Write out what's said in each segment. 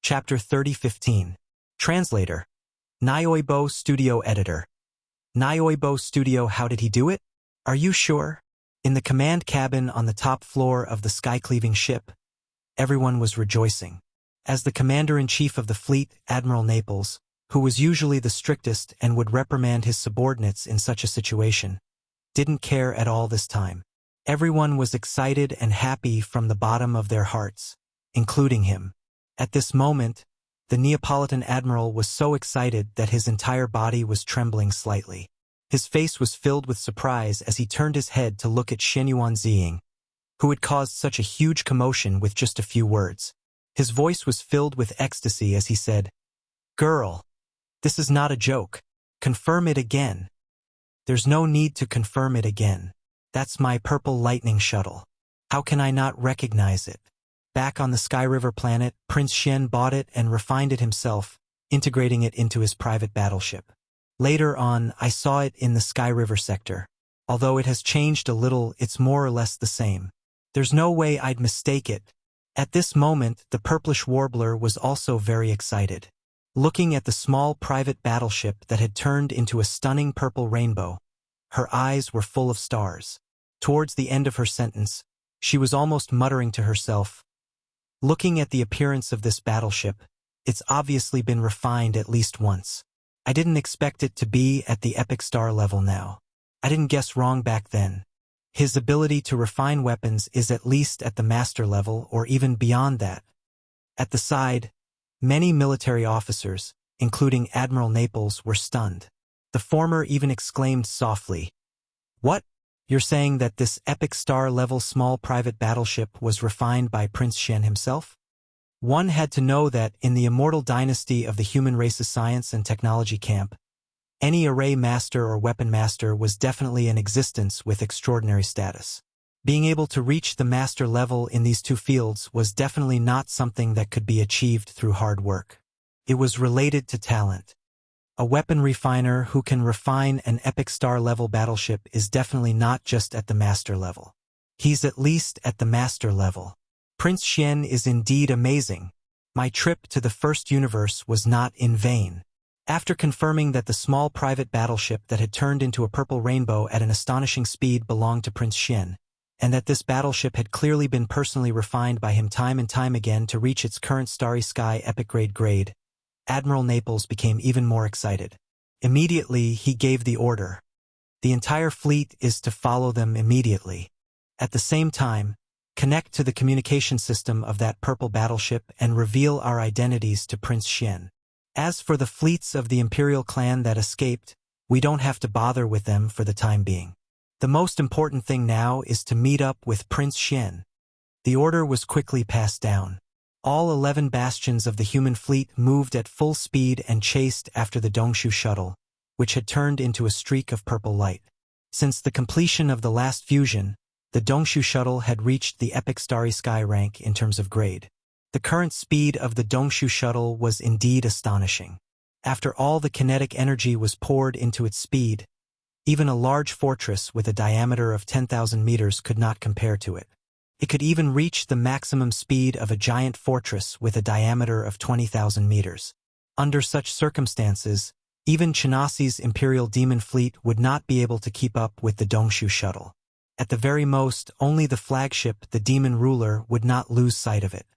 Chapter 30:15. Translator. Nyoibo Studio Editor. Nyoibo Studio. How did he do it? Are you sure? In the command cabin on the top floor of the sky-cleaving ship, everyone was rejoicing. As the commander-in-chief of the fleet, Admiral Naples, who was usually the strictest and would reprimand his subordinates in such a situation, didn't care at all this time. Everyone was excited and happy from the bottom of their hearts, including him. At this moment, the Neapolitan admiral was so excited that his entire body was trembling slightly. His face was filled with surprise as he turned his head to look at Shen Yuanziying, who had caused such a huge commotion with just a few words. His voice was filled with ecstasy as he said, "Girl, this is not a joke. Confirm it again." "There's no need to confirm it again. That's my purple lightning shuttle. How can I not recognize it?" Back on the Sky River planet, Prince Shen bought it and refined it himself, integrating it into his private battleship. Later on, I saw it in the Sky River sector. Although it has changed a little, it's more or less the same. There's no way I'd mistake it. At this moment, the purplish warbler was also very excited. Looking at the small private battleship that had turned into a stunning purple rainbow, her eyes were full of stars. Towards the end of her sentence, she was almost muttering to herself, "Looking at the appearance of this battleship, it's obviously been refined at least once. I didn't expect it to be at the epic star level now. I didn't guess wrong back then. His ability to refine weapons is at least at the master level or even beyond that." At the side, many military officers, including Admiral Naples, were stunned. The former even exclaimed softly, "What? You're saying that this epic star-level small private battleship was refined by Prince Shen himself?" One had to know that in the immortal dynasty of the human race's science and technology camp, any array master or weapon master was definitely in existence with extraordinary status. Being able to reach the master level in these two fields was definitely not something that could be achieved through hard work. It was related to talent. A weapon refiner who can refine an epic star-level battleship is definitely not just at the master level. He's at least at the master level. Prince Shen is indeed amazing. My trip to the first universe was not in vain. After confirming that the small private battleship that had turned into a purple rainbow at an astonishing speed belonged to Prince Shen, and that this battleship had clearly been personally refined by him time and time again to reach its current starry sky epic grade, Admiral Naples became even more excited. Immediately, he gave the order. The entire fleet is to follow them immediately. At the same time, connect to the communication system of that purple battleship and reveal our identities to Prince Shen. As for the fleets of the Imperial clan that escaped, we don't have to bother with them for the time being. The most important thing now is to meet up with Prince Shen. The order was quickly passed down. All 11 bastions of the human fleet moved at full speed and chased after the Dongshu shuttle, which had turned into a streak of purple light. Since the completion of the last fusion, the Dongshu shuttle had reached the epic starry sky rank in terms of grade. The current speed of the Dongshu shuttle was indeed astonishing. After all the kinetic energy was poured into its speed, even a large fortress with a diameter of 10,000 meters could not compare to it. It could even reach the maximum speed of a giant fortress with a diameter of 20,000 meters. Under such circumstances, even Chinasi's Imperial Demon Fleet would not be able to keep up with the Dongshu shuttle. At the very most, only the flagship, the Demon Ruler, would not lose sight of it.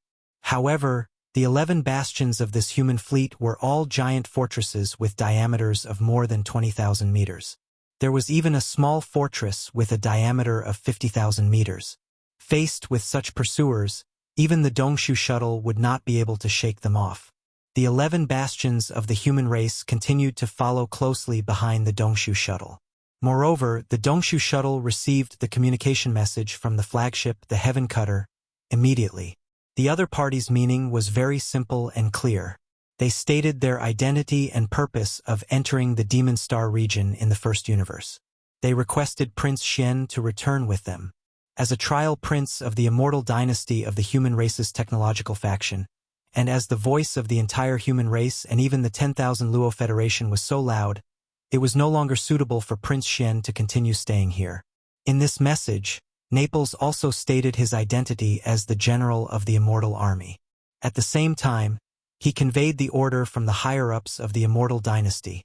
However, the 11 bastions of this human fleet were all giant fortresses with diameters of more than 20,000 meters. There was even a small fortress with a diameter of 50,000 meters. Faced with such pursuers, even the Dongshu shuttle would not be able to shake them off. The 11 bastions of the human race continued to follow closely behind the Dongshu shuttle. Moreover, the Dongshu shuttle received the communication message from the flagship, the Heaven Cutter, immediately. The other party's meaning was very simple and clear. They stated their identity and purpose of entering the Demon Star region in the first universe. They requested Prince Shen to return with them. As a trial prince of the immortal dynasty of the human race's technological faction, and as the voice of the entire human race and even the 10,000 Luo Federation was so loud, it was no longer suitable for Prince Shen to continue staying here. In this message, Naples also stated his identity as the general of the immortal army. At the same time, He conveyed the order from the higher-ups of the immortal dynasty.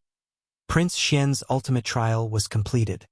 Prince Xian's ultimate trial was completed.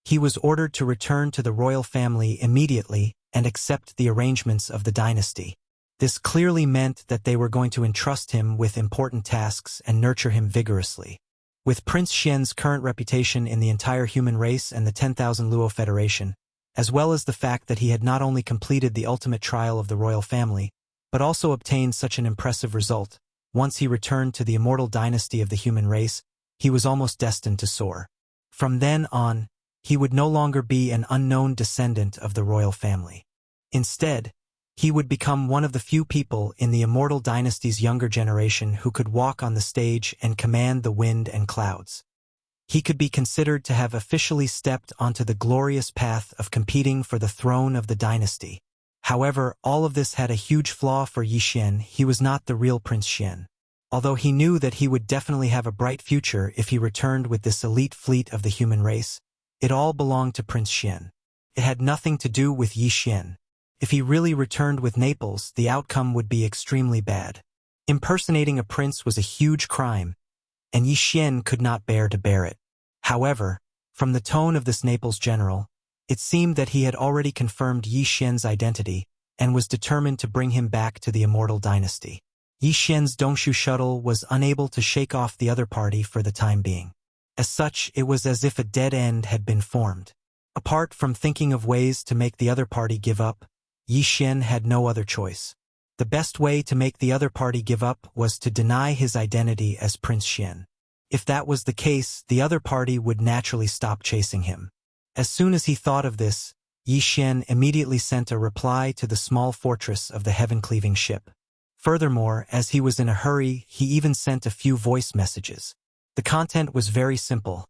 He was ordered to return to the royal family immediately and accept the arrangements of the dynasty. This clearly meant that they were going to entrust him with important tasks and nurture him vigorously. With Prince Xian's current reputation in the entire human race and the 10,000 Luo Federation, as well as the fact that he had not only completed the ultimate trial of the royal family, but also obtained such an impressive result, once he returned to the immortal dynasty of the human race, he was almost destined to soar. From then on, he would no longer be an unknown descendant of the royal family. Instead, he would become one of the few people in the immortal dynasty's younger generation who could walk on the stage and command the wind and clouds. He could be considered to have officially stepped onto the glorious path of competing for the throne of the dynasty. However, all of this had a huge flaw for Yi Xian. He was not the real Prince Xian. Although he knew that he would definitely have a bright future if he returned with this elite fleet of the human race, it all belonged to Prince Xian. It had nothing to do with Yi Xian. If he really returned with Naples, the outcome would be extremely bad. Impersonating a prince was a huge crime, and Yi Xian could not bear to bear it. However, from the tone of this Naples general, it seemed that he had already confirmed Yi Xian's identity and was determined to bring him back to the immortal dynasty. Yi Xian's Dongshu shuttle was unable to shake off the other party for the time being. As such, it was as if a dead end had been formed. Apart from thinking of ways to make the other party give up, Yi Xian had no other choice. The best way to make the other party give up was to deny his identity as Prince Xian. If that was the case, the other party would naturally stop chasing him. As soon as he thought of this, Yi Xian immediately sent a reply to the small fortress of the heaven-cleaving ship. Furthermore, as he was in a hurry, he even sent a few voice messages. The content was very simple.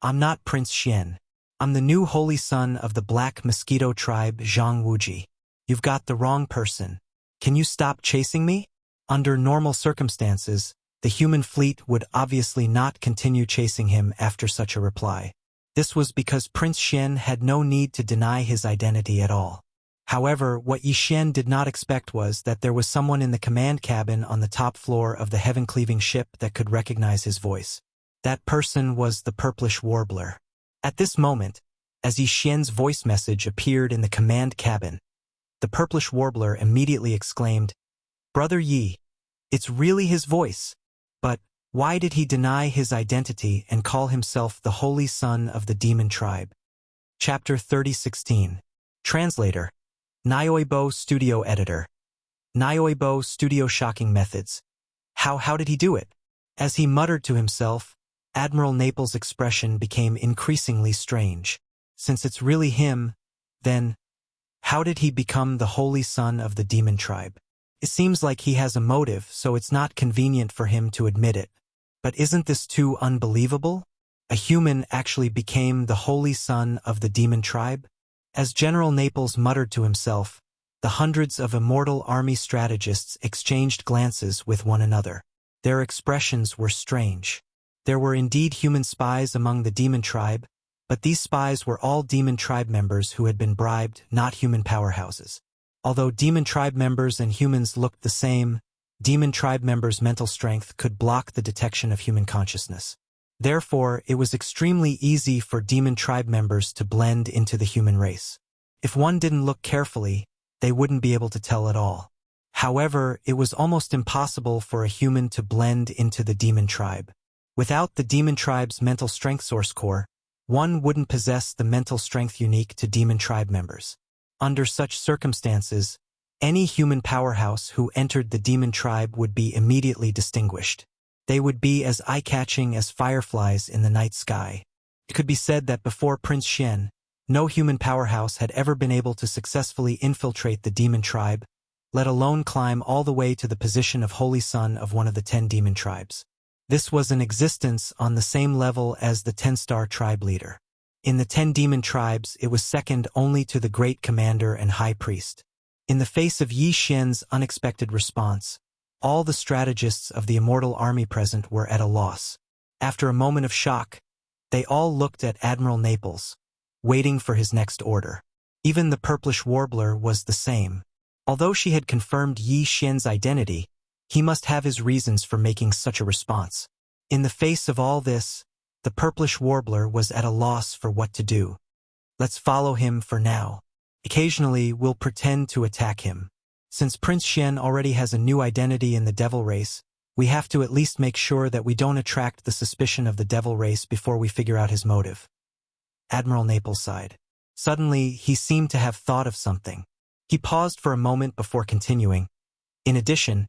I'm not Prince Xian. I'm the new holy son of the Black Mosquito tribe Zhang Wuji. You've got the wrong person. Can you stop chasing me? Under normal circumstances, the human fleet would obviously not continue chasing him after such a reply. This was because Prince Xian had no need to deny his identity at all. However, what Yi Xian did not expect was that there was someone in the command cabin on the top floor of the heaven-cleaving ship that could recognize his voice. That person was the purplish warbler. At this moment, as Yi Xian's voice message appeared in the command cabin, the purplish warbler immediately exclaimed, "Brother Yi, it's really his voice. But why did he deny his identity and call himself the holy son of the demon tribe?" Chapter 30:16. Translator. Nyoibo Studio Editor. Nyoibo Studio Shocking Methods. How did he do it? As he muttered to himself, Admiral Naples' expression became increasingly strange. Since it's really him, then how did he become the holy son of the demon tribe? It seems like he has a motive, so it's not convenient for him to admit it. But isn't this too unbelievable? A human actually became the holy son of the demon tribe? As General Naples muttered to himself, the hundreds of immortal army strategists exchanged glances with one another. Their expressions were strange. There were indeed human spies among the demon tribe, but these spies were all demon tribe members who had been bribed, not human powerhouses. Although demon tribe members and humans looked the same, demon tribe members' mental strength could block the detection of human consciousness. Therefore, it was extremely easy for demon tribe members to blend into the human race. If one didn't look carefully, they wouldn't be able to tell at all. However, it was almost impossible for a human to blend into the demon tribe. Without the demon tribe's mental strength source core, one wouldn't possess the mental strength unique to demon tribe members. Under such circumstances, any human powerhouse who entered the demon tribe would be immediately distinguished. They would be as eye-catching as fireflies in the night sky. It could be said that before Prince Xian, no human powerhouse had ever been able to successfully infiltrate the demon tribe, let alone climb all the way to the position of holy son of one of the 10 demon tribes. This was an existence on the same level as the 10-star tribe leader. In the 10 demon tribes, it was second only to the great commander and high priest. In the face of Yi Xian's unexpected response, all the strategists of the immortal army present were at a loss. After a moment of shock, they all looked at Admiral Naples, waiting for his next order. Even the purplish warbler was the same. Although she had confirmed Yi Xian's identity, He must have his reasons for making such a response. In the face of all this, the purplish warbler was at a loss for what to do. Let's follow him for now. Occasionally, we'll pretend to attack him. Since Prince Xian already has a new identity in the devil race, we have to at least make sure that we don't attract the suspicion of the devil race before we figure out his motive. Admiral Naples sighed. Suddenly, he seemed to have thought of something. He paused for a moment before continuing. In addition,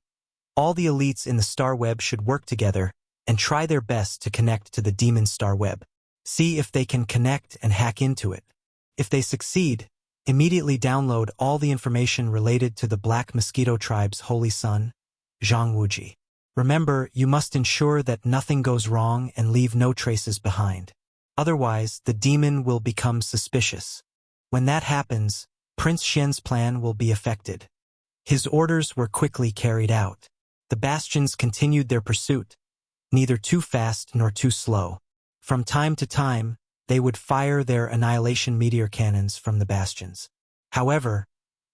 all the elites in the star web should work together and try their best to connect to the demon star web. See if they can connect and hack into it. If they succeed, immediately download all the information related to the Black Mosquito Tribe's holy son, Zhang Wuji. Remember, you must ensure that nothing goes wrong and leave no traces behind. Otherwise, the demon will become suspicious. When that happens, Prince Xian's plan will be affected. His orders were quickly carried out. The bastions continued their pursuit, neither too fast nor too slow. From time to time, they would fire their annihilation meteor cannons from the bastions. However,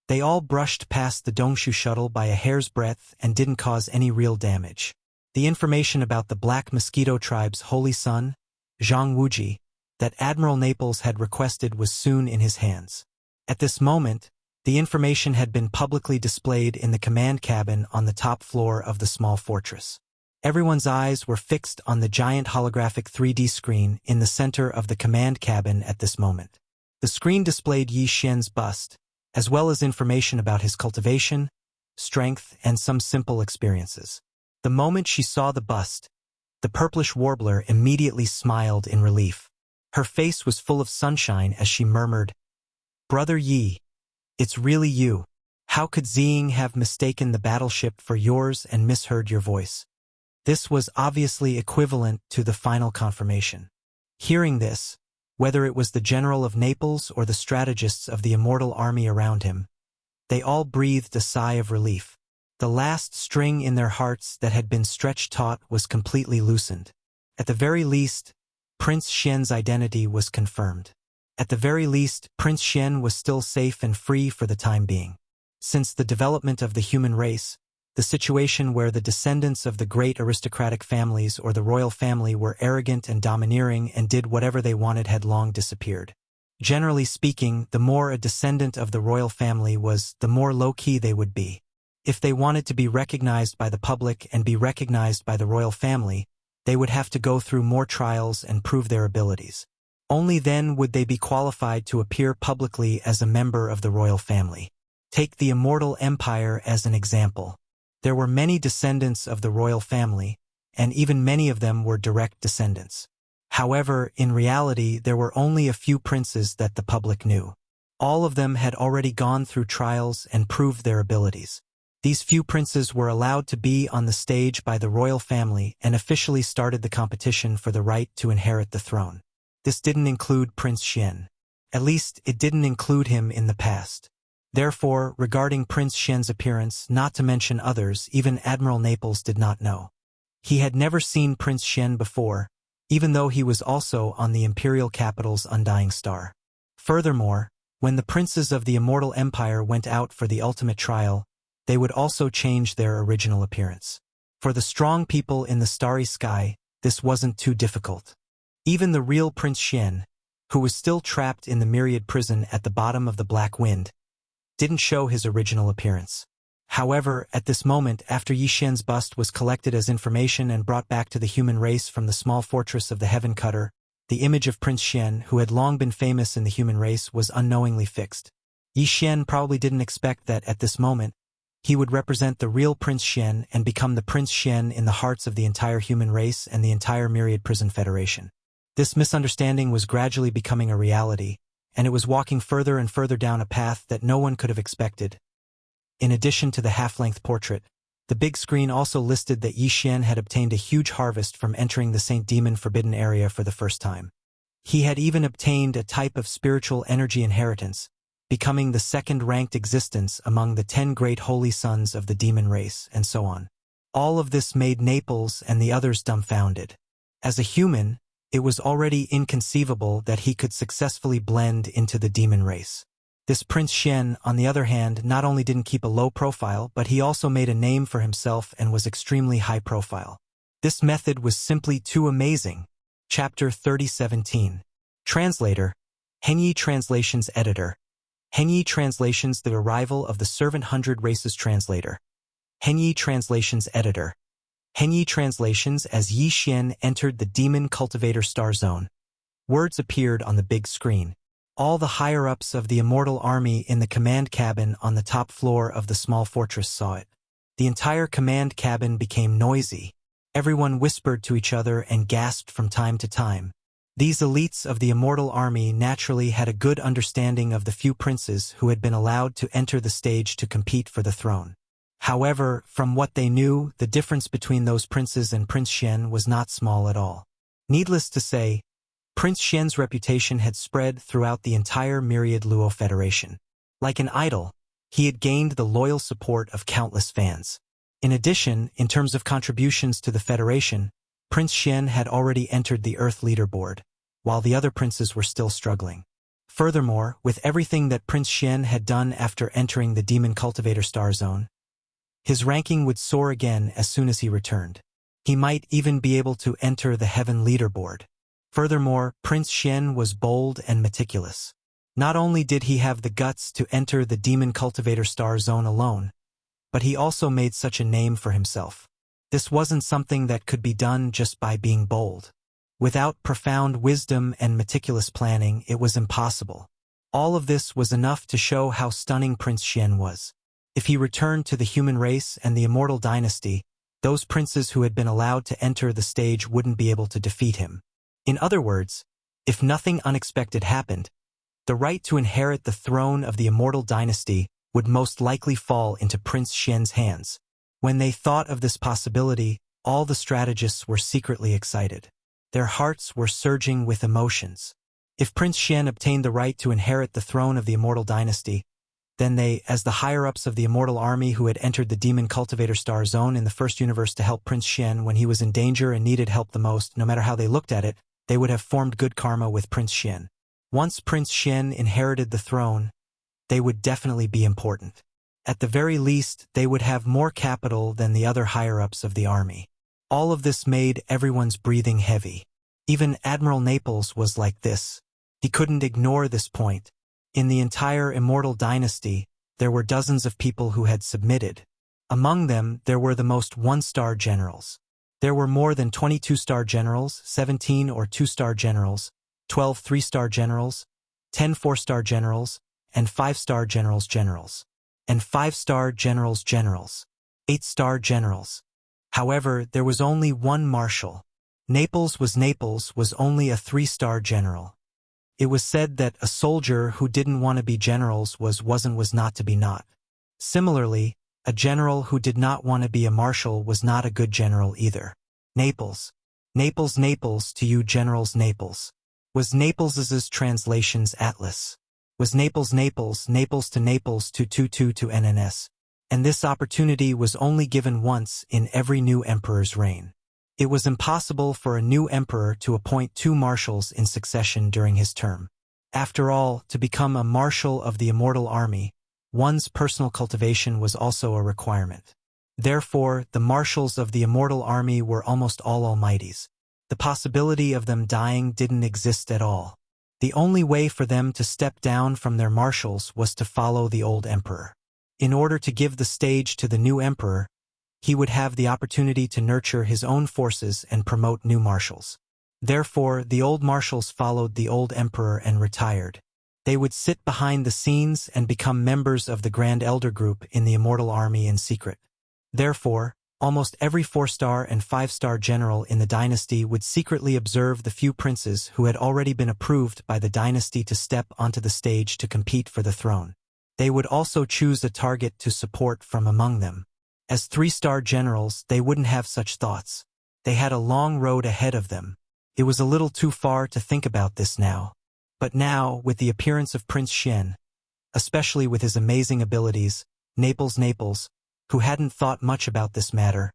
they all brushed past the Dongshu shuttle by a hair's breadth and didn't cause any real damage. The information about the Black Mosquito Tribe's holy son, Zhang Wuji, that Admiral Naples had requested was soon in his hands. At this moment, the information had been publicly displayed in the command cabin on the top floor of the small fortress. Everyone's eyes were fixed on the giant holographic 3D screen in the center of the command cabin at this moment. The screen displayed Yi Xian's bust, as well as information about his cultivation, strength, and some simple experiences. The moment she saw the bust, the purplish warbler immediately smiled in relief. Her face was full of sunshine as she murmured, "Brother Yi, it's really you. How could Ziying have mistaken the battleship for yours and misheard your voice?" This was obviously equivalent to the final confirmation. Hearing this, whether it was the general of Naples or the strategists of the immortal army around him, they all breathed a sigh of relief. The last string in their hearts that had been stretched taut was completely loosened. At the very least, Prince Xian's identity was confirmed. At the very least, Prince Xian was still safe and free for the time being. Since the development of the human race, the situation where the descendants of the great aristocratic families or the royal family were arrogant and domineering and did whatever they wanted had long disappeared. Generally speaking, the more a descendant of the royal family was, the more low-key they would be. If they wanted to be recognized by the public and be recognized by the royal family, they would have to go through more trials and prove their abilities. Only then would they be qualified to appear publicly as a member of the royal family. Take the immortal empire as an example. There were many descendants of the royal family, and even many of them were direct descendants. However, in reality, there were only a few princes that the public knew. All of them had already gone through trials and proved their abilities. These few princes were allowed to be on the stage by the royal family and officially started the competition for the right to inherit the throne. This didn't include Prince Xian. At least, it didn't include him in the past. Therefore, regarding Prince Xian's appearance, not to mention others, even Admiral Naples did not know. He had never seen Prince Xian before, even though he was also on the imperial capital's undying star. Furthermore, when the princes of the immortal empire went out for the ultimate trial, they would also change their original appearance. For the strong people in the starry sky, this wasn't too difficult. Even the real Prince Xian, who was still trapped in the myriad prison at the bottom of the Black Wind, didn't show his original appearance. However, at this moment, after Yi Xian's bust was collected as information and brought back to the human race from the small fortress of the Heaven Cutter, the image of Prince Xian, who had long been famous in the human race, was unknowingly fixed. Yi Xian probably didn't expect that, at this moment, he would represent the real Prince Xian and become the Prince Xian in the hearts of the entire human race and the entire Myriad Prison Federation. This misunderstanding was gradually becoming a reality, and it was walking further and further down a path that no one could have expected. In addition to the half-length portrait, the big screen also listed that Yi Xian had obtained a huge harvest from entering the Saint Demon Forbidden Area for the first time. He had even obtained a type of spiritual energy inheritance, becoming the second-ranked existence among the 10 great holy sons of the demon race, and so on. All of this made Naples and the others dumbfounded. As a human, it was already inconceivable that he could successfully blend into the demon race. This Prince Xian, on the other hand, not only didn't keep a low profile, but he also made a name for himself and was extremely high profile. This method was simply too amazing. Chapter 30:17. Translator, Hengyi Translations Editor. Hengyi Translations The Arrival of the Servant 100 Races Translator. Hengyi Translations Editor. Hengyi Translations As Yi Xian entered the Demon Cultivator Star Zone. Words appeared on the big screen. All the higher-ups of the Immortal Army in the command cabin on the top floor of the small fortress saw it. The entire command cabin became noisy. Everyone whispered to each other and gasped from time to time. These elites of the Immortal Army naturally had a good understanding of the few princes who had been allowed to enter the stage to compete for the throne. However, from what they knew, the difference between those princes and Prince Xian was not small at all. Needless to say, Prince Xian's reputation had spread throughout the entire Myriad Luo Federation. Like an idol, he had gained the loyal support of countless fans. In addition, in terms of contributions to the Federation, Prince Xian had already entered the Earth leaderboard, while the other princes were still struggling. Furthermore, with everything that Prince Xian had done after entering the Demon Cultivator Star Zone, his ranking would soar again as soon as he returned. He might even be able to enter the Heaven leaderboard. Furthermore, Prince Xian was bold and meticulous. Not only did he have the guts to enter the Demon Cultivator Star Zone alone, but he also made such a name for himself. This wasn't something that could be done just by being bold. Without profound wisdom and meticulous planning, it was impossible. All of this was enough to show how stunning Prince Xian was. If he returned to the human race and the immortal dynasty, those princes who had been allowed to enter the stage wouldn't be able to defeat him. In other words, if nothing unexpected happened, the right to inherit the throne of the immortal dynasty would most likely fall into Prince Xian's hands. When they thought of this possibility, all the strategists were secretly excited. Their hearts were surging with emotions. If Prince Xian obtained the right to inherit the throne of the immortal dynasty, then they, as the higher-ups of the Immortal Army who had entered the Demon Cultivator Star Zone in the first universe to help Prince Xian when he was in danger and needed help the most, no matter how they looked at it, they would have formed good karma with Prince Xian. Once Prince Xian inherited the throne, they would definitely be important. At the very least, they would have more capital than the other higher-ups of the army. All of this made everyone's breathing heavy. Even Admiral Naples was like this. He couldn't ignore this point. In the entire Immortal Dynasty, there were dozens of people who had submitted. Among them, there were the most one-star generals. There were more than 22 star generals, 17 or 2-star generals, 12 3-star generals, 10 4-star generals, and 5-star generals, and 5-star generals, 8-star generals. However, there was only one marshal. Naples was only a 3-star general. It was said that a soldier who didn't want to be generals was not to be not. Similarly, a general who did not want to be a marshal was not a good general either. Naples to you generals Naples. Was Naples's translations Atlas. Was Naples to Naples to NNS. And this opportunity was only given once in every new emperor's reign. It was impossible for a new emperor to appoint 2 marshals in succession during his term. After all, to become a marshal of the Immortal Army, one's personal cultivation was also a requirement. Therefore, the marshals of the Immortal Army were almost all almighties. The possibility of them dying didn't exist at all. The only way for them to step down from their marshals was to follow the old emperor. In order to give the stage to the new emperor, he would have the opportunity to nurture his own forces and promote new marshals. Therefore, the old marshals followed the old emperor and retired. They would sit behind the scenes and become members of the Grand Elder Group in the Immortal Army in secret. Therefore, almost every 4-star and 5-star general in the dynasty would secretly observe the few princes who had already been approved by the dynasty to step onto the stage to compete for the throne. They would also choose a target to support from among them. As 3-star generals, they wouldn't have such thoughts. They had a long road ahead of them. It was a little too far to think about this now. But now, with the appearance of Prince Xian, especially with his amazing abilities, Naples, who hadn't thought much about this matter,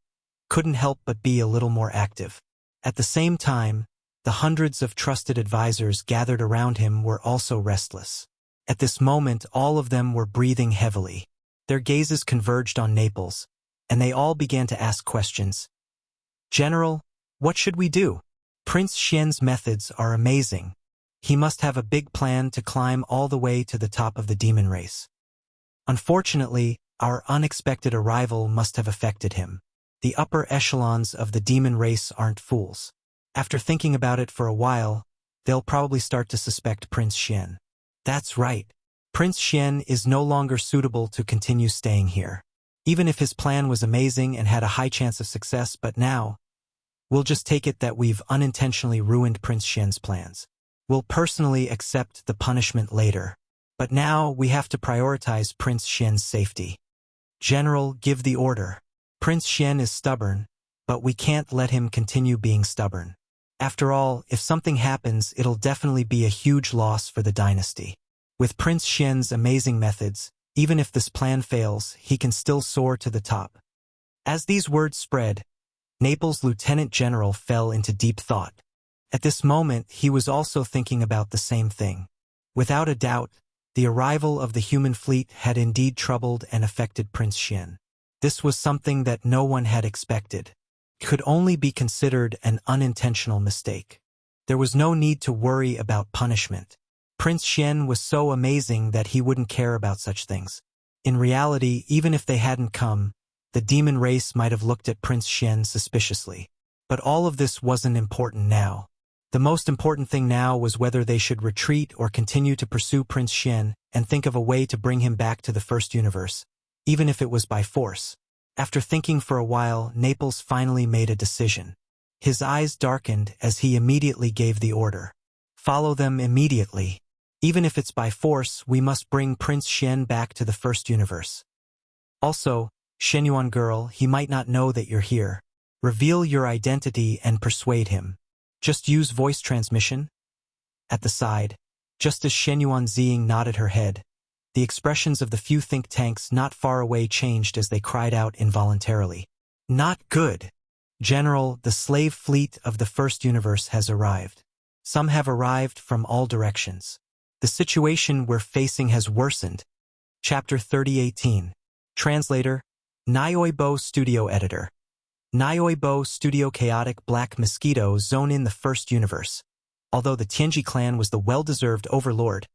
couldn't help but be a little more active. At the same time, the hundreds of trusted advisors gathered around him were also restless. At this moment, all of them were breathing heavily. Their gazes converged on Naples, and they all began to ask questions. General, what should we do? Prince Xian's methods are amazing. He must have a big plan to climb all the way to the top of the demon race. Unfortunately, our unexpected arrival must have affected him. The upper echelons of the demon race aren't fools. After thinking about it for a while, they'll probably start to suspect Prince Xian. That's right. Prince Xian is no longer suitable to continue staying here. Even if his plan was amazing and had a high chance of success, but now, we'll just take it that we've unintentionally ruined Prince Xian's plans. We'll personally accept the punishment later. But now we have to prioritize Prince Xian's safety. General, give the order. Prince Xian is stubborn, but we can't let him continue being stubborn. After all, if something happens, it'll definitely be a huge loss for the dynasty. With Prince Xian's amazing methods, even if this plan fails, he can still soar to the top. As these words spread, Naples' lieutenant general fell into deep thought. At this moment, he was also thinking about the same thing. Without a doubt, the arrival of the human fleet had indeed troubled and affected Prince Xian. This was something that no one had expected. It could only be considered an unintentional mistake. There was no need to worry about punishment. Prince Xian was so amazing that he wouldn't care about such things. In reality, even if they hadn't come, the demon race might have looked at Prince Xian suspiciously. But all of this wasn't important now. The most important thing now was whether they should retreat or continue to pursue Prince Xian and think of a way to bring him back to the first universe, even if it was by force. After thinking for a while, Naples finally made a decision. His eyes darkened as he immediately gave the order. Follow them immediately. Even if it's by force, we must bring Prince Xian back to the first universe. Also, Shenyuan girl, he might not know that you're here. Reveal your identity and persuade him. Just use voice transmission. At the side, just as Shenyuan Ziying nodded her head, the expressions of the few think tanks not far away changed as they cried out involuntarily. Not good. General, the slave fleet of the first universe has arrived. Some have arrived from all directions. The situation we're facing has worsened. Chapter 3018. Translator, Nyoibo Studio Editor. Nyoibo Studio Chaotic Black Mosquito Zone in the first universe. Although the Tianji clan was the well-deserved overlord,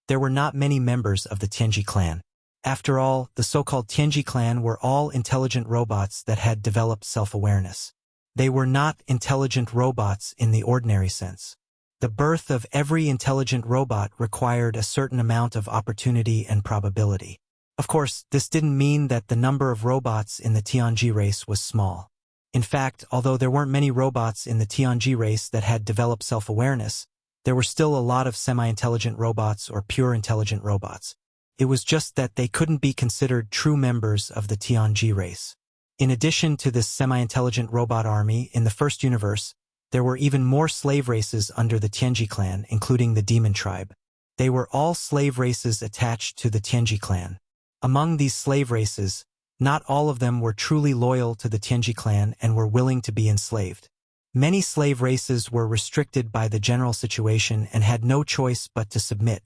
there were not many members of the Tianji clan. After all, the so-called Tianji clan were all intelligent robots that had developed self-awareness. They were not intelligent robots in the ordinary sense. The birth of every intelligent robot required a certain amount of opportunity and probability. Of course, this didn't mean that the number of robots in the Tianji race was small. In fact, although there weren't many robots in the Tianji race that had developed self-awareness, there were still a lot of semi-intelligent robots or pure intelligent robots. It was just that they couldn't be considered true members of the Tianji race. In addition to this semi-intelligent robot army in the first universe, there were even more slave races under the Tianji clan, including the demon tribe. They were all slave races attached to the Tianji clan. Among these slave races, not all of them were truly loyal to the Tianji clan and were willing to be enslaved. Many slave races were restricted by the general situation and had no choice but to submit.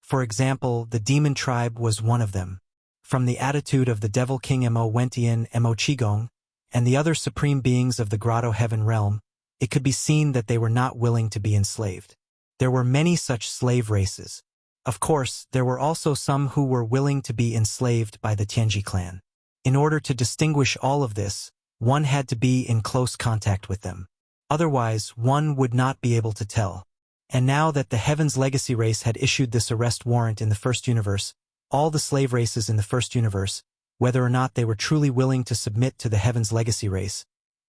For example, the demon tribe was one of them. From the attitude of the Devil King Mo Wentian Mo Qigong and the other supreme beings of the Grotto Heaven realm, it could be seen that they were not willing to be enslaved. There were many such slave races. Of course, there were also some who were willing to be enslaved by the Tianji clan. In order to distinguish all of this, one had to be in close contact with them. Otherwise, one would not be able to tell. And now that the Heaven's Legacy race had issued this arrest warrant in the first universe, all the slave races in the first universe, whether or not they were truly willing to submit to the Heaven's Legacy race,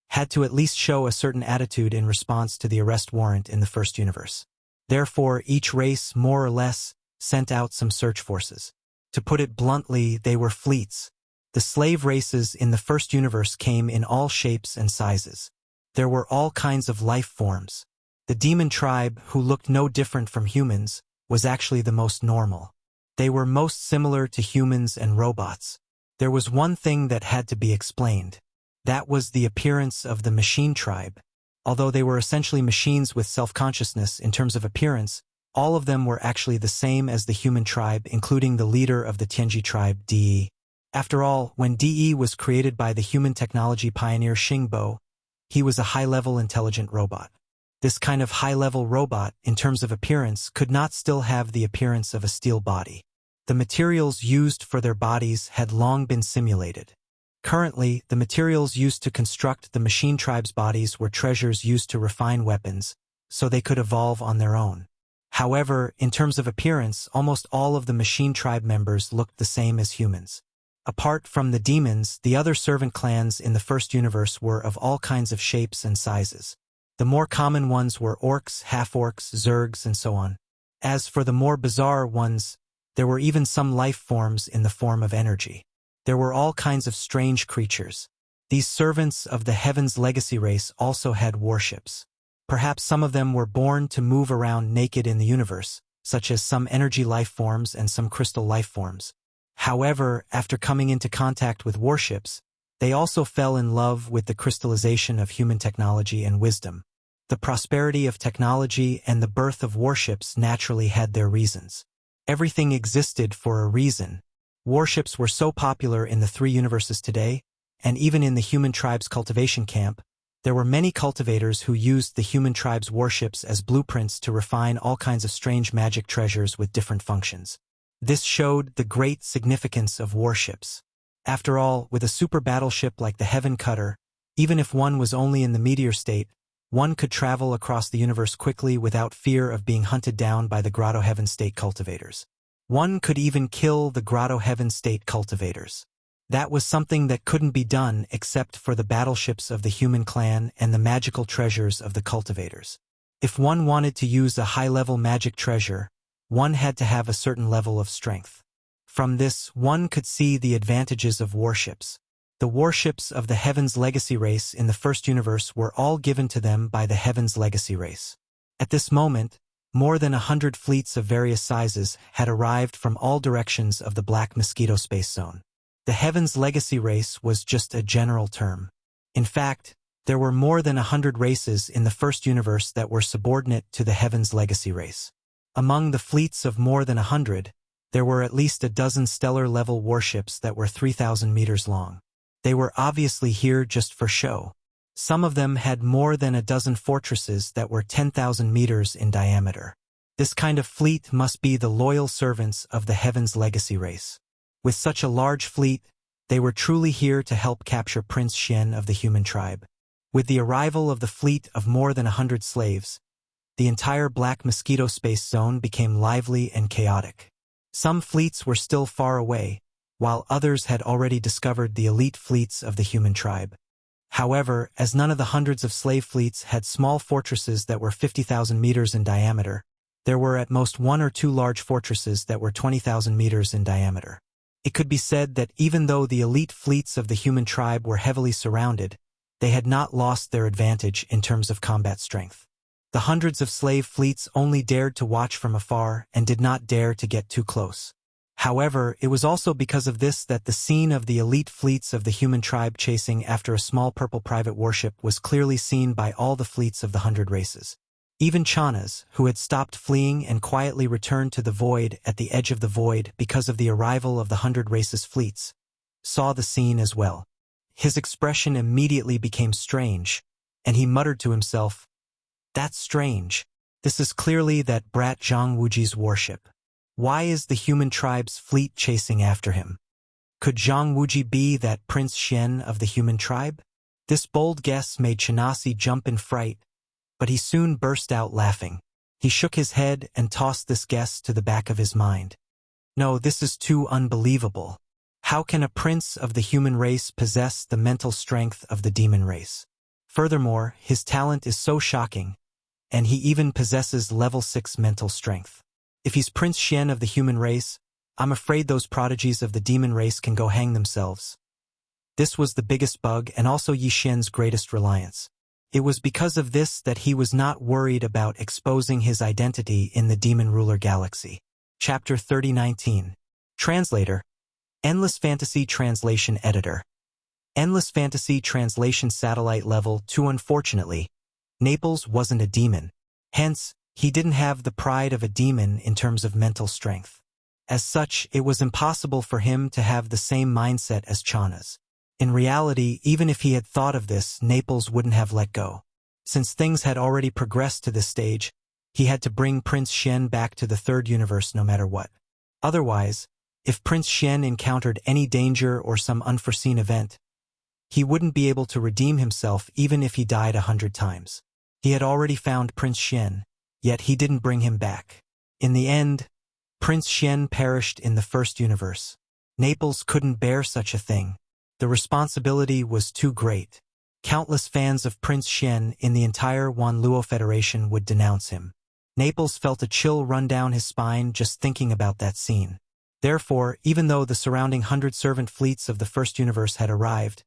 had to at least show a certain attitude in response to the arrest warrant in the first universe. Therefore, each race, more or less, sent out some search forces. To put it bluntly, they were fleets. The slave races in the first universe came in all shapes and sizes. There were all kinds of life forms. The demon tribe, who looked no different from humans, was actually the most normal. They were most similar to humans and robots. There was one thing that had to be explained. That was the appearance of the machine tribe. Although they were essentially machines with self-consciousness in terms of appearance, all of them were actually the same as the human tribe, including the leader of the Tianji tribe, De. After all, when De was created by the human technology pioneer Xingbo, he was a high-level intelligent robot. This kind of high-level robot, in terms of appearance, could not still have the appearance of a steel body. The materials used for their bodies had long been simulated. Currently, the materials used to construct the machine tribe's bodies were treasures used to refine weapons, so they could evolve on their own. However, in terms of appearance, almost all of the machine tribe members looked the same as humans. Apart from the demons, the other servant clans in the first universe were of all kinds of shapes and sizes. The more common ones were orcs, half-orcs, zergs, and so on. As for the more bizarre ones, there were even some life forms in the form of energy. There were all kinds of strange creatures. These servants of the Heaven's Legacy race also had warships. Perhaps some of them were born to move around naked in the universe, such as some energy life forms and some crystal life forms. However, after coming into contact with warships, they also fell in love with the crystallization of human technology and wisdom. The prosperity of technology and the birth of warships naturally had their reasons. Everything existed for a reason. Warships were so popular in the three universes today, and even in the human tribe's cultivation camp, there were many cultivators who used the human tribe's warships as blueprints to refine all kinds of strange magic treasures with different functions. This showed the great significance of warships. After all, with a super battleship like the Heaven Cutter, even if one was only in the meteor state, one could travel across the universe quickly without fear of being hunted down by the Grotto Heaven State cultivators. One could even kill the Grotto Heaven State cultivators. That was something that couldn't be done except for the battleships of the human clan and the magical treasures of the cultivators. If one wanted to use a high-level magic treasure, one had to have a certain level of strength. From this, one could see the advantages of warships. The warships of the Heaven's Legacy race in the first universe were all given to them by the Heaven's Legacy race. At this moment, more than 100 fleets of various sizes had arrived from all directions of the Black Mosquito space zone. The Heaven's Legacy race was just a general term. In fact, there were more than 100 races in the first universe that were subordinate to the Heaven's Legacy race. Among the fleets of more than 100, there were at least a dozen stellar-level warships that were 3,000 meters long. They were obviously here just for show. Some of them had more than a dozen fortresses that were 10,000 meters in diameter. This kind of fleet must be the loyal servants of the Heaven's Legacy race. With such a large fleet, they were truly here to help capture Prince Xian of the human tribe. With the arrival of the fleet of more than 100 slaves, the entire Black Mosquito space zone became lively and chaotic. Some fleets were still far away, while others had already discovered the elite fleets of the human tribe. However, as none of the hundreds of slave fleets had small fortresses that were 50,000 meters in diameter, there were at most one or two large fortresses that were 20,000 meters in diameter. It could be said that even though the elite fleets of the human tribe were heavily surrounded, they had not lost their advantage in terms of combat strength. The hundreds of slave fleets only dared to watch from afar and did not dare to get too close. However, it was also because of this that the scene of the elite fleets of the human tribe chasing after a small purple private warship was clearly seen by all the fleets of the 100 races. Even Chanas, who had stopped fleeing and quietly returned to the void at the edge of the void because of the arrival of the 100 races fleets, saw the scene as well. His expression immediately became strange, and he muttered to himself, "That's strange. This is clearly that brat Zhang Wuji's warship. Why is the human tribe's fleet chasing after him? Could Zhang Wuji be that Prince Xian of the human tribe?" This bold guess made Chanasi jump in fright, but he soon burst out laughing. He shook his head and tossed this guess to the back of his mind. No, this is too unbelievable. How can a prince of the human race possess the mental strength of the demon race? Furthermore, his talent is so shocking, and he even possesses level 6 mental strength. If he's Prince Xian of the human race, I'm afraid those prodigies of the demon race can go hang themselves. This was the biggest bug and also Yi Xian's greatest reliance. It was because of this that he was not worried about exposing his identity in the Demon Ruler Galaxy. Chapter 3019. Translator. Endless Fantasy Translation Editor. Endless Fantasy Translation Satellite Level 2. Unfortunately, Naples wasn't a demon. Hence, He didn't have the pride of a demon in terms of mental strength. As such, it was impossible for him to have the same mindset as Chana's. In reality, even if he had thought of this, Naples wouldn't have let go. Since things had already progressed to this stage, he had to bring Prince Shen back to the third universe no matter what. Otherwise, if Prince Shen encountered any danger or some unforeseen event, he wouldn't be able to redeem himself even if he died 100 times. He had already found Prince Shen, yet he didn't bring him back. In the end, Prince Shen perished in the first universe. Naples couldn't bear such a thing. The responsibility was too great. Countless fans of Prince Shen in the entire Wanluo Federation would denounce him. Naples felt a chill run down his spine just thinking about that scene. Therefore, even though the surrounding 100 servant fleets of the first universe had arrived,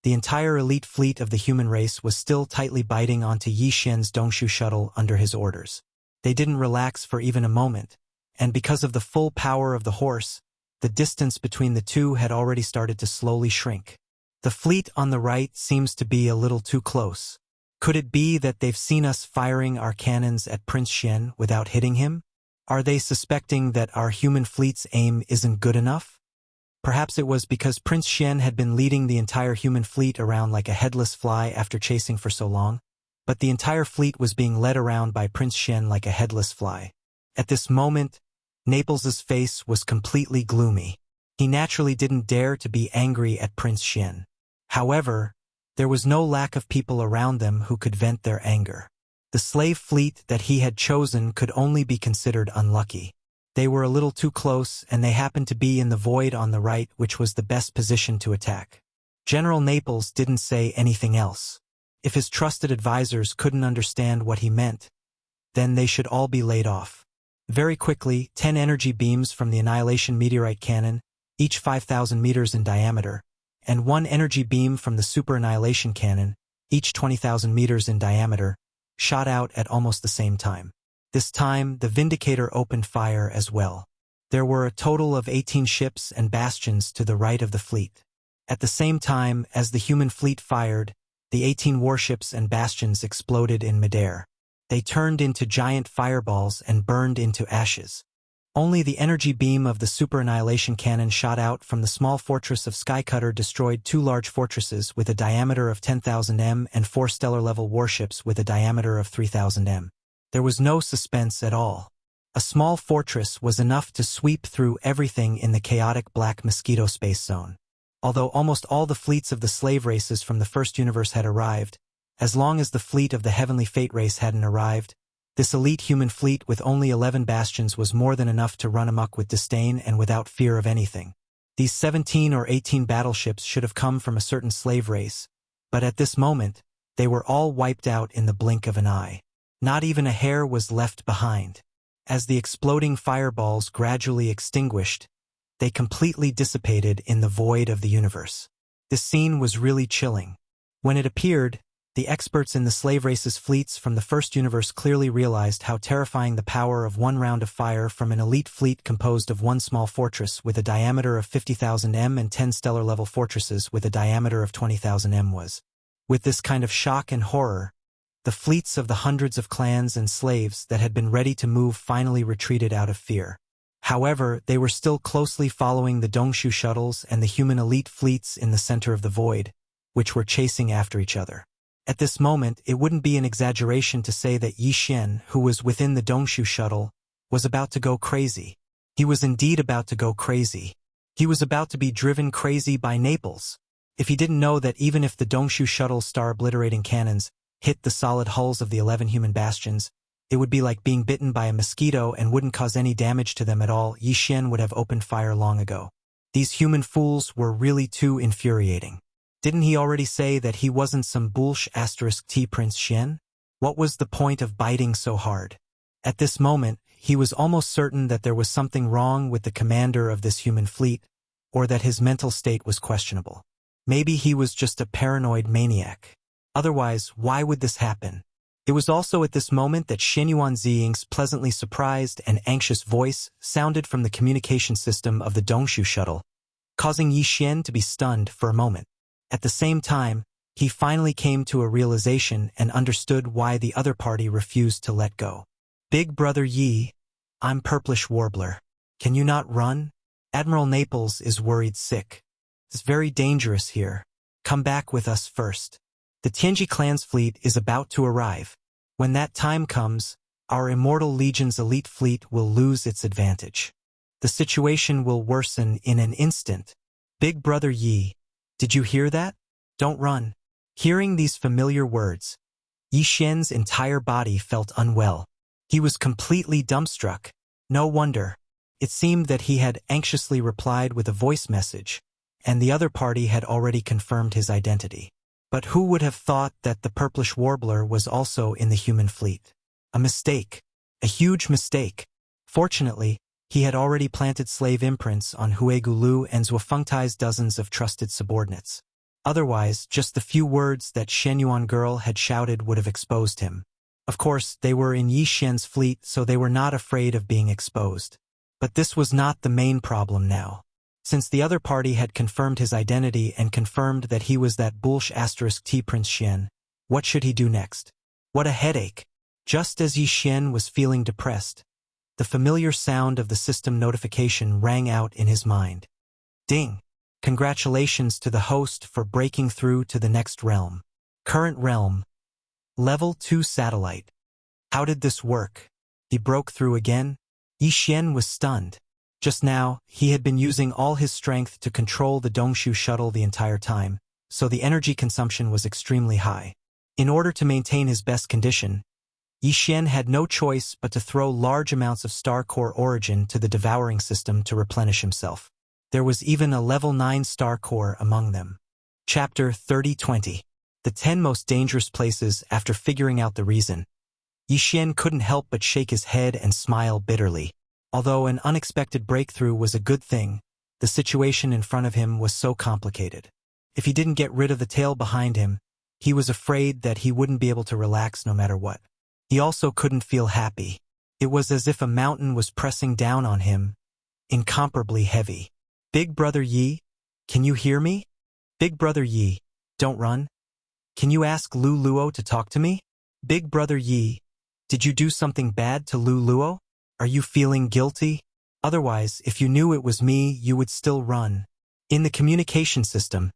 the entire elite fleet of the human race was still tightly biting onto Yi Shen's Dongshu shuttle under his orders. They didn't relax for even a moment, and because of the full power of the horse, the distance between the two had already started to slowly shrink. The fleet on the right seems to be a little too close. Could it be that they've seen us firing our cannons at Prince Shen without hitting him? Are they suspecting that our human fleet's aim isn't good enough? Perhaps it was because Prince Shen had been leading the entire human fleet around like a headless fly after chasing for so long, but the entire fleet was being led around by Prince Shen like a headless fly. At this moment, Naples's face was completely gloomy. He naturally didn't dare to be angry at Prince Shen. However, there was no lack of people around them who could vent their anger. The slave fleet that he had chosen could only be considered unlucky. They were a little too close, and they happened to be in the void on the right, which was the best position to attack. General Naples didn't say anything else. If his trusted advisors couldn't understand what he meant, then they should all be laid off. Very quickly, 10 energy beams from the Annihilation Meteorite Cannon, each 5,000 meters in diameter, and 1 energy beam from the Super Annihilation Cannon, each 20,000 meters in diameter, shot out at almost the same time. This time, the Vindicator opened fire as well. There were a total of 18 ships and bastions to the right of the fleet. At the same time as the human fleet fired, the 18 warships and bastions exploded in midair. They turned into giant fireballs and burned into ashes. Only the energy beam of the Super Annihilation Cannon shot out from the small fortress of Skycutter destroyed 2 large fortresses with a diameter of 10,000 m and 4 stellar-level warships with a diameter of 3,000 m. There was no suspense at all. A small fortress was enough to sweep through everything in the chaotic Black Mosquito space zone. Although almost all the fleets of the slave races from the first universe had arrived, as long as the fleet of the Heavenly Fate race hadn't arrived, this elite human fleet with only 11 bastions was more than enough to run amok with disdain and without fear of anything. These 17 or 18 battleships should have come from a certain slave race, but at this moment, they were all wiped out in the blink of an eye. Not even a hair was left behind. As the exploding fireballs gradually extinguished, they completely dissipated in the void of the universe. This scene was really chilling. When it appeared, the experts in the slave race's fleets from the first universe clearly realized how terrifying the power of 1 round of fire from an elite fleet composed of 1 small fortress with a diameter of 50,000 m and 10 stellar-level fortresses with a diameter of 20,000 m was. With this kind of shock and horror, the fleets of the hundreds of clans and slaves that had been ready to move finally retreated out of fear. However, they were still closely following the Dongshu shuttles and the human elite fleets in the center of the void, which were chasing after each other. At this moment, it wouldn't be an exaggeration to say that Yi Shen, who was within the Dongshu shuttle, was about to go crazy. He was indeed about to go crazy. He was about to be driven crazy by Naples. If he didn't know that even if the Dongshu shuttle's star-obliterating cannons hit the solid hulls of the 11 human bastions, it would be like being bitten by a mosquito and wouldn't cause any damage to them at all, Yi Shen would have opened fire long ago. These human fools were really too infuriating. Didn't he already say that he wasn't some T Prince Shen? What was the point of biting so hard? At this moment, he was almost certain that there was something wrong with the commander of this human fleet, or that his mental state was questionable. Maybe he was just a paranoid maniac. Otherwise, why would this happen? It was also at this moment that Xinyuan Ziying's pleasantly surprised and anxious voice sounded from the communication system of the Dongshu shuttle, causing Yi Shen to be stunned for a moment. At the same time, he finally came to a realization and understood why the other party refused to let go. Big Brother Yi, I'm Purplish Warbler. Can you not run? Admiral Naples is worried sick. It's very dangerous here. Come back with us first. The Tianji clan's fleet is about to arrive. When that time comes, our Immortal Legion's elite fleet will lose its advantage. The situation will worsen in an instant. Big Brother Yi, did you hear that? Don't run. Hearing these familiar words, Yi Xian's entire body felt unwell. He was completely dumbstruck. No wonder. It seemed that he had anxiously replied with a voice message, and the other party had already confirmed his identity. But who would have thought that the Purplish Warbler was also in the human fleet? A mistake. A huge mistake. Fortunately, he had already planted slave imprints on Huegulu and Zhuofengtai's dozens of trusted subordinates. Otherwise, just the few words that Shenyuan girl had shouted would have exposed him. Of course, they were in Yi Xian's fleet, so they were not afraid of being exposed. But this was not the main problem now. Since the other party had confirmed his identity and confirmed that he was that *T Prince Xian, what should he do next? What a headache! Just as Yi Xian was feeling depressed, the familiar sound of the system notification rang out in his mind. Ding! Congratulations to the host for breaking through to the next realm. Current realm. Level 2 satellite. How did this work? He broke through again? Yi Xian was stunned. Just now, he had been using all his strength to control the Dongshu shuttle the entire time, so the energy consumption was extremely high. In order to maintain his best condition, Yi Xian had no choice but to throw large amounts of Star Core Origin to the devouring system to replenish himself. There was even a level 9 Star Core among them. Chapter 30-20. The 10 most dangerous places. After figuring out the reason, Yi Xian couldn't help but shake his head and smile bitterly. Although an unexpected breakthrough was a good thing, the situation in front of him was so complicated. If he didn't get rid of the tail behind him, he was afraid that he wouldn't be able to relax no matter what. He also couldn't feel happy. It was as if a mountain was pressing down on him, incomparably heavy. Big Brother Yi, can you hear me? Big Brother Yi, don't run. Can you ask Lu Luo to talk to me? Big Brother Yi, did you do something bad to Lu Luo? Are you feeling guilty? Otherwise, if you knew it was me, you would still run. In the communication system,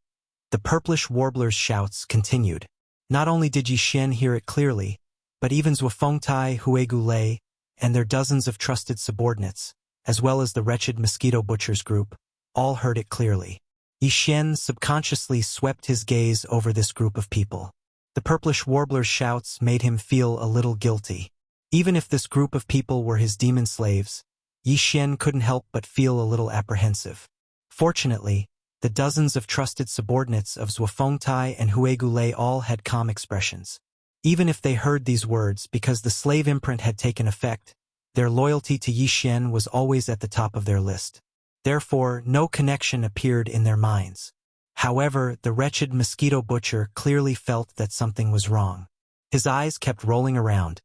the Purplish Warbler's shouts continued. Not only did Yi Xian hear it clearly, but even Zhuofengtai, Huegulei, and their dozens of trusted subordinates, as well as the wretched Mosquito Butchers group, all heard it clearly. Yi Xian subconsciously swept his gaze over this group of people. The Purplish Warbler's shouts made him feel a little guilty. Even if this group of people were his demon slaves, Yi Xian couldn't help but feel a little apprehensive. Fortunately, the dozens of trusted subordinates of Zhuofengtai and Huegulei all had calm expressions. Even if they heard these words, because the slave imprint had taken effect, their loyalty to Yi Xian was always at the top of their list. Therefore, no connection appeared in their minds. However, the wretched Mosquito Butcher clearly felt that something was wrong. His eyes kept rolling around,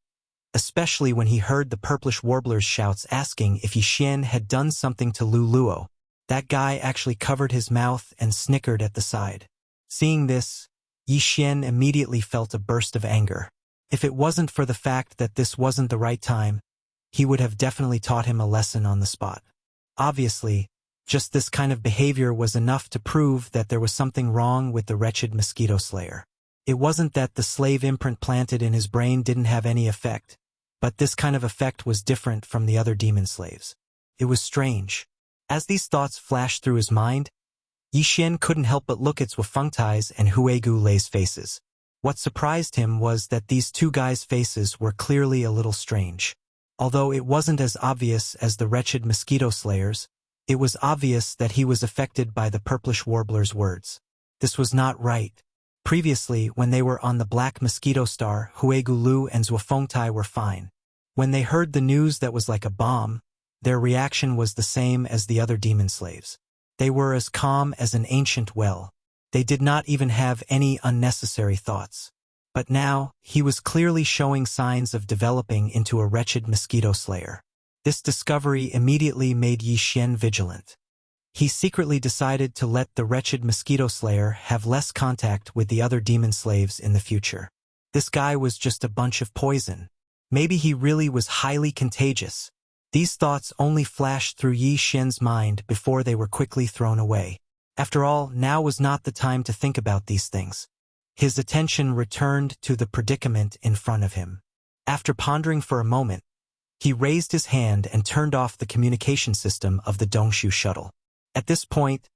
especially when he heard the Purplish Warbler's shouts asking if Yi Xian had done something to Lu Luo. That guy actually covered his mouth and snickered at the side. Seeing this, Yi Xian immediately felt a burst of anger. If it wasn't for the fact that this wasn't the right time, he would have definitely taught him a lesson on the spot. Obviously, just this kind of behavior was enough to prove that there was something wrong with the wretched Mosquito Slayer. It wasn't that the slave imprint planted in his brain didn't have any effect, but this kind of effect was different from the other demon slaves. It was strange. As these thoughts flashed through his mind, Yi Xian couldn't help but look at Zhuofengtai's and Huegulei's faces. What surprised him was that these two guys' faces were clearly a little strange. Although it wasn't as obvious as the wretched Mosquito Slayer's, it was obvious that he was affected by the Purplish Warbler's words. This was not right. Previously, when they were on the Black Mosquito Star, Huegulu and Zhuofengtai were fine. When they heard the news that was like a bomb, their reaction was the same as the other demon slaves. They were as calm as an ancient well. They did not even have any unnecessary thoughts. But now, he was clearly showing signs of developing into a wretched Mosquito Slayer. This discovery immediately made Yi Xian vigilant. He secretly decided to let the wretched Mosquito Slayer have less contact with the other demon slaves in the future. This guy was just a bunch of poison. Maybe he really was highly contagious. These thoughts only flashed through Yi Xian's mind before they were quickly thrown away. After all, now was not the time to think about these things. His attention returned to the predicament in front of him. After pondering for a moment, he raised his hand and turned off the communication system of the Dongshu shuttle. At this point,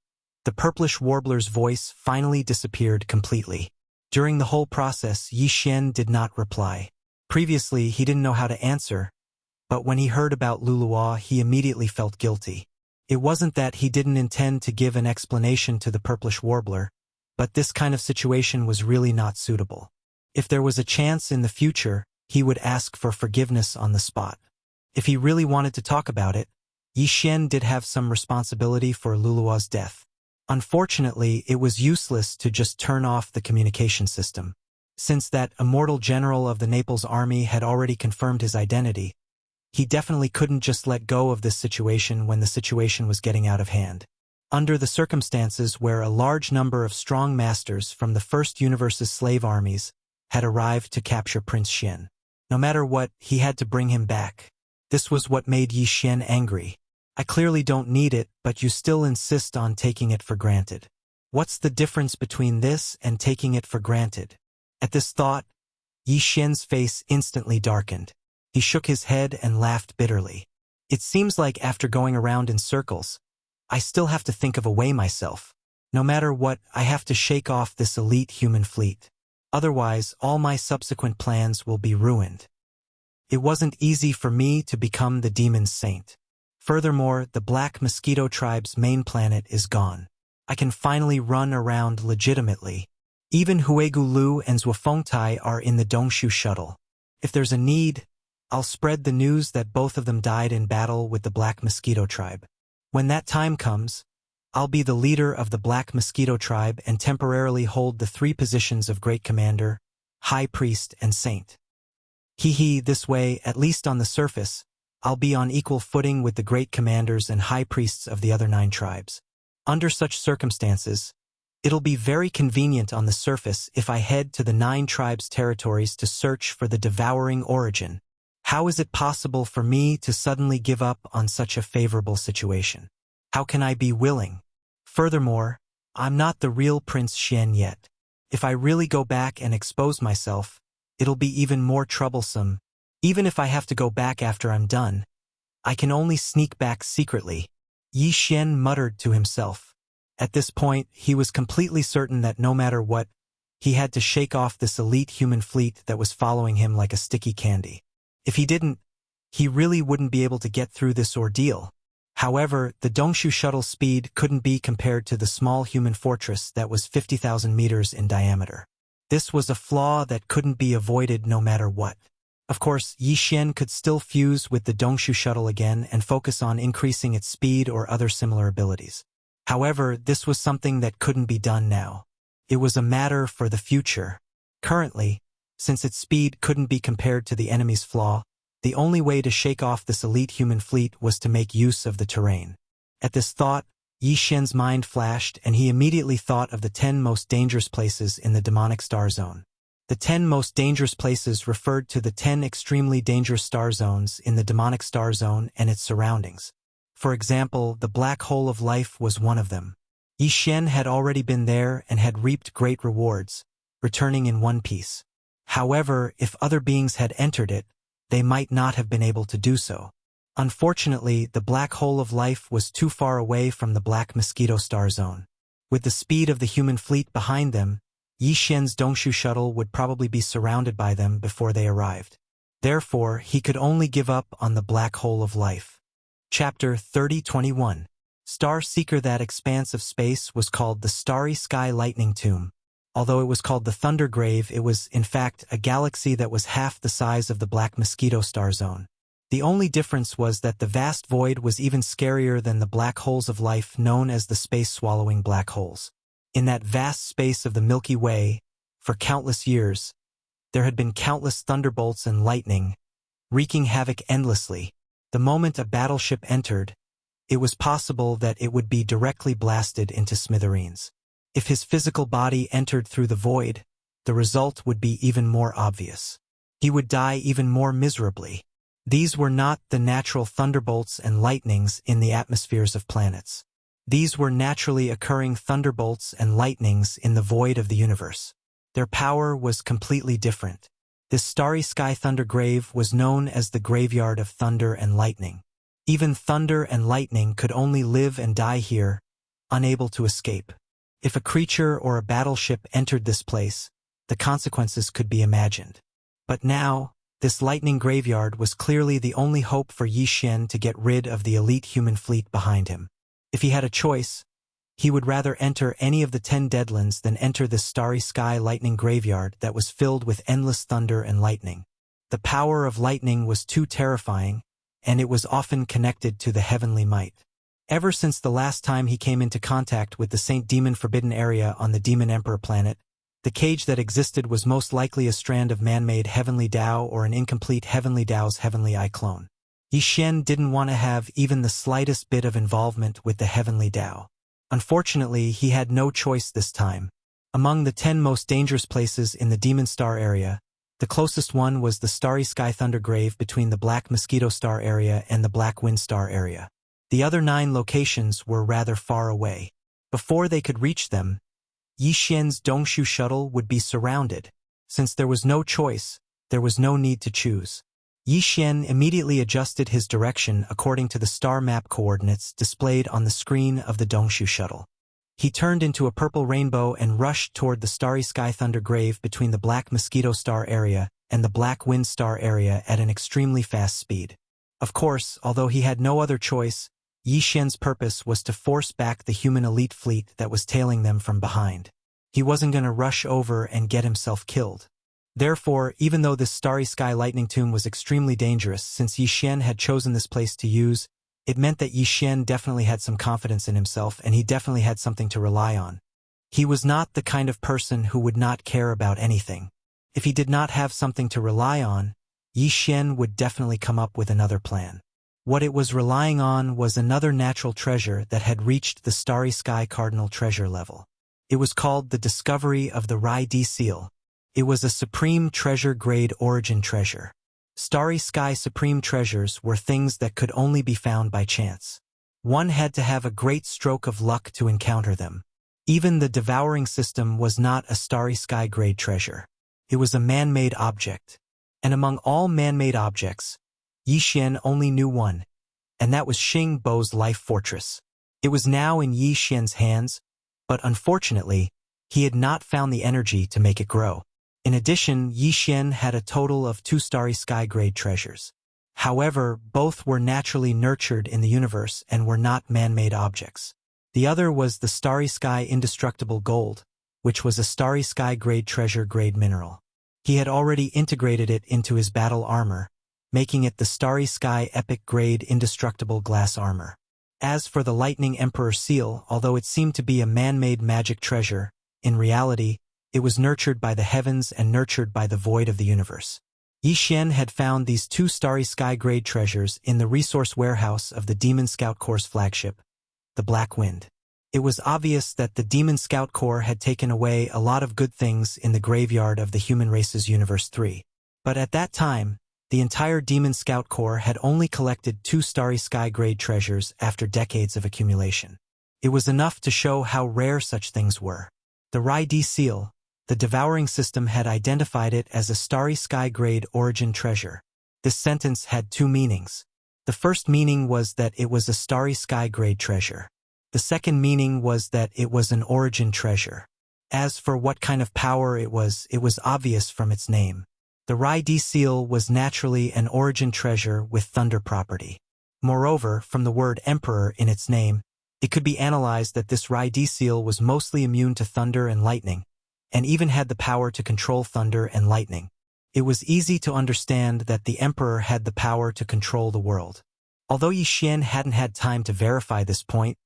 the purplish warbler's voice finally disappeared completely. During the whole process, Yi Xian did not reply. Previously, he didn't know how to answer, but when he heard about Luluo, he immediately felt guilty. It wasn't that he didn't intend to give an explanation to the purplish warbler, but this kind of situation was really not suitable. If there was a chance in the future, he would ask for forgiveness on the spot. If he really wanted to talk about it, Yi Xian did have some responsibility for Luluo's death. Unfortunately, it was useless to just turn off the communication system. Since that immortal general of the Naples army had already confirmed his identity, he definitely couldn't just let go of this situation when the situation was getting out of hand. Under the circumstances where a large number of strong masters from the First Universe's slave armies had arrived to capture Prince Xian. No matter what, he had to bring him back. This was what made Yi Xian angry. I clearly don't need it, but you still insist on taking it for granted. What's the difference between this and taking it for granted? At this thought, Yi Xian's face instantly darkened. He shook his head and laughed bitterly. It seems like after going around in circles, I still have to think of a way myself. No matter what, I have to shake off this elite human fleet. Otherwise, all my subsequent plans will be ruined. It wasn't easy for me to become the demon's saint. Furthermore, the Black Mosquito tribe's main planet is gone. I can finally run around legitimately. Even Huegu Lu and Zhuofengtai are in the Dongshu shuttle. If there's a need, I'll spread the news that both of them died in battle with the Black Mosquito tribe. When that time comes, I'll be the leader of the Black Mosquito tribe and temporarily hold the 3 positions of Great Commander, High Priest, and Saint. This way, at least on the surface, I'll be on equal footing with the Great Commanders and High Priests of the other 9 tribes. Under such circumstances, it'll be very convenient on the surface if I head to the 9 tribes' territories to search for the devouring origin. How is it possible for me to suddenly give up on such a favorable situation? How can I be willing? Furthermore, I'm not the real Prince Xian yet. If I really go back and expose myself, it'll be even more troublesome. Even if I have to go back after I'm done, I can only sneak back secretly. Yi Xian muttered to himself. At this point, he was completely certain that no matter what, he had to shake off this elite human fleet that was following him like a sticky candy. If he didn't, he really wouldn't be able to get through this ordeal. However, the Dongshu shuttle's speed couldn't be compared to the small human fortress that was 50,000 meters in diameter. This was a flaw that couldn't be avoided no matter what. Of course, Yi Xian could still fuse with the Dongshu shuttle again and focus on increasing its speed or other similar abilities. However, this was something that couldn't be done now. It was a matter for the future. Currently, since its speed couldn't be compared to the enemy's flaw, the only way to shake off this elite human fleet was to make use of the terrain. At this thought, Yi Xian's mind flashed and he immediately thought of the 10 most dangerous places in the demonic star zone. The 10 most dangerous places referred to the 10 extremely dangerous star zones in the demonic star zone and its surroundings. For example, the black hole of life was one of them. Yi Xian had already been there and had reaped great rewards, returning in one piece. However, if other beings had entered it, they might not have been able to do so. Unfortunately, the black hole of life was too far away from the Black Mosquito star zone. With the speed of the human fleet behind them, Yi Xian's Dongshu shuttle would probably be surrounded by them before they arrived. Therefore, he could only give up on the black hole of life. Chapter 30:21. Star Seeker. That expanse of space was called the Starry Sky Lightning Tomb. Although it was called the Thunder Grave, it was, in fact, a galaxy that was half the size of the Black Mosquito star zone. The only difference was that the vast void was even scarier than the black holes of life known as the space-swallowing black holes. In that vast space of the Milky Way, for countless years, there had been countless thunderbolts and lightning, wreaking havoc endlessly. The moment a battleship entered, it was possible that it would be directly blasted into smithereens. If his physical body entered through the void, the result would be even more obvious. he would die even more miserably. These were not the natural thunderbolts and lightnings in the atmospheres of planets. These were naturally occurring thunderbolts and lightnings in the void of the universe. Their power was completely different. This starry sky thunder grave was known as the graveyard of thunder and lightning. Even thunder and lightning could only live and die here, unable to escape. If a creature or a battleship entered this place, the consequences could be imagined. But now, this lightning graveyard was clearly the only hope for Yi Xian to get rid of the elite human fleet behind him. If he had a choice, he would rather enter any of the 10 deadlands than enter this starry sky lightning graveyard that was filled with endless thunder and lightning. The power of lightning was too terrifying, and it was often connected to the heavenly might. Ever since the last time he came into contact with the Saint Demon Forbidden Area on the Demon Emperor planet, the cage that existed was most likely a strand of man-made heavenly Tao or an incomplete heavenly Tao's heavenly eye clone. Yi Xian didn't want to have even the slightest bit of involvement with the heavenly Tao. Unfortunately, he had no choice this time. Among the 10 most dangerous places in the Demon Star area, the closest one was the Starry Sky Thunder Grave between the Black Mosquito Star area and the Black Wind Star area. The other 9 locations were rather far away. Before they could reach them, Yi Xian's Dongshu shuttle would be surrounded. Since there was no choice, there was no need to choose. Yi Xian immediately adjusted his direction according to the star map coordinates displayed on the screen of the Dongshu shuttle. He turned into a purple rainbow and rushed toward the Starry Sky Thunder Grave between the Black Mosquito Star area and the Black Wind Star area at an extremely fast speed. Of course, although he had no other choice, Yi Xian's purpose was to force back the human elite fleet that was tailing them from behind. He wasn't going to rush over and get himself killed. Therefore, even though this Starry Sky Lightning Tomb was extremely dangerous since Yi Xian had chosen this place to use, it meant that Yi Xian definitely had some confidence in himself and he definitely had something to rely on. He was not the kind of person who would not care about anything. If he did not have something to rely on, Yi Xian would definitely come up with another plan. What it was relying on was another natural treasure that had reached the Starry Sky Cardinal treasure level. It was called the Discovery of the Rai D Seal. It was a supreme treasure-grade origin treasure. Starry Sky Supreme Treasures were things that could only be found by chance. One had to have a great stroke of luck to encounter them. Even the devouring system was not a Starry Sky grade treasure. It was a man-made object. And among all man-made objects, Yi Xian only knew one, and that was Xing Bo's life fortress. It was now in Yi Xian's hands, but unfortunately, he had not found the energy to make it grow. In addition, Yi Xian had a total of 2 Starry Sky grade treasures. However, both were naturally nurtured in the universe and were not man-made objects. The other was the Starry Sky Indestructible Gold, which was a Starry Sky grade treasure grade mineral. He had already integrated it into his battle armor, making it the Starry Sky Epic Grade Indestructible Glass Armor. As for the Lightning Emperor Seal, although it seemed to be a man-made magic treasure, in reality, it was nurtured by the heavens and nurtured by the void of the universe. Yi Xian had found these 2 Starry Sky Grade treasures in the resource warehouse of the Demon Scout Corps' flagship, the Black Wind. It was obvious that the Demon Scout Corps had taken away a lot of good things in the graveyard of the human race's Universe 3. But at that time, the entire Demon Scout Corps had only collected 2 Starry Sky grade treasures after decades of accumulation. It was enough to show how rare such things were. The Rai D Seal, the devouring system, had identified it as a Starry Sky grade origin treasure. This sentence had 2 meanings. The first meaning was that it was a Starry Sky grade treasure. The second meaning was that it was an origin treasure. As for what kind of power it was obvious from its name. The Rai D Seal was naturally an origin treasure with thunder property. Moreover, from the word Emperor in its name, it could be analyzed that this Rai D Seal was mostly immune to thunder and lightning, and even had the power to control thunder and lightning. It was easy to understand that the Emperor had the power to control the world. Although Yi Xian hadn't had time to verify this point,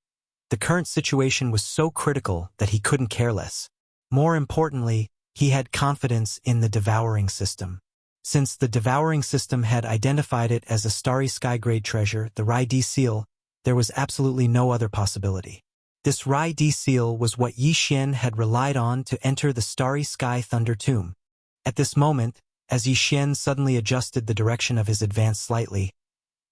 the current situation was so critical that he couldn't care less. More importantly, he had confidence in the devouring system. Since the devouring system had identified it as a Starry Sky grade treasure, the Rai D Seal, there was absolutely no other possibility. This Rai D Seal was what Yi Xian had relied on to enter the Starry Sky Thunder Tomb. At this moment, As Yi Xian suddenly adjusted the direction of his advance slightly,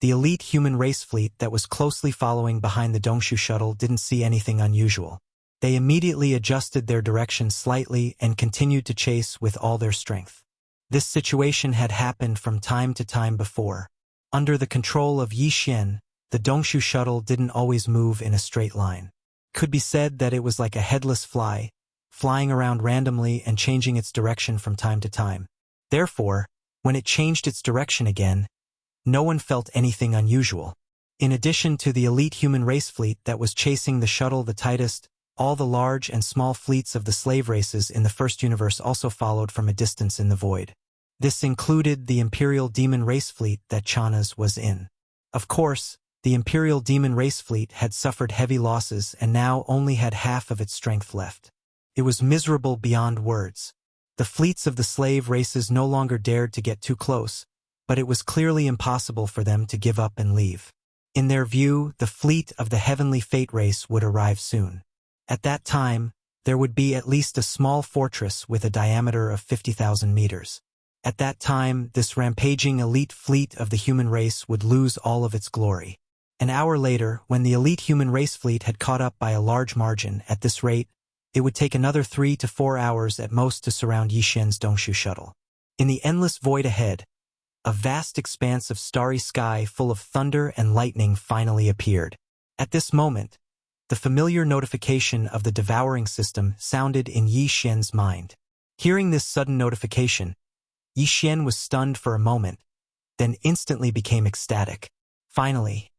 the elite human race fleet that was closely following behind the Dongshu shuttle didn't see anything unusual. They immediately adjusted their direction slightly and continued to chase with all their strength. This situation had happened from time to time before. Under the control of Yi Xian, the Dongshu shuttle didn't always move in a straight line. It could be said that it was like a headless fly, flying around randomly and changing its direction from time to time. Therefore, when it changed its direction again, no one felt anything unusual. In addition to the elite human race fleet that was chasing the shuttle the tightest, all the large and small fleets of the slave races in the first universe also followed from a distance in the void. This included the Imperial Demon race fleet that Chana's was in. Of course, the Imperial Demon race fleet had suffered heavy losses and now only had half of its strength left. It was miserable beyond words. The fleets of the slave races no longer dared to get too close, but it was clearly impossible for them to give up and leave. In their view, the fleet of the Heavenly Fate race would arrive soon. At that time, there would be at least a small fortress with a diameter of 50,000 meters. At that time, this rampaging elite fleet of the human race would lose all of its glory. An hour later, when the elite human race fleet had caught up by a large margin, at this rate, it would take another 3 to 4 hours at most to surround Yi Xian's Dongshu shuttle. In the endless void ahead, a vast expanse of starry sky full of thunder and lightning finally appeared. At this moment, the familiar notification of the devouring system sounded in Yi Xian's mind. Hearing this sudden notification, Yi Xian was stunned for a moment, then instantly became ecstatic. Finally,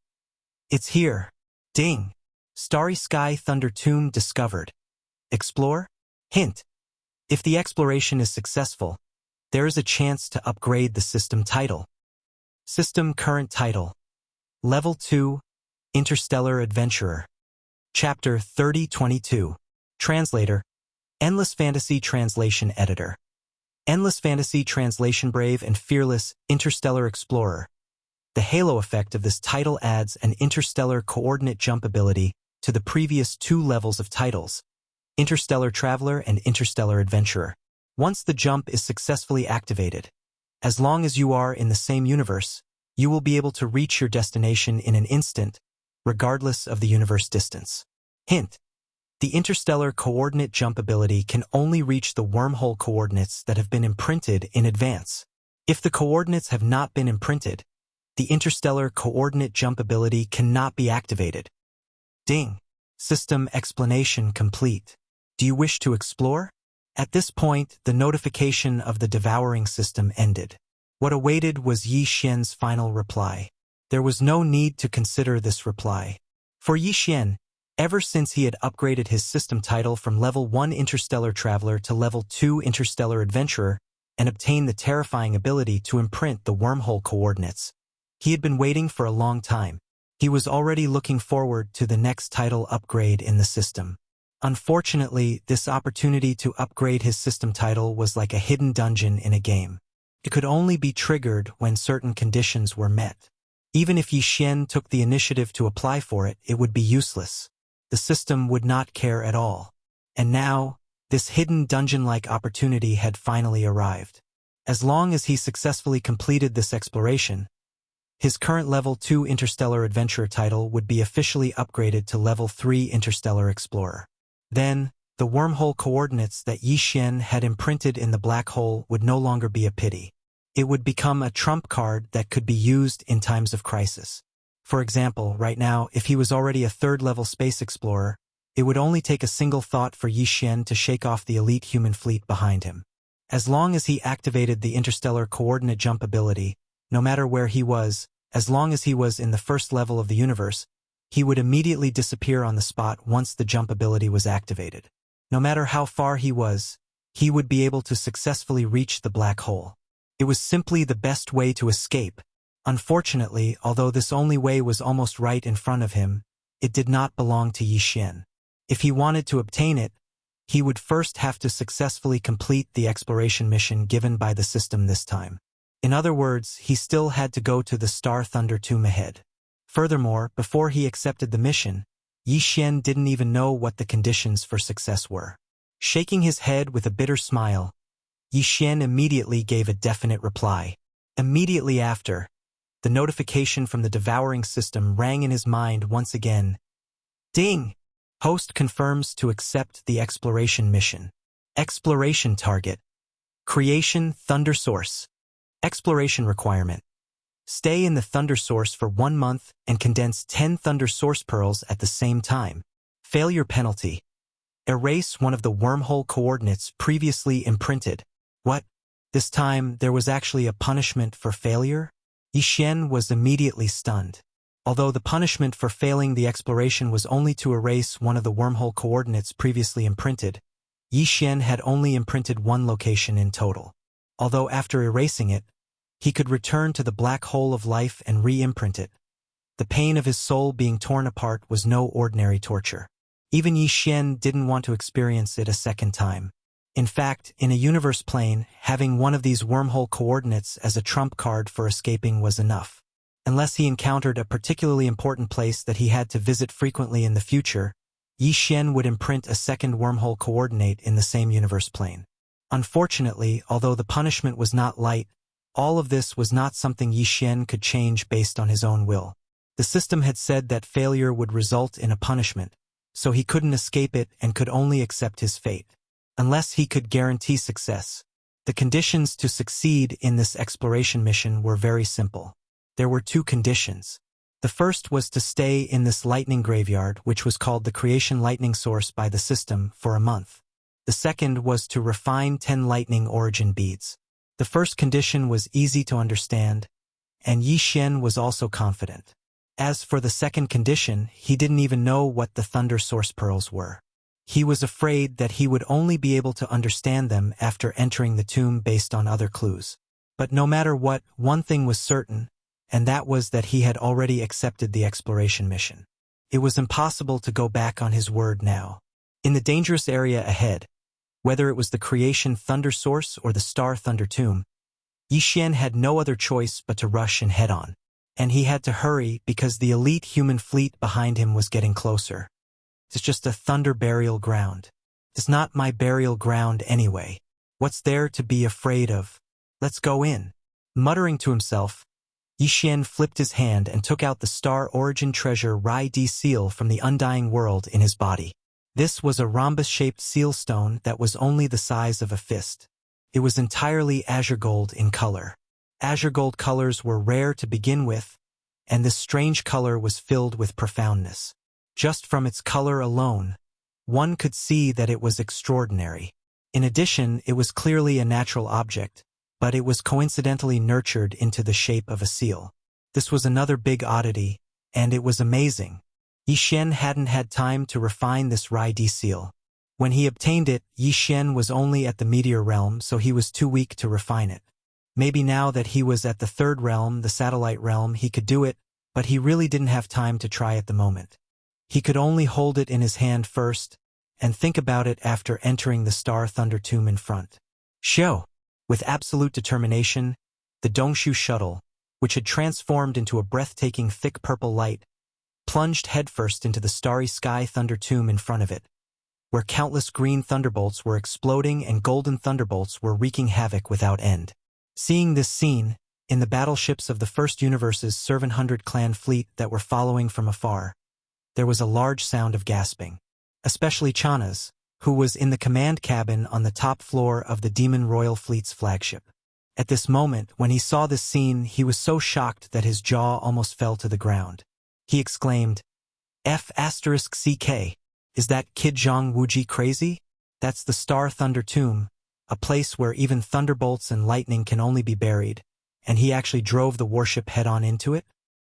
it's here. Ding! Starry Sky Thunder Tomb discovered. Explore? Hint. If the exploration is successful, there is a chance to upgrade the system title. System current title. Level 2, Interstellar Adventurer. Chapter 3022. Translator. Endless Fantasy Translation Editor. Endless Fantasy Translation. Brave and fearless Interstellar Explorer. The halo effect of this title adds an interstellar coordinate jump ability to the previous 2 levels of titles, Interstellar Traveler and Interstellar Adventurer. Once the jump is successfully activated, as long as you are in the same universe, you will be able to reach your destination in an instant, regardless of the universe distance. Hint. The interstellar coordinate jump ability can only reach the wormhole coordinates that have been imprinted in advance. If the coordinates have not been imprinted, the interstellar coordinate jump ability cannot be activated. Ding. System explanation complete. Do you wish to explore? At this point, the notification of the devouring system ended. What awaited was Yi Xian's final reply. There was no need to consider this reply. For Yi Xian, ever since he had upgraded his system title from Level 1 Interstellar Traveler to Level 2 Interstellar Adventurer and obtained the terrifying ability to imprint the wormhole coordinates, he had been waiting for a long time. He was already looking forward to the next title upgrade in the system. Unfortunately, this opportunity to upgrade his system title was like a hidden dungeon in a game. It could only be triggered when certain conditions were met. Even if Yi Xian took the initiative to apply for it, it would be useless. The system would not care at all. And now, this hidden dungeon-like opportunity had finally arrived. As long as he successfully completed this exploration, his current Level 2 Interstellar Adventurer title would be officially upgraded to Level 3 Interstellar Explorer. Then, the wormhole coordinates that Yi Xian had imprinted in the black hole would no longer be a pity. It would become a trump card that could be used in times of crisis. For example, right now, if he was already a 3rd-level space explorer, it would only take a single thought for Yi Xian to shake off the elite human fleet behind him. As long as he activated the interstellar coordinate jump ability, no matter where he was, as long as he was in the 1st level of the universe, he would immediately disappear on the spot once the jump ability was activated. No matter how far he was, he would be able to successfully reach the black hole. It was simply the best way to escape. Unfortunately, although this only way was almost right in front of him, it did not belong to Yi Xian. If he wanted to obtain it, he would first have to successfully complete the exploration mission given by the system this time. In other words, he still had to go to the Star Thunder Tomb ahead. Furthermore, before he accepted the mission, Yi Xian didn't even know what the conditions for success were. Shaking his head with a bitter smile, Yi Xian immediately gave a definite reply. Immediately after, the notification from the devouring system rang in his mind once again. Ding! Host confirms to accept the exploration mission. Exploration target. Creation Thunder Source. Exploration requirement. Stay in the Thunder Source for 1 month and condense 10 Thunder Source pearls at the same time. Failure penalty. Erase one of the wormhole coordinates previously imprinted. What? This time there was actually a punishment for failure? Yi Xian was immediately stunned. Although the punishment for failing the exploration was only to erase one of the wormhole coordinates previously imprinted, Yi Xian had only imprinted 1 location in total. Although after erasing it, he could return to the black hole of life and re-imprint it. The pain of his soul being torn apart was no ordinary torture. Even Yi Xian didn't want to experience it a second time. In fact, in a universe plane, having one of these wormhole coordinates as a trump card for escaping was enough. Unless he encountered a particularly important place that he had to visit frequently in the future, Yi Xian would imprint a second wormhole coordinate in the same universe plane. Unfortunately, although the punishment was not light, all of this was not something Yi Xian could change based on his own will. The system had said that failure would result in a punishment, so he couldn't escape it and could only accept his fate. Unless he could guarantee success. The conditions to succeed in this exploration mission were very simple. There were 2 conditions. The first was to stay in this lightning graveyard, which was called the Creation Lightning Source by the system, for a month. The second was to refine 10 lightning origin beads. The first condition was easy to understand, and Yi Xian was also confident. As for the second condition, he didn't even know what the Thunder Source Pearls were. He was afraid that he would only be able to understand them after entering the tomb based on other clues. But no matter what, one thing was certain, and that was that he had already accepted the exploration mission. It was impossible to go back on his word now. In the dangerous area ahead, whether it was the Creation Thunder Source or the Star Thunder Tomb, Yi Xian had no other choice but to rush and head on. And he had to hurry because the elite human fleet behind him was getting closer. It's just a thunder burial ground. It's not my burial ground anyway. What's there to be afraid of? Let's go in. Muttering to himself, Yi Xian flipped his hand and took out the Star Origin Treasure Rai D seal from the Undying World in his body. This was a rhombus-shaped seal stone that was only the size of a fist. It was entirely azure gold in color. Azure gold colors were rare to begin with, and this strange color was filled with profoundness. Just from its color alone, one could see that it was extraordinary. In addition, it was clearly a natural object, but it was coincidentally nurtured into the shape of a seal. This was another big oddity, and it was amazing. Yi Xian hadn't had time to refine this Rai D seal. When he obtained it, Yi Xian was only at the meteor realm, so he was too weak to refine it. Maybe now that he was at the 3rd realm, the satellite realm, he could do it, but he really didn't have time to try at the moment. He could only hold it in his hand first, and think about it after entering the Star Thunder Tomb in front. Xiao! With absolute determination, the Dongshu shuttle, which had transformed into a breathtaking thick purple light, plunged headfirst into the starry sky Thunder Tomb in front of it, where countless green thunderbolts were exploding and golden thunderbolts were wreaking havoc without end. Seeing this scene, in the battleships of the First Universe's 700 clan fleet that were following from afar, there was a large sound of gasping, especially Chana's, who was in the command cabin on the top floor of the Demon Royal Fleet's flagship. At this moment, when he saw this scene, he was so shocked that his jaw almost fell to the ground. He exclaimed, F***CK, is that Kid Zhang Wuji crazy? That's the Star Thunder Tomb, a place where even thunderbolts and lightning can only be buried, and he actually drove the warship head-on into it?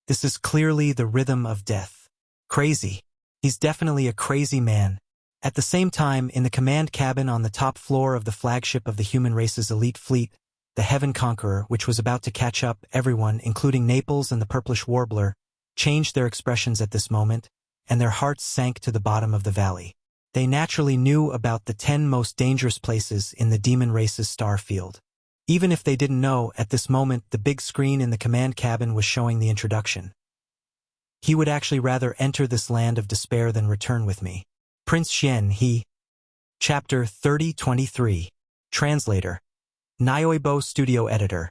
This is clearly the rhythm of death. Crazy. He's definitely a crazy man. At the same time, in the command cabin on the top floor of the flagship of the human race's elite fleet, the Heaven Conqueror, which was about to catch up, everyone, including Naples and the Purplish Warbler, changed their expressions at this moment, and their hearts sank to the bottom of the valley. They naturally knew about the 10 most dangerous places in the demon race's star field. Even if they didn't know, at this moment the big screen in the command cabin was showing the introduction. He would actually rather enter this land of despair than return with me. Prince Xian, he. Chapter 3023. Translator. Nyoibo Studio Editor.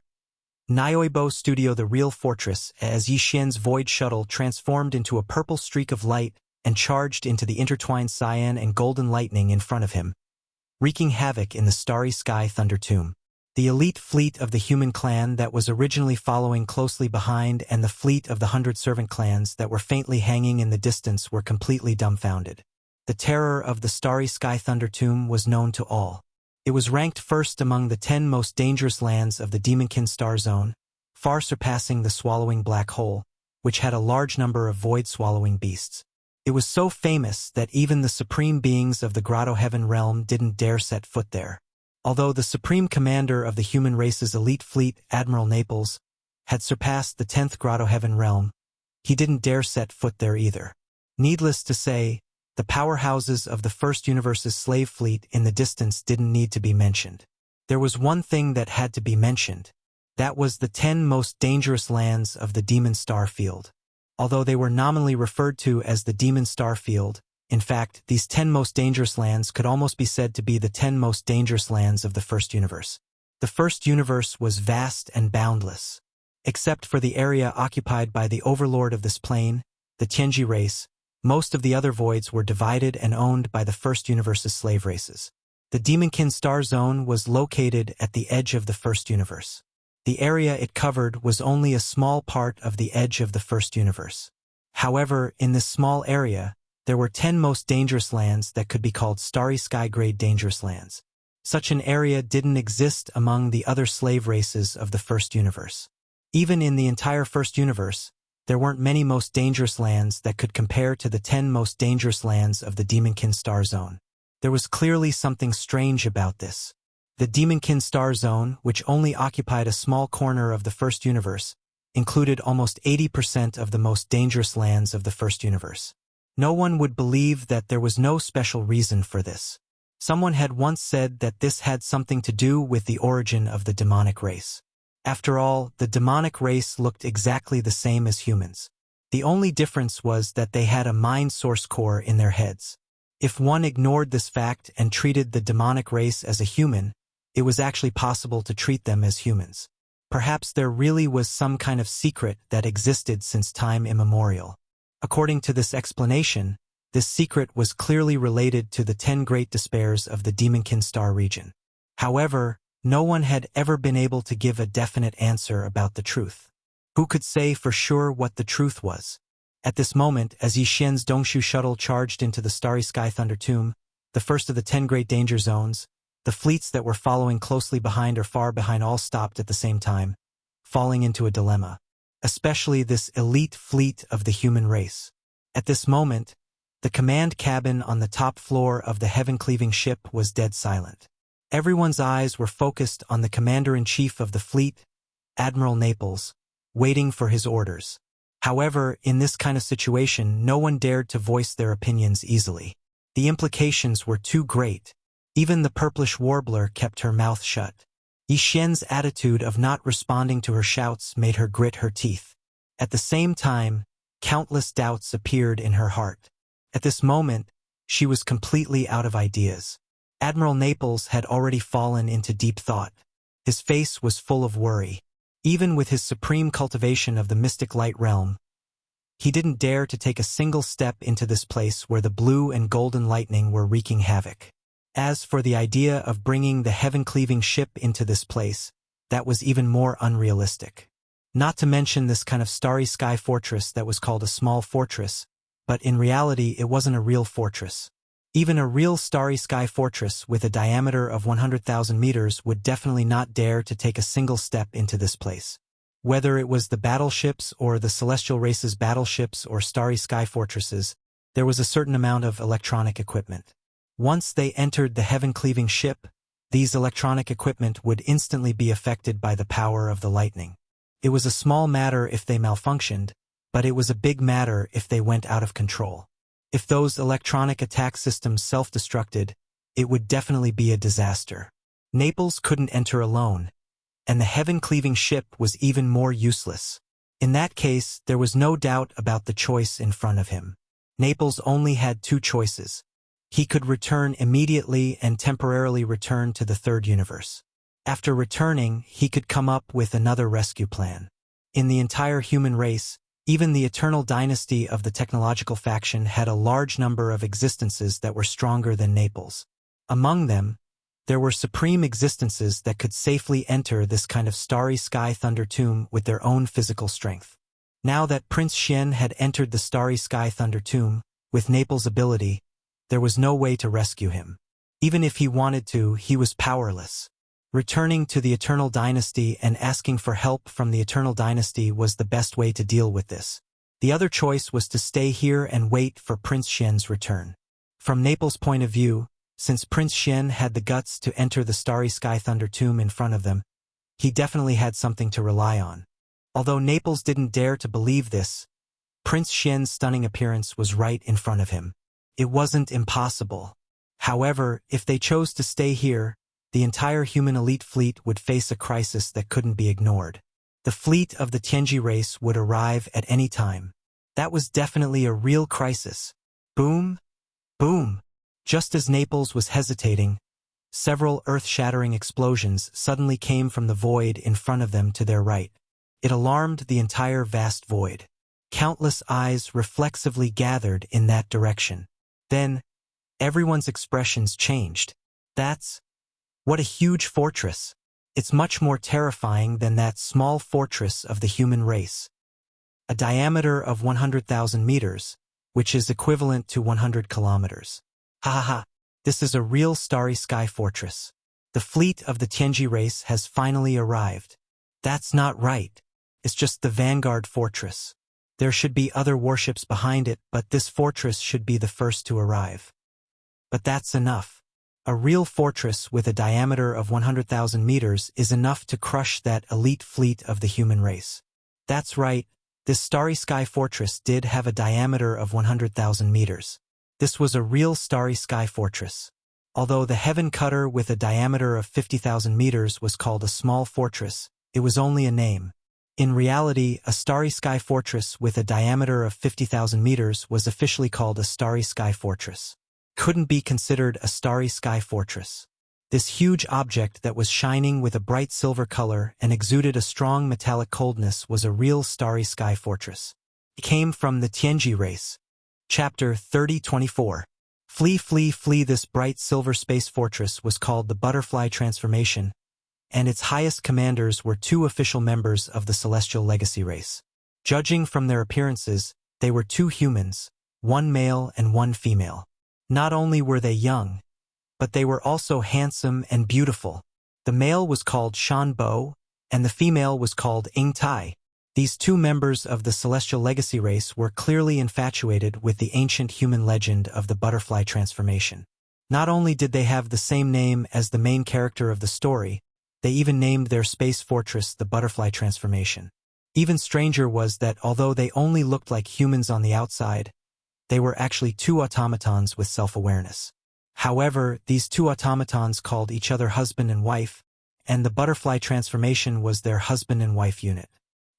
Nyoibo Studio The real fortress as Yixian's void shuttle transformed into a purple streak of light and charged into the intertwined cyan and golden lightning in front of him, wreaking havoc in the starry sky thunder tomb. The elite fleet of the human clan that was originally following closely behind and the fleet of the 100 servant clans that were faintly hanging in the distance were completely dumbfounded. The terror of the starry sky thunder tomb was known to all. It was ranked first among the 10 most dangerous lands of the Demonkin Star Zone, far surpassing the swallowing black hole, which had a large number of void-swallowing beasts. It was so famous that even the supreme beings of the Grotto Heaven realm didn't dare set foot there. Although the supreme commander of the human race's elite fleet, Admiral Naples, had surpassed the 10th Grotto Heaven realm, he didn't dare set foot there either. Needless to say, the powerhouses of the First Universe's slave fleet in the distance didn't need to be mentioned. There was one thing that had to be mentioned. That was the 10 most dangerous lands of the Demon Star Field. Although they were nominally referred to as the Demon Star Field, in fact, these 10 most dangerous lands could almost be said to be the 10 most dangerous lands of the First Universe. The First Universe was vast and boundless. Except for the area occupied by the overlord of this plane, the Tianji race, most of the other voids were divided and owned by the First Universe's slave races. The Demonkin Star Zone was located at the edge of the First Universe. The area it covered was only a small part of the edge of the First Universe. However, in this small area, there were 10 most dangerous lands that could be called Starry Sky Grade Dangerous Lands. Such an area didn't exist among the other slave races of the First Universe. Even in the entire First Universe, there weren't many most dangerous lands that could compare to the 10 most dangerous lands of the Demonkin Star Zone. There was clearly something strange about this. The Demonkin Star Zone, which only occupied a small corner of the First Universe, included almost 80% of the most dangerous lands of the First Universe. No one would believe that there was no special reason for this. Someone had once said that this had something to do with the origin of the demonic race. After all, the demonic race looked exactly the same as humans. The only difference was that they had a mind source core in their heads. If one ignored this fact and treated the demonic race as a human, it was actually possible to treat them as humans. Perhaps there really was some kind of secret that existed since time immemorial. According to this explanation, this secret was clearly related to the 10 great despairs of the Demonkin Star region. However, no one had ever been able to give a definite answer about the truth. Who could say for sure what the truth was? At this moment, as Yixian's Dongshu shuttle charged into the Starry Sky Thunder Tomb, the first of the 10 great danger zones, the fleets that were following closely behind or far behind all stopped at the same time, falling into a dilemma. Especially this elite fleet of the human race. At this moment, the command cabin on the top floor of the heaven-cleaving ship was dead silent. Everyone's eyes were focused on the commander-in-chief of the fleet, Admiral Naples, waiting for his orders. However, in this kind of situation, no one dared to voice their opinions easily. The implications were too great. Even the purplish warbler kept her mouth shut. Yixian's attitude of not responding to her shouts made her grit her teeth. At the same time, countless doubts appeared in her heart. At this moment, she was completely out of ideas. Admiral Naples had already fallen into deep thought. His face was full of worry. Even with his supreme cultivation of the mystic light realm, he didn't dare to take a single step into this place where the blue and golden lightning were wreaking havoc. As for the idea of bringing the heaven-cleaving ship into this place, that was even more unrealistic. Not to mention this kind of starry sky fortress that was called a small fortress, but in reality it wasn't a real fortress. Even a real starry sky fortress with a diameter of 100,000 meters would definitely not dare to take a single step into this place. Whether it was the battleships or the celestial race's battleships or starry sky fortresses, there was a certain amount of electronic equipment. Once they entered the heaven-cleaving ship, these electronic equipment would instantly be affected by the power of the lightning. It was a small matter if they malfunctioned, but it was a big matter if they went out of control. If those electronic attack systems self-destructed, it would definitely be a disaster. Naples couldn't enter alone, and the heaven-cleaving ship was even more useless. In that case, there was no doubt about the choice in front of him. Naples only had two choices. He could return immediately and temporarily return to the third universe. After returning, he could come up with another rescue plan. In the entire human race, even the eternal dynasty of the technological faction had a large number of existences that were stronger than Naples. Among them, there were supreme existences that could safely enter this kind of starry sky thunder tomb with their own physical strength. Now that Prince Xian had entered the starry sky thunder tomb, with Naples' ability, there was no way to rescue him. Even if he wanted to, he was powerless. Returning to the Eternal Dynasty and asking for help from the Eternal Dynasty was the best way to deal with this. The other choice was to stay here and wait for Prince Xian's return. From Naples' point of view, since Prince Xian had the guts to enter the Starry Sky Thunder Tomb in front of them, he definitely had something to rely on. Although Naples didn't dare to believe this, Prince Xian's stunning appearance was right in front of him. It wasn't impossible. However, if they chose to stay here, the entire human elite fleet would face a crisis that couldn't be ignored. The fleet of the Tianji race would arrive at any time. That was definitely a real crisis. Boom! Boom! Just as Naples was hesitating, several earth-shattering explosions suddenly came from the void in front of them to their right. It alarmed the entire vast void. Countless eyes reflexively gathered in that direction. Then, everyone's expressions changed. What a huge fortress! It's much more terrifying than that small fortress of the human race. A diameter of 100,000 meters, which is equivalent to 100 kilometers. Ha ha ha! This is a real starry sky fortress. The fleet of the Tianji race has finally arrived. That's not right. It's just the Vanguard fortress. There should be other warships behind it, but this fortress should be the first to arrive. But that's enough. A real fortress with a diameter of 100,000 meters is enough to crush that elite fleet of the human race. That's right, this starry sky fortress did have a diameter of 100,000 meters. This was a real starry sky fortress. Although the heaven cutter with a diameter of 50,000 meters was called a small fortress, it was only a name. In reality, a starry sky fortress with a diameter of 50,000 meters was officially called a starry sky fortress. Couldn't be considered a starry sky fortress. This huge object that was shining with a bright silver color and exuded a strong metallic coldness was a real starry sky fortress. It came from the Tianji race. Chapter 30:24. Flee, flee, flee. This bright silver space fortress was called the Butterfly Transformation, and its highest commanders were two official members of the Celestial Legacy race. Judging from their appearances, they were two humans, one male and one female. Not only were they young, but they were also handsome and beautiful. The male was called Shan Bo, and the female was called Ying Tai. These two members of the Celestial Legacy race were clearly infatuated with the ancient human legend of the butterfly transformation. Not only did they have the same name as the main character of the story, they even named their space fortress the Butterfly Transformation. Even stranger was that although they only looked like humans on the outside, they were actually two automatons with self-awareness. However, these two automatons called each other husband and wife, and the Butterfly Transformation was their husband and wife unit.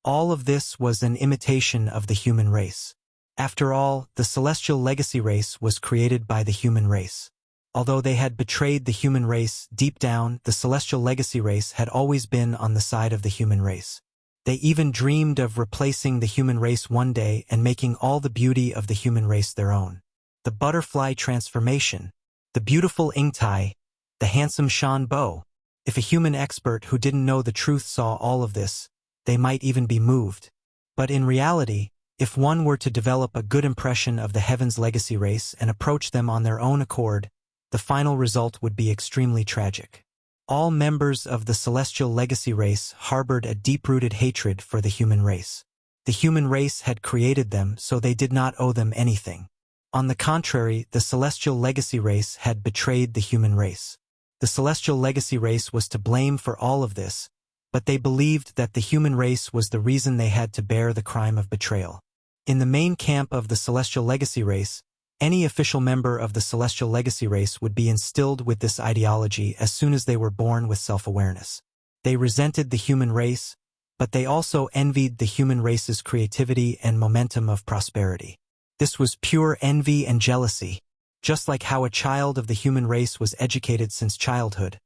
All of this was an imitation of the human race. After all, the Celestial Legacy race was created by the human race. Although they had betrayed the human race, deep down, the Celestial Legacy race had always been on the side of the human race. They even dreamed of replacing the human race one day and making all the beauty of the human race their own. The Butterfly Transformation, the beautiful Ying Tai, the handsome Shan Bo. If a human expert who didn't know the truth saw all of this, they might even be moved. But in reality, if one were to develop a good impression of the Heaven's Legacy race and approach them on their own accord, the final result would be extremely tragic. All members of the Celestial Legacy race harbored a deep-rooted hatred for the human race. The human race had created them, so they did not owe them anything. On the contrary, the Celestial Legacy race had betrayed the human race. The Celestial Legacy race was to blame for all of this, but they believed that the human race was the reason they had to bear the crime of betrayal. In the main camp of the Celestial Legacy race, any official member of the Celestial Legacy race would be instilled with this ideology as soon as they were born with self-awareness. They resented the human race, but they also envied the human race's creativity and momentum of prosperity. This was pure envy and jealousy. Just like how a child of the human race was educated since childhood,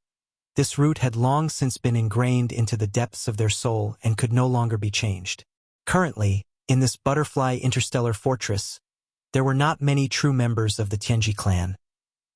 This root had long since been ingrained into the depths of their soul and could no longer be changed. Currently, in this butterfly interstellar fortress, there were not many true members of the Tianji clan.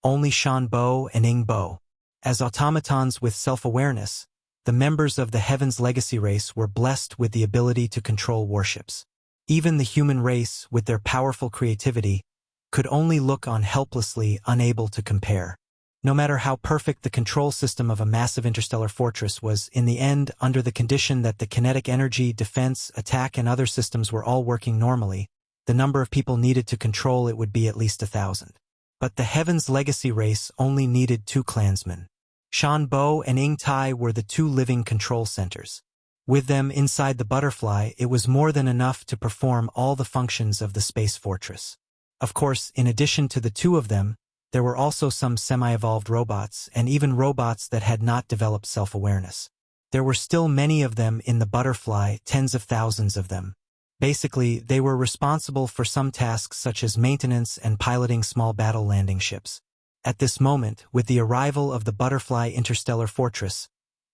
Only Shan Bo and Ing Bo. As automatons with self-awareness, the members of the Heaven's Legacy race were blessed with the ability to control warships. Even the human race, with their powerful creativity, could only look on helplessly, unable to compare. No matter how perfect the control system of a massive interstellar fortress was, in the end, under the condition that the kinetic energy, defense, attack and other systems were all working normally, the number of people needed to control it would be at least 1,000. But the Heaven's Legacy race only needed 2 clansmen. Shan Bo and Ing Tai were the 2 living control centers. With them inside the butterfly, it was more than enough to perform all the functions of the space fortress. Of course, in addition to the 2 of them, there were also some semi-evolved robots and even robots that had not developed self-awareness. There were still many of them in the butterfly, tens of thousands of them. Basically, they were responsible for some tasks such as maintenance and piloting small battle landing ships. At this moment, with the arrival of the butterfly interstellar fortress,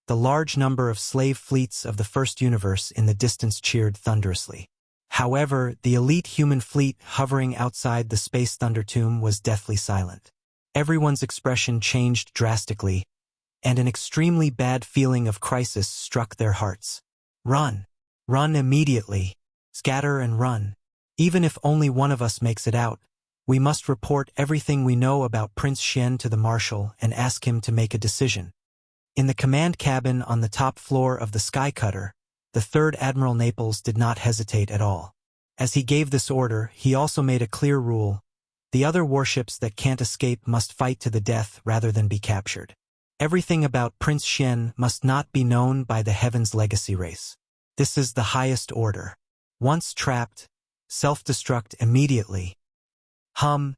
the large number of slave fleets of the first universe in the distance cheered thunderously. However, the elite human fleet hovering outside the space thunder tomb was deathly silent. Everyone's expression changed drastically, and an extremely bad feeling of crisis struck their hearts. Run! Run immediately! Scatter and run! Even if only one of us makes it out, we must report everything we know about Prince Xian to the Marshal and ask him to make a decision. In the command cabin on the top floor of the Sky Cutter, the 3rd Admiral Naples did not hesitate at all. As he gave this order, he also made a clear rule: the other warships that can't escape must fight to the death rather than be captured. Everything about Prince Xian must not be known by the Heaven's Legacy race. This is the highest order. Once trapped, self-destruct immediately. Hum,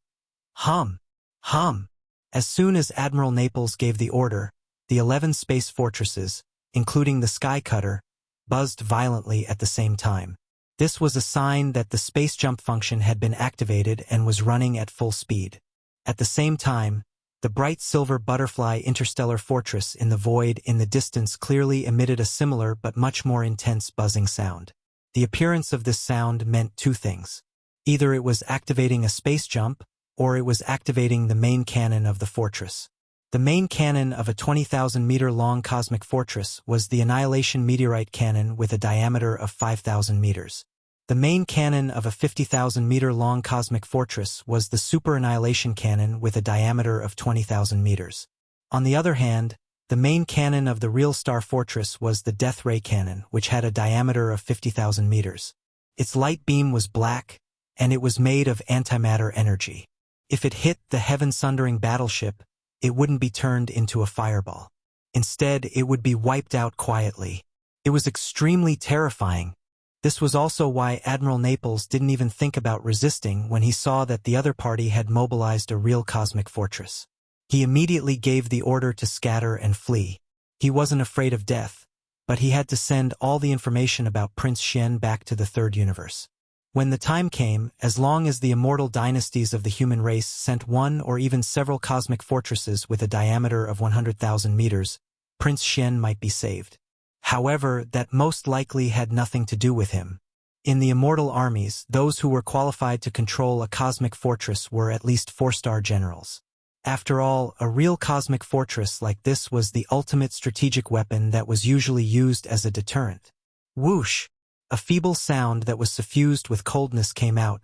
hum, hum. As soon as Admiral Naples gave the order, the 11 space fortresses, including the Sky Cutter, buzzed violently at the same time. This was a sign that the space jump function had been activated and was running at full speed. At the same time, the bright silver butterfly interstellar fortress in the void in the distance clearly emitted a similar but much more intense buzzing sound. The appearance of this sound meant 2 things. Either it was activating a space jump, or it was activating the main cannon of the fortress. The main cannon of a 20,000-meter-long cosmic fortress was the Annihilation Meteorite Cannon with a diameter of 5,000 meters. The main cannon of a 50,000-meter-long cosmic fortress was the Super Annihilation Cannon with a diameter of 20,000 meters. On the other hand, the main cannon of the Real Star Fortress was the Death Ray Cannon, which had a diameter of 50,000 meters. Its light beam was black, and it was made of antimatter energy. If it hit the heaven-sundering battleship, it wouldn't be turned into a fireball. Instead, it would be wiped out quietly. It was extremely terrifying. This was also why Admiral Naples didn't even think about resisting when he saw that the other party had mobilized a real cosmic fortress. He immediately gave the order to scatter and flee. He wasn't afraid of death, but he had to send all the information about Prince Xian back to the 3rd universe. When the time came, as long as the immortal dynasties of the human race sent 1 or even several cosmic fortresses with a diameter of 100,000 meters, Prince Xian might be saved. However, that most likely had nothing to do with him. In the immortal armies, those who were qualified to control a cosmic fortress were at least 4-star generals. After all, a real cosmic fortress like this was the ultimate strategic weapon that was usually used as a deterrent. Whoosh! A feeble sound that was suffused with coldness came out,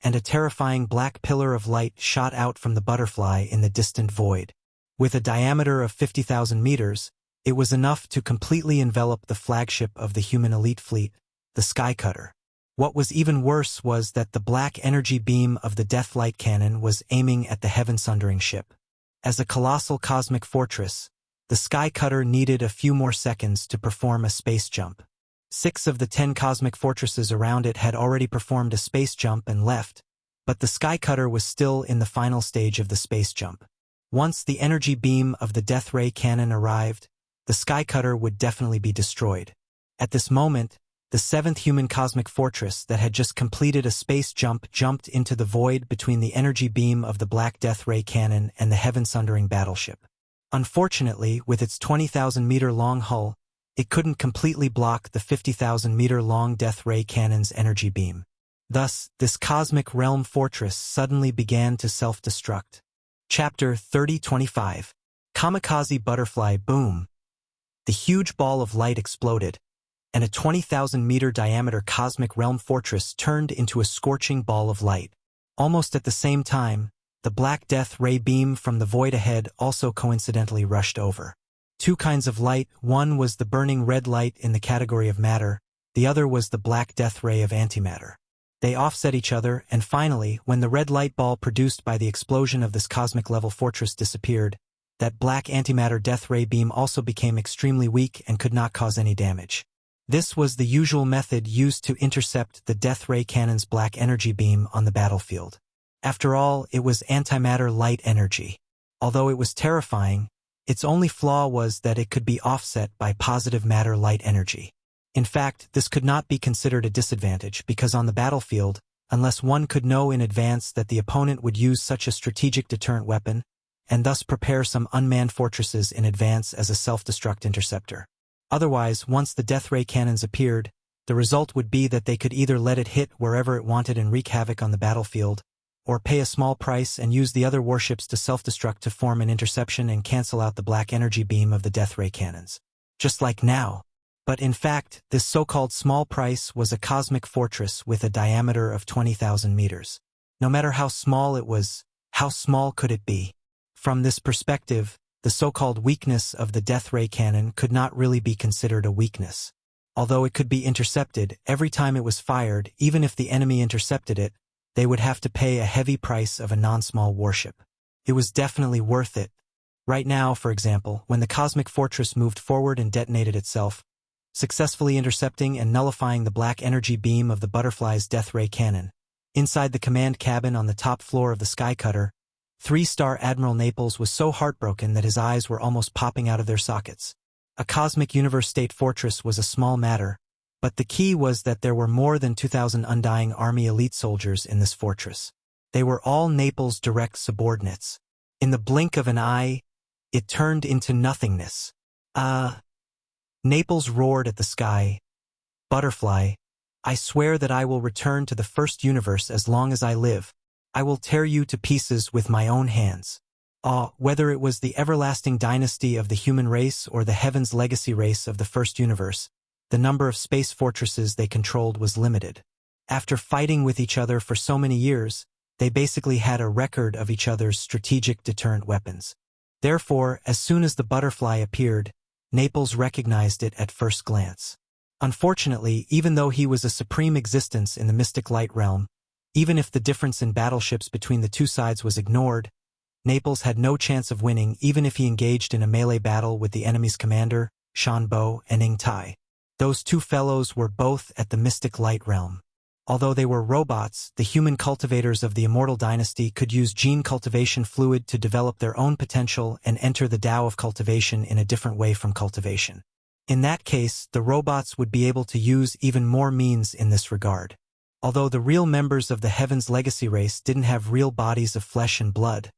and a terrifying black pillar of light shot out from the butterfly in the distant void. With a diameter of 50,000 meters, it was enough to completely envelop the flagship of the human elite fleet, the Sky Cutter. What was even worse was that the black energy beam of the Death Light Cannon was aiming at the heaven-sundering ship. As a colossal cosmic fortress, the Sky Cutter needed a few more seconds to perform a space jump. 6 of the 10 cosmic fortresses around it had already performed a space jump and left, but the Sky Cutter was still in the final stage of the space jump. Once the energy beam of the Death Ray Cannon arrived, the Sky Cutter would definitely be destroyed. At this moment, the 7th human cosmic fortress that had just completed a space jump jumped into the void between the energy beam of the Black Death Ray Cannon and the heaven-sundering battleship. Unfortunately, with its 20,000-meter-long hull, it couldn't completely block the 50,000-meter-long death ray cannon's energy beam. Thus, this cosmic realm fortress suddenly began to self-destruct. Chapter 3025. Kamikaze Butterfly Boom. The huge ball of light exploded, and a 20,000-meter diameter cosmic realm fortress turned into a scorching ball of light. Almost at the same time, the black death ray beam from the void ahead also coincidentally rushed over. Two kinds of light, one was the burning red light in the category of matter, the other was the black death ray of antimatter. They offset each other, and finally, when the red light ball produced by the explosion of this cosmic-level fortress disappeared, that black antimatter death ray beam also became extremely weak and could not cause any damage. This was the usual method used to intercept the death ray cannon's black energy beam on the battlefield. After all, it was antimatter light energy. Although it was terrifying, its only flaw was that it could be offset by positive matter light energy. In fact, this could not be considered a disadvantage because on the battlefield, unless one could know in advance that the opponent would use such a strategic deterrent weapon, and thus prepare some unmanned fortresses in advance as a self-destruct interceptor. Otherwise, once the death ray cannons appeared, the result would be that they could either let it hit wherever it wanted and wreak havoc on the battlefield, or pay a small price and use the other warships to self-destruct to form an interception and cancel out the black energy beam of the death ray cannons. Just like now. But in fact, this so-called small price was a cosmic fortress with a diameter of 20,000 meters. No matter how small it was, how small could it be? From this perspective, the so-called weakness of the death ray cannon could not really be considered a weakness. Although it could be intercepted, every time it was fired, even if the enemy intercepted it, they would have to pay a heavy price of a non-small warship. It was definitely worth it. Right now, for example, when the cosmic fortress moved forward and detonated itself, successfully intercepting and nullifying the black energy beam of the Butterfly's death ray cannon. Inside the command cabin on the top floor of the Skycutter, 3-star Admiral Naples was so heartbroken that his eyes were almost popping out of their sockets. A cosmic universe state fortress was a small matter, but the key was that there were more than 2,000 Undying Army elite soldiers in this fortress. They were all Naples' direct subordinates. In the blink of an eye, it turned into nothingness. Naples roared at the sky. Butterfly, I swear that I will return to the first universe as long as I live. I will tear you to pieces with my own hands. Whether it was the everlasting dynasty of the human race or the heaven's legacy race of the first universe, the number of space fortresses they controlled was limited. After fighting with each other for so many years, they basically had a record of each other's strategic deterrent weapons. Therefore, as soon as the Butterfly appeared, Naples recognized it at first glance. Unfortunately, even though he was a supreme existence in the mystic light realm, even if the difference in battleships between the two sides was ignored, Naples had no chance of winning even if he engaged in a melee battle with the enemy's commander, Shan Bo and Ing Tai. Those two fellows were both at the mystic light realm. Although they were robots, the human cultivators of the immortal dynasty could use gene cultivation fluid to develop their own potential and enter the Tao of cultivation in a different way from cultivation. In that case, the robots would be able to use even more means in this regard. Although the real members of the Heaven's Legacy race didn't have real bodies of flesh and blood,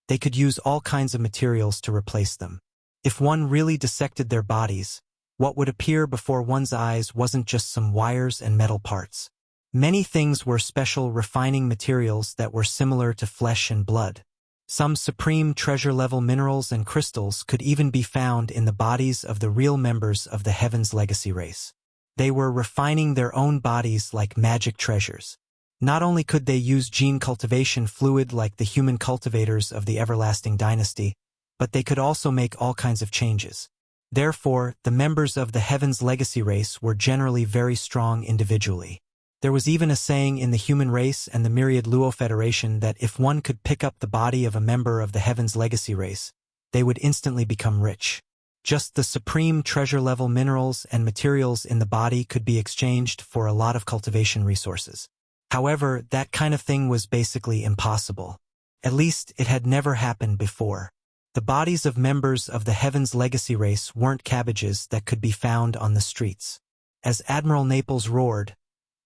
they could use all kinds of materials to replace them. If one really dissected their bodies, what would appear before one's eyes wasn't just some wires and metal parts. Many things were special refining materials that were similar to flesh and blood. Some supreme treasure-level minerals and crystals could even be found in the bodies of the real members of the Heaven's Legacy race. They were refining their own bodies like magic treasures. Not only could they use gene cultivation fluid like the human cultivators of the Everlasting Dynasty, but they could also make all kinds of changes. Therefore, the members of the Heaven's Legacy race were generally very strong individually. There was even a saying in the human race and the Myriad Luo Federation that if one could pick up the body of a member of the Heaven's Legacy race, they would instantly become rich. Just the supreme treasure-level minerals and materials in the body could be exchanged for a lot of cultivation resources. However, that kind of thing was basically impossible. At least, it had never happened before. The bodies of members of the Heaven's Legacy race weren't cabbages that could be found on the streets. As Admiral Naples roared,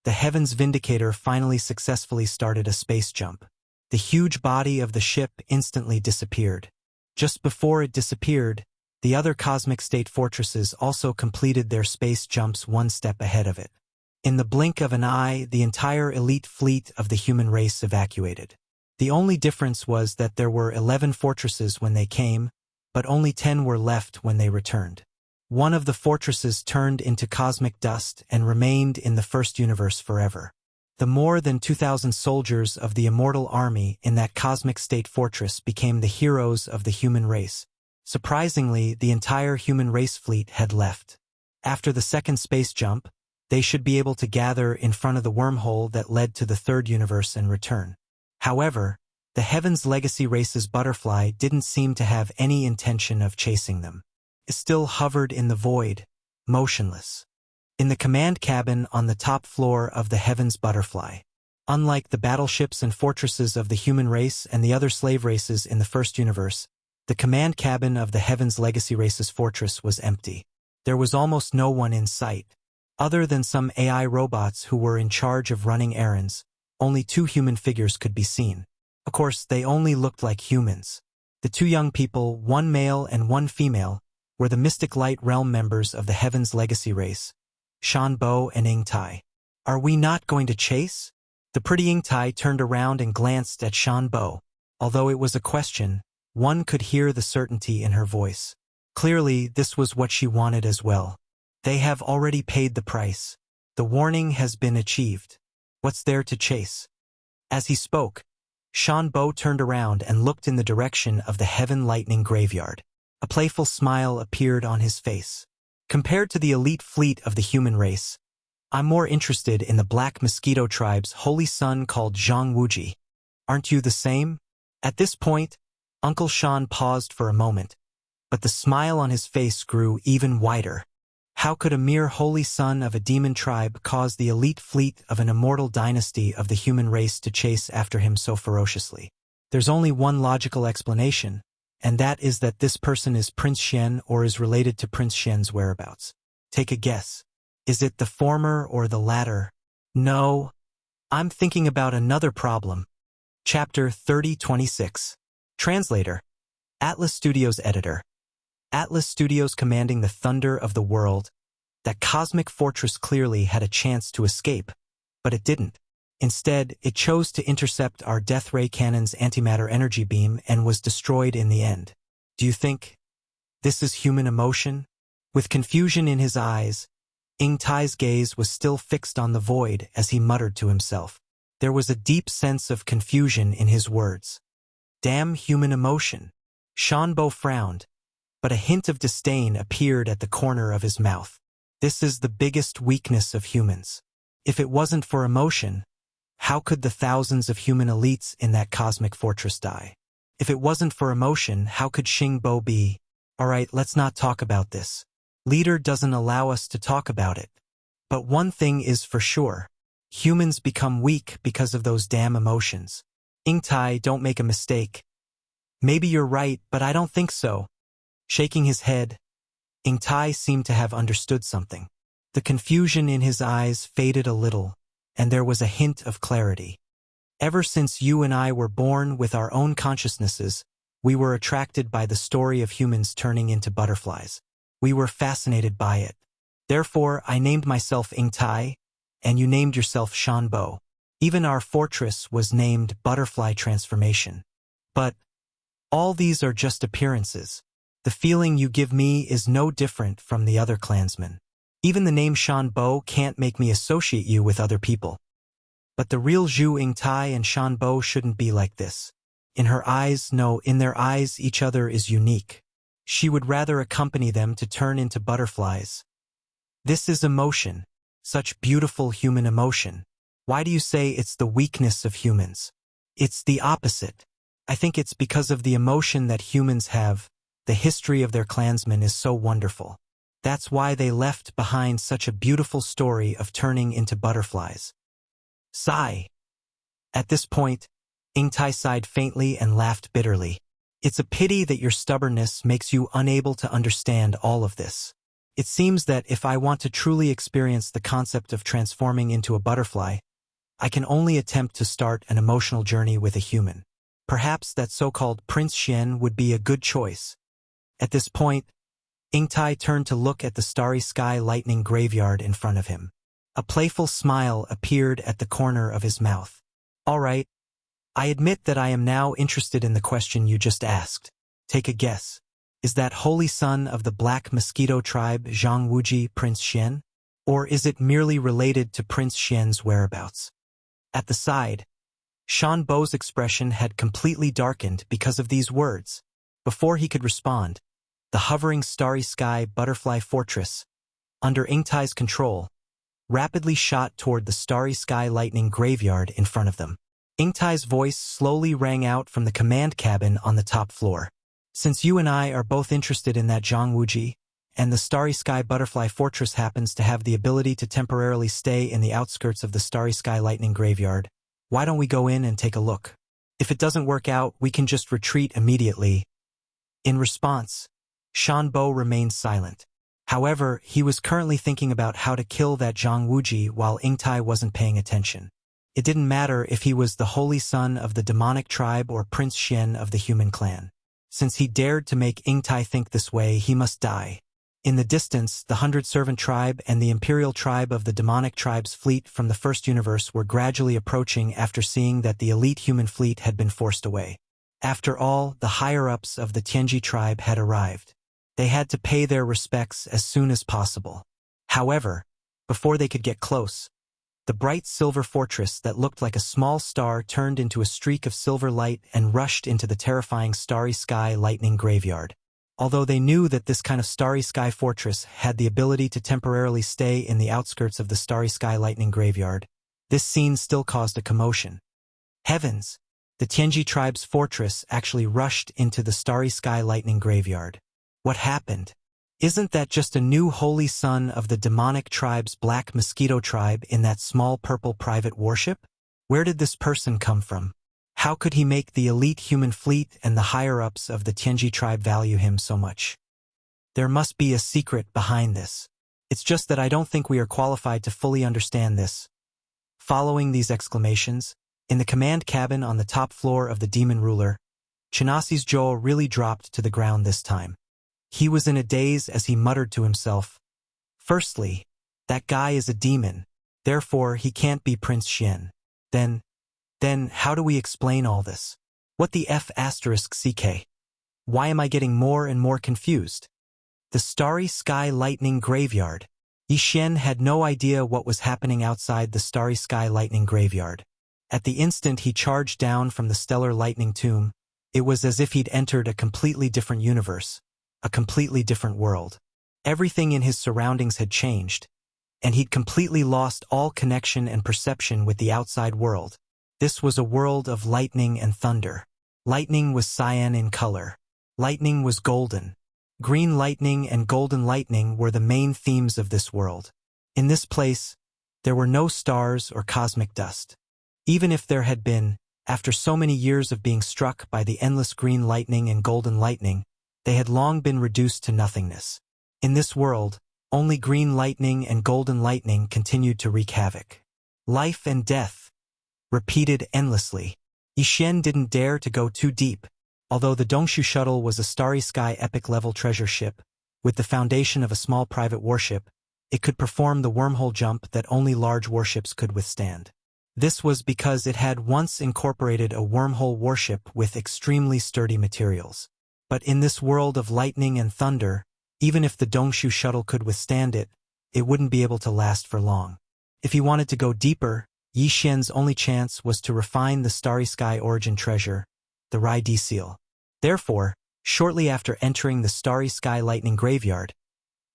the Heaven's Vindicator finally successfully started a space jump. The huge body of the ship instantly disappeared. Just before it disappeared, the other cosmic state fortresses also completed their space jumps one step ahead of it. In the blink of an eye, the entire elite fleet of the human race evacuated. The only difference was that there were 11 fortresses when they came, but only 10 were left when they returned. One of the fortresses turned into cosmic dust and remained in the first universe forever. The more than 2,000 soldiers of the immortal army in that cosmic state fortress became the heroes of the human race. Surprisingly, the entire human race fleet had left. After the second space jump, they should be able to gather in front of the wormhole that led to the third universe and return. However, the Heaven's Legacy race's butterfly didn't seem to have any intention of chasing them. It still hovered in the void, motionless. In the command cabin on the top floor of the Heaven's Butterfly. Unlike the battleships and fortresses of the human race and the other slave races in the first universe, the command cabin of the Heaven's Legacy race's fortress was empty. There was almost no one in sight. Other than some AI robots who were in charge of running errands, only 2 human figures could be seen. Of course, they only looked like humans. The 2 young people, one male and one female, were the Mystic Light Realm members of the Heaven's Legacy race, Shan Bo and Ying Tai. Are we not going to chase? The pretty Ying Tai turned around and glanced at Shan Bo. Although it was a question, one could hear the certainty in her voice. Clearly, this was what she wanted as well. They have already paid the price. The warning has been achieved. What's there to chase? As he spoke, Shan Bo turned around and looked in the direction of the Heaven Lightning Graveyard. A playful smile appeared on his face. Compared to the elite fleet of the human race, I'm more interested in the Black Mosquito tribe's holy son called Zhang Wuji. Aren't you the same? At this point, Uncle Shan paused for a moment, but the smile on his face grew even wider. How could a mere holy son of a demon tribe cause the elite fleet of an immortal dynasty of the human race to chase after him so ferociously? There's only one logical explanation, and that is that this person is Prince Xian or is related to Prince Xian's whereabouts. Take a guess. Is it the former or the latter? No. I'm thinking about another problem. Chapter 3026. Translator. Atlas Studios Editor. Atlas Studios commanding the thunder of the world. That cosmic fortress clearly had a chance to escape, but it didn't. Instead, it chose to intercept our Death Ray Cannon's antimatter energy beam and was destroyed in the end. Do you think this is human emotion? With confusion in his eyes, Ying Tai's gaze was still fixed on the void as he muttered to himself. There was a deep sense of confusion in his words. Damn human emotion. Shan Bo frowned, but a hint of disdain appeared at the corner of his mouth. This is the biggest weakness of humans. If it wasn't for emotion, how could the thousands of human elites in that cosmic fortress die? If it wasn't for emotion, how could Xing Bo be? Alright, let's not talk about this. Leader doesn't allow us to talk about it. But one thing is for sure. Humans become weak because of those damn emotions. Ying Tai, don't make a mistake. Maybe you're right, but I don't think so. Shaking his head, Ying Tai seemed to have understood something. The confusion in his eyes faded a little, and there was a hint of clarity. Ever since you and I were born with our own consciousnesses, we were attracted by the story of humans turning into butterflies. We were fascinated by it. Therefore, I named myself Ying Tai, and you named yourself Shan Bo. Even our fortress was named Butterfly Transformation. But all these are just appearances. The feeling you give me is no different from the other clansmen. Even the name Shan Bo can't make me associate you with other people. But the real Zhu Ying Tai and Shan Bo shouldn't be like this. In her eyes, no, in their eyes each other is unique. She would rather accompany them to turn into butterflies. This is emotion, such beautiful human emotion. Why do you say it's the weakness of humans? It's the opposite. I think it's because of the emotion that humans have. The history of their clansmen is so wonderful. That's why they left behind such a beautiful story of turning into butterflies. Sigh. At this point, Ying Tai sighed faintly and laughed bitterly. It's a pity that your stubbornness makes you unable to understand all of this. It seems that if I want to truly experience the concept of transforming into a butterfly, I can only attempt to start an emotional journey with a human. Perhaps that so-called Prince Xian would be a good choice. At this point, Ingtai turned to look at the starry sky lightning graveyard in front of him. A playful smile appeared at the corner of his mouth. All right, I admit that I am now interested in the question you just asked. Take a guess. Is that holy son of the Black Mosquito tribe Zhang Wuji Prince Xian? Or is it merely related to Prince Xian's whereabouts? At the side, Shan Bo's expression had completely darkened because of these words. Before he could respond, the hovering starry sky butterfly fortress, under Ingtai's control, rapidly shot toward the starry sky lightning graveyard in front of them. Ingtai's voice slowly rang out from the command cabin on the top floor. Since you and I are both interested in that Zhang Wuji, and the starry sky butterfly fortress happens to have the ability to temporarily stay in the outskirts of the starry sky lightning graveyard, why don't we go in and take a look? If it doesn't work out, we can just retreat immediately. In response, Shan Bo remained silent. However, he was currently thinking about how to kill that Zhang Wuji while Ingtai wasn't paying attention. It didn't matter if he was the holy son of the demonic tribe or Prince Xian of the human clan. Since he dared to make Ingtai think this way, he must die. In the distance, the 100-servant tribe and the imperial tribe of the demonic tribe's fleet from the first universe were gradually approaching after seeing that the elite human fleet had been forced away. After all, the higher-ups of the Tianji tribe had arrived. They had to pay their respects as soon as possible. However, before they could get close, the bright silver fortress that looked like a small star turned into a streak of silver light and rushed into the terrifying starry sky lightning graveyard. Although they knew that this kind of starry sky fortress had the ability to temporarily stay in the outskirts of the starry sky lightning graveyard, this scene still caused a commotion. Heavens! The Tianji tribe's fortress actually rushed into the starry sky lightning graveyard. What happened? Isn't that just a new holy son of the demonic tribe's Black Mosquito tribe in that small purple private warship? Where did this person come from? How could he make the elite human fleet and the higher-ups of the Tianji tribe value him so much? There must be a secret behind this. It's just that I don't think we are qualified to fully understand this. Following these exclamations, in the command cabin on the top floor of the demon ruler, Chinasi's jaw really dropped to the ground this time. He was in a daze as he muttered to himself, "Firstly, that guy is a demon, therefore he can't be Prince Xian. Then, how do we explain all this? What the F***CK? Why am I getting more and more confused?" The starry sky lightning graveyard. Yi Xian had no idea what was happening outside the starry sky lightning graveyard. At the instant he charged down from the stellar lightning tomb, it was as if he'd entered a completely different universe, a completely different world. Everything in his surroundings had changed, and he'd completely lost all connection and perception with the outside world. This was a world of lightning and thunder. Lightning was cyan in color. Lightning was golden. Green lightning and golden lightning were the main themes of this world. In this place, there were no stars or cosmic dust. Even if there had been, after so many years of being struck by the endless green lightning and golden lightning, they had long been reduced to nothingness. In this world, only green lightning and golden lightning continued to wreak havoc. Life and death, repeated endlessly. Yi Xian didn't dare to go too deep. Although the Dongshu shuttle was a starry sky epic-level treasure ship, with the foundation of a small private warship, it could perform the wormhole jump that only large warships could withstand. This was because it had once incorporated a wormhole warship with extremely sturdy materials. But in this world of lightning and thunder, even if the Dongshu shuttle could withstand it, it wouldn't be able to last for long. If he wanted to go deeper, Yi Xian's only chance was to refine the starry sky origin treasure, the Rai D seal. Therefore, shortly after entering the starry sky lightning graveyard,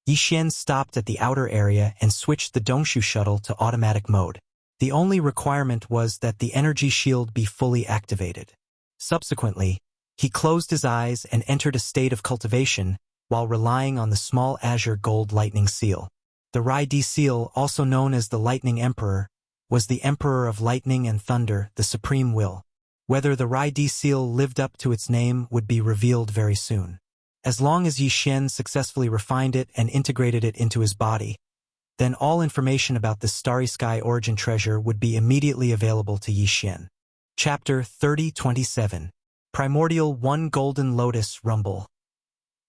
Yi Xian stopped at the outer area and switched the Dongshu shuttle to automatic mode. The only requirement was that the energy shield be fully activated. Subsequently, he closed his eyes and entered a state of cultivation while relying on the small azure gold lightning seal. The Rai D seal, also known as the Lightning Emperor, was the Emperor of Lightning and Thunder, the Supreme Will. Whether the Rai D seal lived up to its name would be revealed very soon. As long as Yi Xian successfully refined it and integrated it into his body, then all information about this starry sky origin treasure would be immediately available to Yi Xian. Chapter 3027. Primordial 1 Golden Lotus Rumble.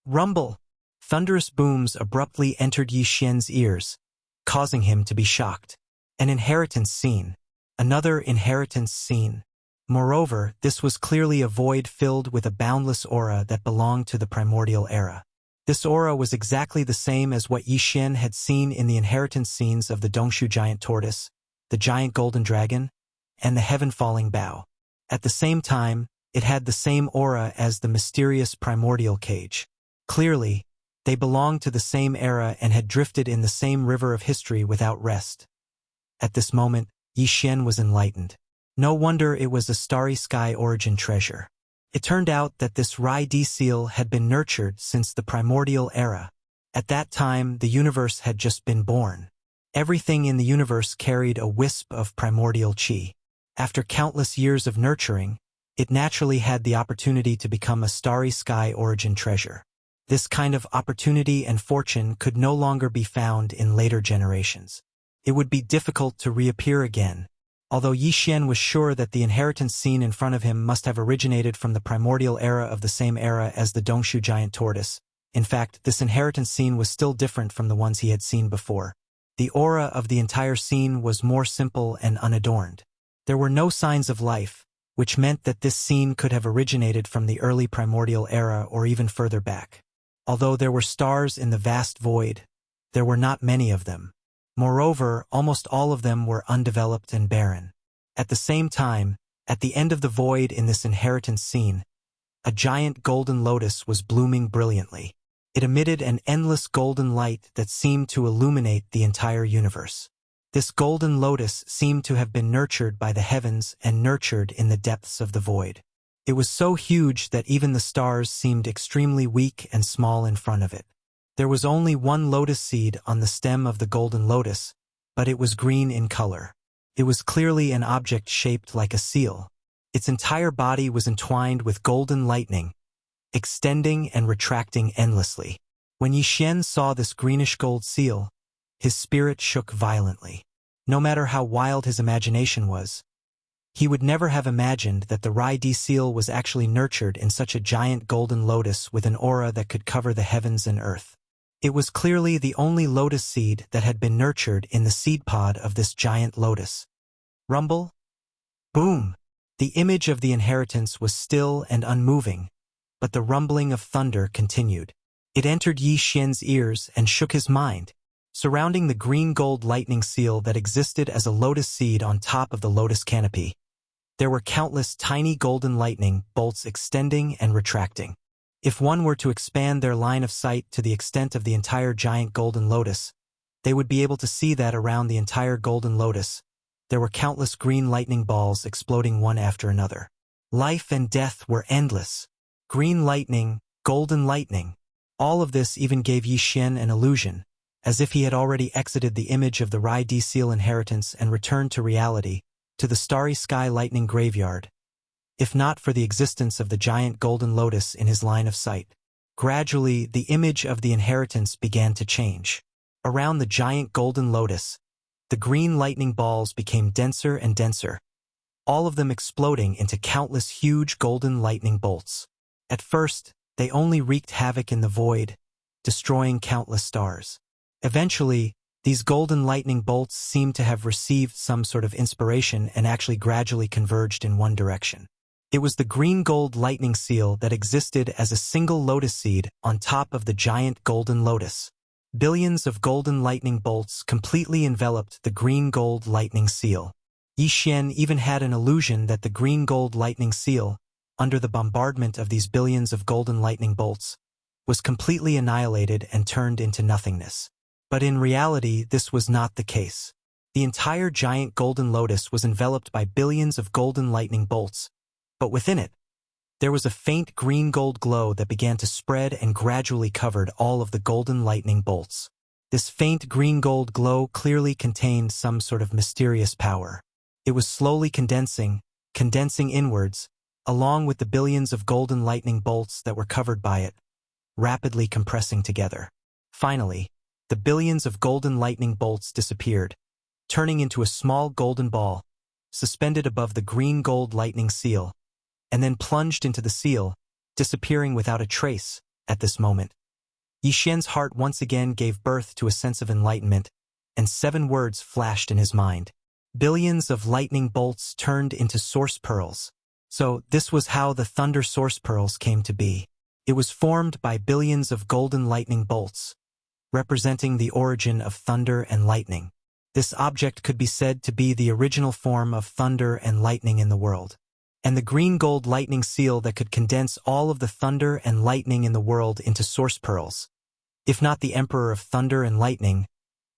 Rumble! Thunderous booms abruptly entered Yi Xian's ears, causing him to be shocked. An inheritance scene. Another inheritance scene. Moreover, this was clearly a void filled with a boundless aura that belonged to the primordial era. This aura was exactly the same as what Yi Xian had seen in the inheritance scenes of the Dongshu giant tortoise, the giant golden dragon, and the heaven-falling bow. At the same time, it had the same aura as the mysterious primordial cage. Clearly, they belonged to the same era and had drifted in the same river of history without rest. At this moment, Yi Xian was enlightened. No wonder it was a starry sky origin treasure. It turned out that this Rai D seal had been nurtured since the primordial era. At that time, the universe had just been born. Everything in the universe carried a wisp of primordial qi. After countless years of nurturing, it naturally had the opportunity to become a starry sky origin treasure. This kind of opportunity and fortune could no longer be found in later generations. It would be difficult to reappear again. Although Yi Xian was sure that the inheritance scene in front of him must have originated from the primordial era of the same era as the Dongshu giant tortoise, in fact, this inheritance scene was still different from the ones he had seen before. The aura of the entire scene was more simple and unadorned. There were no signs of life, which meant that this scene could have originated from the early primordial era or even further back. Although there were stars in the vast void, there were not many of them. Moreover, almost all of them were undeveloped and barren. At the same time, at the end of the void in this inheritance scene, a giant golden lotus was blooming brilliantly. It emitted an endless golden light that seemed to illuminate the entire universe. This golden lotus seemed to have been nurtured by the heavens and nurtured in the depths of the void. It was so huge that even the stars seemed extremely weak and small in front of it. There was only one lotus seed on the stem of the golden lotus, but it was green in color. It was clearly an object shaped like a seal. Its entire body was entwined with golden lightning, extending and retracting endlessly. When Yi Xian saw this greenish gold seal, his spirit shook violently. No matter how wild his imagination was, he would never have imagined that the Rai D seal was actually nurtured in such a giant golden lotus with an aura that could cover the heavens and earth. It was clearly the only lotus seed that had been nurtured in the seed pod of this giant lotus. Rumble? Boom! The image of the inheritance was still and unmoving, but the rumbling of thunder continued. It entered Yi Xian's ears and shook his mind. Surrounding the green-gold lightning seal that existed as a lotus seed on top of the lotus canopy, there were countless tiny golden lightning bolts extending and retracting. If one were to expand their line of sight to the extent of the entire giant golden lotus, they would be able to see that around the entire golden lotus, there were countless green lightning balls exploding one after another. Life and death were endless. Green lightning, golden lightning. All of this even gave Yi Xian an illusion, as if he had already exited the image of the Rai D seal inheritance and returned to reality, to the starry sky lightning graveyard, if not for the existence of the giant golden lotus in his line of sight. Gradually, the image of the inheritance began to change. Around the giant golden lotus, the green lightning balls became denser and denser, all of them exploding into countless huge golden lightning bolts. At first, they only wreaked havoc in the void, destroying countless stars. Eventually, these golden lightning bolts seemed to have received some sort of inspiration and actually gradually converged in one direction. It was the green-gold lightning seal that existed as a single lotus seed on top of the giant golden lotus. Billions of golden lightning bolts completely enveloped the green-gold lightning seal. Yi Xian even had an illusion that the green-gold lightning seal, under the bombardment of these billions of golden lightning bolts, was completely annihilated and turned into nothingness. But in reality, this was not the case. The entire giant golden lotus was enveloped by billions of golden lightning bolts, but within it, there was a faint green-gold glow that began to spread and gradually covered all of the golden lightning bolts. This faint green-gold glow clearly contained some sort of mysterious power. It was slowly condensing inwards, along with the billions of golden lightning bolts that were covered by it, rapidly compressing together. Finally, the billions of golden lightning bolts disappeared, turning into a small golden ball, suspended above the green-gold lightning seal, and then plunged into the seal, disappearing without a trace at this moment. Yixian's heart once again gave birth to a sense of enlightenment, and 7 words flashed in his mind. Billions of lightning bolts turned into source pearls. So this was how the thunder source pearls came to be. It was formed by billions of golden lightning bolts, representing the origin of thunder and lightning. This object could be said to be the original form of thunder and lightning in the world. And the green-gold lightning seal that could condense all of the thunder and lightning in the world into source pearls. If not the Emperor of Thunder and Lightning,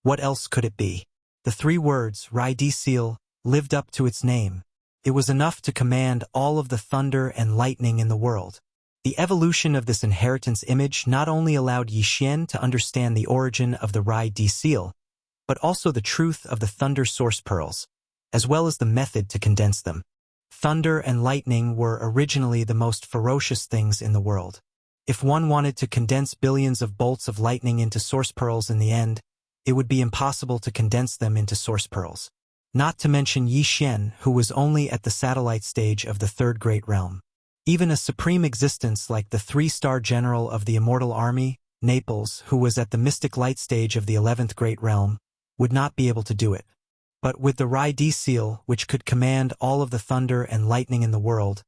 what else could it be? The 3 words, Rai-Di seal, lived up to its name. It was enough to command all of the thunder and lightning in the world. The evolution of this inheritance image not only allowed Yixian to understand the origin of the Rai-Di seal, but also the truth of the thunder source pearls, as well as the method to condense them. Thunder and lightning were originally the most ferocious things in the world. If one wanted to condense billions of bolts of lightning into source pearls in the end, it would be impossible to condense them into source pearls. Not to mention Yixian, who was only at the satellite stage of the 3rd Great Realm. Even a supreme existence like the 3-star general of the Immortal Army, Naples, who was at the mystic light stage of the 11th Great Realm, would not be able to do it. But with the Rai-Di seal, which could command all of the thunder and lightning in the world,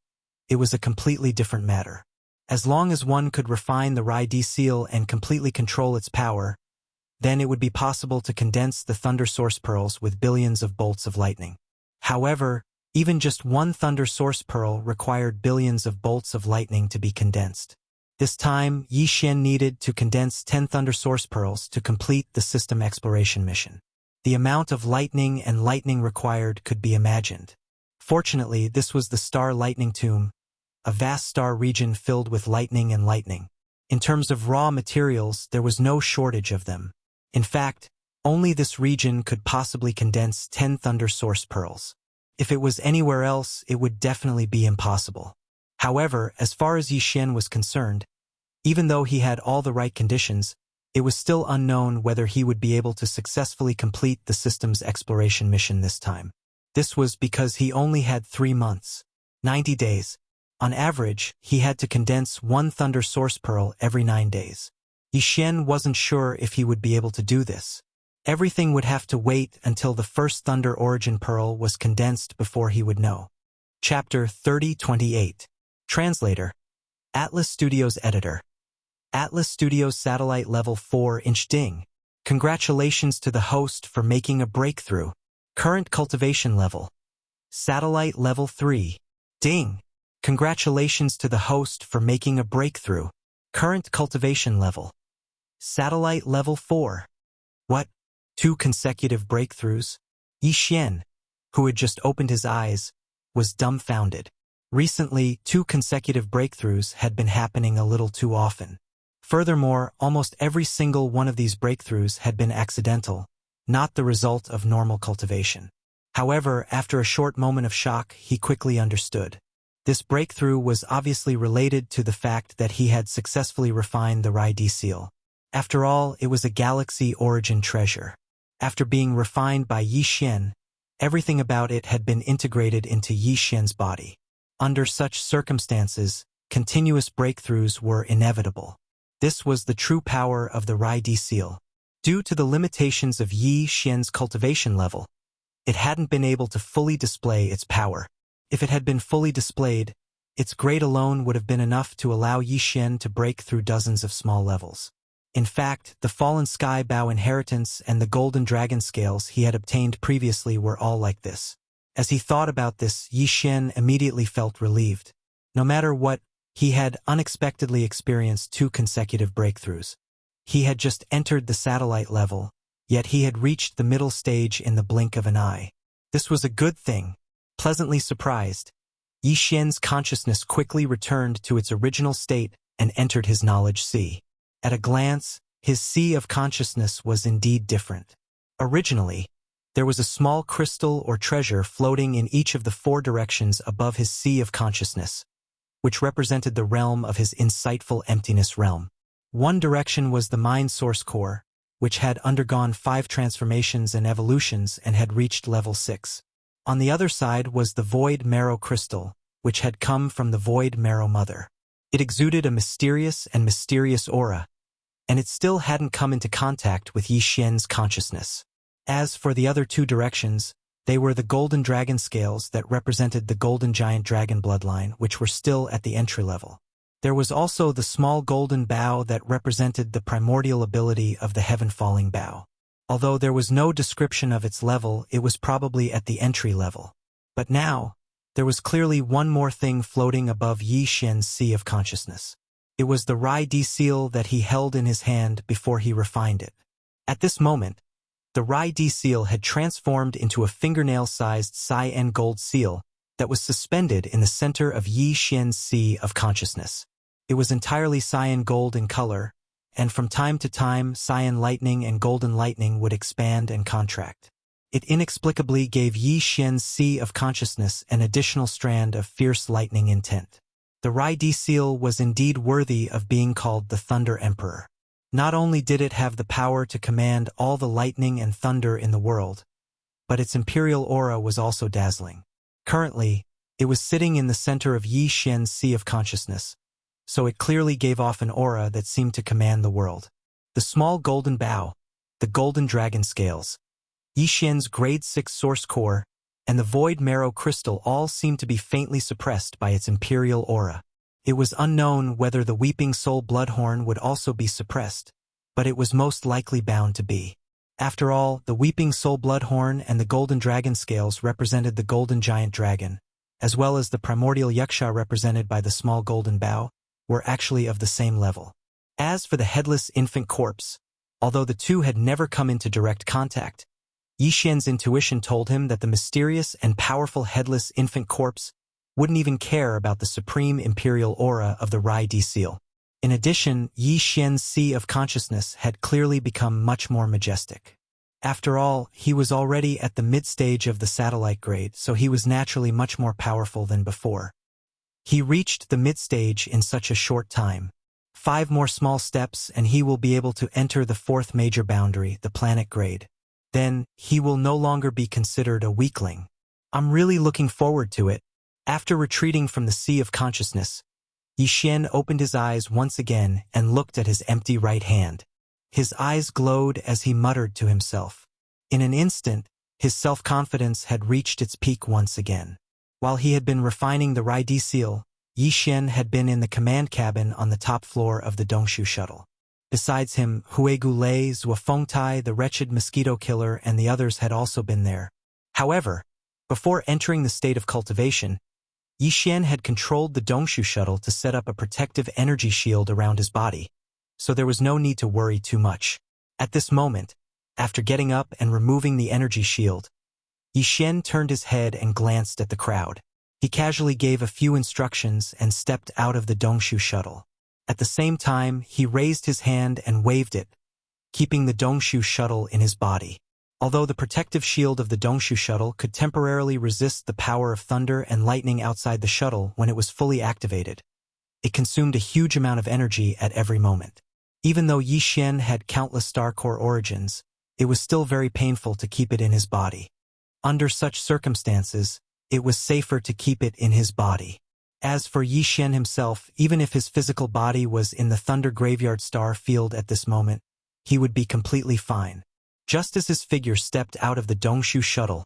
it was a completely different matter. As long as one could refine the Rai-Di seal and completely control its power, then it would be possible to condense the thunder source pearls with billions of bolts of lightning. However, even just 1 thunder source pearl required billions of bolts of lightning to be condensed. This time, Yixian needed to condense 10 thunder source pearls to complete the system exploration mission. The amount of lightning and lightning required could be imagined. Fortunately, this was the Star Lightning Tomb, a vast star region filled with lightning and lightning. In terms of raw materials, there was no shortage of them. In fact, only this region could possibly condense 10 thunder source pearls. If it was anywhere else, it would definitely be impossible. However, as far as Yixian was concerned, even though he had all the right conditions, it was still unknown whether he would be able to successfully complete the system's exploration mission this time. This was because he only had 3 months, 90 days. On average, he had to condense 1 thunder source pearl every 9 days. Yixian wasn't sure if he would be able to do this. Everything would have to wait until the first thunder origin pearl was condensed before he would know. Chapter 3028. Translator. Atlas Studios Editor. Atlas Studios Satellite Level 4-inch Ding. Congratulations to the host for making a breakthrough. Current cultivation level. Satellite Level 3. Ding. Congratulations to the host for making a breakthrough. Current cultivation level. Satellite Level 4. What? 2 consecutive breakthroughs? Yixian, who had just opened his eyes, was dumbfounded. Recently, 2 consecutive breakthroughs had been happening a little too often. Furthermore, almost every single one of these breakthroughs had been accidental, not the result of normal cultivation. However, after a short moment of shock, he quickly understood. This breakthrough was obviously related to the fact that he had successfully refined the Rai-Di seal. After all, it was a galaxy origin treasure. After being refined by Yixian, everything about it had been integrated into Yixian's body. Under such circumstances, continuous breakthroughs were inevitable. This was the true power of the Rai-Di seal. Due to the limitations of Yixian's cultivation level, it hadn't been able to fully display its power. If it had been fully displayed, its grade alone would have been enough to allow Yixian to break through dozens of small levels. In fact, the Fallen Sky Bow inheritance and the Golden Dragon scales he had obtained previously were all like this. As he thought about this, Yixian immediately felt relieved. No matter what, he had unexpectedly experienced 2 consecutive breakthroughs. He had just entered the satellite level, yet he had reached the middle stage in the blink of an eye. This was a good thing. Pleasantly surprised, Yixian's consciousness quickly returned to its original state and entered his knowledge sea. At a glance, his sea of consciousness was indeed different. Originally, there was a small crystal or treasure floating in each of the 4 directions above his sea of consciousness, which represented the realm of his insightful emptiness realm. One direction was the mind source core, which had undergone 5 transformations and evolutions and had reached level 6. On the other side was the void marrow crystal, which had come from the Void Marrow Mother. It exuded a mysterious aura, and it still hadn't come into contact with Yi Xian's consciousness. As for the other two directions, they were the golden dragon scales that represented the golden giant dragon bloodline, which were still at the entry level. There was also the small golden bow that represented the primordial ability of the heaven-falling bow. Although there was no description of its level, it was probably at the entry level. But now, there was clearly one more thing floating above Yi Xian's sea of consciousness. It was the Rai Di seal that he held in his hand before he refined it. At this moment, the Rai Di seal had transformed into a fingernail-sized cyan gold seal that was suspended in the center of Yi Xian's sea of consciousness. It was entirely cyan gold in color, and from time to time cyan lightning and golden lightning would expand and contract. It inexplicably gave Yi Xian's sea of consciousness an additional strand of fierce lightning intent. The Rai Di seal was indeed worthy of being called the Thunder Emperor. Not only did it have the power to command all the lightning and thunder in the world, but its imperial aura was also dazzling. Currently, it was sitting in the center of Yi Xian's sea of consciousness, so it clearly gave off an aura that seemed to command the world. The small golden bow, the golden dragon scales, Yi Xian's grade 6 source core, and the void marrow crystal all seemed to be faintly suppressed by its imperial aura. It was unknown whether the weeping soul bloodhorn would also be suppressed, but it was most likely bound to be. After all, the weeping soul bloodhorn and the golden dragon scales represented the golden giant dragon, as well as the primordial Wuxia represented by the small golden bow, were actually of the same level. As for the headless infant corpse, although the two had never come into direct contact, Yi Xian's intuition told him that the mysterious and powerful headless infant corpse wouldn't even care about the supreme imperial aura of the Rai Di seal. In addition, Yi Xian's sea of consciousness had clearly become much more majestic. After all, he was already at the mid-stage of the satellite grade, so he was naturally much more powerful than before. He reached the mid-stage in such a short time. 5 more small steps and he will be able to enter the 4th major boundary, the planet grade. Then, he will no longer be considered a weakling. I'm really looking forward to it. After retreating from the sea of consciousness, Yi Xian opened his eyes once again and looked at his empty right hand. His eyes glowed as he muttered to himself. In an instant, his self-confidence had reached its peak once again. While he had been refining the Rai Di seal, Yi Xian had been in the command cabin on the top floor of the Dongshu shuttle. Besides him, Huigu Lei, Zuofengtai, the wretched mosquito killer, and the others had also been there. However, before entering the state of cultivation, Yi Xian had controlled the Dongshu shuttle to set up a protective energy shield around his body, so there was no need to worry too much. At this moment, after getting up and removing the energy shield, Yi Xian turned his head and glanced at the crowd. He casually gave a few instructions and stepped out of the Dongshu shuttle. At the same time, he raised his hand and waved it, keeping the Dongshu shuttle in his body. Although the protective shield of the Dongshu shuttle could temporarily resist the power of thunder and lightning outside the shuttle when it was fully activated, it consumed a huge amount of energy at every moment. Even though Yi Xian had countless star core origins, it was still very painful to keep it in his body. Under such circumstances, it was safer to keep it in his body. As for Yi Xian himself, even if his physical body was in the Thunder Graveyard Star field at this moment, he would be completely fine. Just as his figure stepped out of the Dongshu shuttle,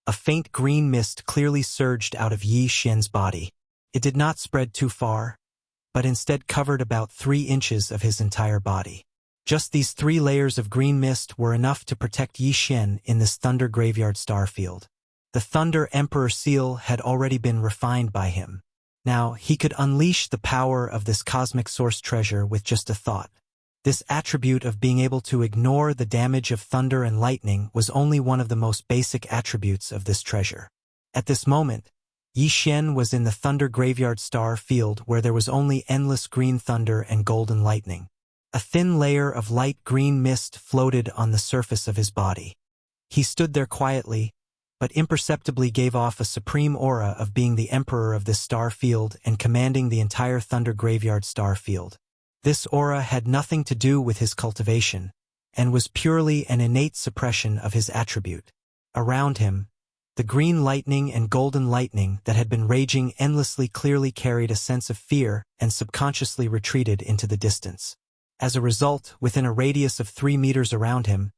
a faint green mist clearly surged out of Yi Xian's body. It did not spread too far, but instead covered about 3 inches of his entire body. Just these 3 layers of green mist were enough to protect Yi Xian in this Thunder Graveyard Star field. The Thunder Emperor seal had already been refined by him. Now, he could unleash the power of this cosmic source treasure with just a thought. This attribute of being able to ignore the damage of thunder and lightning was only one of the most basic attributes of this treasure. At this moment, Yi Xian was in the Thunder Graveyard Star field where there was only endless green thunder and golden lightning. A thin layer of light green mist floated on the surface of his body. He stood there quietly, but imperceptibly gave off a supreme aura of being the emperor of this star field and commanding the entire Thunder Graveyard Star field. This aura had nothing to do with his cultivation, and was purely an innate suppression of his attribute. Around him, The green lightning and golden lightning that had been raging endlessly clearly carried a sense of fear and subconsciously retreated into the distance. As a result, within a radius of 3 meters around him,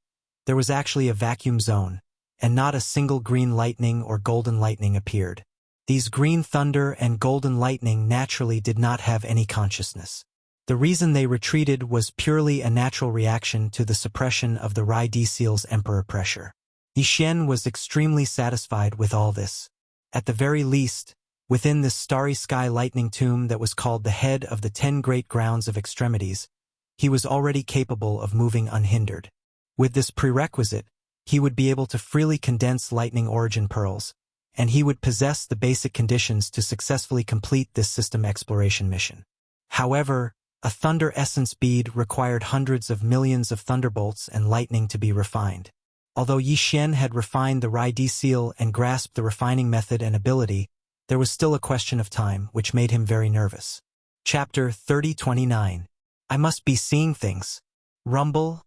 there was actually a vacuum zone, and not a single green lightning or golden lightning appeared. These green thunder and golden lightning naturally did not have any consciousness. The reason they retreated was purely a natural reaction to the suppression of the Seal's emperor pressure. Yi Xian was extremely satisfied with all this. At the very least, within this starry sky lightning tomb that was called the head of the 10 great grounds of extremities, he was already capable of moving unhindered. With this prerequisite, he would be able to freely condense lightning origin pearls, and he would possess the basic conditions to successfully complete this system exploration mission. However, a thunder essence bead required hundreds of millions of thunderbolts and lightning to be refined. Although Yi Xian had refined the Seal and grasped the refining method and ability, there was still a question of time, which made him very nervous. Chapter 3029. I must be seeing things. Rumble.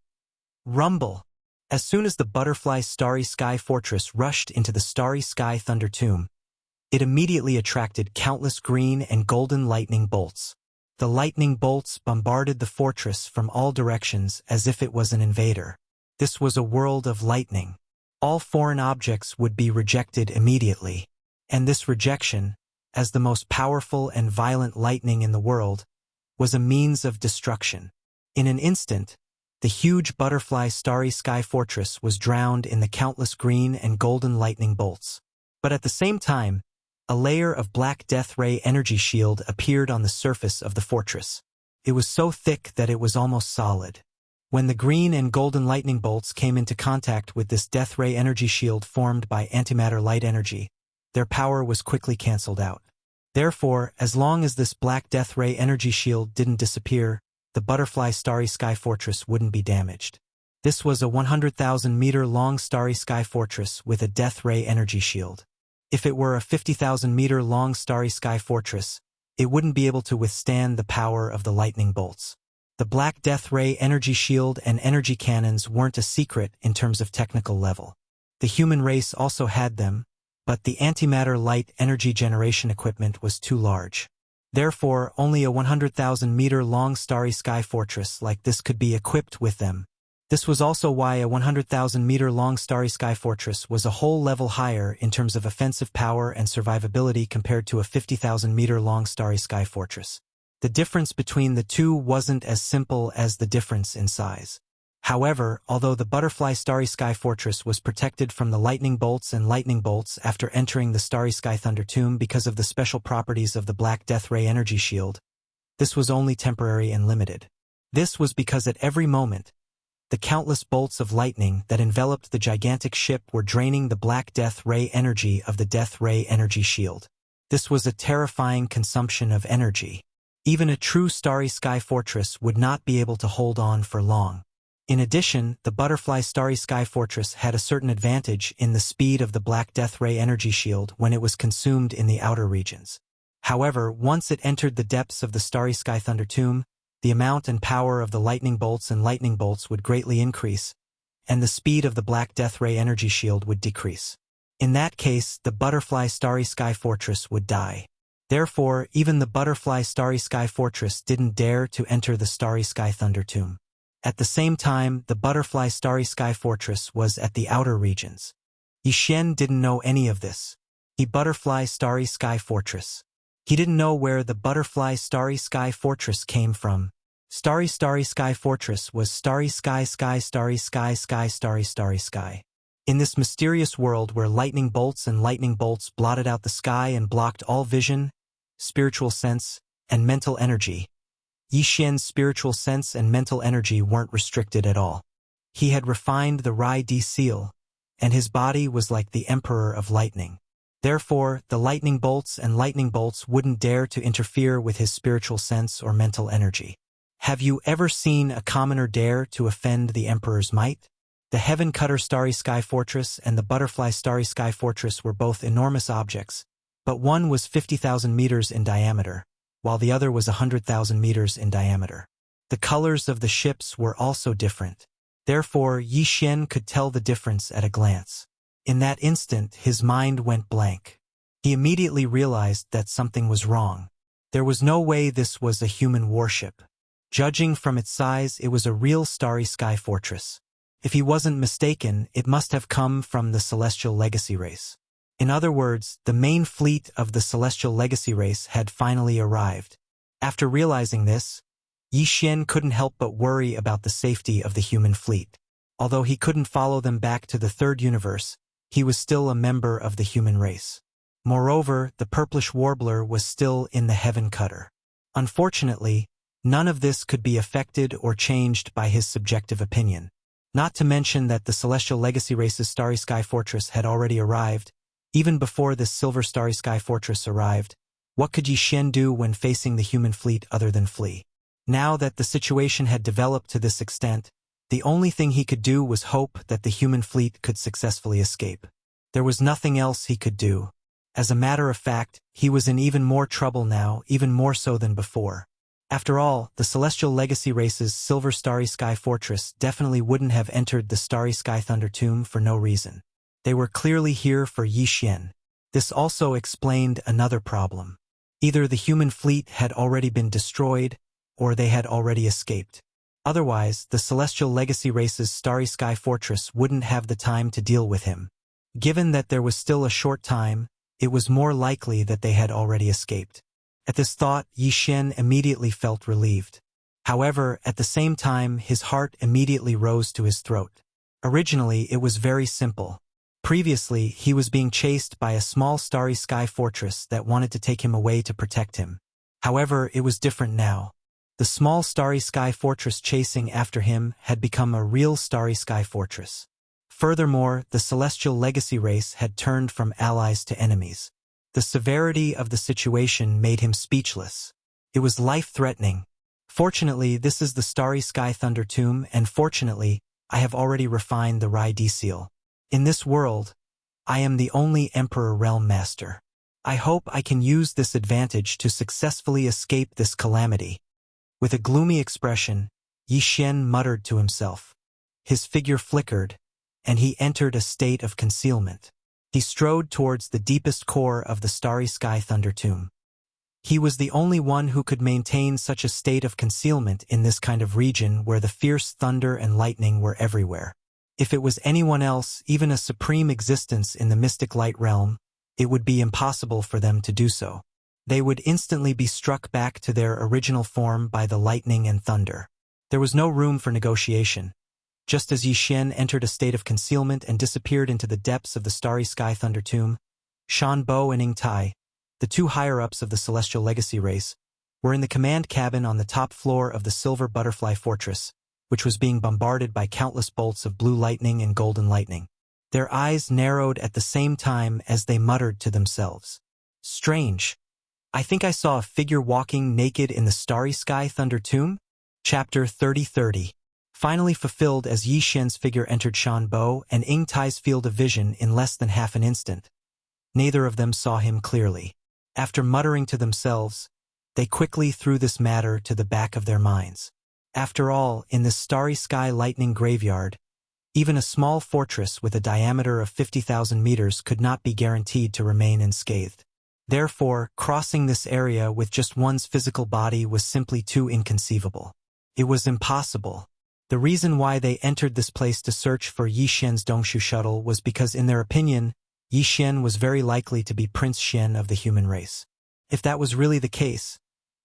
Rumble. As soon as the butterfly Starry Sky Fortress rushed into the Starry Sky Thunder Tomb, it immediately attracted countless green and golden lightning bolts. The lightning bolts bombarded the fortress from all directions as if it was an invader. This was a world of lightning. All foreign objects would be rejected immediately. And this rejection, as the most powerful and violent lightning in the world, was a means of destruction. In an instant, the huge butterfly Starry Sky Fortress was drowned in the countless green and golden lightning bolts. But at the same time, a layer of black death ray energy shield appeared on the surface of the fortress. It was so thick that it was almost solid. When the green and golden lightning bolts came into contact with this death ray energy shield formed by antimatter light energy, their power was quickly cancelled out. Therefore, as long as this black death ray energy shield didn't disappear, the butterfly Starry Sky Fortress wouldn't be damaged. This was a 100,000-meter-long Starry Sky Fortress with a death ray energy shield. If it were a 50,000-meter-long Starry Sky Fortress, it wouldn't be able to withstand the power of the lightning bolts. The Black Death Ray energy shield and energy cannons weren't a secret in terms of technical level. The human race also had them, but the antimatter light energy generation equipment was too large. Therefore, only a 100,000-meter-long Starry Sky Fortress like this could be equipped with them. This was also why a 100,000-meter-long Starry Sky Fortress was a whole level higher in terms of offensive power and survivability compared to a 50,000-meter-long Starry Sky Fortress. The difference between the two wasn't as simple as the difference in size. However, although the butterfly Starry Sky Fortress was protected from the lightning bolts after entering the Starry Sky Thunder Tomb because of the special properties of the Black Death Ray energy shield, this was only temporary and limited. This was because at every moment, the countless bolts of lightning that enveloped the gigantic ship were draining the Black Death Ray energy of the Death Ray energy shield. This was a terrifying consumption of energy. Even a true Starry Sky Fortress would not be able to hold on for long. In addition, the butterfly Starry Sky Fortress had a certain advantage in the speed of the Black Death Ray energy shield when it was consumed in the outer regions. However, once it entered the depths of the Starry Sky Thunder Tomb, the amount and power of the lightning bolts would greatly increase, and the speed of the Black Death Ray energy shield would decrease. In that case, the butterfly Starry Sky Fortress would die. Therefore, even the butterfly Starry Sky Fortress didn't dare to enter the Starry Sky Thunder Tomb. At the same time, the butterfly Starry Sky Fortress was at the outer regions. Yi Xian didn't know any of this. He butterfly Starry Sky Fortress. He didn't know where the butterfly Starry Sky Fortress came from. Starry Sky Fortress was Starry Sky Starry Sky Starry Sky. In this mysterious world where lightning bolts blotted out the sky and blocked all vision, spiritual sense, and mental energy, Yi Xian's spiritual sense and mental energy weren't restricted at all. He had refined the Seal, and his body was like the Emperor of Lightning. Therefore, the lightning bolts wouldn't dare to interfere with his spiritual sense or mental energy. Have you ever seen a commoner dare to offend the Emperor's might? The Heaven Cutter Starry Sky Fortress and the Butterfly Starry Sky Fortress were both enormous objects, but one was 50,000 meters in diameter, while the other was 100,000 meters in diameter. The colors of the ships were also different. Therefore, Yi Xian could tell the difference at a glance. In that instant, his mind went blank. He immediately realized that something was wrong. There was no way this was a human warship. Judging from its size, it was a real starry sky fortress. If he wasn't mistaken, it must have come from the Celestial Legacy race. In other words, the main fleet of the Celestial Legacy race had finally arrived. After realizing this, Yi Xian couldn't help but worry about the safety of the human fleet. Although he couldn't follow them back to the third universe, he was still a member of the human race. Moreover, the purplish warbler was still in the heaven cutter. Unfortunately, none of this could be affected or changed by his subjective opinion. Not to mention that the Celestial Legacy race's Starry Sky Fortress had already arrived. Even before this Silver Starry Sky Fortress arrived, what could Yi Xian do when facing the human fleet other than flee? Now that the situation had developed to this extent, the only thing he could do was hope that the human fleet could successfully escape. There was nothing else he could do. As a matter of fact, he was in even more trouble now, even more so than before. After all, the Celestial Legacy race's Silver Starry Sky Fortress definitely wouldn't have entered the Starry Sky Thunder Tomb for no reason. They were clearly here for Yi Xian. This also explained another problem. Either the human fleet had already been destroyed, or they had already escaped. Otherwise, the Celestial Legacy race's Starry Sky Fortress wouldn't have the time to deal with him. Given that there was still a short time, it was more likely that they had already escaped. At this thought, Yi Xian immediately felt relieved. However, at the same time, his heart immediately rose to his throat. Originally, it was very simple. Previously, he was being chased by a small starry sky fortress that wanted to take him away to protect him. However, it was different now. The small starry sky fortress chasing after him had become a real starry sky fortress. Furthermore, the Celestial Legacy race had turned from allies to enemies. The severity of the situation made him speechless. It was life-threatening. Fortunately, this is the Starry Sky Thunder Tomb, and fortunately, I have already refined the Rai D seal. In this world, I am the only Emperor Realm Master. I hope I can use this advantage to successfully escape this calamity. With a gloomy expression, Yi Xian muttered to himself. His figure flickered, and he entered a state of concealment. He strode towards the deepest core of the Starry Sky Thunder Tomb. He was the only one who could maintain such a state of concealment in this kind of region where the fierce thunder and lightning were everywhere. If it was anyone else, even a supreme existence in the mystic light realm, it would be impossible for them to do so. They would instantly be struck back to their original form by the lightning and thunder. There was no room for negotiation. Just as Yi Xian entered a state of concealment and disappeared into the depths of the Starry Sky Thunder Tomb, Shan Bo and Ying Tai, the two higher-ups of the Celestial Legacy race, were in the command cabin on the top floor of the Silver Butterfly Fortress, which was being bombarded by countless bolts of blue lightning and golden lightning. Their eyes narrowed at the same time as they muttered to themselves. Strange. I think I saw a figure walking naked in the Starry Sky Thunder Tomb? Chapter 3030. Finally fulfilled as Yi Xian's figure entered Shan Bo and Ying Tai's field of vision in less than half an instant. Neither of them saw him clearly. After muttering to themselves, they quickly threw this matter to the back of their minds. After all, in this starry sky lightning graveyard, even a small fortress with a diameter of 50,000 meters could not be guaranteed to remain unscathed. Therefore, crossing this area with just one's physical body was simply too inconceivable. It was impossible. The reason why they entered this place to search for Yi Xian's Dongshu shuttle was because, in their opinion, Yi Xian was very likely to be Prince Xian of the human race. If that was really the case,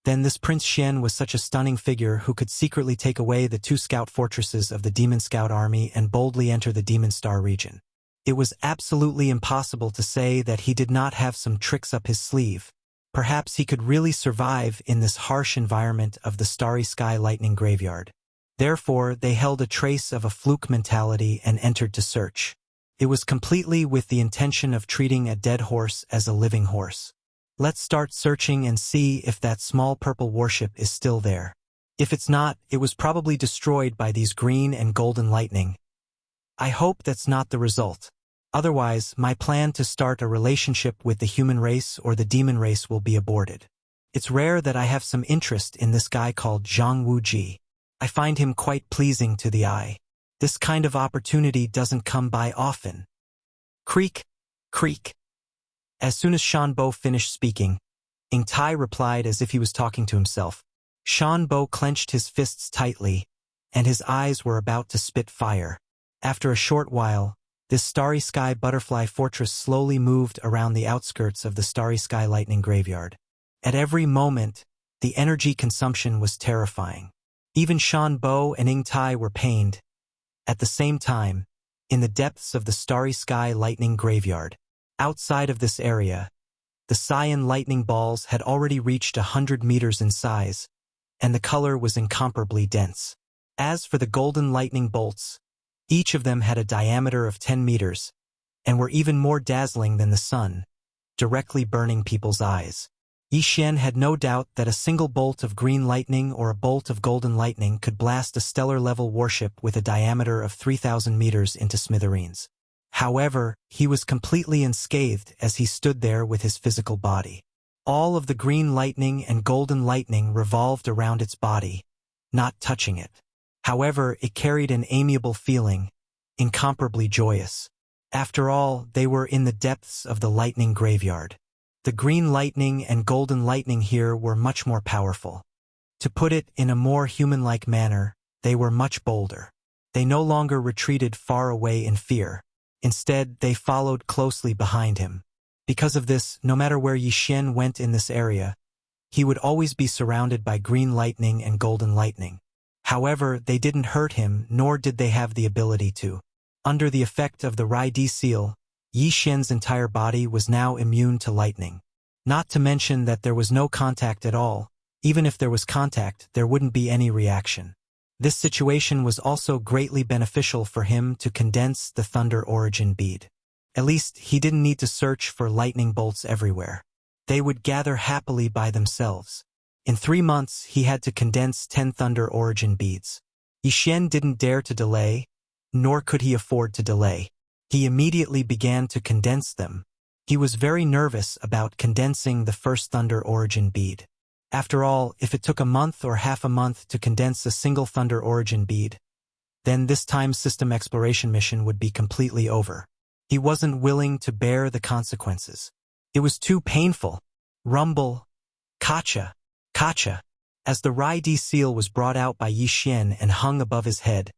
then this Prince Xian was such a stunning figure who could secretly take away the two scout fortresses of the Demon Scout army and boldly enter the Demon Star region. It was absolutely impossible to say that he did not have some tricks up his sleeve. Perhaps he could really survive in this harsh environment of the Starry Sky Lightning Graveyard. Therefore, they held a trace of a fluke mentality and entered to search. It was completely with the intention of treating a dead horse as a living horse. Let's start searching and see if that small purple warship is still there. If it's not, it was probably destroyed by these green and golden lightning. I hope that's not the result. Otherwise, my plan to start a relationship with the human race or the demon race will be aborted. It's rare that I have some interest in this guy called Zhang Wuji. I find him quite pleasing to the eye. This kind of opportunity doesn't come by often. Creak, creak. As soon as Shanbo finished speaking, Ing Tai replied as if he was talking to himself. Shanbo clenched his fists tightly, and his eyes were about to spit fire. After a short while, this Starry Sky Butterfly Fortress slowly moved around the outskirts of the Starry Sky Lightning Graveyard. At every moment, the energy consumption was terrifying. Even Shanbo and Ing Tai were pained. At the same time, in the depths of the Starry Sky Lightning Graveyard, outside of this area, the cyan lightning balls had already reached 100 meters in size, and the color was incomparably dense. As for the golden lightning bolts, each of them had a diameter of 10 meters, and were even more dazzling than the sun, directly burning people's eyes. Yi Xian had no doubt that a single bolt of green lightning or a bolt of golden lightning could blast a stellar-level warship with a diameter of 3,000 meters into smithereens. However, he was completely unscathed as he stood there with his physical body. All of the green lightning and golden lightning revolved around its body, not touching it. However, it carried an amiable feeling, incomparably joyous. After all, they were in the depths of the lightning graveyard. The green lightning and golden lightning here were much more powerful. To put it in a more human-like manner, they were much bolder. They no longer retreated far away in fear. Instead, they followed closely behind him. Because of this, no matter where Yi Xian went in this area, he would always be surrounded by green lightning and golden lightning. However, they didn't hurt him, nor did they have the ability to. Under the effect of the Rai-D seal, Yi Xian's entire body was now immune to lightning. Not to mention that there was no contact at all. Even if there was contact, there wouldn't be any reaction. This situation was also greatly beneficial for him to condense the Thunder Origin bead. At least, he didn't need to search for lightning bolts everywhere. They would gather happily by themselves. In 3 months, he had to condense 10 Thunder Origin beads. Yi Xian didn't dare to delay, nor could he afford to delay. He immediately began to condense them. He was very nervous about condensing the first Thunder Origin bead. After all, if it took a month or half a month to condense a single Thunder Origin bead, then this time system exploration mission would be completely over. He wasn't willing to bear the consequences. It was too painful. Rumble. Kacha. Kacha. As the Rai-D seal was brought out by Yi Xian and hung above his head,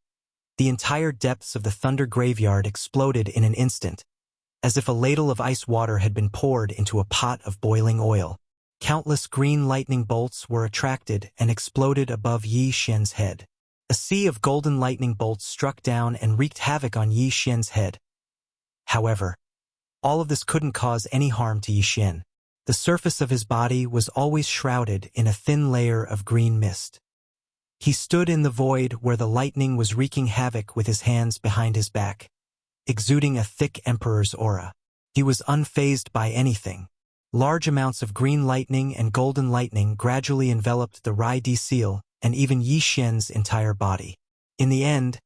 the entire depths of the Thunder Graveyard exploded in an instant, as if a ladle of ice water had been poured into a pot of boiling oil. Countless green lightning bolts were attracted and exploded above Yi Xian's head. A sea of golden lightning bolts struck down and wreaked havoc on Yi Xian's head. However, all of this couldn't cause any harm to Yi Xian. The surface of his body was always shrouded in a thin layer of green mist. He stood in the void where the lightning was wreaking havoc with his hands behind his back, exuding a thick emperor's aura. He was unfazed by anything. Large amounts of green lightning and golden lightning gradually enveloped the Rai-D seal and even Yi Xian's entire body. In the end,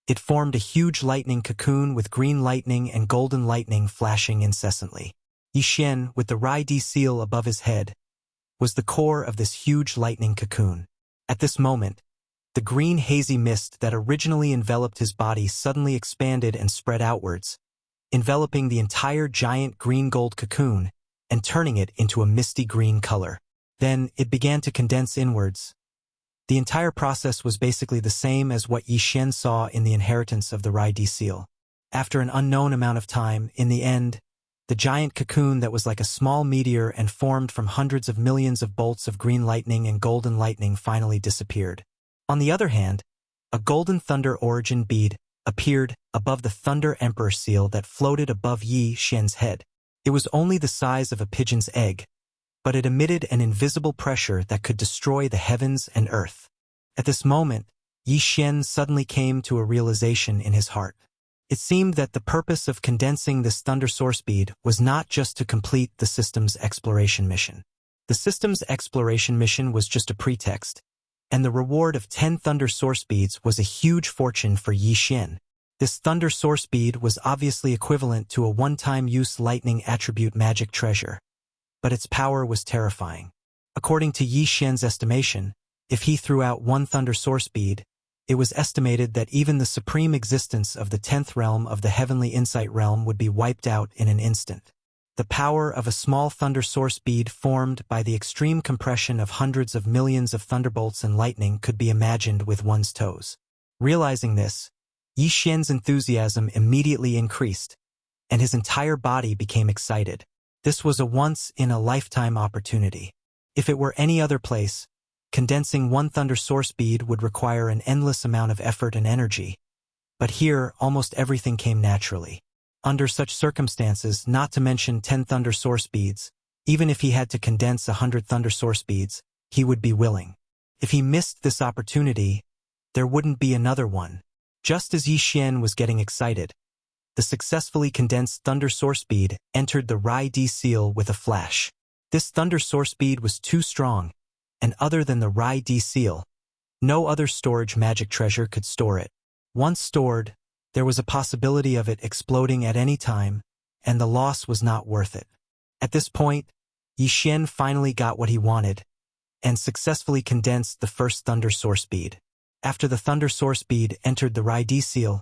it formed a huge lightning cocoon with green lightning and golden lightning flashing incessantly. Yi Xian, with the Rai-D seal above his head, was the core of this huge lightning cocoon. At this moment, the green hazy mist that originally enveloped his body suddenly expanded and spread outwards, enveloping the entire giant green-gold cocoon and turning it into a misty green color. Then it began to condense inwards. The entire process was basically the same as what Yi Xian saw in the inheritance of the Rai-D seal. After an unknown amount of time, in the end, the giant cocoon that was like a small meteor and formed from hundreds of millions of bolts of green lightning and golden lightning finally disappeared. On the other hand, a golden Thunder Origin bead appeared above the Thunder Emperor seal that floated above Yi Xian's head. It was only the size of a pigeon's egg, but it emitted an invisible pressure that could destroy the heavens and earth. At this moment, Yi Xian suddenly came to a realization in his heart. It seemed that the purpose of condensing this Thunder Source bead was not just to complete the system's exploration mission. The system's exploration mission was just a pretext, and the reward of 10 Thunder Source beads was a huge fortune for Yi Xian. This Thunder Source bead was obviously equivalent to a one-time use lightning attribute magic treasure, but its power was terrifying. According to Yi Xian's estimation, if he threw out 1 Thunder Source bead, It was estimated that even the supreme existence of the 10th realm of the heavenly insight realm would be wiped out in an instant. The power of a small thunder source bead formed by the extreme compression of hundreds of millions of thunderbolts and lightning could be imagined with one's toes. Realizing this, Yi Xian's enthusiasm immediately increased, and his entire body became excited. This was a once-in-a-lifetime opportunity. If it were any other place, condensing one thunder source bead would require an endless amount of effort and energy. But here, almost everything came naturally. Under such circumstances, not to mention 10 thunder source beads, even if he had to condense 100 thunder source beads, he would be willing. If he missed this opportunity, there wouldn't be another one. Just as Yi Xian was getting excited, the successfully condensed thunder source bead entered the Rai Di seal with a flash. This thunder source bead was too strong, and other than the Rai Di seal, no other storage magic treasure could store it. Once stored, there was a possibility of it exploding at any time, and the loss was not worth it. At this point, Yi Xian finally got what he wanted, and successfully condensed the first thunder source bead. After the thunder source bead entered the Rai Di seal,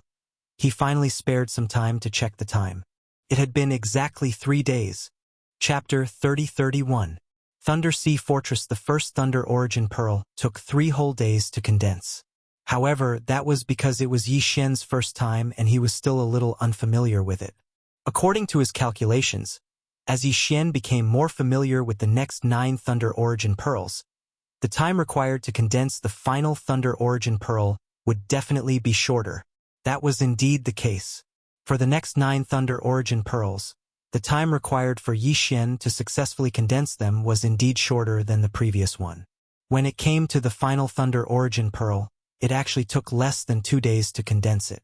he finally spared some time to check the time. It had been exactly 3 days. Chapter 30-31. Thunder Sea Fortress. The first Thunder Origin Pearl took 3 whole days to condense. However, that was because it was Yi Xian's first time and he was still a little unfamiliar with it. According to his calculations, as Yi Xian became more familiar with the next 9 Thunder Origin Pearls, the time required to condense the final Thunder Origin Pearl would definitely be shorter. That was indeed the case. For the next 9 Thunder Origin Pearls, the time required for Yi Xian to successfully condense them was indeed shorter than the previous one. When it came to the final Thunder Origin Pearl, it actually took less than 2 days to condense it.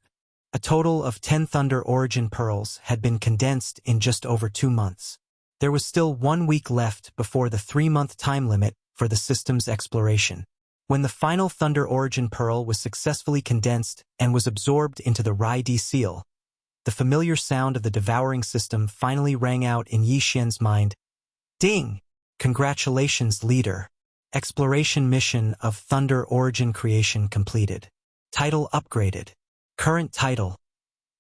A total of 10 Thunder Origin Pearls had been condensed in just over 2 months. There was still 1 week left before the 3-month time limit for the system's exploration. When the final Thunder Origin Pearl was successfully condensed and was absorbed into the Rai Di seal, the familiar sound of the devouring system finally rang out in Yi Xian's mind. Ding! Congratulations, leader. Exploration mission of Thunder Origin creation completed. Title upgraded. Current title: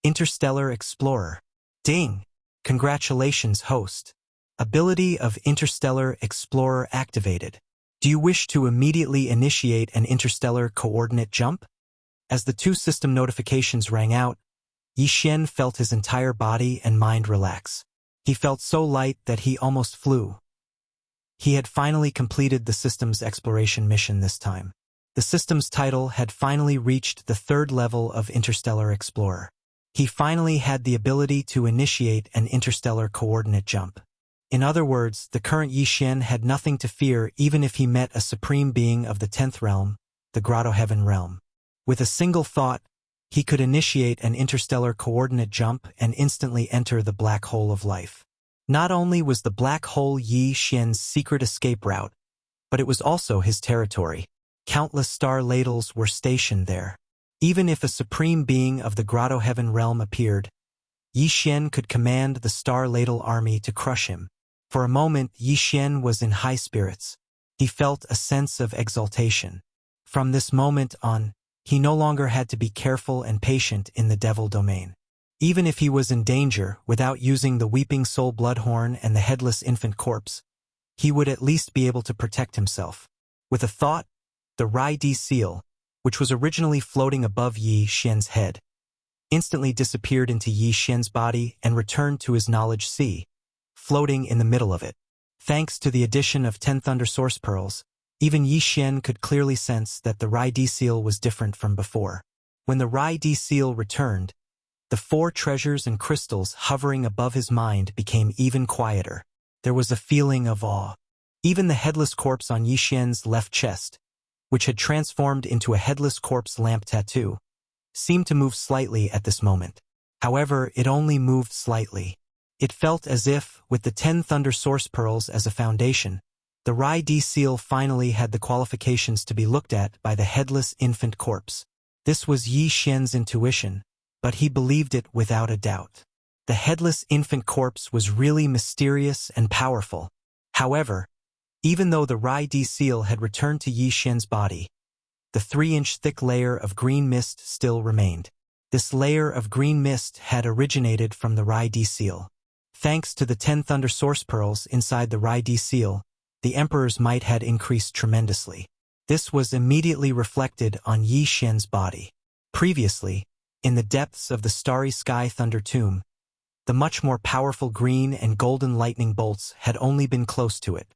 Interstellar Explorer. Ding! Congratulations, host. Ability of Interstellar Explorer activated. Do you wish to immediately initiate an interstellar coordinate jump? As the 2 system notifications rang out, Yi Xian felt his entire body and mind relax. He felt so light that he almost flew. He had finally completed the system's exploration mission this time. The system's title had finally reached the 3rd level of Interstellar Explorer. He finally had the ability to initiate an interstellar coordinate jump. In other words, the current Yi Xian had nothing to fear even if he met a supreme being of the 10th realm, the Grotto Heaven realm. With a single thought, he could initiate an interstellar coordinate jump and instantly enter the black hole of life. Not only was the black hole Yi Xian's secret escape route, but it was also his territory. Countless star ladles were stationed there. Even if a supreme being of the Grotto Heaven realm appeared, Yi Xian could command the star ladle army to crush him. For a moment, Yi Xian was in high spirits. He felt a sense of exaltation. From this moment on, he no longer had to be careful and patient in the devil domain. Even if he was in danger, without using the Weeping Soul Bloodhorn and the Headless Infant Corpse, he would at least be able to protect himself. With a thought, the Rai Di seal, which was originally floating above Yi Xian's head, instantly disappeared into Yi Xian's body and returned to his knowledge sea, floating in the middle of it. Thanks to the addition of 10 Thunder Source Pearls, even Yi Xian could clearly sense that the Rai Di seal was different from before. When the Rai Di seal returned, the 4 treasures and crystals hovering above his mind became even quieter. There was a feeling of awe. Even the headless corpse on Yi Xian's left chest, which had transformed into a headless corpse lamp tattoo, seemed to move slightly at this moment. However, it only moved slightly. It felt as if, with the 10 Thunder Source Pearls as a foundation, the Rai Di seal finally had the qualifications to be looked at by the headless infant corpse. This was Yi Xian's intuition, but he believed it without a doubt. The headless infant corpse was really mysterious and powerful. However, even though the Rai Di seal had returned to Yi Xian's body, the 3-inch thick layer of green mist still remained. This layer of green mist had originated from the Rai-D seal. Thanks to the 10 thunder source pearls inside the Rai-D seal, the Emperor's might had increased tremendously. This was immediately reflected on Yi Xian's body. Previously, in the depths of the starry sky thunder tomb, the much more powerful green and golden lightning bolts had only been close to it.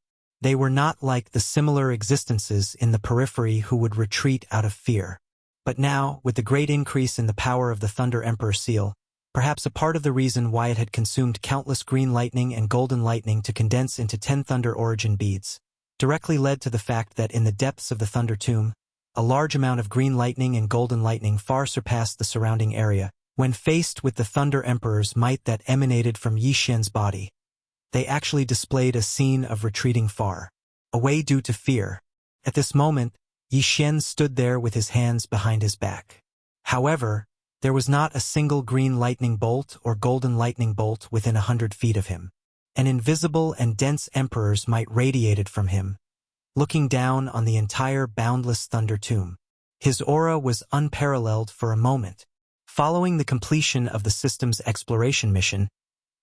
They were not like the similar existences in the periphery who would retreat out of fear. But now, with the great increase in the power of the Thunder Emperor seal, perhaps a part of the reason why it had consumed countless green lightning and golden lightning to condense into 10 thunder origin beads, directly led to the fact that in the depths of the thunder tomb, a large amount of green lightning and golden lightning far surpassed the surrounding area. When faced with the Thunder Emperor's might that emanated from Yi Xian's body, they actually displayed a scene of retreating far away due to fear. At this moment, Yi Xian stood there with his hands behind his back. However, there was not a single green lightning bolt or golden lightning bolt within 100 feet of him. An invisible and dense emperor's might radiated from him, looking down on the entire boundless thunder tomb. His aura was unparalleled for a moment. Following the completion of the system's exploration mission,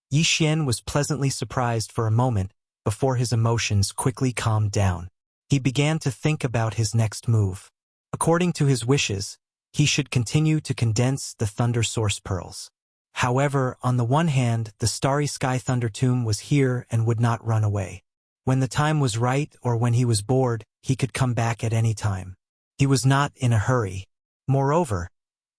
Yi Xian was pleasantly surprised for a moment before his emotions quickly calmed down. He began to think about his next move. According to his wishes, he should continue to condense the Thunder Source Pearls. However, on the one hand, the Starry Sky Thunder Tomb was here and would not run away. When the time was right or when he was bored, he could come back at any time. He was not in a hurry. Moreover,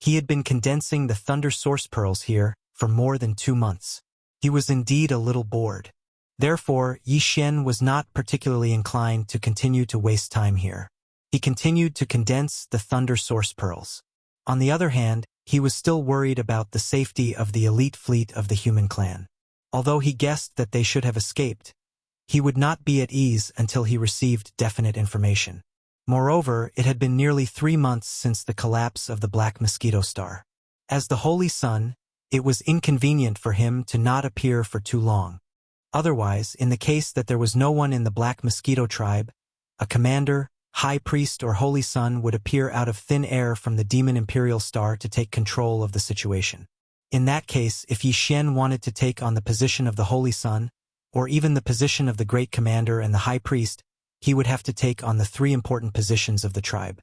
he had been condensing the Thunder Source Pearls here for more than 2 months. He was indeed a little bored. Therefore, Yi Xian was not particularly inclined to continue to waste time here. He continued to condense the Thunder Source Pearls. On the other hand, he was still worried about the safety of the elite fleet of the human clan. Although he guessed that they should have escaped, he would not be at ease until he received definite information. Moreover, it had been nearly 3 months since the collapse of the Black Mosquito Star. As the Holy Sun, it was inconvenient for him to not appear for too long. Otherwise, in the case that there was no one in the Black Mosquito tribe, a commander, high priest or holy sun would appear out of thin air from the demon imperial star to take control of the situation. In that case, if Yi Xian wanted to take on the position of the holy sun, or even the position of the great commander and the high priest, he would have to take on the 3 important positions of the tribe.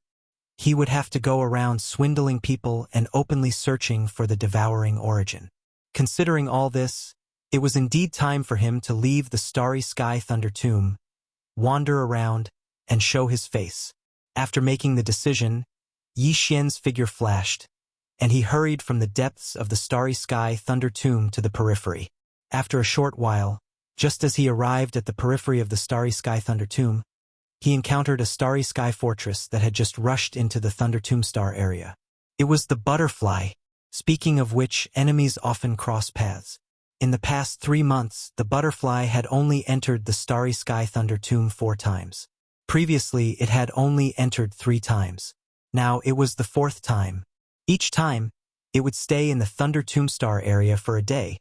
He would have to go around swindling people and openly searching for the devouring origin. Considering all this, it was indeed time for him to leave the Starry Sky Thunder Tomb, wander around, and show his face. After making the decision, Yi Xian's figure flashed, and he hurried from the depths of the Starry Sky Thunder Tomb to the periphery. After a short while, just as he arrived at the periphery of the Starry Sky Thunder Tomb, he encountered a Starry Sky fortress that had just rushed into the Thunder Tomb Star area. It was the butterfly, speaking of which enemies often cross paths. In the past 3 months, the butterfly had only entered the Starry Sky Thunder Tomb 4 times. Previously, it had only entered 3 times. Now it was the 4th time. Each time, it would stay in the Thunder Tomb Star area for a day,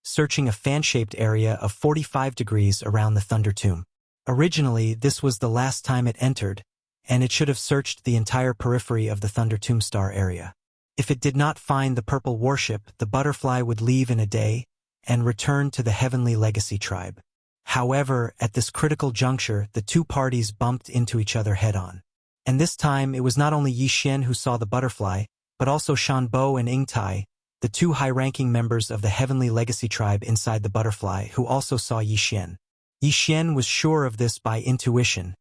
searching a fan-shaped area of 45 degrees around the Thunder Tomb. Originally, this was the last time it entered, and it should have searched the entire periphery of the Thunder Tomb Star area. If it did not find the purple warship, the butterfly would leave in a day and return to the Heavenly Legacy tribe. However, at this critical juncture, the 2 parties bumped into each other head-on. And this time, it was not only Yi Xian who saw the butterfly, but also Shan Bo and Ying Tai, the 2 high-ranking members of the Heavenly Legacy tribe inside the butterfly, who also saw Yi Xian. Yi Xian was sure of this by intuition,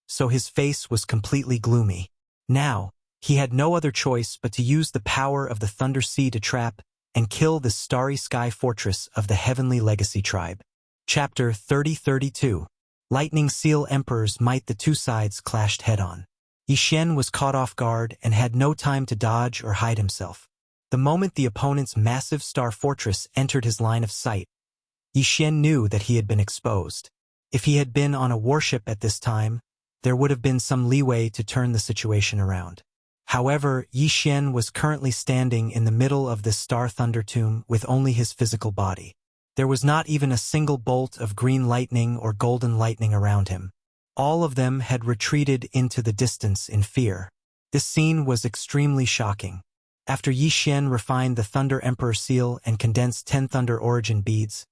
so his face was completely gloomy. Now, he had no other choice but to use the power of the Thunder Sea to trap and kill the Starry Sky Fortress of the Heavenly Legacy tribe. Chapter 30-32. Lightning Seal Emperor's Might. The 2 sides clashed head-on. Yi Xian was caught off guard and had no time to dodge or hide himself. The moment the opponent's massive star fortress entered his line of sight, Yi Xian knew that he had been exposed. If he had been on a warship at this time, there would have been some leeway to turn the situation around. However, Yi Xian was currently standing in the middle of this Star Thunder Tomb with only his physical body. There was not even a single bolt of green lightning or golden lightning around him. All of them had retreated into the distance in fear. This scene was extremely shocking. After Yi Xian refined the Thunder Emperor seal and condensed 10 Thunder Origin beads,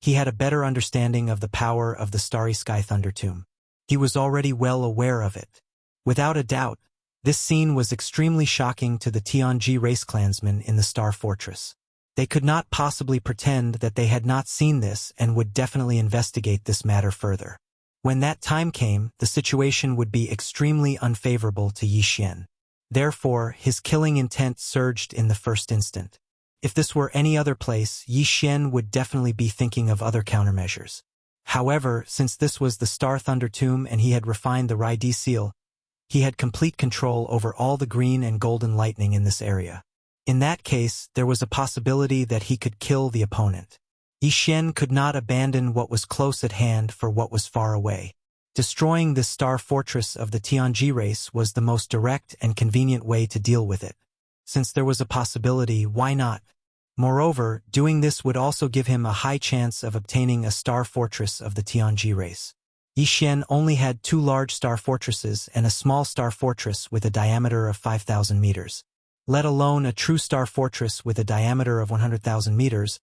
he had a better understanding of the power of the Starry Sky Thunder Tomb. He was already well aware of it. Without a doubt, this scene was extremely shocking to the Tianji race clansmen in the Star Fortress. They could not possibly pretend that they had not seen this and would definitely investigate this matter further. When that time came, the situation would be extremely unfavorable to Yi Xian. Therefore, his killing intent surged in the first instant. If this were any other place, Yi Xian would definitely be thinking of other countermeasures. However, since this was the Star Thunder Tomb and he had refined the Rai-Di seal, he had complete control over all the green and golden lightning in this area. In that case, there was a possibility that he could kill the opponent. Yi Xian could not abandon what was close at hand for what was far away. Destroying this star fortress of the Tianji race was the most direct and convenient way to deal with it. Since there was a possibility, why not? Moreover, doing this would also give him a high chance of obtaining a star fortress of the Tianji race. Yi Xian only had 2 large star fortresses and a small star fortress with a diameter of 5,000 meters. Let alone a true star fortress with a diameter of 100,000 meters,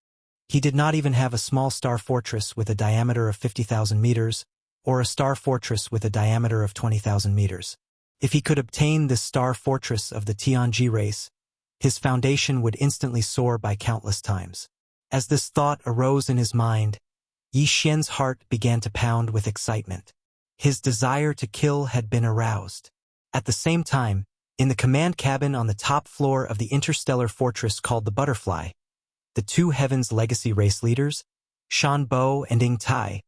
he did not even have a small star fortress with a diameter of 50,000 meters, or a star fortress with a diameter of 20,000 meters. If he could obtain this star fortress of the Tianji race, his foundation would instantly soar by countless times. As this thought arose in his mind, Yi Xian's heart began to pound with excitement. His desire to kill had been aroused. At the same time, in the command cabin on the top floor of the interstellar fortress called the Butterfly, the 2 Heaven's Legacy race leaders, Shan Bo and Ying Tai,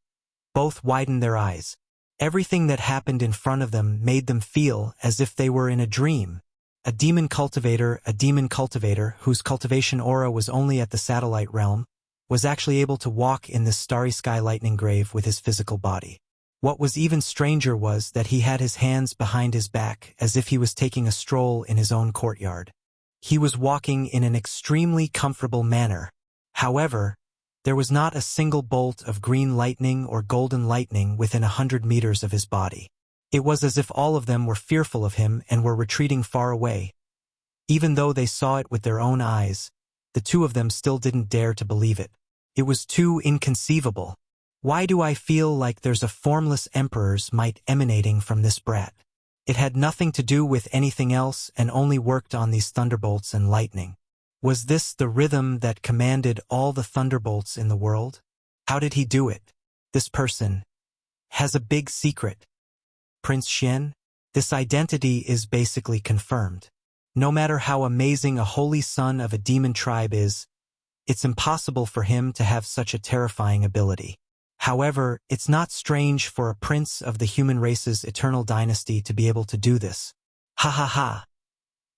both widened their eyes. Everything that happened in front of them made them feel as if they were in a dream. A demon cultivator whose cultivation aura was only at the satellite realm, was actually able to walk in this starry sky lightning grave with his physical body. What was even stranger was that he had his hands behind his back as if he was taking a stroll in his own courtyard. He was walking in an extremely comfortable manner. However, there was not a single bolt of green lightning or golden lightning within 100 meters of his body. It was as if all of them were fearful of him and were retreating far away. Even though they saw it with their own eyes, the 2 of them still didn't dare to believe it. It was too inconceivable. Why do I feel like there's a formless emperor's might emanating from this brat? It had nothing to do with anything else and only worked on these thunderbolts and lightning. Was this the rhythm that commanded all the thunderbolts in the world? How did he do it? This person has a big secret. Prince Xian? This identity is basically confirmed. No matter how amazing a holy son of a demon tribe is, it's impossible for him to have such a terrifying ability. However, it's not strange for a prince of the human race's eternal dynasty to be able to do this. Ha ha ha.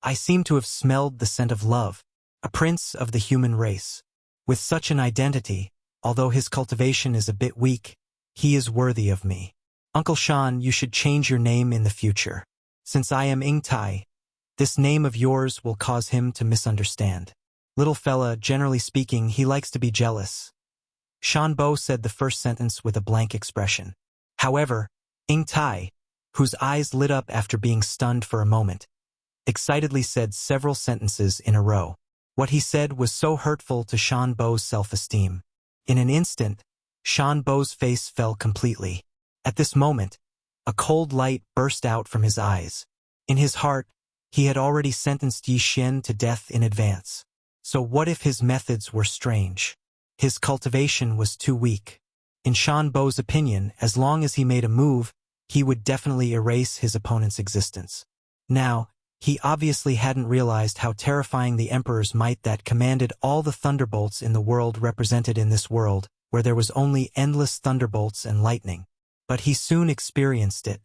I seem to have smelled the scent of love. A prince of the human race. With such an identity, although his cultivation is a bit weak, he is worthy of me. Uncle Shan, you should change your name in the future. Since I am Ying Tai, this name of yours will cause him to misunderstand. Little fella, generally speaking, he likes to be jealous. Shan Bo said the first sentence with a blank expression. However, Ying Tai, whose eyes lit up after being stunned for a moment, excitedly said several sentences in a row. What he said was so hurtful to Shan Bo's self-esteem. In an instant, Shan Bo's face fell completely. At this moment, a cold light burst out from his eyes. In his heart, he had already sentenced Yi Xian to death in advance. So what if his methods were strange? His cultivation was too weak. In Shan Bo's opinion, as long as he made a move, he would definitely erase his opponent's existence. Now, he obviously hadn't realized how terrifying the Emperor's might that commanded all the thunderbolts in the world represented in this world, where there was only endless thunderbolts and lightning. But he soon experienced it.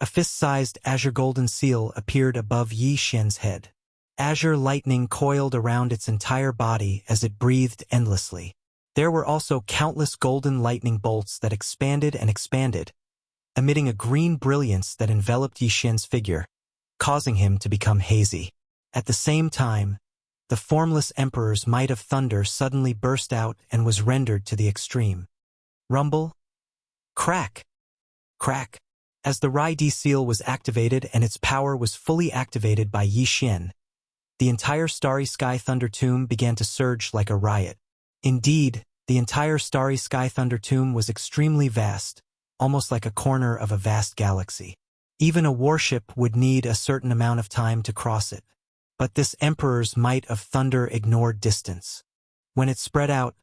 A fist-sized azure golden seal appeared above Yi Xian's head. Azure lightning coiled around its entire body as it breathed endlessly. There were also countless golden lightning bolts that expanded and expanded, emitting a green brilliance that enveloped Yi Xian's figure, causing him to become hazy. At the same time, the formless Emperor's might of thunder suddenly burst out and was rendered to the extreme. Rumble? Crack! Crack! As the Rai-D seal was activated and its power was fully activated by Yi Xian, the entire Starry Sky Thunder Tomb began to surge like a riot. Indeed, the entire Starry Sky Thunder Tomb was extremely vast, almost like a corner of a vast galaxy. Even a warship would need a certain amount of time to cross it. But this Emperor's might of thunder ignored distance. When it spread out,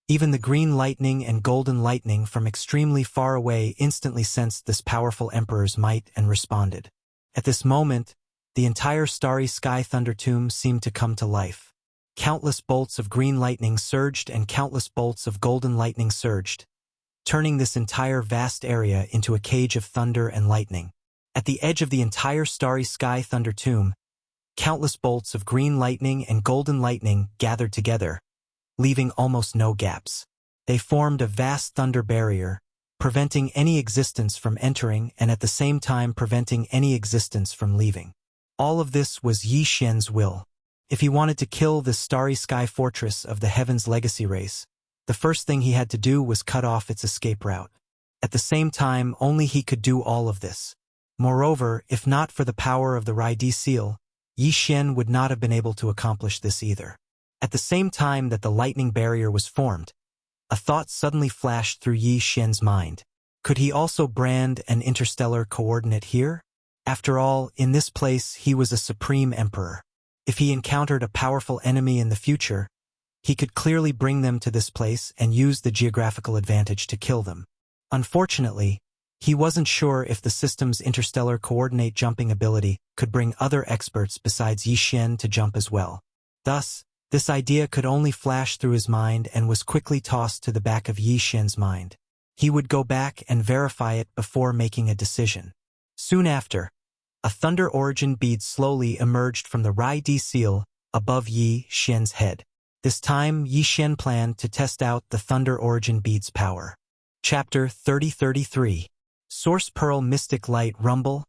even the green lightning and golden lightning from extremely far away instantly sensed this powerful Emperor's might and responded. At this moment, the entire Starry Sky Thunder Tomb seemed to come to life. Countless bolts of green lightning surged and countless bolts of golden lightning surged, turning this entire vast area into a cage of thunder and lightning. At the edge of the entire Starry Sky Thunder Tomb, countless bolts of green lightning and golden lightning gathered together, leaving almost no gaps. They formed a vast thunder barrier, preventing any existence from entering and at the same time preventing any existence from leaving. All of this was Yi Xian's will. If he wanted to kill this Starry Sky Fortress of the Heaven's Legacy race, the first thing he had to do was cut off its escape route. At the same time, only he could do all of this. Moreover, if not for the power of the Rai-D seal, Yi Xian would not have been able to accomplish this either. At the same time that the lightning barrier was formed, a thought suddenly flashed through Yi Xian's mind. Could he also brand an interstellar coordinate here? After all, in this place he was a supreme emperor. If he encountered a powerful enemy in the future, he could clearly bring them to this place and use the geographical advantage to kill them. Unfortunately, he wasn't sure if the system's interstellar coordinate jumping ability could bring other experts besides Yi Xian to jump as well. Thus, this idea could only flash through his mind and was quickly tossed to the back of Yi Xian's mind. He would go back and verify it before making a decision. Soon after, a thunder origin bead slowly emerged from the Rai-D seal above Yi Xian's head. This time, Yi Xian planned to test out the thunder origin bead's power. Chapter 3033. Source Pearl Mystic Light Rumble.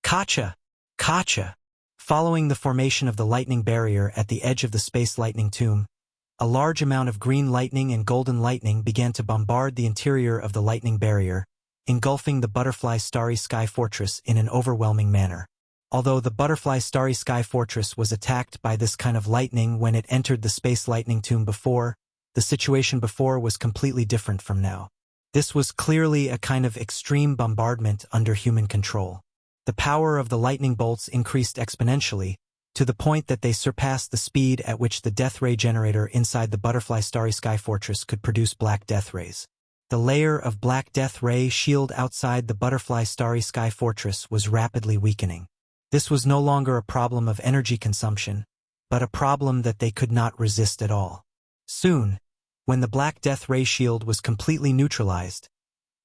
Kacha! Kacha! Following the formation of the lightning barrier at the edge of the Space Lightning Tomb, a large amount of green lightning and golden lightning began to bombard the interior of the lightning barrier, engulfing the Butterfly Starry Sky Fortress in an overwhelming manner. Although the Butterfly Starry Sky Fortress was attacked by this kind of lightning when it entered the Space Lightning Tomb before, the situation before was completely different from now. This was clearly a kind of extreme bombardment under human control. The power of the lightning bolts increased exponentially, to the point that they surpassed the speed at which the death ray generator inside the Butterfly Starry Sky Fortress could produce black death rays. The layer of black death ray shield outside the Butterfly Starry Sky Fortress was rapidly weakening. This was no longer a problem of energy consumption, but a problem that they could not resist at all. Soon, when the black death ray shield was completely neutralized,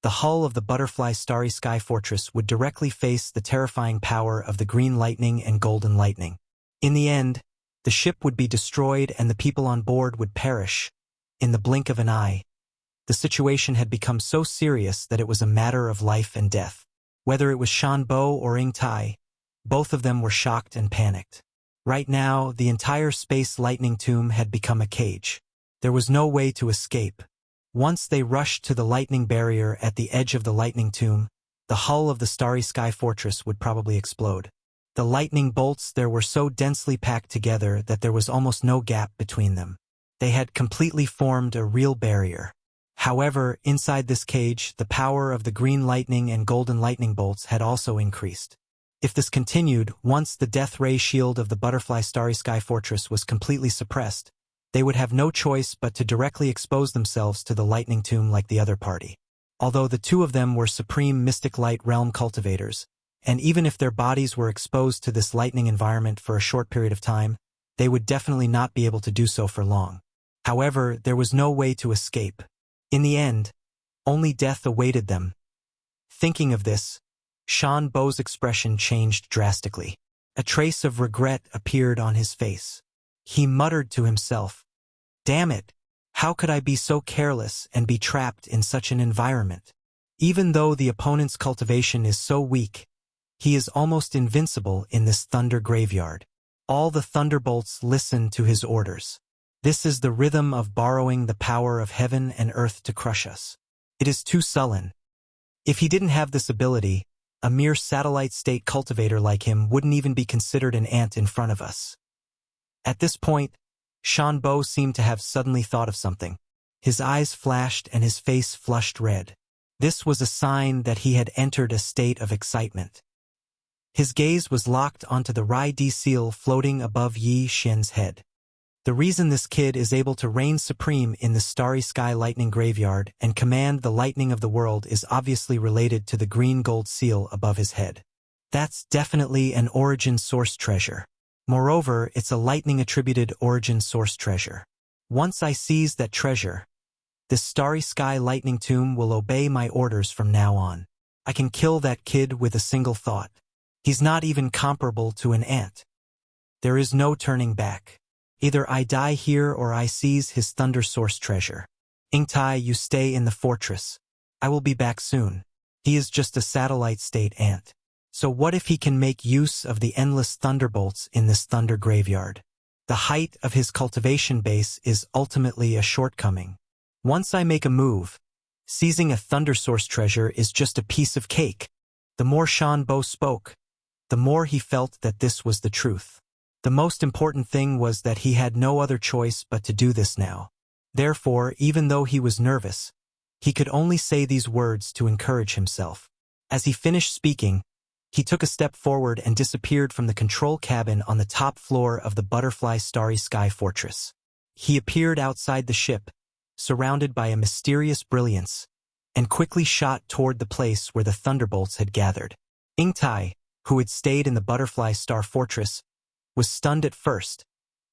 the hull of the Butterfly Starry Sky Fortress would directly face the terrifying power of the green lightning and golden lightning. In the end, the ship would be destroyed and the people on board would perish in the blink of an eye. The situation had become so serious that it was a matter of life and death. Whether it was Shan Bo or Ying Tai, both of them were shocked and panicked. Right now, the entire Space Lightning Tomb had become a cage. There was no way to escape. Once they rushed to the lightning barrier at the edge of the Lightning Tomb, the hull of the Starry Sky Fortress would probably explode. The lightning bolts there were so densely packed together that there was almost no gap between them. They had completely formed a real barrier. However, inside this cage, the power of the green lightning and golden lightning bolts had also increased. If this continued, once the death ray shield of the Butterfly Starry Sky Fortress was completely suppressed, they would have no choice but to directly expose themselves to the Lightning Tomb like the other party. Although the two of them were supreme mystic light realm cultivators, and even if their bodies were exposed to this lightning environment for a short period of time, they would definitely not be able to do so for long. However, there was no way to escape. In the end, only death awaited them. Thinking of this, Shan Bo's expression changed drastically. A trace of regret appeared on his face. He muttered to himself, "Damn it! How could I be so careless and be trapped in such an environment? Even though the opponent's cultivation is so weak, he is almost invincible in this thunder graveyard. All the thunderbolts listen to his orders. This is the rhythm of borrowing the power of heaven and earth to crush us. It is too sullen. If he didn't have this ability, A mere satellite state cultivator like him wouldn't even be considered an ant in front of us. At this point, Shanbo seemed to have suddenly thought of something. His eyes flashed and his face flushed red. This was a sign that he had entered a state of excitement. His gaze was locked onto the Rai-D seal floating above Yi Xian's head. The reason this kid is able to reign supreme in the starry sky lightning graveyard and command the lightning of the world is obviously related to the green gold seal above his head. That's definitely an origin source treasure. Moreover, it's a lightning-attributed origin source treasure. Once I seize that treasure, this starry sky lightning tomb will obey my orders from now on. I can kill that kid with a single thought. He's not even comparable to an ant. There is no turning back. Either I die here or I seize his thunder source treasure. Ingtai, you stay in the fortress. I will be back soon. He is just a satellite state ant. So what if he can make use of the endless thunderbolts in this thunder graveyard? The height of his cultivation base is ultimately a shortcoming. Once I make a move, seizing a thunder source treasure is just a piece of cake. The more Shanbo spoke, the more he felt that this was the truth. The most important thing was that he had no other choice but to do this now. Therefore, even though he was nervous, he could only say these words to encourage himself. As he finished speaking, he took a step forward and disappeared from the control cabin on the top floor of the Butterfly Starry Sky Fortress. He appeared outside the ship, surrounded by a mysterious brilliance, and quickly shot toward the place where the thunderbolts had gathered. Ingtai, who had stayed in the Butterfly Star Fortress, was stunned at first,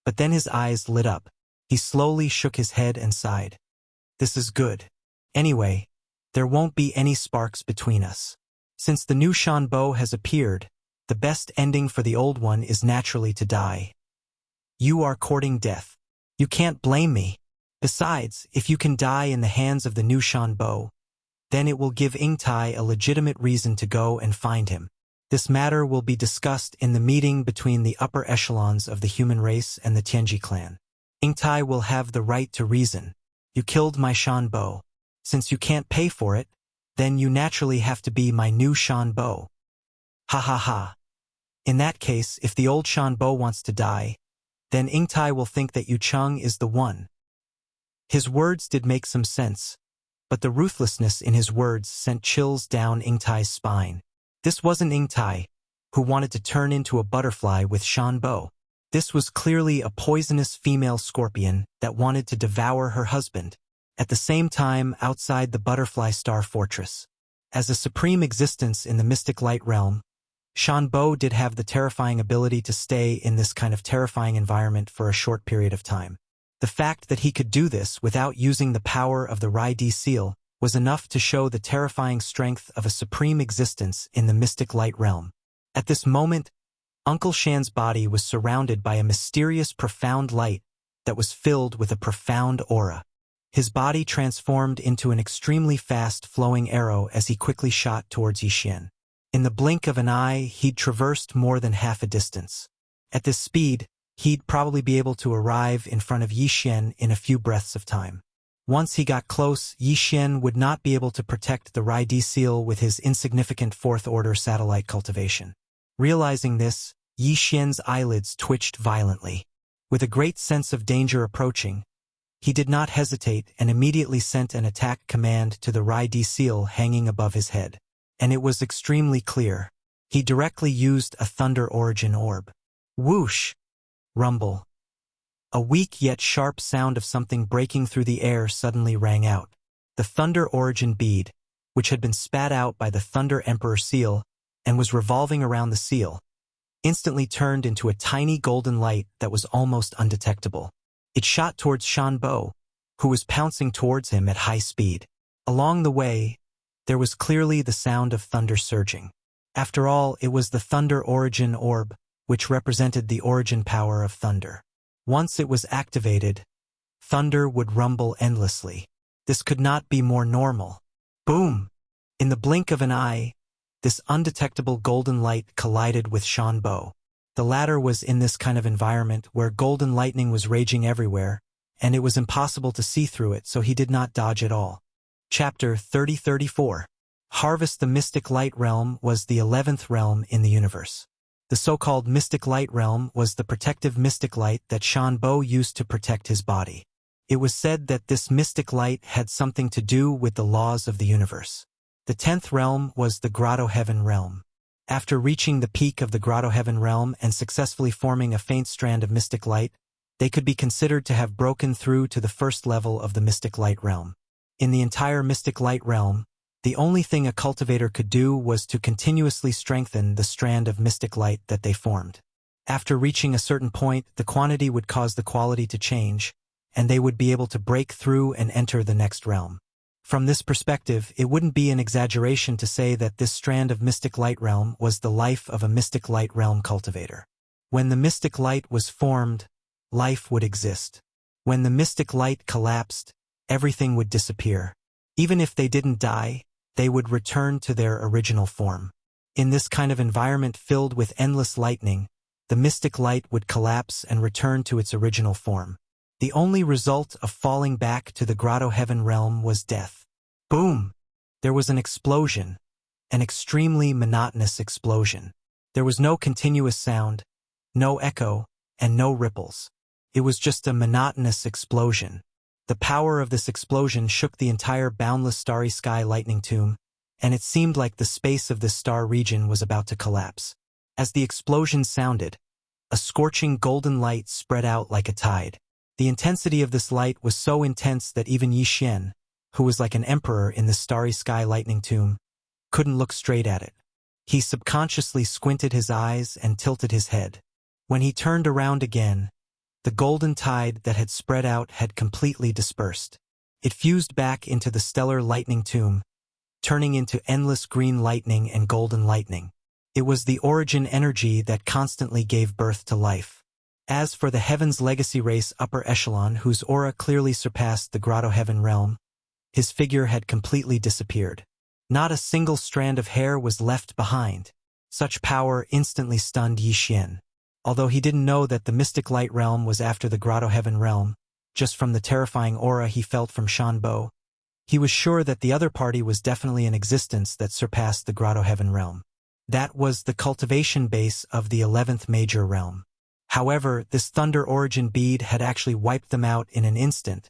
but then his eyes lit up. He slowly shook his head and sighed. This is good. Anyway, there won't be any sparks between us. Since the new Shanbo has appeared, the best ending for the old one is naturally to die. You are courting death. You can't blame me. Besides, if you can die in the hands of the new Shanbo, then it will give Ingtai a legitimate reason to go and find him. This matter will be discussed in the meeting between the upper echelons of the human race and the Tianji clan. Ingtai will have the right to reason. You killed my Shanbo. Since you can't pay for it, then you naturally have to be my new Shanbo. Ha ha ha. In that case, if the old Shanbo wants to die, then Ingtai will think that Yu Cheng is the one. His words did make some sense, but the ruthlessness in his words sent chills down Ingtai's spine. This wasn't Ingtai, who wanted to turn into a butterfly with Shanbo. This was clearly a poisonous female scorpion that wanted to devour her husband. At the same time, outside the Butterfly Star Fortress, as a supreme existence in the mystic light realm, Shanbo did have the terrifying ability to stay in this kind of terrifying environment for a short period of time. The fact that he could do this without using the power of the Rai-D seal was enough to show the terrifying strength of a supreme existence in the mystic light realm. At this moment, Uncle Shan's body was surrounded by a mysterious profound light that was filled with a profound aura. His body transformed into an extremely fast-flowing arrow as he quickly shot towards Yi Xian. In the blink of an eye, he'd traversed more than half a distance. At this speed, he'd probably be able to arrive in front of Yi Xian in a few breaths of time. Once he got close, Yi Xian would not be able to protect the Rai-D seal with his insignificant fourth-order satellite cultivation. Realizing this, Yi Xian's eyelids twitched violently. With a great sense of danger approaching, he did not hesitate and immediately sent an attack command to the Rai-D seal hanging above his head. And it was extremely clear. He directly used a thunder origin orb. Whoosh! Rumble. A weak yet sharp sound of something breaking through the air suddenly rang out. The thunder origin bead, which had been spat out by the Thunder Emperor seal and was revolving around the seal, instantly turned into a tiny golden light that was almost undetectable. It shot towards Shanbo, who was pouncing towards him at high speed. Along the way, there was clearly the sound of thunder surging. After all, it was the thunder origin orb, which represented the origin power of thunder. Once it was activated, thunder would rumble endlessly. This could not be more normal. Boom! In the blink of an eye, this undetectable golden light collided with Shanbo. The latter was in this kind of environment where golden lightning was raging everywhere, and it was impossible to see through it, so he did not dodge at all. Chapter 30-34. Harvest. The mystic light realm was the 11th realm in the universe. The so-called mystic light realm was the protective mystic light that Shanbo used to protect his body. It was said that this mystic light had something to do with the laws of the universe. The 10th realm was the Grotto Heaven realm. After reaching the peak of the Grotto Heaven realm and successfully forming a faint strand of mystic light, they could be considered to have broken through to the first level of the mystic light realm. In the entire mystic light realm, the only thing a cultivator could do was to continuously strengthen the strand of mystic light that they formed. After reaching a certain point, the quantity would cause the quality to change, and they would be able to break through and enter the next realm. From this perspective, it wouldn't be an exaggeration to say that this strand of mystic light realm was the life of a mystic light realm cultivator. When the mystic light was formed, life would exist. When the mystic light collapsed, everything would disappear. Even if they didn't die, they would return to their original form. In this kind of environment filled with endless lightning, the mystic light would collapse and return to its original form. The only result of falling back to the Grotto Heaven realm was death. Boom! There was an explosion, an extremely monotonous explosion. There was no continuous sound, no echo, and no ripples. It was just a monotonous explosion. The power of this explosion shook the entire boundless starry sky lightning tomb, and it seemed like the space of this star region was about to collapse. As the explosion sounded, a scorching golden light spread out like a tide. The intensity of this light was so intense that even Yi Xian, who was like an emperor in the starry sky lightning tomb, couldn't look straight at it. He subconsciously squinted his eyes and tilted his head. When he turned around again, the golden tide that had spread out had completely dispersed. It fused back into the stellar lightning tomb, turning into endless green lightning and golden lightning. It was the origin energy that constantly gave birth to life. As for the Heaven's Legacy race upper echelon, whose aura clearly surpassed the Grotto Heaven realm, his figure had completely disappeared. Not a single strand of hair was left behind. Such power instantly stunned Yi Xian. Although he didn't know that the mystic light realm was after the Grotto Heaven realm, just from the terrifying aura he felt from Shanbo, he was sure that the other party was definitely an existence that surpassed the Grotto Heaven realm. That was the cultivation base of the 11th major realm. However, this thunder origin bead had actually wiped them out in an instant,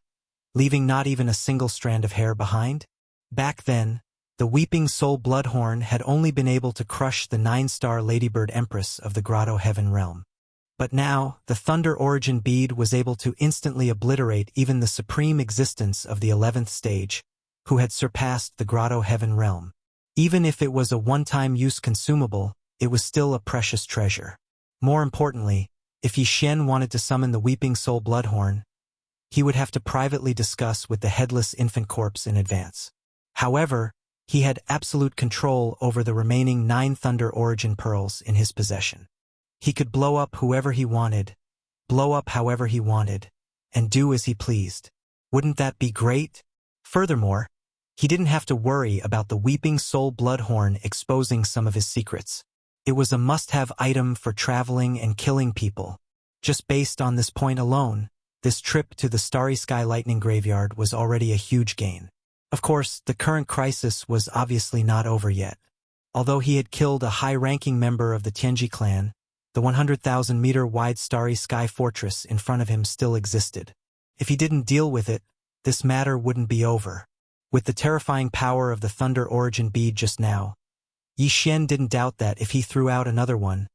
leaving not even a single strand of hair behind. Back then, the Weeping Soul Bloodhorn had only been able to crush the 9-star Ladybird Empress of the Grotto Heaven realm. But now, the Thunder Origin Bead was able to instantly obliterate even the supreme existence of the 11th stage, who had surpassed the Grotto Heaven realm. Even if it was a one-time use consumable, it was still a precious treasure. More importantly, if Yi Xian wanted to summon the Weeping Soul Bloodhorn, he would have to privately discuss with the headless infant corpse in advance. However, he had absolute control over the remaining 9 Thunder Origin Pearls in his possession. He could blow up whoever he wanted, blow up however he wanted, and do as he pleased. Wouldn't that be great? Furthermore, he didn't have to worry about the Weeping Soul Bloodhorn exposing some of his secrets. It was a must-have item for traveling and killing people. Just based on this point alone, this trip to the Starry Sky Lightning Graveyard was already a huge gain. Of course, the current crisis was obviously not over yet. Although he had killed a high-ranking member of the Tianji clan, the 100,000-meter-wide Starry Sky Fortress in front of him still existed. If he didn't deal with it, this matter wouldn't be over. With the terrifying power of the Thunder Origin Bead just now, Yi Xian didn't doubt that if he threw out another one,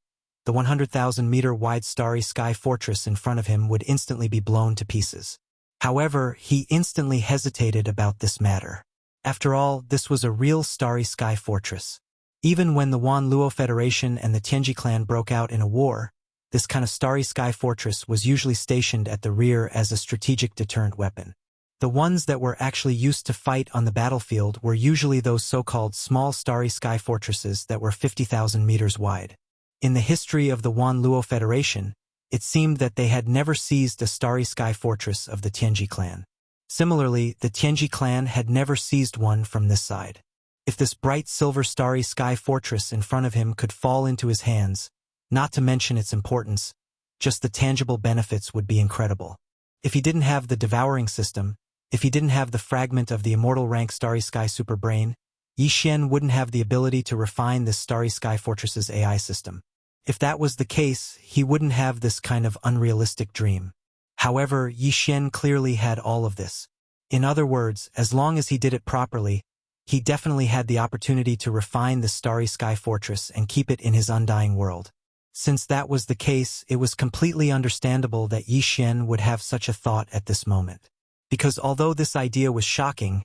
the 100,000-meter-wide Starry Sky Fortress in front of him would instantly be blown to pieces. However, he instantly hesitated about this matter. After all, this was a real Starry Sky Fortress. Even when the Wan Luo Federation and the Tianji clan broke out in a war, this kind of Starry Sky Fortress was usually stationed at the rear as a strategic deterrent weapon. The ones that were actually used to fight on the battlefield were usually those so-called small Starry Sky Fortresses that were 50,000 meters wide. In the history of the Wan Luo Federation, it seemed that they had never seized a Starry Sky Fortress of the Tianji clan. Similarly, the Tianji clan had never seized one from this side. If this bright silver Starry Sky Fortress in front of him could fall into his hands, not to mention its importance, just the tangible benefits would be incredible. If he didn't have the devouring system, if he didn't have the fragment of the immortal rank Starry Sky Superbrain, Yi Xian wouldn't have the ability to refine this Starry Sky Fortress's AI system. If that was the case, he wouldn't have this kind of unrealistic dream. However, Yi Xian clearly had all of this. In other words, as long as he did it properly, he definitely had the opportunity to refine the Starry Sky Fortress and keep it in his undying world. Since that was the case, it was completely understandable that Yi Xian would have such a thought at this moment. Because although this idea was shocking,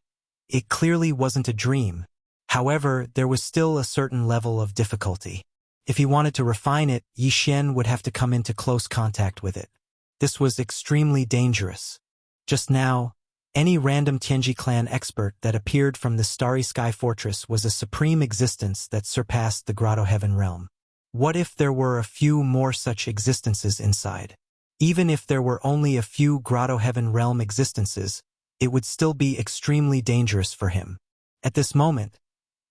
it clearly wasn't a dream. However, there was still a certain level of difficulty. If he wanted to refine it, Yi Xian would have to come into close contact with it. This was extremely dangerous. Just now, any random Tianji clan expert that appeared from the Starry Sky Fortress was a supreme existence that surpassed the Grotto Heaven realm. What if there were a few more such existences inside? Even if there were only a few Grotto Heaven realm existences, it would still be extremely dangerous for him. At this moment,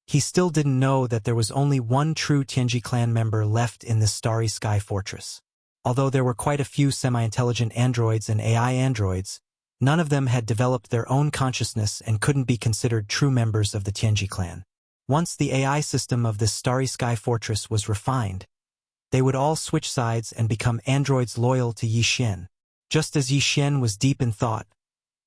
he still didn't know that there was only one true Tianji clan member left in the Starry Sky Fortress. Although there were quite a few semi-intelligent androids and AI androids, none of them had developed their own consciousness and couldn't be considered true members of the Tianji clan. Once the AI system of this Starry Sky Fortress was refined, they would all switch sides and become androids loyal to Yi Xian. Just as Yi Xian was deep in thought,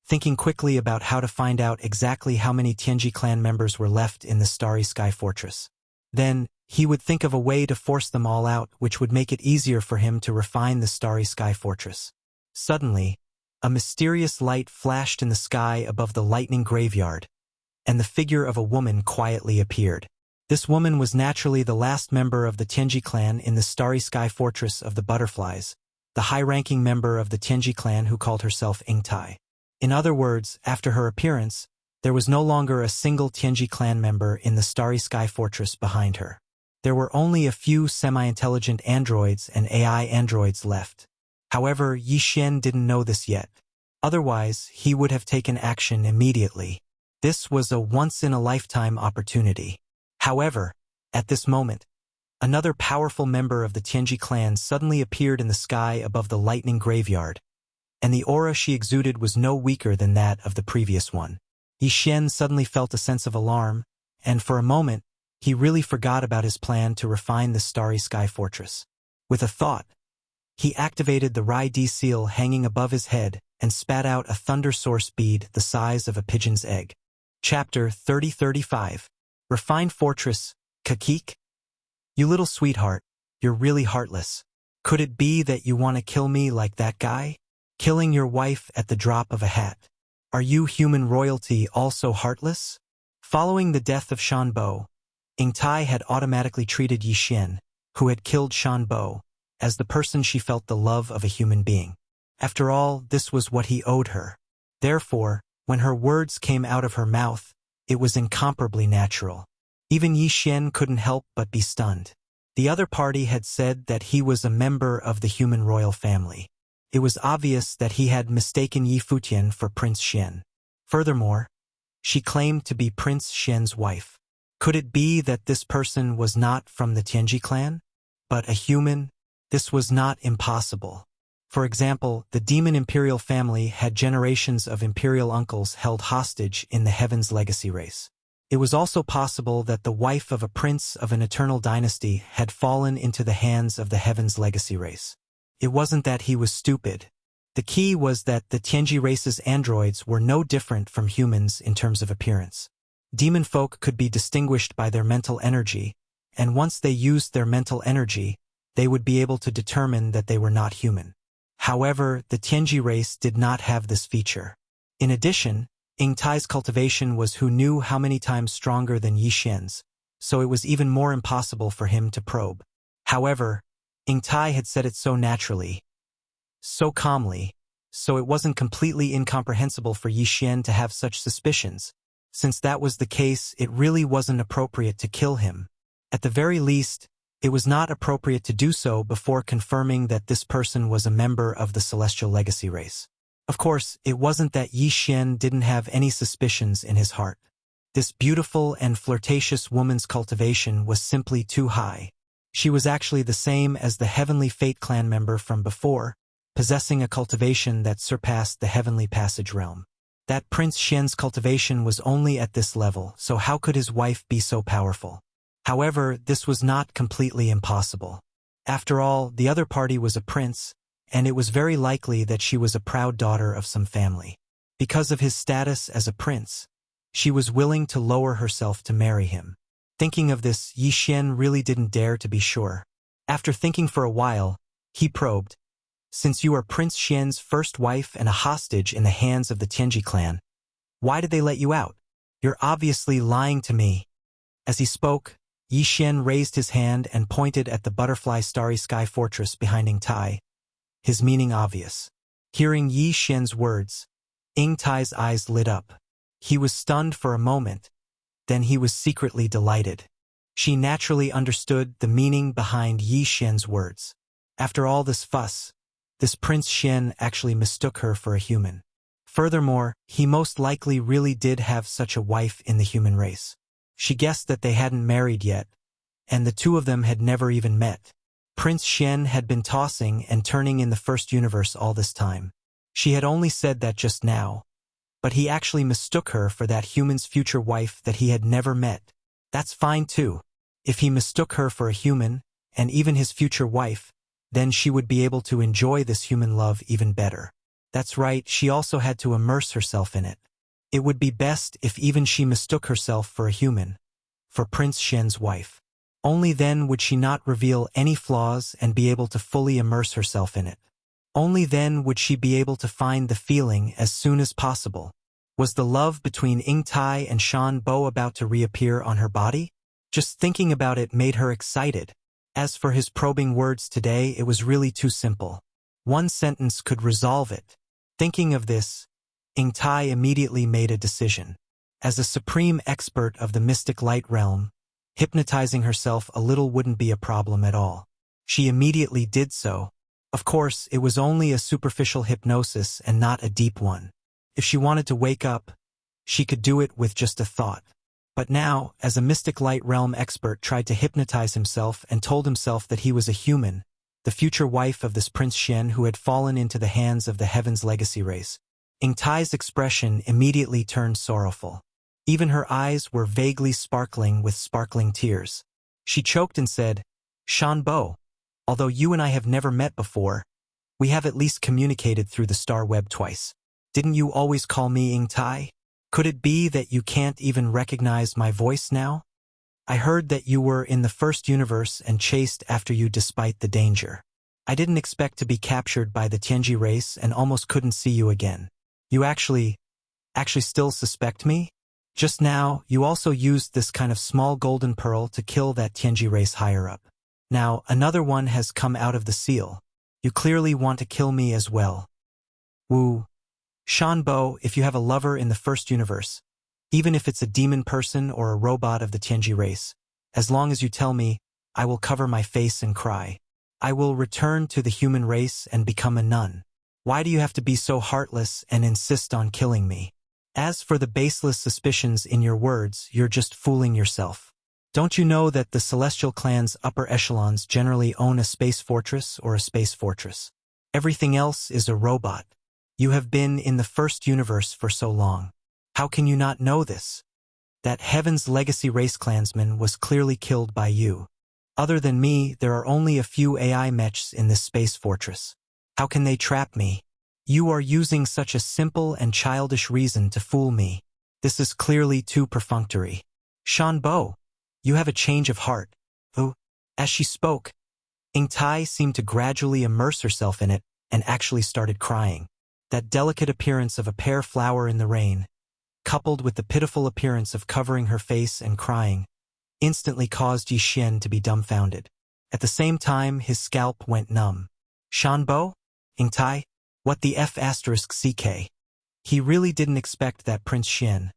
thinking quickly about how to find out exactly how many Tianji clan members were left in the Starry Sky Fortress. Then, he would think of a way to force them all out, which would make it easier for him to refine the Starry Sky Fortress. Suddenly, a mysterious light flashed in the sky above the lightning graveyard, and the figure of a woman quietly appeared. This woman was naturally the last member of the Tianji clan in the Starry Sky Fortress of the Butterflies, the high-ranking member of the Tianji clan who called herself Ingtai. In other words, after her appearance, there was no longer a single Tianji clan member in the Starry Sky Fortress behind her. There were only a few semi-intelligent androids and AI androids left. However, Yi Xian didn't know this yet. Otherwise, he would have taken action immediately. This was a once-in-a-lifetime opportunity. However, at this moment, another powerful member of the Tianji clan suddenly appeared in the sky above the lightning graveyard, and the aura she exuded was no weaker than that of the previous one. Yi Xian suddenly felt a sense of alarm, and for a moment, he really forgot about his plan to refine the Starry Sky Fortress. With a thought, he activated the Rai D seal hanging above his head and spat out a thunder source bead the size of a pigeon's egg. Chapter 3035. Refined Fortress, Kakik? You little sweetheart, you're really heartless. Could it be that you want to kill me like that guy? Killing your wife at the drop of a hat. Are you human royalty also heartless? Following the death of Shan Bo, Ingtai had automatically treated Yi Xian, who had killed Shan Bo, as the person she felt the love of a human being. After all, this was what he owed her. Therefore, when her words came out of her mouth, it was incomparably natural. Even Yi Xian couldn't help but be stunned. The other party had said that he was a member of the human royal family. It was obvious that he had mistaken Yi Futian for Prince Xian. Furthermore, she claimed to be Prince Xian's wife. Could it be that this person was not from the Tianji clan, but a human? This was not impossible. For example, the demon imperial family had generations of imperial uncles held hostage in the Heaven's Legacy race. It was also possible that the wife of a prince of an eternal dynasty had fallen into the hands of the Heaven's Legacy race. It wasn't that he was stupid. The key was that the Tianji race's androids were no different from humans in terms of appearance. Demon folk could be distinguished by their mental energy, and once they used their mental energy, they would be able to determine that they were not human. However, the Tianji race did not have this feature. In addition, Ingtai's cultivation was who knew how many times stronger than Yi Xian's, so it was even more impossible for him to probe. However, Ingtai had said it so naturally, so calmly, so it wasn't completely incomprehensible for Yi Xian to have such suspicions. Since that was the case, it really wasn't appropriate to kill him. At the very least, it was not appropriate to do so before confirming that this person was a member of the Celestial Legacy race. Of course, it wasn't that Yi Xian didn't have any suspicions in his heart. This beautiful and flirtatious woman's cultivation was simply too high. She was actually the same as the Heavenly Fate clan member from before, possessing a cultivation that surpassed the Heavenly Passage realm. That Prince Xian's cultivation was only at this level, so how could his wife be so powerful? However, this was not completely impossible. After all, the other party was a prince, and it was very likely that she was a proud daughter of some family. Because of his status as a prince, she was willing to lower herself to marry him. Thinking of this, Yi Xian really didn't dare to be sure. After thinking for a while, he probed, "Since you are Prince Xian's first wife and a hostage in the hands of the Tianji clan, why did they let you out? You're obviously lying to me." As he spoke, Yi Xian raised his hand and pointed at the butterfly starry sky fortress behind Ying Tai, his meaning obvious. Hearing Yi Xian's words, Ying Tai's eyes lit up. He was stunned for a moment, then he was secretly delighted. She naturally understood the meaning behind Yi Xian's words. After all this fuss, this Prince Xian actually mistook her for a human. Furthermore, he most likely really did have such a wife in the human race. She guessed that they hadn't married yet, and the two of them had never even met. Prince Xian had been tossing and turning in the first universe all this time. She had only said that just now, but he actually mistook her for that human's future wife that he had never met. That's fine too. If he mistook her for a human, and even his future wife, then she would be able to enjoy this human love even better. That's right, she also had to immerse herself in it. It would be best if even she mistook herself for a human, for Prince Xian's wife. Only then would she not reveal any flaws and be able to fully immerse herself in it. Only then would she be able to find the feeling as soon as possible. Was the love between Ying Tai and Shan Bo about to reappear on her body? Just thinking about it made her excited. As for his probing words today, it was really too simple. One sentence could resolve it. Thinking of this, Ying Tai immediately made a decision. As a supreme expert of the mystic light realm, hypnotizing herself a little wouldn't be a problem at all. She immediately did so. Of course, it was only a superficial hypnosis and not a deep one. If she wanted to wake up, she could do it with just a thought. But now, as a mystic light realm expert tried to hypnotize himself and told himself that he was a human, the future wife of this Prince Xian who had fallen into the hands of the Heaven's legacy race, Ying Tai's expression immediately turned sorrowful. Even her eyes were vaguely sparkling with sparkling tears. She choked and said, "Shan Bo, although you and I have never met before, we have at least communicated through the star web twice. Didn't you always call me Ying Tai? Could it be that you can't even recognize my voice now? I heard that you were in the first universe and chased after you despite the danger. I didn't expect to be captured by the Tianji race and almost couldn't see you again. You actually still suspect me? Just now, you also used this kind of small golden pearl to kill that Tianji race higher up. Now, another one has come out of the seal. You clearly want to kill me as well. Woo. Shan Bo, if you have a lover in the first universe, even if it's a demon person or a robot of the Tianji race, as long as you tell me, I will cover my face and cry. I will return to the human race and become a nun. Why do you have to be so heartless and insist on killing me? As for the baseless suspicions in your words, you're just fooling yourself. Don't you know that the celestial clan's upper echelons generally own a space fortress or a space fortress? Everything else is a robot. You have been in the first universe for so long. How can you not know this? That Heaven's legacy race clansman was clearly killed by you. Other than me, there are only a few AI mechs in this space fortress. How can they trap me? You are using such a simple and childish reason to fool me. This is clearly too perfunctory. Shan Bo, you have a change of heart. Oh. As she spoke, Ying Tai seemed to gradually immerse herself in it and actually started crying. That delicate appearance of a pear flower in the rain, coupled with the pitiful appearance of covering her face and crying, instantly caused Yi Xian to be dumbfounded. At the same time, his scalp went numb. Shan Bo? Ying Tai? What the F***CK? He really didn't expect that Prince Xian,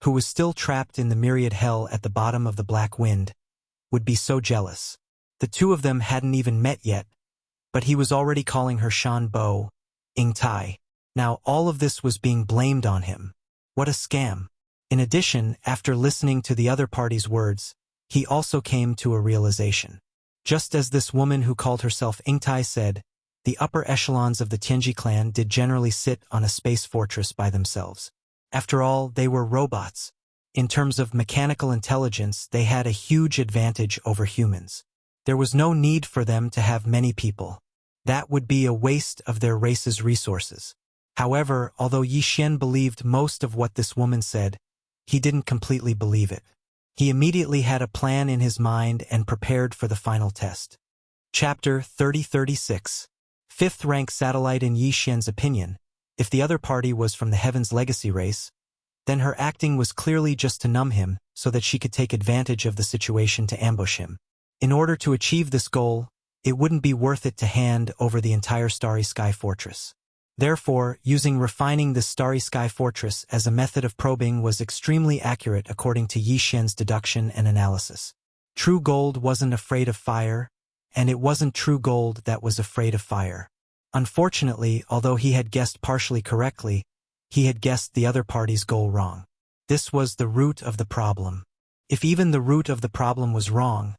who was still trapped in the myriad hell at the bottom of the black wind, would be so jealous. The two of them hadn't even met yet, but he was already calling her Shan Bo, Ying Tai. Now all of this was being blamed on him. What a scam. In addition, after listening to the other party's words, he also came to a realization. Just as this woman who called herself Ying Tai said, the upper echelons of the Tianji clan did generally sit on a space fortress by themselves. After all, they were robots. In terms of mechanical intelligence, they had a huge advantage over humans. There was no need for them to have many people. That would be a waste of their race's resources. However, although Yi Xian believed most of what this woman said, he didn't completely believe it. He immediately had a plan in his mind and prepared for the final test. Chapter 3036. Fifth-rank satellite. In Yi Xian's opinion, if the other party was from the Heaven's Legacy race, then her acting was clearly just to numb him so that she could take advantage of the situation to ambush him. In order to achieve this goal, it wouldn't be worth it to hand over the entire Starry Sky Fortress. Therefore, using refining this Starry Sky Fortress as a method of probing was extremely accurate according to Yi Xian's deduction and analysis. True gold wasn't afraid of fire, and it wasn't true gold that was afraid of fire. Unfortunately, although he had guessed partially correctly, he had guessed the other party's goal wrong. This was the root of the problem. If even the root of the problem was wrong,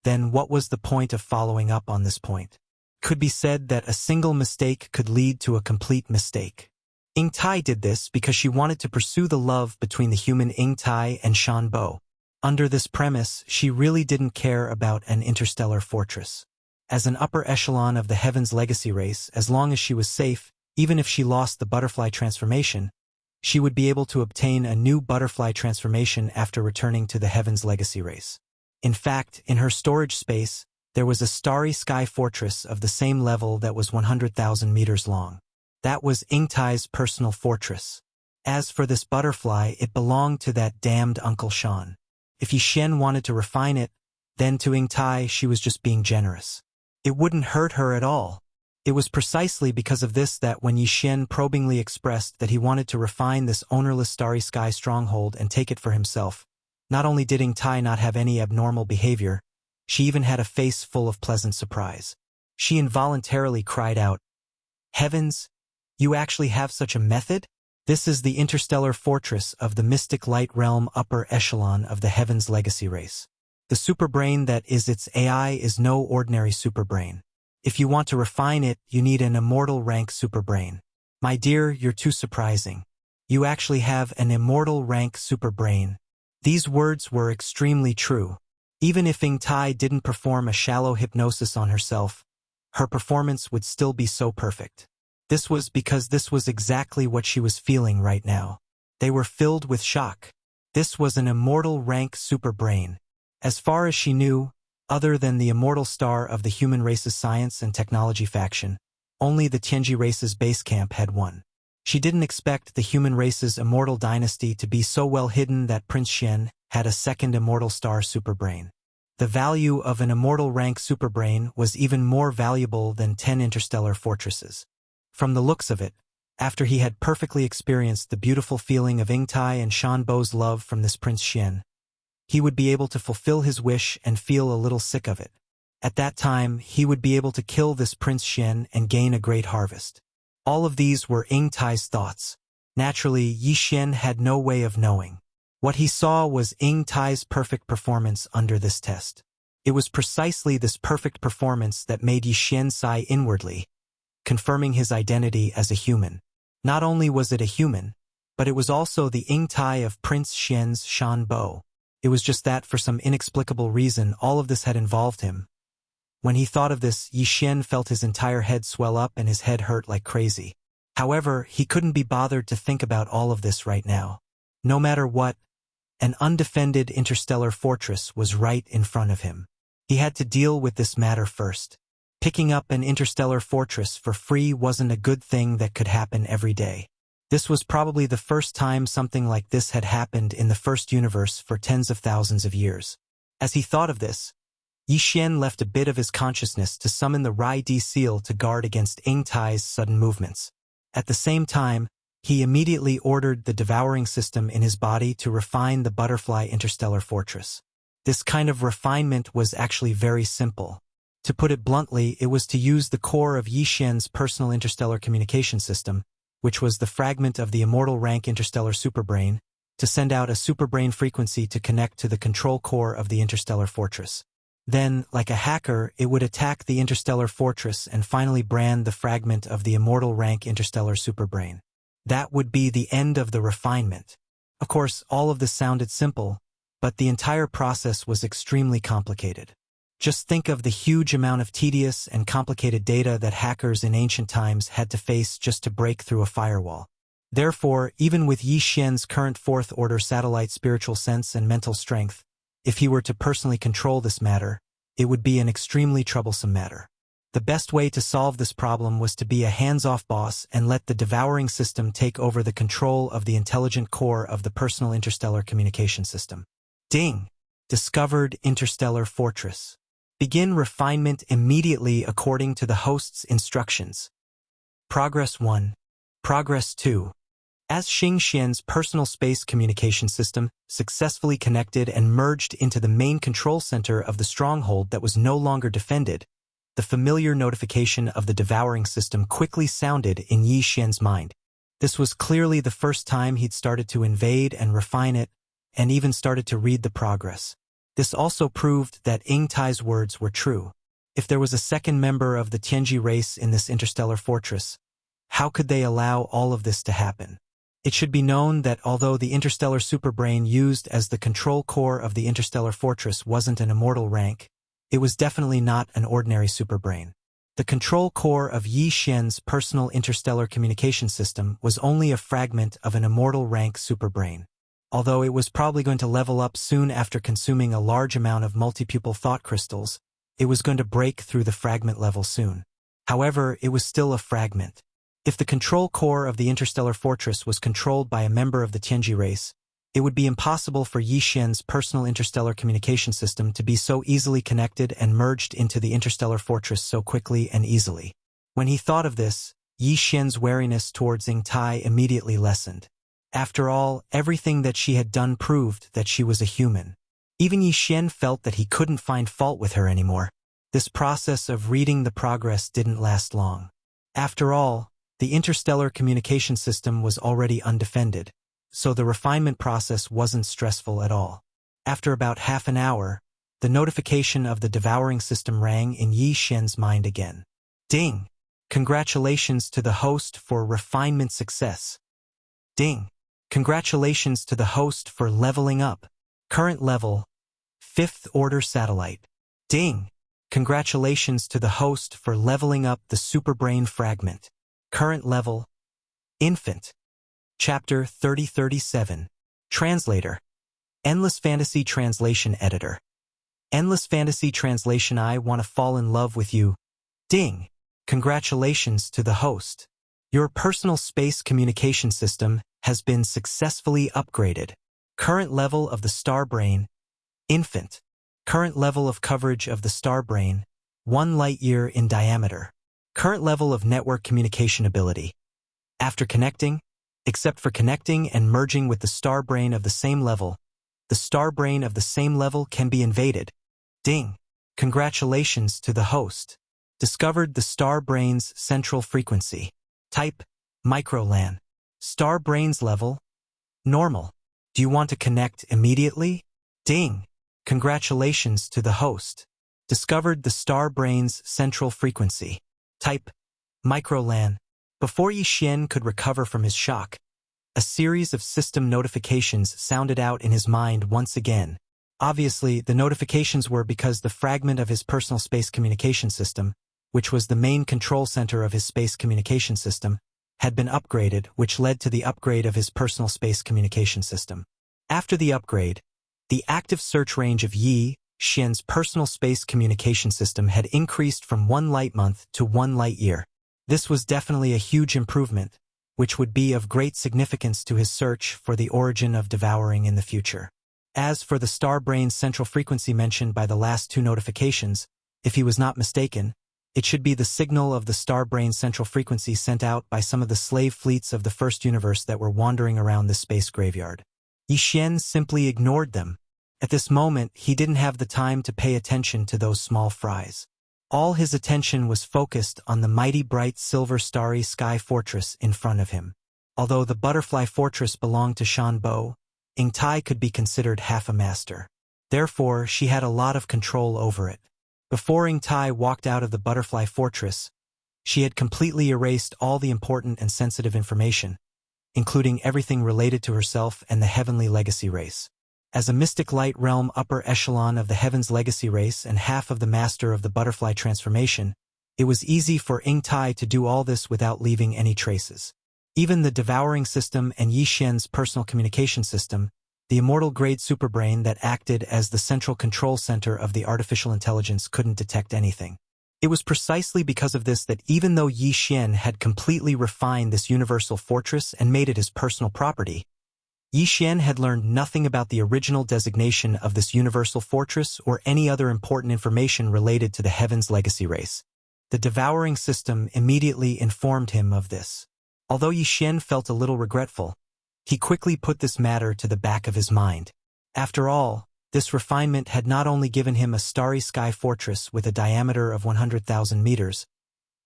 then what was the point of following up on this point? Could be said that a single mistake could lead to a complete mistake. Ying Tai did this because she wanted to pursue the love between the human Ying Tai and Shan Bo. Under this premise, she really didn't care about an interstellar fortress. As an upper echelon of the Heaven's Legacy race, as long as she was safe, even if she lost the butterfly transformation, she would be able to obtain a new butterfly transformation after returning to the Heaven's Legacy race. In fact, in her storage space, there was a Starry Sky Fortress of the same level that was 100,000 meters long. That was Ying Tai's personal fortress. As for this butterfly, it belonged to that damned Uncle Shan. If Yi Xian wanted to refine it, then to Ying Tai she was just being generous. It wouldn't hurt her at all. It was precisely because of this that when Yi Xian probingly expressed that he wanted to refine this ownerless Starry Sky stronghold and take it for himself, not only did Ying Tai not have any abnormal behavior, she even had a face full of pleasant surprise. She involuntarily cried out, "Heavens, you actually have such a method? This is the interstellar fortress of the mystic light realm upper echelon of the Heaven's Legacy race. The superbrain that is its AI is no ordinary superbrain. If you want to refine it, you need an immortal rank superbrain. My dear, you're too surprising. You actually have an immortal rank superbrain." These words were extremely true. Even if Ying Tai didn't perform a shallow hypnosis on herself, her performance would still be so perfect. This was because this was exactly what she was feeling right now. They were filled with shock. This was an immortal rank superbrain. As far as she knew, other than the immortal star of the human race's science and technology faction, only the Tianji race's base camp had one. She didn't expect the human race's immortal dynasty to be so well hidden that Prince Xian had a second immortal star superbrain. The value of an immortal rank superbrain was even more valuable than 10 interstellar fortresses. From the looks of it, after he had perfectly experienced the beautiful feeling of Ying Tai and Shan Bo's love from this Prince Xian, he would be able to fulfill his wish and feel a little sick of it. At that time, he would be able to kill this Prince Xian and gain a great harvest. All of these were Ying Tai's thoughts. Naturally, Yi Xian had no way of knowing. What he saw was Ying Tai's perfect performance under this test. It was precisely this perfect performance that made Yi Xian sigh inwardly, confirming his identity as a human. Not only was it a human, but it was also the Ying Tai of Prince Xian's Shan Bo. It was just that for some inexplicable reason all of this had involved him. When he thought of this, Yi Xian felt his entire head swell up and his head hurt like crazy. However, he couldn't be bothered to think about all of this right now. No matter what, an undefended interstellar fortress was right in front of him. He had to deal with this matter first. Picking up an interstellar fortress for free wasn't a good thing that could happen every day. This was probably the first time something like this had happened in the first universe for tens of thousands of years. As he thought of this, Yi Xian left a bit of his consciousness to summon the Rai Di seal to guard against Ying Tai's sudden movements. At the same time, he immediately ordered the devouring system in his body to refine the butterfly interstellar fortress. This kind of refinement was actually very simple. To put it bluntly, it was to use the core of Yi Xian's personal interstellar communication system, which was the fragment of the immortal rank interstellar superbrain, to send out a superbrain frequency to connect to the control core of the interstellar fortress. Then, like a hacker, it would attack the interstellar fortress and finally brand the fragment of the immortal rank interstellar superbrain. That would be the end of the refinement. Of course, all of this sounded simple, but the entire process was extremely complicated. Just think of the huge amount of tedious and complicated data that hackers in ancient times had to face just to break through a firewall. Therefore, even with Yi Xian's current fourth-order satellite spiritual sense and mental strength, if he were to personally control this matter, it would be an extremely troublesome matter. The best way to solve this problem was to be a hands-off boss and let the devouring system take over the control of the intelligent core of the personal interstellar communication system. Ding! Discovered interstellar fortress. Begin refinement immediately according to the host's instructions. Progress 1. Progress 2. As Xing Xian's personal space communication system successfully connected and merged into the main control center of the stronghold that was no longer defended, the familiar notification of the devouring system quickly sounded in Yi Xian's mind. This was clearly the first time he'd started to invade and refine it, and even started to read the progress. This also proved that Ying Tai's words were true. If there was a second member of the Tianji race in this interstellar fortress, how could they allow all of this to happen? It should be known that although the interstellar superbrain used as the control core of the interstellar fortress wasn't an immortal rank, it was definitely not an ordinary superbrain. The control core of Yi Xian's personal interstellar communication system was only a fragment of an immortal rank superbrain. Although it was probably going to level up soon after consuming a large amount of multipupil thought crystals, it was going to break through the fragment level soon. However, it was still a fragment. If the control core of the interstellar fortress was controlled by a member of the Tianji race, it would be impossible for Yi Xian's personal interstellar communication system to be so easily connected and merged into the interstellar fortress so quickly and easily. When he thought of this, Yi Xian's wariness towards Ying Tai immediately lessened. After all, everything that she had done proved that she was a human. Even Yi Xian felt that he couldn't find fault with her anymore. This process of reading the progress didn't last long. After all, the interstellar communication system was already undefended, so the refinement process wasn't stressful at all. After about half an hour, the notification of the devouring system rang in Yi Xian's mind again. Ding! Congratulations to the host for refinement success. Ding! Congratulations to the host for leveling up. Current level, 5th order satellite. Ding! Congratulations to the host for leveling up the superbrain fragment. Current level, infant. Chapter 3037. Translator. Endless Fantasy Translation Editor. Endless Fantasy Translation. I want to fall in love with you. Ding! Congratulations to the host. Your personal space communication system has been successfully upgraded. Current level of the star brain, infant. Current level of coverage of the star brain, 1 light-year in diameter. Current level of network communication ability. After connecting, except for connecting and merging with the star brain of the same level, the star brain of the same level can be invaded. Ding! Congratulations to the host. Discovered the star brain's central frequency. Type, microLAN. Star brain's level, normal. Do you want to connect immediately? Ding! Congratulations to the host. Discovered the star brain's central frequency. Type, microLAN. Before Yi Xian could recover from his shock, a series of system notifications sounded out in his mind once again. Obviously, the notifications were because the fragment of his personal space communication system, which was the main control center of his space communication system, had been upgraded, which led to the upgrade of his personal space communication system. After the upgrade, the active search range of Yi Xian's personal space communication system had increased from 1 light-month to 1 light-year. This was definitely a huge improvement, which would be of great significance to his search for the origin of devouring in the future. As for the star brain's central frequency mentioned by the last 2 notifications, if he was not mistaken, it should be the signal of the star brain's central frequency sent out by some of the slave fleets of the first universe that were wandering around the space graveyard. Yi Xian simply ignored them. At this moment, he didn't have the time to pay attention to those small fries. All his attention was focused on the mighty bright silver starry sky fortress in front of him. Although the butterfly fortress belonged to Shan Bo, Ying Tai could be considered half a master. Therefore, she had a lot of control over it. Before Ying Tai walked out of the butterfly fortress, she had completely erased all the important and sensitive information, including everything related to herself and the heavenly legacy race. As a mystic light realm upper echelon of the heavens legacy race and half of the master of the butterfly transformation, it was easy for Ying Tai to do all this without leaving any traces. Even the devouring system and Yi Xian's personal communication system, the immortal grade superbrain that acted as the central control center of the artificial intelligence, couldn't detect anything. It was precisely because of this that even though Yi Xian had completely refined this universal fortress and made it his personal property, Yi Xian had learned nothing about the original designation of this universal fortress or any other important information related to the heavens legacy race. The devouring system immediately informed him of this. Although Yi Xian felt a little regretful, he quickly put this matter to the back of his mind. After all, this refinement had not only given him a starry sky fortress with a diameter of 100,000 meters,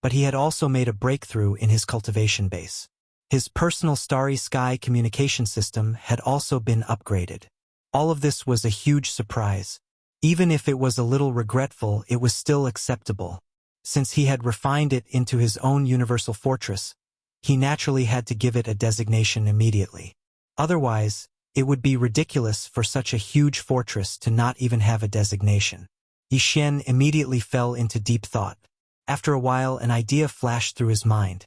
but he had also made a breakthrough in his cultivation base. His personal starry sky communication system had also been upgraded. All of this was a huge surprise. Even if it was a little regretful, it was still acceptable. Since he had refined it into his own universal fortress, he naturally had to give it a designation immediately. Otherwise, it would be ridiculous for such a huge fortress to not even have a designation. Yi Xian immediately fell into deep thought. After a while, an idea flashed through his mind.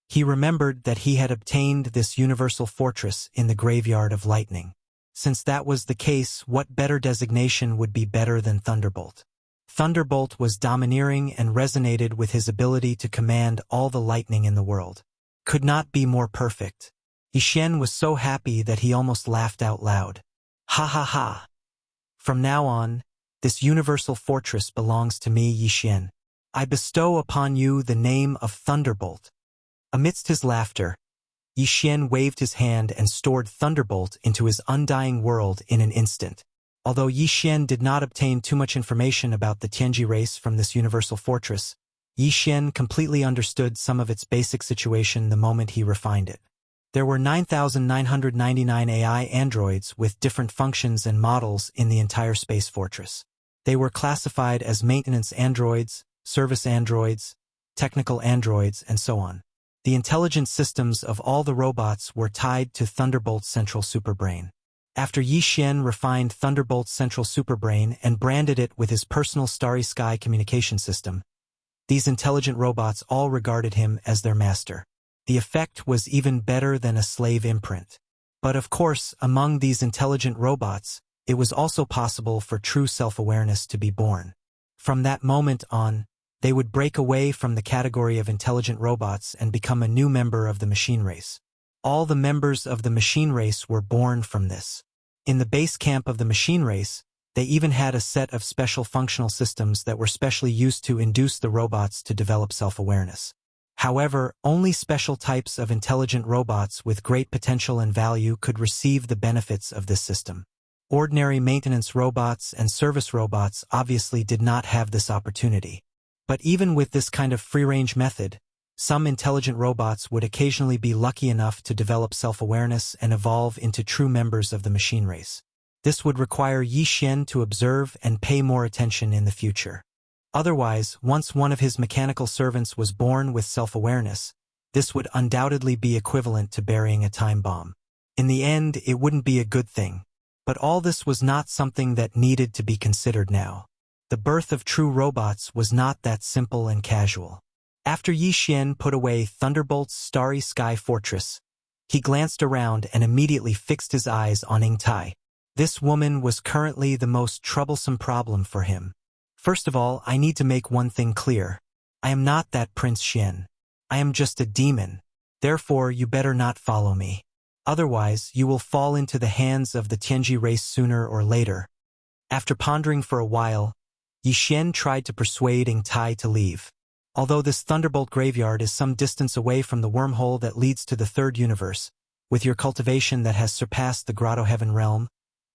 He remembered that he had obtained this universal fortress in the graveyard of lightning. Since that was the case, what better designation would be better than Thunderbolt? Thunderbolt was domineering and resonated with his ability to command all the lightning in the world. Could not be more perfect. Yi Xian was so happy that he almost laughed out loud. Ha ha ha! From now on, this universal fortress belongs to me, Yi Xian. I bestow upon you the name of Thunderbolt. Amidst his laughter, Yi Xian waved his hand and stored Thunderbolt into his undying world in an instant. Although Yi Xian did not obtain too much information about the Tianji race from this universal fortress, Yi Xian completely understood some of its basic situation the moment he refined it. There were 9,999 AI androids with different functions and models in the entire space fortress. They were classified as maintenance androids, service androids, technical androids, and so on. The intelligence systems of all the robots were tied to Thunderbolt's central superbrain. After Yi Xian refined Thunderbolt's central superbrain and branded it with his personal starry sky communication system, these intelligent robots all regarded him as their master. The effect was even better than a slave imprint. But of course, among these intelligent robots, it was also possible for true self-awareness to be born. From that moment on, they would break away from the category of intelligent robots and become a new member of the machine race. All the members of the machine race were born from this. In the base camp of the machine race, they even had a set of special functional systems that were specially used to induce the robots to develop self-awareness. However, only special types of intelligent robots with great potential and value could receive the benefits of this system. Ordinary maintenance robots and service robots obviously did not have this opportunity. But even with this kind of free-range method, some intelligent robots would occasionally be lucky enough to develop self-awareness and evolve into true members of the machine race. This would require Yi Xian to observe and pay more attention in the future. Otherwise, once one of his mechanical servants was born with self-awareness, this would undoubtedly be equivalent to burying a time bomb. In the end, it wouldn't be a good thing. But all this was not something that needed to be considered now. The birth of true robots was not that simple and casual. After Yi Xian put away Thunderbolt's starry sky fortress, he glanced around and immediately fixed his eyes on Ying Tai. This woman was currently the most troublesome problem for him. First of all, I need to make one thing clear. I am not that Prince Xian. I am just a demon. Therefore, you better not follow me. Otherwise, you will fall into the hands of the Tianji race sooner or later. After pondering for a while, Yi Xian tried to persuade Ying Tai to leave. Although this Thunderbolt graveyard is some distance away from the wormhole that leads to the third universe, with your cultivation that has surpassed the Grotto Heaven realm,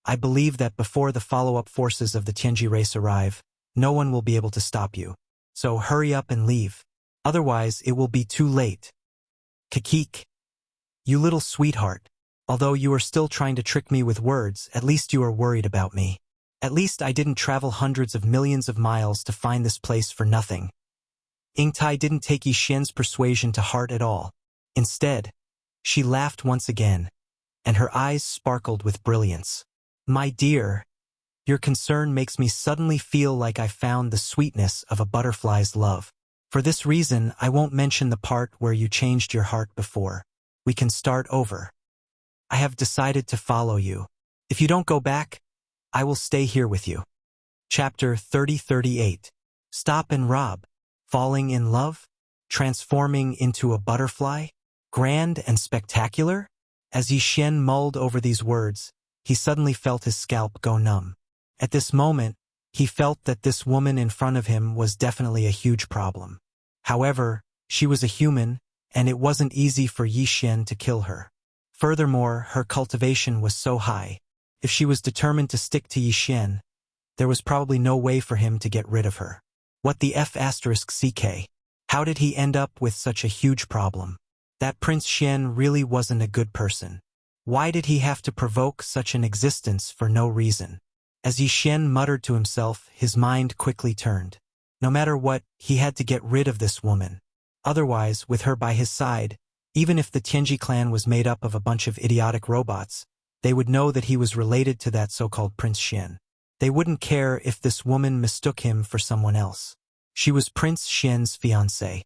I believe that before the follow-up forces of the Tianji race arrive, no one will be able to stop you. So hurry up and leave. Otherwise, it will be too late. Kikik. You little sweetheart. Although you are still trying to trick me with words, at least you are worried about me. At least I didn't travel hundreds of millions of miles to find this place for nothing. Ying Tai didn't take Yi Xian's persuasion to heart at all. Instead, She laughed once again, and her eyes sparkled with brilliance. My dear, your concern makes me suddenly feel like I found the sweetness of a butterfly's love. For this reason, I won't mention the part where you changed your heart before. We can start over. I have decided to follow you. If you don't go back, I will stay here with you. Chapter 30-38. Stop and rob. Falling in love? Transforming into a butterfly? Grand and spectacular? As Yi Xian mulled over these words, he suddenly felt his scalp go numb. At this moment, he felt that this woman in front of him was definitely a huge problem. However, she was a human, and it wasn't easy for Yi Xian to kill her. Furthermore, her cultivation was so high. If she was determined to stick to Yi Xian, there was probably no way for him to get rid of her. What the F***ck? How did he end up with such a huge problem? That Prince Xian really wasn't a good person. Why did he have to provoke such an existence for no reason? As Yi Xian muttered to himself, his mind quickly turned. No matter what, he had to get rid of this woman. Otherwise, with her by his side, even if the Tianji clan was made up of a bunch of idiotic robots, they would know that he was related to that so-called Prince Xian. They wouldn't care if this woman mistook him for someone else. She was Prince Xian's fiancée.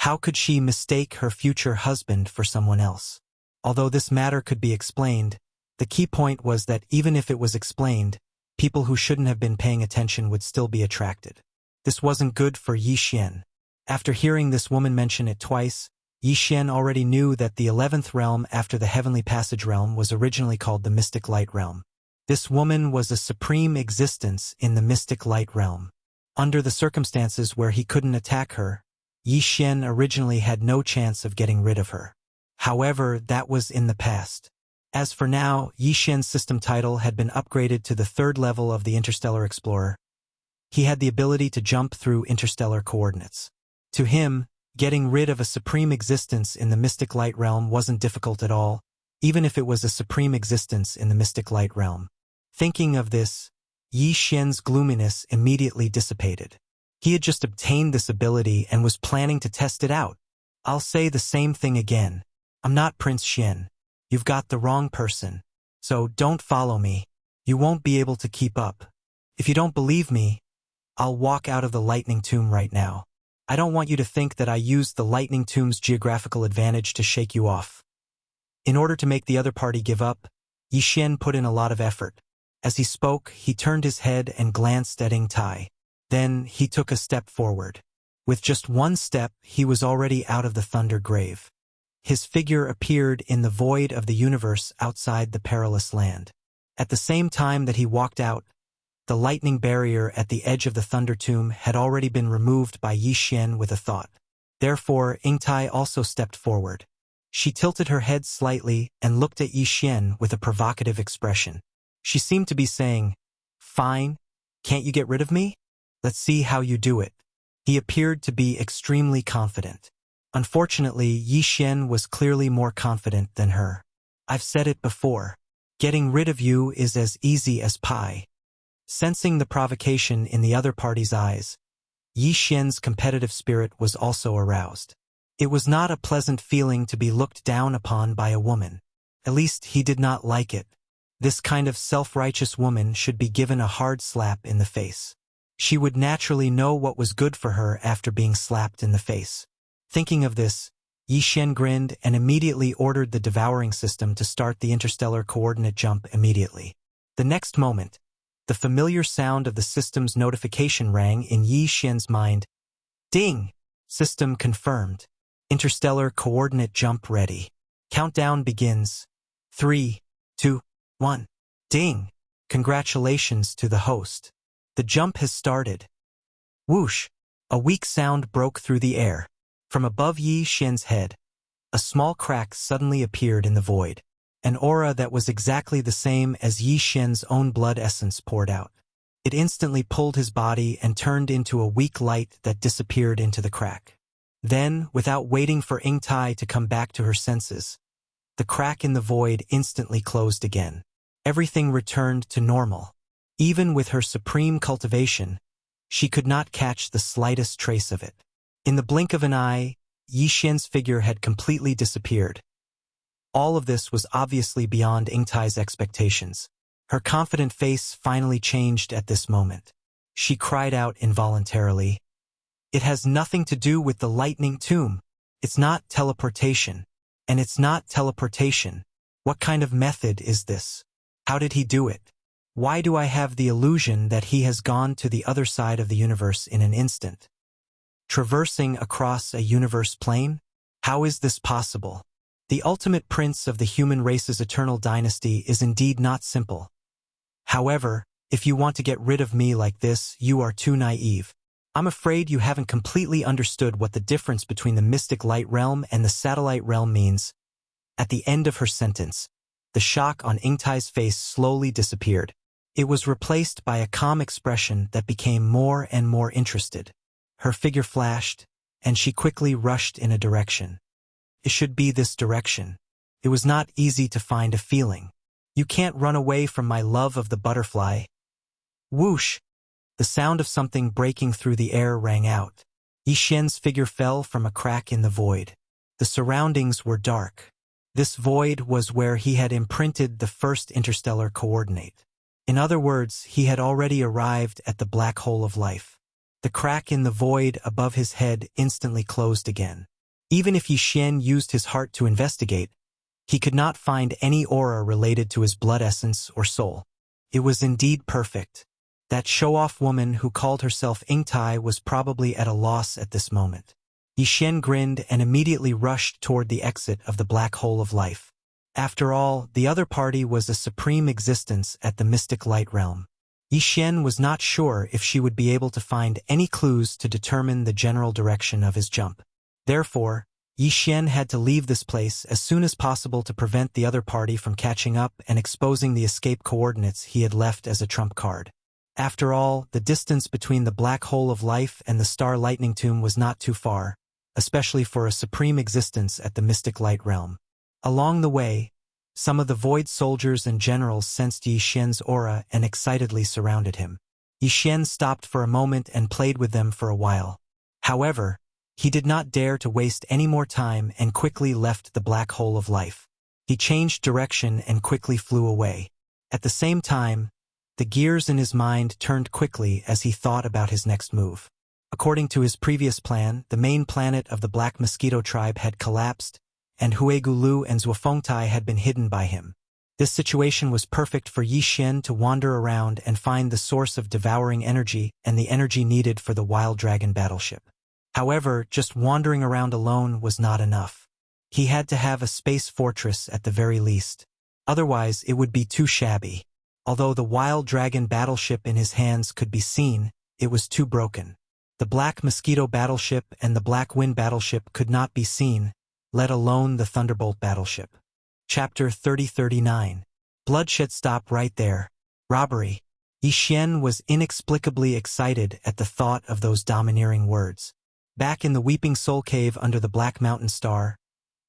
How could she mistake her future husband for someone else? Although this matter could be explained, the key point was that even if it was explained, people who shouldn't have been paying attention would still be attracted. This wasn't good for Yi Xian. After hearing this woman mention it twice, Yi Xian already knew that the 11th realm after the Heavenly Passage realm was originally called the Mystic Light realm. This woman was a supreme existence in the Mystic Light realm. Under the circumstances where he couldn't attack her, Yi Xian originally had no chance of getting rid of her. However, that was in the past. As for now, Yi Xian's system title had been upgraded to the 3rd level of the Interstellar Explorer. He had the ability to jump through interstellar coordinates. To him, getting rid of a supreme existence in the Mystic Light realm wasn't difficult at all, even if it was a supreme existence in the Mystic Light realm. Thinking of this, Yi Xian's gloominess immediately dissipated. He had just obtained this ability and was planning to test it out. I'll say the same thing again. I'm not Prince Xian. You've got the wrong person. So don't follow me. You won't be able to keep up. If you don't believe me, I'll walk out of the Lightning Tomb right now. I don't want you to think that I used the Lightning Tomb's geographical advantage to shake you off. In order to make the other party give up, Yi Xian put in a lot of effort. As he spoke, he turned his head and glanced at Ying Tai. Then he took a step forward. With just one step, he was already out of the Thunder Grave. His figure appeared in the void of the universe outside the Perilous Land. At the same time that he walked out, the lightning barrier at the edge of the Thunder Tomb had already been removed by Yi Xian with a thought. Therefore, Ying Tai also stepped forward. She tilted her head slightly and looked at Yi Xian with a provocative expression. She seemed to be saying, "Fine, can't you get rid of me? Let's see how you do it." He appeared to be extremely confident. Unfortunately, Yi Xian was clearly more confident than her. I've said it before. Getting rid of you is as easy as pie. Sensing the provocation in the other party's eyes, Yi Xian's competitive spirit was also aroused. It was not a pleasant feeling to be looked down upon by a woman. At least he did not like it. This kind of self-righteous woman should be given a hard slap in the face. She would naturally know what was good for her after being slapped in the face. Thinking of this, Yi Xian grinned and immediately ordered the devouring system to start the interstellar coordinate jump immediately. The next moment, the familiar sound of the system's notification rang in Yi Xian's mind. Ding! System confirmed. Interstellar coordinate jump ready. Countdown begins. 3, 2, 1. Ding! Congratulations to the host. The jump has started. Whoosh! A weak sound broke through the air. From above Yi Xian's head, a small crack suddenly appeared in the void. An aura that was exactly the same as Yi Xian's own blood essence poured out. It instantly pulled his body and turned into a weak light that disappeared into the crack. Then, without waiting for Ying Tai to come back to her senses, the crack in the void instantly closed again. Everything returned to normal. Even with her supreme cultivation, she could not catch the slightest trace of it. In the blink of an eye, Yi Xian's figure had completely disappeared. All of this was obviously beyond Ingtai's expectations. Her confident face finally changed at this moment. She cried out involuntarily, "It has nothing to do with the lightning tomb. It's not teleportation. And it's not teleportation. What kind of method is this? How did he do it? Why do I have the illusion that he has gone to the other side of the universe in an instant? Traversing across a universe plane? How is this possible? The ultimate prince of the human race's eternal dynasty is indeed not simple. However, if you want to get rid of me like this, you are too naive. I'm afraid you haven't completely understood what the difference between the mystic light realm and the satellite realm means." At the end of her sentence, the shock on Ingtai's face slowly disappeared. It was replaced by a calm expression that became more and more interested. Her figure flashed, and she quickly rushed in a direction. It should be this direction. It was not easy to find a feeling. You can't run away from my love of the butterfly. Whoosh! The sound of something breaking through the air rang out. Yi Xian's figure fell from a crack in the void. The surroundings were dark. This void was where he had imprinted the first interstellar coordinate. In other words, he had already arrived at the black hole of life. The crack in the void above his head instantly closed again. Even if Yi Xian used his heart to investigate, he could not find any aura related to his blood essence or soul. It was indeed perfect. That show-off woman who called herself Ingtai was probably at a loss at this moment. Yi Xian grinned and immediately rushed toward the exit of the black hole of life. After all, the other party was a supreme existence at the mystic light realm. Yi Xian was not sure if she would be able to find any clues to determine the general direction of his jump. Therefore, Yi Xian had to leave this place as soon as possible to prevent the other party from catching up and exposing the escape coordinates he had left as a trump card. After all, the distance between the black hole of life and the star lightning tomb was not too far, especially for a supreme existence at the mystic light realm. Along the way, some of the void soldiers and generals sensed Yi Xian's aura and excitedly surrounded him. Yi Xian stopped for a moment and played with them for a while. However, he did not dare to waste any more time and quickly left the black hole of life. He changed direction and quickly flew away. At the same time, the gears in his mind turned quickly as he thought about his next move. According to his previous plan, the main planet of the Black Mosquito tribe had collapsed, and Huigulu and Zhuofengtai had been hidden by him. This situation was perfect for Yi Xian to wander around and find the source of devouring energy and the energy needed for the Wild Dragon battleship. However, just wandering around alone was not enough. He had to have a space fortress at the very least. Otherwise, it would be too shabby. Although the Wild Dragon battleship in his hands could be seen, it was too broken. The Black Mosquito battleship and the Black Wind battleship could not be seen, let alone the Thunderbolt battleship. Chapter 3039. Bloodshed. Stop right there. Robbery. Yi Xian was inexplicably excited at the thought of those domineering words. Back in the Weeping Soul Cave under the Black Mountain Star,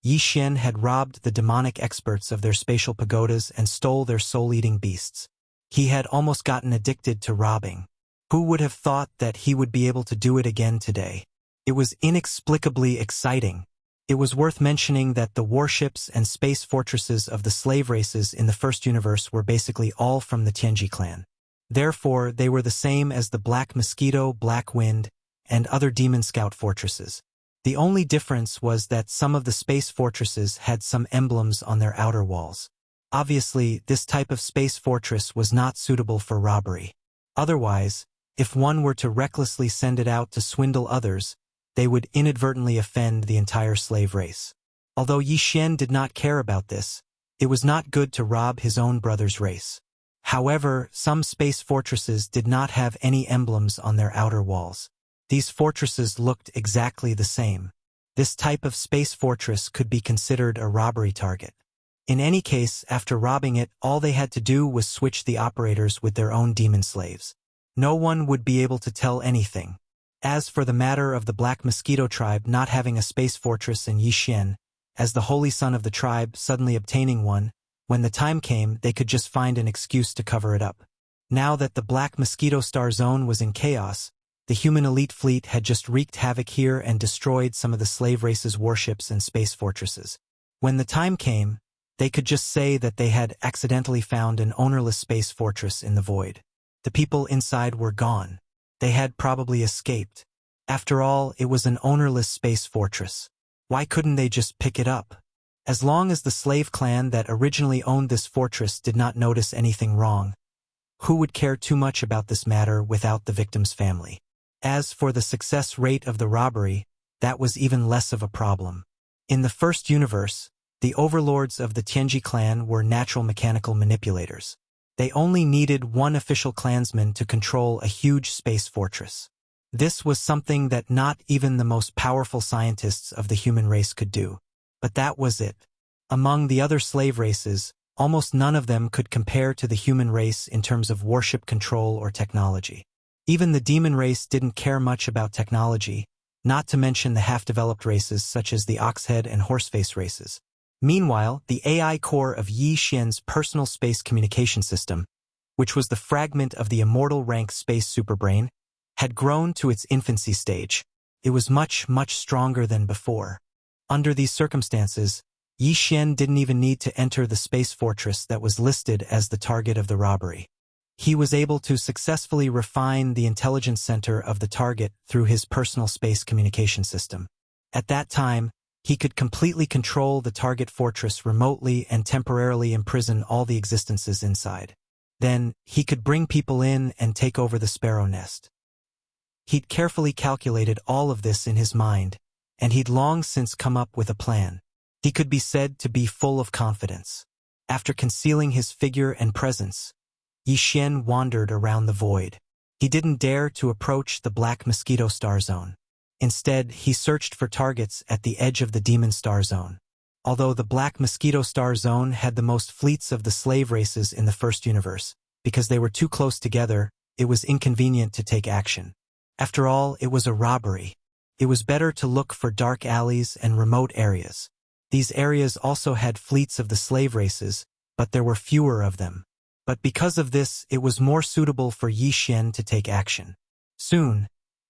Yi Xian had robbed the demonic experts of their spatial pagodas and stole their soul-eating beasts. He had almost gotten addicted to robbing. Who would have thought that he would be able to do it again today? It was inexplicably exciting. It was worth mentioning that the warships and space fortresses of the slave races in the first universe were basically all from the Tianji clan. Therefore, they were the same as the Black Mosquito, Black Wind, and other Demon Scout fortresses. The only difference was that some of the space fortresses had some emblems on their outer walls. Obviously, this type of space fortress was not suitable for robbery. Otherwise, if one were to recklessly send it out to swindle others, they would inadvertently offend the entire slave race. Although Yi Xian did not care about this, it was not good to rob his own brother's race. However, some space fortresses did not have any emblems on their outer walls. These fortresses looked exactly the same. This type of space fortress could be considered a robbery target. In any case, after robbing it, all they had to do was switch the operators with their own demon slaves. No one would be able to tell anything. As for the matter of the Black Mosquito tribe not having a space fortress and Yi Xian, as the holy son of the tribe suddenly obtaining one, when the time came they could just find an excuse to cover it up. Now that the Black Mosquito Star Zone was in chaos, the human elite fleet had just wreaked havoc here and destroyed some of the slave race's warships and space fortresses. When the time came, They could just say that they had accidentally found an ownerless space fortress in the void. The people inside were gone. They had probably escaped. After all, it was an ownerless space fortress. Why couldn't they just pick it up? As long as the slave clan that originally owned this fortress did not notice anything wrong, who would care too much about this matter without the victim's family? As for the success rate of the robbery, that was even less of a problem. In the first universe, the overlords of the Tianji clan were natural mechanical manipulators. They only needed one official clansman to control a huge space fortress. This was something that not even the most powerful scientists of the human race could do. But that was it. Among the other slave races, almost none of them could compare to the human race in terms of warship control or technology. Even the demon race didn't care much about technology, not to mention the half-developed races such as the Oxhead and Horseface races. Meanwhile, the AI core of Yi Xian's personal space communication system, which was the fragment of the immortal rank space superbrain, had grown to its infancy stage. It was much, much stronger than before. Under these circumstances, Yi Xian didn't even need to enter the space fortress that was listed as the target of the robbery. He was able to successfully refine the intelligence center of the target through his personal space communication system. At that time, he could completely control the target fortress remotely and temporarily imprison all the existences inside. Then, he could bring people in and take over the sparrow nest. He'd carefully calculated all of this in his mind, and he'd long since come up with a plan. He could be said to be full of confidence. After concealing his figure and presence, Yi Xian wandered around the void. He didn't dare to approach the Black Mosquito Star Zone. Instead, he searched for targets at the edge of the Demon Star Zone. Although the Black Mosquito Star Zone had the most fleets of the slave races in the first universe, because they were too close together, it was inconvenient to take action. After all, it was a robbery. It was better to look for dark alleys and remote areas. These areas also had fleets of the slave races, but there were fewer of them. But because of this, it was more suitable for Yi Xian to take action. Soon,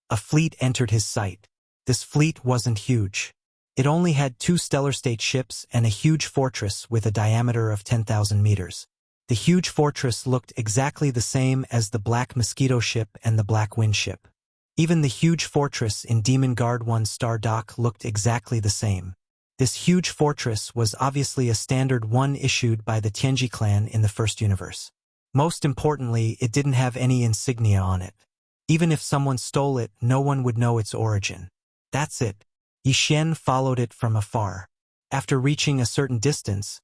a fleet entered his sight. This fleet wasn't huge. It only had 2 stellar state ships and a huge fortress with a diameter of 10,000 meters. The huge fortress looked exactly the same as the Black Mosquito ship and the Black Wind ship. Even the huge fortress in Demon Guard 1 Star Dock looked exactly the same. This huge fortress was obviously a standard one issued by the Tianji clan in the first universe. Most importantly, it didn't have any insignia on it. Even if someone stole it, no one would know its origin. That's it. Yi Xian followed it from afar. After reaching a certain distance,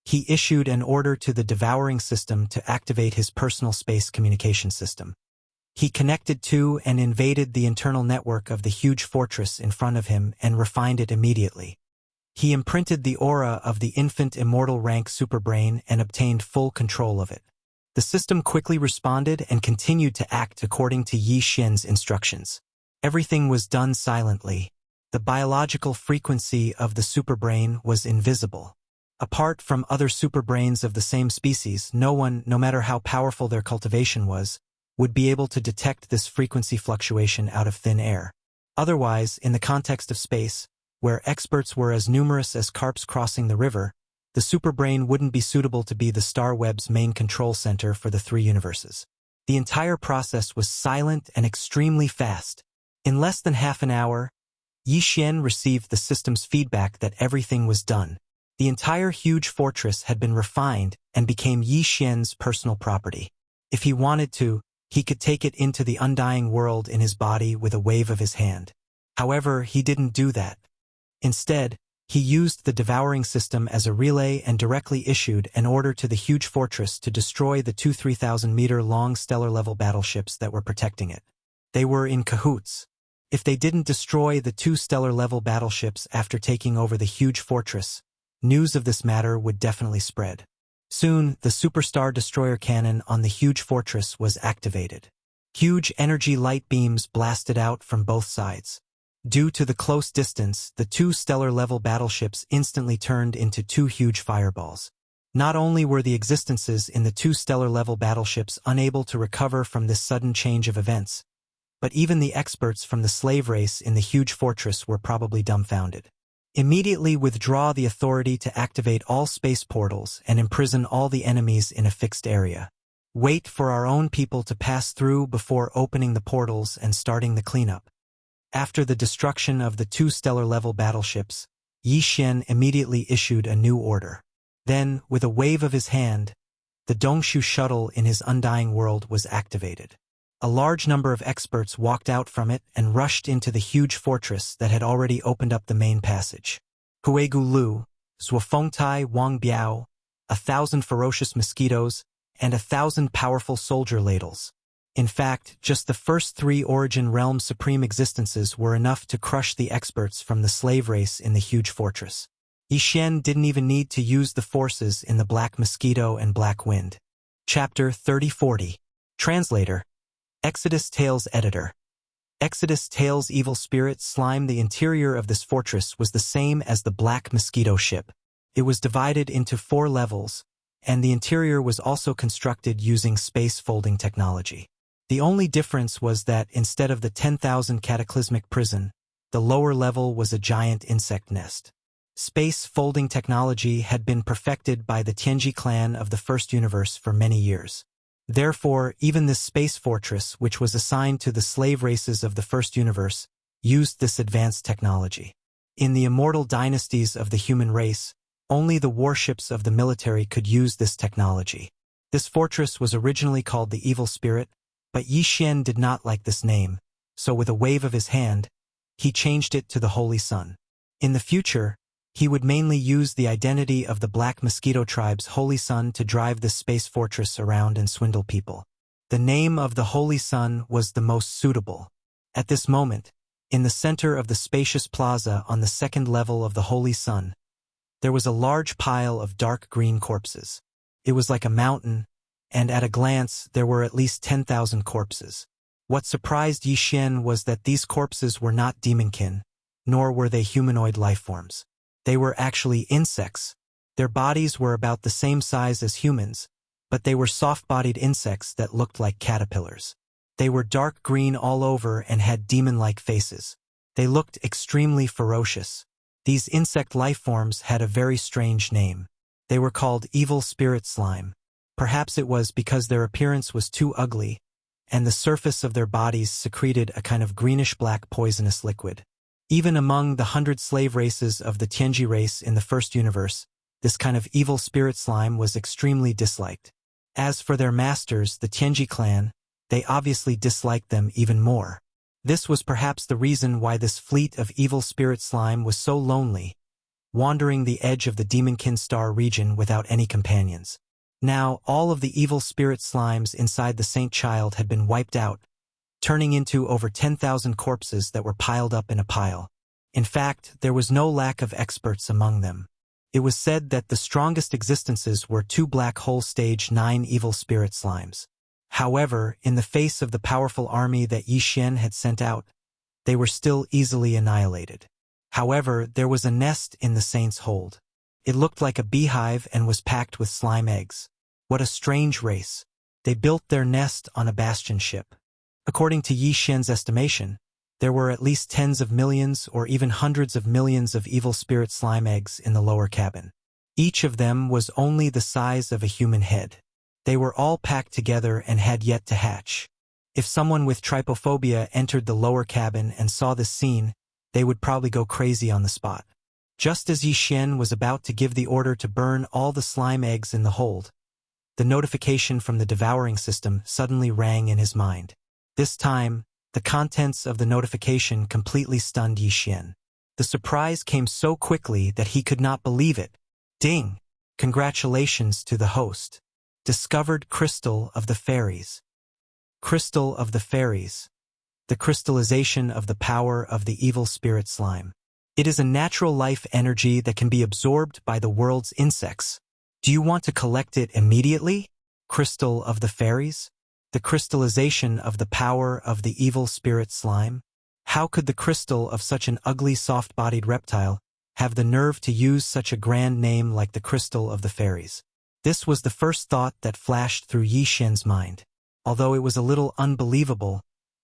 he issued an order to the devouring system to activate his personal space communication system. He connected to and invaded the internal network of the huge fortress in front of him and refined it immediately. He imprinted the aura of the infant immortal rank superbrain and obtained full control of it. The system quickly responded and continued to act according to Yi Xian's instructions. Everything was done silently. The biological frequency of the superbrain was invisible. Apart from other superbrains of the same species, no one, no matter how powerful their cultivation was, would be able to detect this frequency fluctuation out of thin air. Otherwise, in the context of space, where experts were as numerous as carps crossing the river, the superbrain wouldn't be suitable to be the star web's main control center for the 3 universes. The entire process was silent and extremely fast. In less than half an hour, Yi Xian received the system's feedback that everything was done. The entire huge fortress had been refined and became Yi Xian's personal property. If he wanted to, he could take it into the undying world in his body with a wave of his hand. However, he didn't do that. Instead, he used the devouring system as a relay and directly issued an order to the huge fortress to destroy the 2 3,000-meter-long stellar-level battleships that were protecting it. They were in cahoots. If they didn't destroy the 2 stellar-level battleships after taking over the huge fortress, news of this matter would definitely spread. Soon, the superstar destroyer cannon on the huge fortress was activated. Huge energy light beams blasted out from both sides. Due to the close distance, the 2 stellar-level battleships instantly turned into 2 huge fireballs. Not only were the existences in the 2 stellar-level battleships unable to recover from this sudden change of events, but even the experts from the slave race in the huge fortress were probably dumbfounded. Immediately withdraw the authority to activate all space portals and imprison all the enemies in a fixed area. Wait for our own people to pass through before opening the portals and starting the cleanup. After the destruction of the 2 stellar-level battleships, Yi Xian immediately issued a new order. Then, with a wave of his hand, the Dongshu shuttle in his undying world was activated. A large number of experts walked out from it and rushed into the huge fortress that had already opened up the main passage. Huegu Lu, Zhuofengtai Wang Biao, 1,000 ferocious mosquitoes, and 1,000 powerful soldier ladles. In fact, just the first 3 Origin Realm Supreme existences were enough to crush the experts from the slave race in the huge fortress. Yi Xian didn't even need to use the forces in the Black Mosquito and Black Wind. Chapter 3040. Translator. Exodus Tales Editor. Exodus Tales Evil Spirit Slime. The interior of this fortress was the same as the Black Mosquito ship. It was divided into 4 levels, and the interior was also constructed using space folding technology. The only difference was that instead of the 10,000 cataclysmic prison, the lower level was a giant insect nest. Space folding technology had been perfected by the Tianji clan of the First Universe for many years. Therefore, even this space fortress, which was assigned to the slave races of the First Universe, used this advanced technology. In the immortal dynasties of the human race, only the warships of the military could use this technology. This fortress was originally called the Evil Spirit, but Yi Xian did not like this name, so with a wave of his hand, he changed it to the Holy Sun. In the future, he would mainly use the identity of the Black Mosquito tribe's Holy Sun to drive this space fortress around and swindle people. The name of the Holy Sun was the most suitable. At this moment, in the center of the spacious plaza on the 2nd level of the Holy Sun, there was a large pile of dark green corpses. It was like a mountain, and at a glance there were at least 10,000 corpses. What surprised Yi Xian was that these corpses were not demonkin, nor were they humanoid lifeforms. They were actually insects. Their bodies were about the same size as humans, but they were soft-bodied insects that looked like caterpillars. They were dark green all over and had demon-like faces. They looked extremely ferocious. These insect lifeforms had a very strange name. They were called Evil Spirit Slime. Perhaps it was because their appearance was too ugly, and the surface of their bodies secreted a kind of greenish-black poisonous liquid. Even among the 100 slave races of the Tianji race in the First Universe, this kind of evil spirit slime was extremely disliked. As for their masters, the Tianji clan, they obviously disliked them even more. This was perhaps the reason why this fleet of evil spirit slime was so lonely, wandering the edge of the Demonkin Star region without any companions. Now, all of the evil spirit slimes inside the Saint Child had been wiped out, turning into over 10,000 corpses that were piled up in a pile. In fact, there was no lack of experts among them. It was said that the strongest existences were 2 black hole stage 9 evil spirit slimes. However, in the face of the powerful army that Yi Xian had sent out, they were still easily annihilated. However, there was a nest in the saint's hold. It looked like a beehive and was packed with slime eggs. What a strange race. They built their nest on a bastion ship. According to Yi Xian's estimation, there were at least tens of millions or even hundreds of millions of evil spirit slime eggs in the lower cabin. Each of them was only the size of a human head. They were all packed together and had yet to hatch. If someone with trypophobia entered the lower cabin and saw this scene, they would probably go crazy on the spot. Just as Yi Xian was about to give the order to burn all the slime eggs in the hold, the notification from the devouring system suddenly rang in his mind. This time, the contents of the notification completely stunned Yi Xian. The surprise came so quickly that he could not believe it. Ding! Congratulations to the host. Discovered Crystal of the Fairies. Crystal of the Fairies. The crystallization of the power of the evil spirit slime. It is a natural life energy that can be absorbed by the world's insects. Do you want to collect it immediately? Crystal of the Fairies? The crystallization of the power of the evil spirit slime? How could the crystal of such an ugly soft-bodied reptile have the nerve to use such a grand name like the Crystal of the Fairies? This was the first thought that flashed through Yi Xian's mind. Although it was a little unbelievable,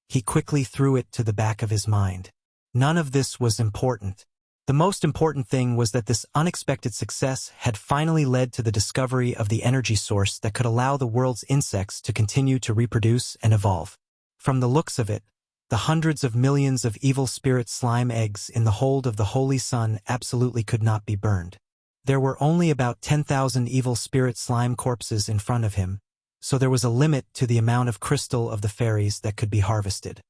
he quickly threw it to the back of his mind. None of this was important. The most important thing was that this unexpected success had finally led to the discovery of the energy source that could allow the world's insects to continue to reproduce and evolve. From the looks of it, the hundreds of millions of evil spirit slime eggs in the hold of the Holy Sun absolutely could not be burned. There were only about 10,000 evil spirit slime corpses in front of him, so there was a limit to the amount of crystal of the fairies that could be harvested.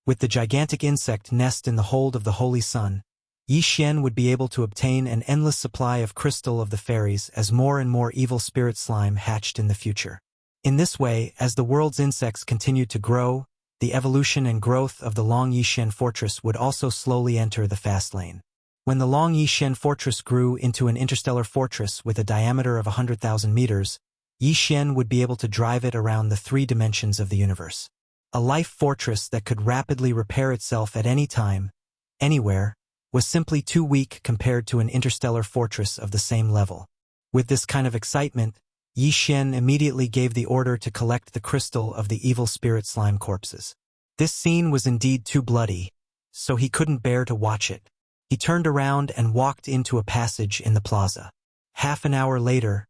With the gigantic insect nest in the hold of the Holy Sun, Yi Xian would be able to obtain an endless supply of crystal of the fairies as more and more evil spirit slime hatched in the future. In this way, as the world's insects continued to grow, the evolution and growth of the Long Yishen fortress would also slowly enter the fast lane. When the Long Yishen fortress grew into an interstellar fortress with a diameter of 100,000 meters, Yishen would be able to drive it around the 3 dimensions of the universe. A life fortress that could rapidly repair itself at any time, anywhere, was simply too weak compared to an interstellar fortress of the same level. With this kind of excitement, Yi Xian immediately gave the order to collect the crystal of the evil spirit slime corpses. This scene was indeed too bloody, so he couldn't bear to watch it. He turned around and walked into a passage in the plaza. Half an hour later,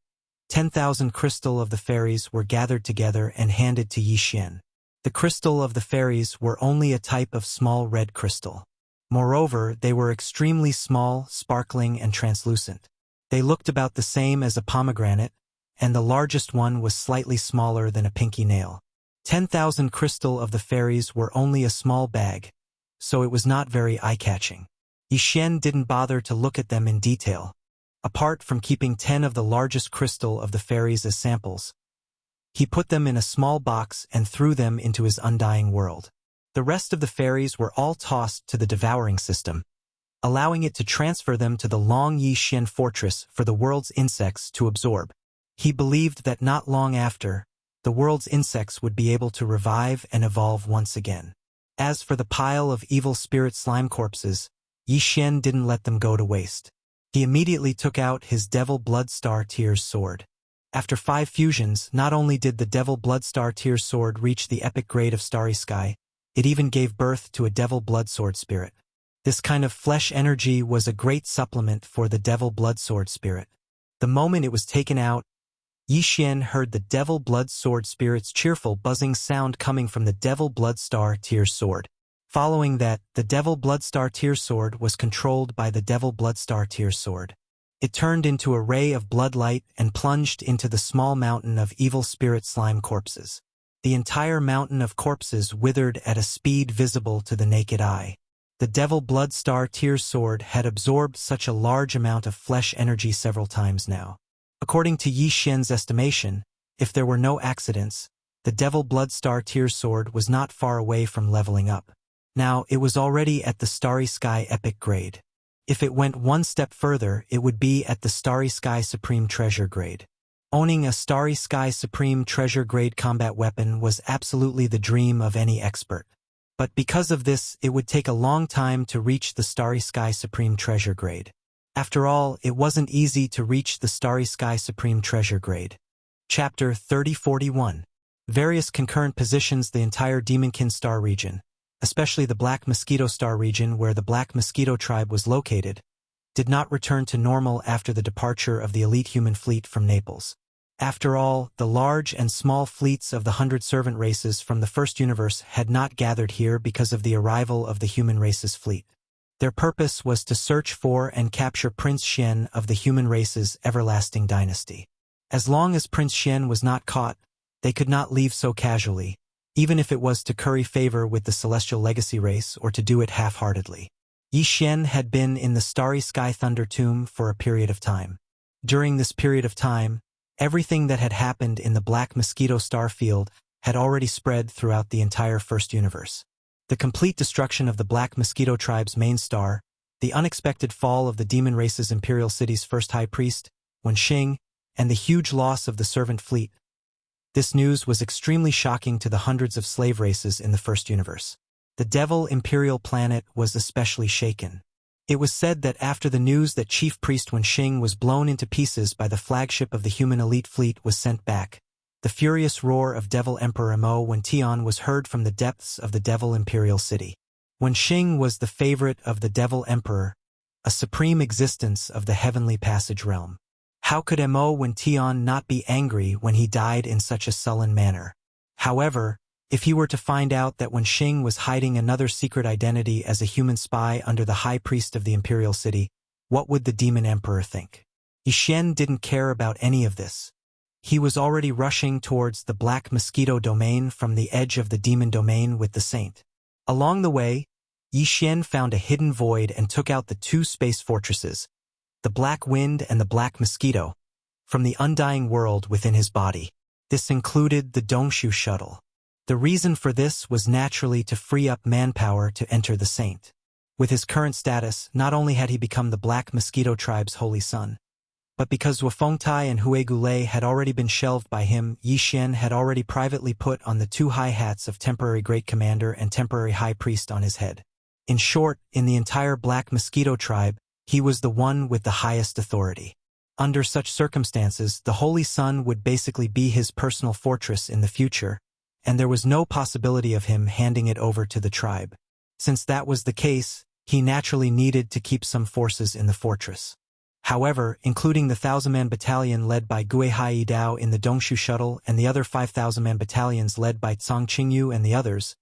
10,000 crystal of the fairies were gathered together and handed to Yi Xian. The crystal of the fairies were only a type of small red crystal. Moreover, they were extremely small, sparkling, and translucent. They looked about the same as a pomegranate, and the largest one was slightly smaller than a pinky nail. 10,000 crystal of the fairies were only a small bag, so it was not very eye-catching. Yi Xian didn't bother to look at them in detail. Apart from keeping 10 of the largest crystal of the fairies as samples, he put them in a small box and threw them into his undying world. The rest of the fairies were all tossed to the devouring system, allowing it to transfer them to the Long Yishen fortress for the world's insects to absorb. He believed that not long after, the world's insects would be able to revive and evolve once again. As for the pile of evil spirit slime corpses, Yi Xian didn't let them go to waste. He immediately took out his Devil Blood Star Tears sword. After 5 fusions, not only did the Devil Blood Star Tears sword reach the epic grade of Starry Sky, it even gave birth to a Devil Blood Sword spirit. This kind of flesh energy was a great supplement for the Devil Blood Sword spirit. The moment it was taken out, Yi Xian heard the Devil Blood Sword spirit's cheerful buzzing sound coming from the Devil Blood Star Tears sword. Following that, the Devil Blood Star Tears sword was controlled by the Devil Blood Star Tears sword. It turned into a ray of bloodlight and plunged into the small mountain of evil spirit slime corpses. The entire mountain of corpses withered at a speed visible to the naked eye. The Devil Blood Star Tears sword had absorbed such a large amount of flesh energy several times now. According to Yi Xian's estimation, if there were no accidents, the Devil Blood Star Tears sword was not far away from leveling up. Now, it was already at the Starry Sky epic grade. If it went one step further, it would be at the Starry Sky Supreme Treasure grade. Owning a Starry Sky Supreme Treasure grade combat weapon was absolutely the dream of any expert. But because of this, it would take a long time to reach the Starry Sky Supreme Treasure grade. After all, it wasn't easy to reach the Starry Sky Supreme Treasure grade. Chapter 3041. Various concurrent positions. The entire Demonkin Star region, especially the Black Mosquito Star region where the Black Mosquito tribe was located, did not return to normal after the departure of the elite human fleet from Naples. After all, the large and small fleets of the 100 servant races from the first universe had not gathered here because of the arrival of the human race's fleet. Their purpose was to search for and capture Prince Xian of the human race's everlasting dynasty. As long as Prince Xian was not caught, they could not leave so casually, even if it was to curry favor with the Celestial Legacy race or to do it half-heartedly. Yi Xian had been in the Starry Sky Thunder Tomb for a period of time. During this period of time, everything that had happened in the Black Mosquito star field had already spread throughout the entire first universe. The complete destruction of the Black Mosquito tribe's main star, the unexpected fall of the demon race's imperial city's first high priest, Wenxing, and the huge loss of the servant fleet. This news was extremely shocking to the hundreds of slave races in the first universe. The Devil Imperial planet was especially shaken. It was said that after the news that Chief Priest Wenxing was blown into pieces by the flagship of the human elite fleet was sent back, the furious roar of Devil Emperor Mo Wention was heard from the depths of the Devil Imperial city. Wenxing was the favorite of the Devil Emperor, a supreme existence of the heavenly passage realm. How could Mo Wen Tian not be angry when he died in such a sullen manner? However, if he were to find out that Wen Xing was hiding another secret identity as a human spy under the high priest of the imperial city, what would the demon emperor think? Yi Xian didn't care about any of this. He was already rushing towards the Black Mosquito domain from the edge of the demon domain with the saint. Along the way, Yi Xian found a hidden void and took out the two space fortresses, the Black Wind and the Black Mosquito, from the undying world within his body. This included the Dongshu shuttle. The reason for this was naturally to free up manpower to enter the saint. With his current status, not only had he become the Black Mosquito tribe's holy son, but because Wufengtai and Huigulei had already been shelved by him, Yi Xian had already privately put on the two high hats of temporary Great Commander and temporary High Priest on his head. In short, in the entire Black Mosquito tribe, he was the one with the highest authority. Under such circumstances, the Holy Sun would basically be his personal fortress in the future, and there was no possibility of him handing it over to the tribe. Since that was the case, he naturally needed to keep some forces in the fortress. However, including the 1,000-man battalion led by Gui Hai Dao in the Dongshu shuttle and the other 5,000-man battalions led by Cang Qingyu and the others,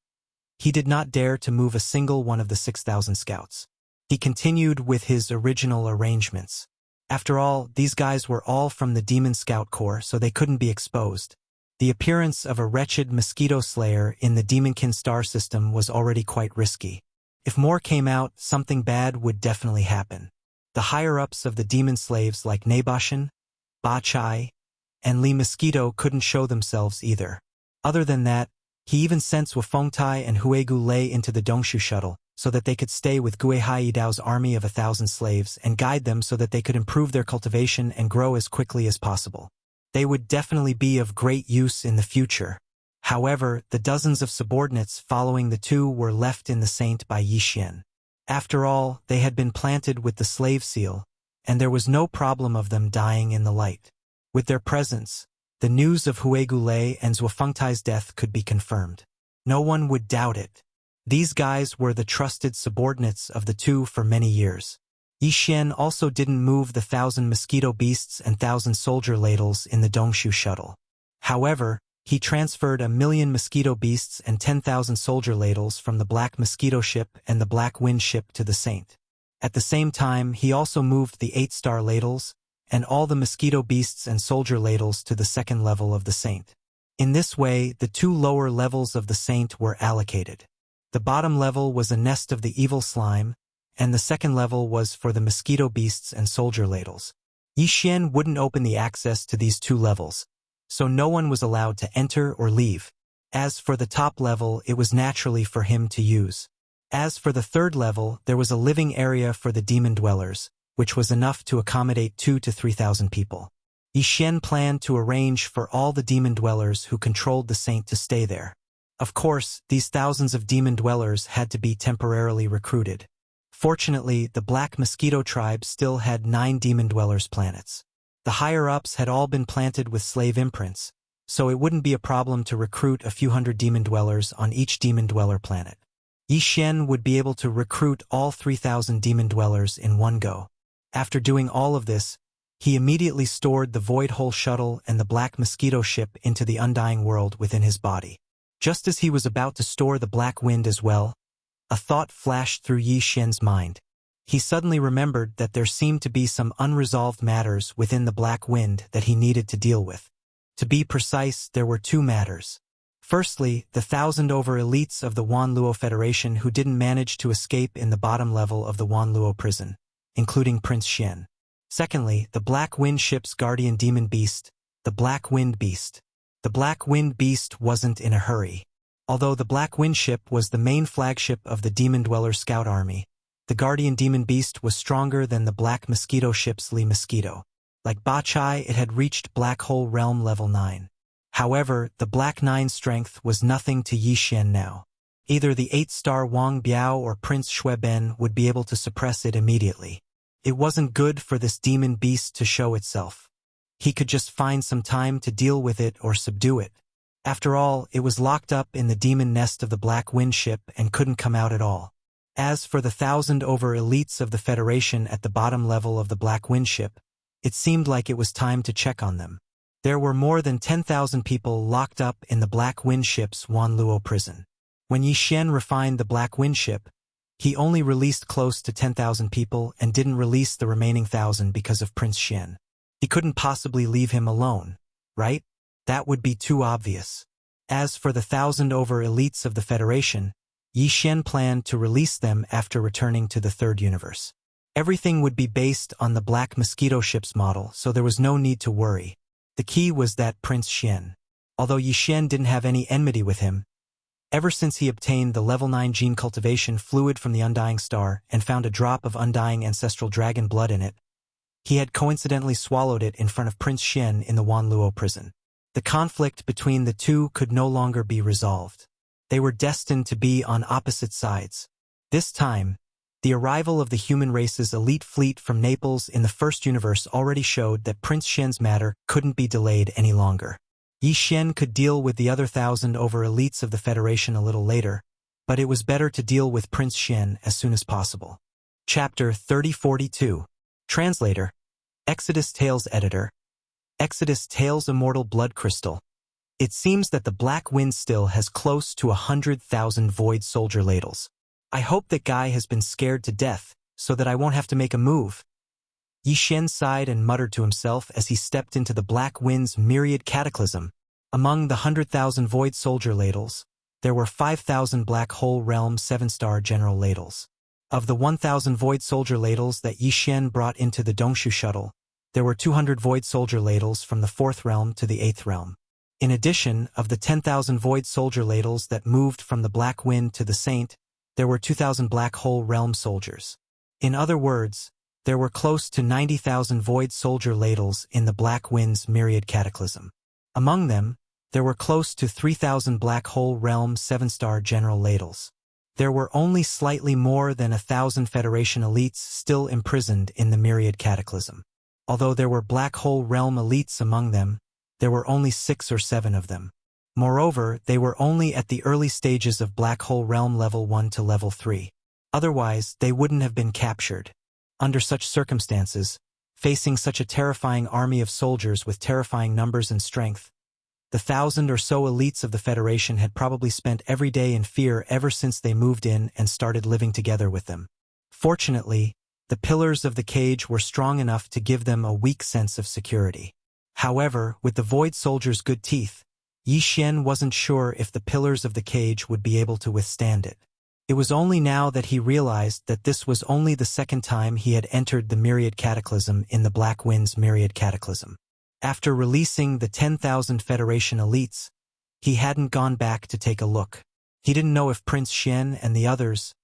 he did not dare to move a single one of the 6,000 scouts. He continued with his original arrangements. After all, these guys were all from the Demon Scout Corps, so they couldn't be exposed. The appearance of a wretched mosquito slayer in the Demonkin star system was already quite risky. If more came out, something bad would definitely happen. The higher-ups of the demon slaves like Nabashan, Ba Chai, and Li Mosquito couldn't show themselves either. Other than that, he even sent Wufengtai and Huigulei into the Dongshu shuttle, so that they could stay with Gui Hai Dao's army of 1,000 slaves and guide them so that they could improve their cultivation and grow as quickly as possible. They would definitely be of great use in the future. However, the dozens of subordinates following the two were left in the saint by Yi Xian. After all, they had been planted with the slave seal, and there was no problem of them dying in the light. With their presence, the news of Huigulei and Wufengtai's death could be confirmed. No one would doubt it. These guys were the trusted subordinates of the two for many years. Yi Xian also didn't move the 1,000 mosquito beasts and 1,000 soldier ladles in the Dongshu shuttle. However, he transferred 1,000,000 mosquito beasts and 10,000 soldier ladles from the Black Mosquito ship and the Black Wind ship to the Saint. At the same time, he also moved the 8-star ladles and all the mosquito beasts and soldier ladles to the second level of the Saint. In this way, the two lower levels of the Saint were allocated. The bottom level was a nest of the evil slime, and the second level was for the mosquito beasts and soldier ladles. Yi Xian wouldn't open the access to these two levels, so no one was allowed to enter or leave. As for the top level, it was naturally for him to use. As for the third level, there was a living area for the demon dwellers, which was enough to accommodate 2,000 to 3,000 people. Yi Xian planned to arrange for all the demon dwellers who controlled the saint to stay there. Of course, these thousands of demon dwellers had to be temporarily recruited. Fortunately, the Black Mosquito tribe still had 9 demon dwellers planets. The higher-ups had all been planted with slave imprints, so it wouldn't be a problem to recruit a few hundred demon dwellers on each demon dweller planet. Yi Xian would be able to recruit all 3,000 demon dwellers in one go. After doing all of this, he immediately stored the Void Hole shuttle and the Black Mosquito ship into the Undying World within his body. Just as he was about to store the Black Wind as well, a thought flashed through Yi Xian's mind. He suddenly remembered that there seemed to be some unresolved matters within the Black Wind that he needed to deal with. To be precise, there were 2 matters. Firstly, the 1,000 over elites of the Wanluo Federation who didn't manage to escape in the bottom level of the Wanluo prison, including Prince Xian. Secondly, the Black Wind ship's guardian demon beast, the Black Wind Beast. The Black Wind Beast wasn't in a hurry. Although the Black Wind ship was the main flagship of the Demon Dweller Scout Army, the Guardian Demon Beast was stronger than the Black Mosquito ship's Li Mosquito. Like Ba Chai, it had reached Black Hole Realm Level 9. However, the Black 9 strength was nothing to Yi Xian now. Either the 8-star Wang Biao or Prince Shueben would be able to suppress it immediately. It wasn't good for this demon beast to show itself. He could just find some time to deal with it or subdue it. After all, it was locked up in the demon nest of the Black Wind ship and couldn't come out at all. As for the 1,000 over elites of the Federation at the bottom level of the Black Wind ship, it seemed like it was time to check on them. There were more than 10,000 people locked up in the Black Wind ship's Wanluo prison. When Yi Xian refined the Black Wind ship, he only released close to 10,000 people and didn't release the remaining 1,000 because of Prince Xian. He couldn't possibly leave him alone, right? That would be too obvious. As for the 1,000 over elites of the Federation, Yi Xian planned to release them after returning to the third universe. Everything would be based on the Black Mosquito ship's model, so there was no need to worry. The key was that Prince Xian. Although Yi Xian didn't have any enmity with him, ever since he obtained the level 9 gene cultivation fluid from the Undying Star and found a drop of undying ancestral dragon blood in it, he had coincidentally swallowed it in front of Prince Xian in the Wanluo prison. The conflict between the two could no longer be resolved. They were destined to be on opposite sides. This time, the arrival of the human race's elite fleet from Naples in the first universe already showed that Prince Xian's matter couldn't be delayed any longer. Yi Xian could deal with the other 1,000 over elites of the Federation a little later, but it was better to deal with Prince Xian as soon as possible. Chapter 3042. Translator. Exodus Tales Editor. Exodus Tales Immortal Blood Crystal. It seems that the Black Wind still has close to 100,000 void soldier ladles. I hope that guy has been scared to death, so that I won't have to make a move. Yi Xian sighed and muttered to himself as he stepped into the Black Wind's myriad cataclysm. Among the 100,000 void soldier ladles, there were 5,000 Black Hole Realm 7-star general ladles. Of the 1,000 void soldier ladles that Yi Xian brought into the Dongshu shuttle, there were 200 void soldier ladles from the 4th realm to the 8th realm. In addition, of the 10,000 void soldier ladles that moved from the Black Wind to the Saint, there were 2,000 Black Hole Realm soldiers. In other words, there were close to 90,000 void soldier ladles in the Black Wind's myriad cataclysm. Among them, there were close to 3,000 Black Hole Realm 7-star general ladles. There were only slightly more than 1,000 Federation elites still imprisoned in the myriad cataclysm. Although there were Black Hole Realm elites among them, there were only 6 or 7 of them. Moreover, they were only at the early stages of Black Hole Realm level 1 to level 3. Otherwise, they wouldn't have been captured. Under such circumstances, facing such a terrifying army of soldiers with terrifying numbers and strength, the 1,000 or so elites of the Federation had probably spent every day in fear ever since they moved in and started living together with them. Fortunately, the pillars of the cage were strong enough to give them a weak sense of security. However, with the void soldiers' good teeth, Yi Xian wasn't sure if the pillars of the cage would be able to withstand it. It was only now that he realized that this was only the second time he had entered the myriad cataclysm in the Black Wind's myriad cataclysm. After releasing the 10,000 Federation elites, he hadn't gone back to take a look. He didn't know if Prince Xian and the others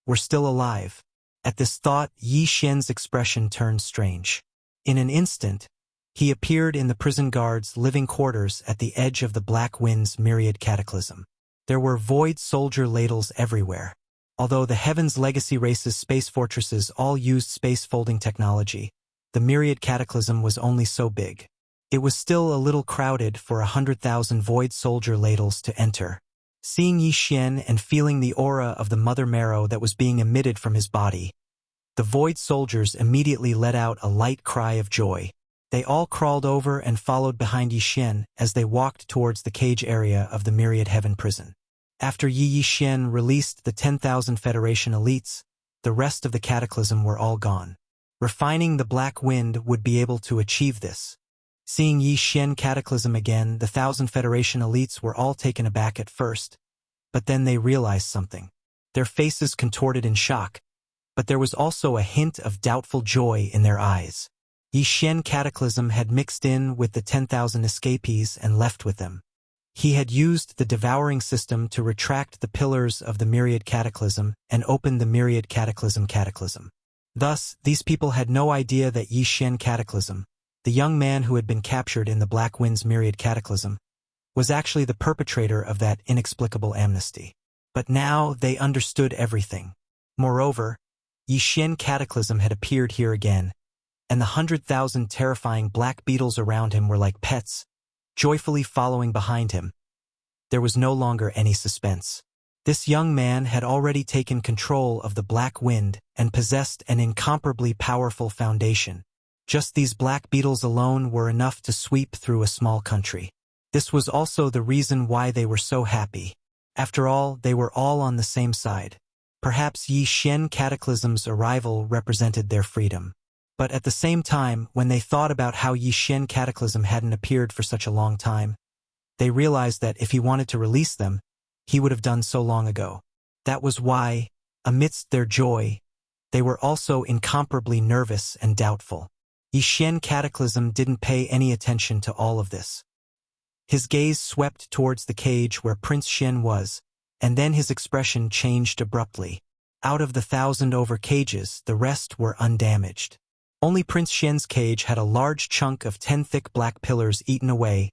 were still alive. At this thought, Yi Xian's expression turned strange. In an instant, he appeared in the prison guard's living quarters at the edge of the Black Wind's myriad cataclysm. There were void soldier ladles everywhere. Although the Heaven's Legacy race's space fortresses all used space folding technology, the myriad cataclysm was only so big. It was still a little crowded for 100,000 void soldier ladles to enter. Seeing Yi Xian and feeling the aura of the mother marrow that was being emitted from his body, the void soldiers immediately let out a light cry of joy. They all crawled over and followed behind Yi Xian as they walked towards the cage area of the Myriad Heaven prison. After Yi Xian released the 10,000 Federation elites, the rest of the cataclysm were all gone. Refining the Black Wind would be able to achieve this. Seeing Yi Xian cataclysm again, the 1,000 Federation elites were all taken aback at first, but then they realized something. Their faces contorted in shock, but there was also a hint of doubtful joy in their eyes. Yi Xian cataclysm had mixed in with the 10,000 escapees and left with them. He had used the devouring system to retract the pillars of the myriad cataclysm and open the myriad cataclysm. Thus, these people had no idea that Yi Xian cataclysm, the young man who had been captured in the Black Wind's myriad cataclysm, was actually the perpetrator of that inexplicable amnesty. But now they understood everything. Moreover, Yi Xian cataclysm had appeared here again, and the 100,000 terrifying black beetles around him were like pets, joyfully following behind him. There was no longer any suspense. This young man had already taken control of the Black Wind and possessed an incomparably powerful foundation. Just these black beetles alone were enough to sweep through a small country. This was also the reason why they were so happy. After all, they were all on the same side. Perhaps Yi Xian Cataclysm's arrival represented their freedom. But at the same time, when they thought about how Yi Xian Cataclysm hadn't appeared for such a long time, they realized that if he wanted to release them, he would have done so long ago. That was why, amidst their joy, they were also incomparably nervous and doubtful. Yi Xian Cataclysm didn't pay any attention to all of this. His gaze swept towards the cage where Prince Xian was, and then his expression changed abruptly. Out of the 1,000 over cages, the rest were undamaged. Only Prince Xian's cage had a large chunk of 10 thick black pillars eaten away,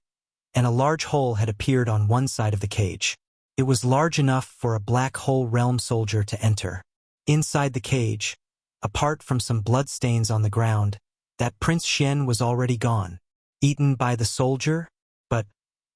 and a large hole had appeared on one side of the cage. It was large enough for a black hole realm soldier to enter. Inside the cage, apart from some bloodstains on the ground, that Prince Xian was already gone. Eaten by the soldier? But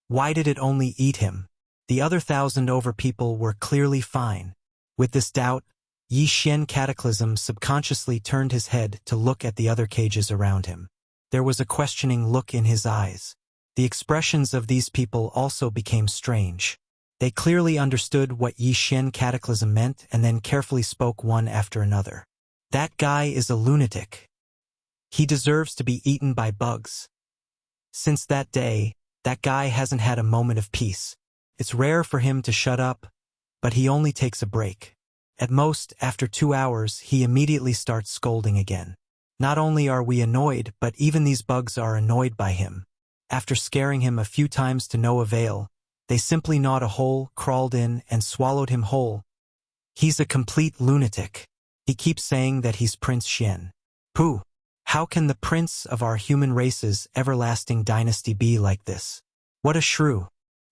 why did it only eat him? The other 1,000 over people were clearly fine. With this doubt, Yi Xian Cataclysm subconsciously turned his head to look at the other cages around him. There was a questioning look in his eyes. The expressions of these people also became strange. They clearly understood what Yi Xian Cataclysm meant and then carefully spoke one after another. That guy is a lunatic. He deserves to be eaten by bugs. Since that day, that guy hasn't had a moment of peace. It's rare for him to shut up, but he only takes a break. At most, after 2 hours, he immediately starts scolding again. Not only are we annoyed, but even these bugs are annoyed by him. After scaring him a few times to no avail, they simply gnawed a hole, crawled in, and swallowed him whole. He's a complete lunatic. He keeps saying that he's Prince Xian. Pooh! How can the prince of our human race's everlasting dynasty be like this? What a shrew!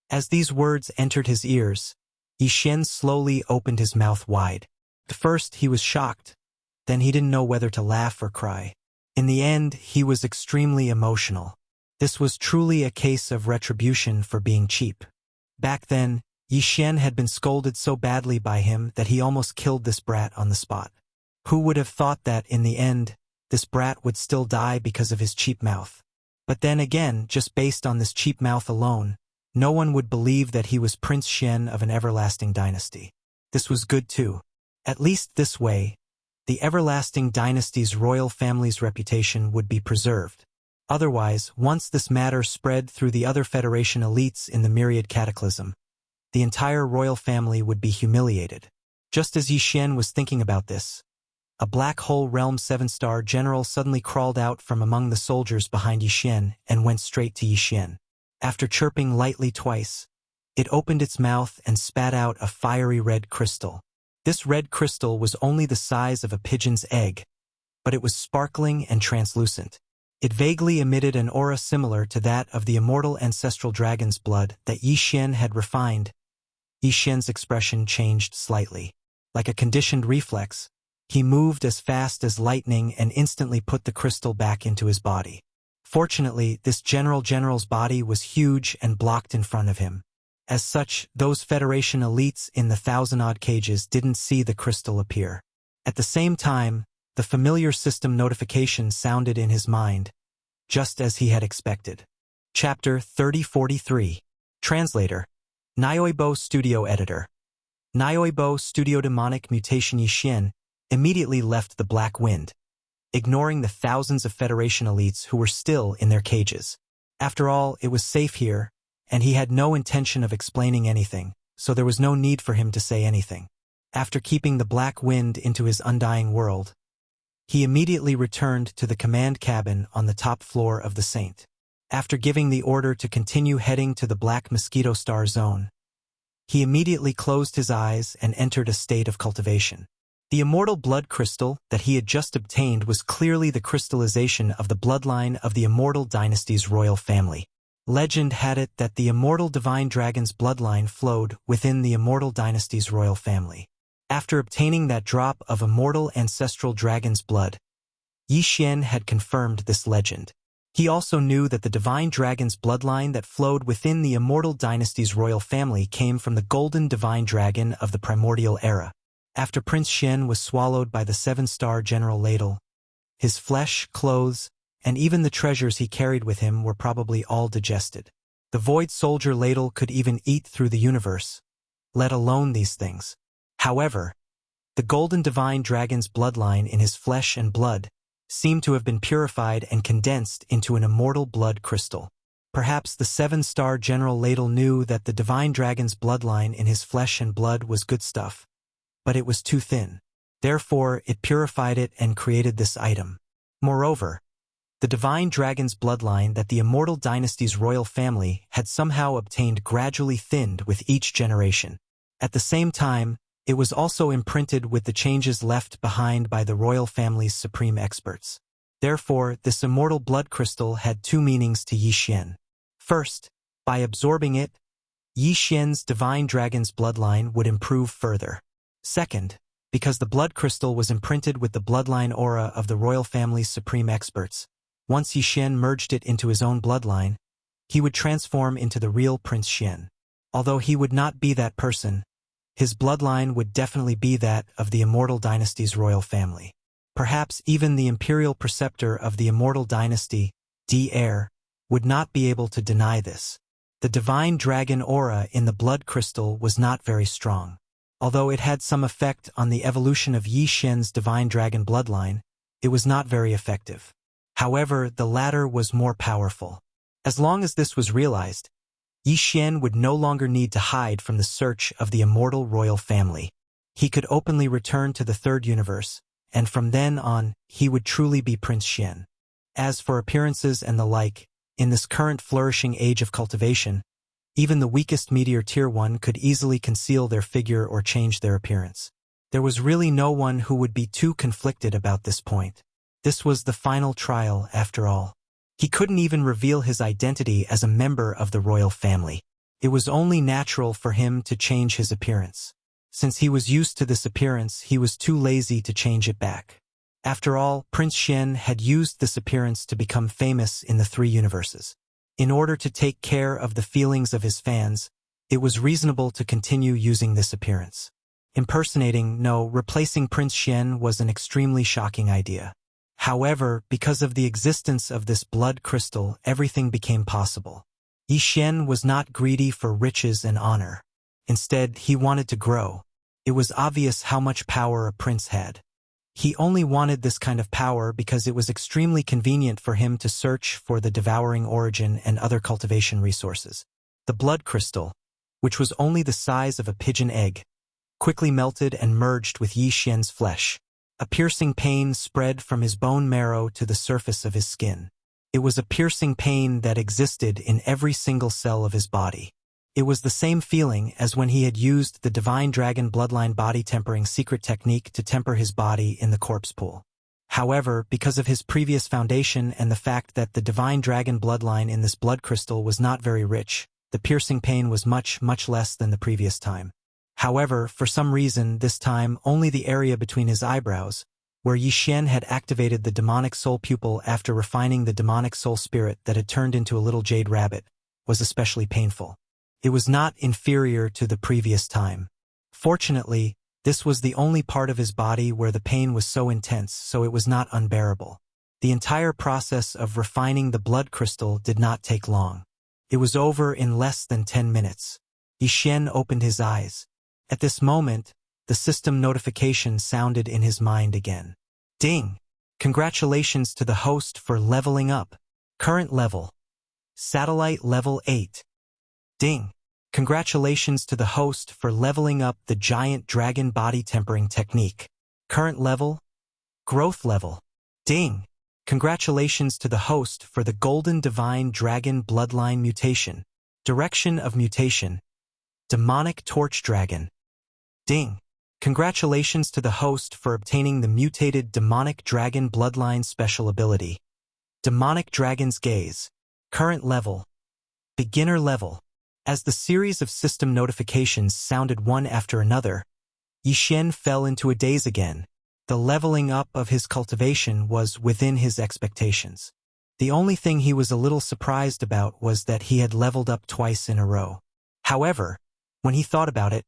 As these words entered his ears, Yi Xian slowly opened his mouth wide. At first he was shocked, then he didn't know whether to laugh or cry. In the end, he was extremely emotional. This was truly a case of retribution for being cheap. Back then, Yi Xian had been scolded so badly by him that he almost killed this brat on the spot. Who would have thought that, in the end, this brat would still die because of his cheap mouth? But then again, just based on this cheap mouth alone, no one would believe that he was Prince Xian of an everlasting dynasty. This was good too. At least this way, the everlasting dynasty's royal family's reputation would be preserved. Otherwise, once this matter spread through the other Federation elites in the Myriad Cataclysm, the entire royal family would be humiliated. Just as Yi Xian was thinking about this, a black hole realm 7-star general suddenly crawled out from among the soldiers behind Yi Xian and went straight to Yi Xian. After chirping lightly twice, it opened its mouth and spat out a fiery red crystal. This red crystal was only the size of a pigeon's egg, but it was sparkling and translucent. It vaguely emitted an aura similar to that of the immortal ancestral dragon's blood that Yi Xian had refined. Yi Xian's expression changed slightly. Like a conditioned reflex, he moved as fast as lightning and instantly put the crystal back into his body. Fortunately, this general's body was huge and blocked in front of him. As such, those Federation elites in the 1,000-odd cages didn't see the crystal appear. At the same time, the familiar system notification sounded in his mind, just as he had expected. Chapter 3043. Translator. Nyoibo Studio Editor. Nyoibo Studio Demonic Mutation. Yi Xian immediately left the Black Wind, ignoring the thousands of Federation elites who were still in their cages. After all, it was safe here, and he had no intention of explaining anything, so there was no need for him to say anything. After keeping the Black Wind into his undying world, he immediately returned to the command cabin on the top floor of the Saint. After giving the order to continue heading to the Black Mosquito Star Zone, he immediately closed his eyes and entered a state of cultivation. The immortal blood crystal that he had just obtained was clearly the crystallization of the bloodline of the immortal dynasty's royal family. Legend had it that the immortal divine dragon's bloodline flowed within the immortal dynasty's royal family. After obtaining that drop of immortal ancestral dragon's blood, Yi Xian had confirmed this legend. He also knew that the divine dragon's bloodline that flowed within the immortal dynasty's royal family came from the golden divine dragon of the primordial era. After Prince Xian was swallowed by the 7-star General Ladle, his flesh, clothes, and even the treasures he carried with him were probably all digested. The Void Soldier Ladle could even eat through the universe, let alone these things. However, the golden divine dragon's bloodline in his flesh and blood seemed to have been purified and condensed into an immortal blood crystal. Perhaps the 7-star General Ladle knew that the divine dragon's bloodline in his flesh and blood was good stuff, but it was too thin. Therefore, it purified it and created this item. Moreover, the divine dragon's bloodline that the immortal dynasty's royal family had somehow obtained gradually thinned with each generation. At the same time, it was also imprinted with the changes left behind by the royal family's supreme experts. Therefore, this immortal blood crystal had two meanings to Yi Xian. First, by absorbing it, Yi Xian's divine dragon's bloodline would improve further. Second, because the blood crystal was imprinted with the bloodline aura of the royal family's supreme experts, once Yi Xian merged it into his own bloodline, he would transform into the real Prince Xian. Although he would not be that person, his bloodline would definitely be that of the immortal dynasty's royal family. Perhaps even the imperial preceptor of the immortal dynasty, D. Heir, would not be able to deny this. The divine dragon aura in the blood crystal was not very strong. Although it had some effect on the evolution of Yi Xian's divine dragon bloodline, it was not very effective. However, the latter was more powerful. As long as this was realized, Yi Xian would no longer need to hide from the search of the immortal royal family. He could openly return to the third universe, and from then on, he would truly be Prince Xian. As for appearances and the like, in this current flourishing age of cultivation, even the weakest Meteor Tier 1 could easily conceal their figure or change their appearance. There was really no one who would be too conflicted about this point. This was the final trial, after all. He couldn't even reveal his identity as a member of the royal family. It was only natural for him to change his appearance. Since he was used to this appearance, he was too lazy to change it back. After all, Prince Xian had used this appearance to become famous in the 3 universes. In order to take care of the feelings of his fans, it was reasonable to continue using this appearance. Replacing Prince Xian was an extremely shocking idea. However, because of the existence of this blood crystal, everything became possible. Yi Xian was not greedy for riches and honor. Instead, he wanted to grow. It was obvious how much power a prince had. He only wanted this kind of power because it was extremely convenient for him to search for the devouring origin and other cultivation resources. The blood crystal, which was only the size of a pigeon egg, quickly melted and merged with Yi Xian's flesh. A piercing pain spread from his bone marrow to the surface of his skin. It was a piercing pain that existed in every single cell of his body. It was the same feeling as when he had used the Divine Dragon Bloodline body tempering secret technique to temper his body in the corpse pool. However, because of his previous foundation and the fact that the Divine Dragon Bloodline in this blood crystal was not very rich, the piercing pain was much less than the previous time. However, for some reason, this time only the area between his eyebrows, where Yi Xian had activated the demonic soul pupil after refining the demonic soul spirit that had turned into a little jade rabbit, was especially painful. It was not inferior to the previous time. Fortunately, this was the only part of his body where the pain was so intense, so it was not unbearable. The entire process of refining the blood crystal did not take long. It was over in less than 10 minutes. Yi Xian opened his eyes. At this moment, the system notification sounded in his mind again. Ding! Congratulations to the host for leveling up. Current level: Satellite level 8. Ding! Congratulations to the host for leveling up the giant dragon body tempering technique. Current level: Growth level. Ding! Congratulations to the host for the golden divine dragon bloodline mutation. Direction of mutation: Demonic torch dragon. Ding! Congratulations to the host for obtaining the mutated demonic dragon bloodline special ability. Demonic dragon's gaze. Current level: Beginner level. As the series of system notifications sounded one after another, Yi Xian fell into a daze again. The leveling up of his cultivation was within his expectations. The only thing he was a little surprised about was that he had leveled up twice in a row. However, when he thought about it,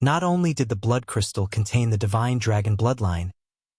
not only did the blood crystal contain the divine dragon bloodline,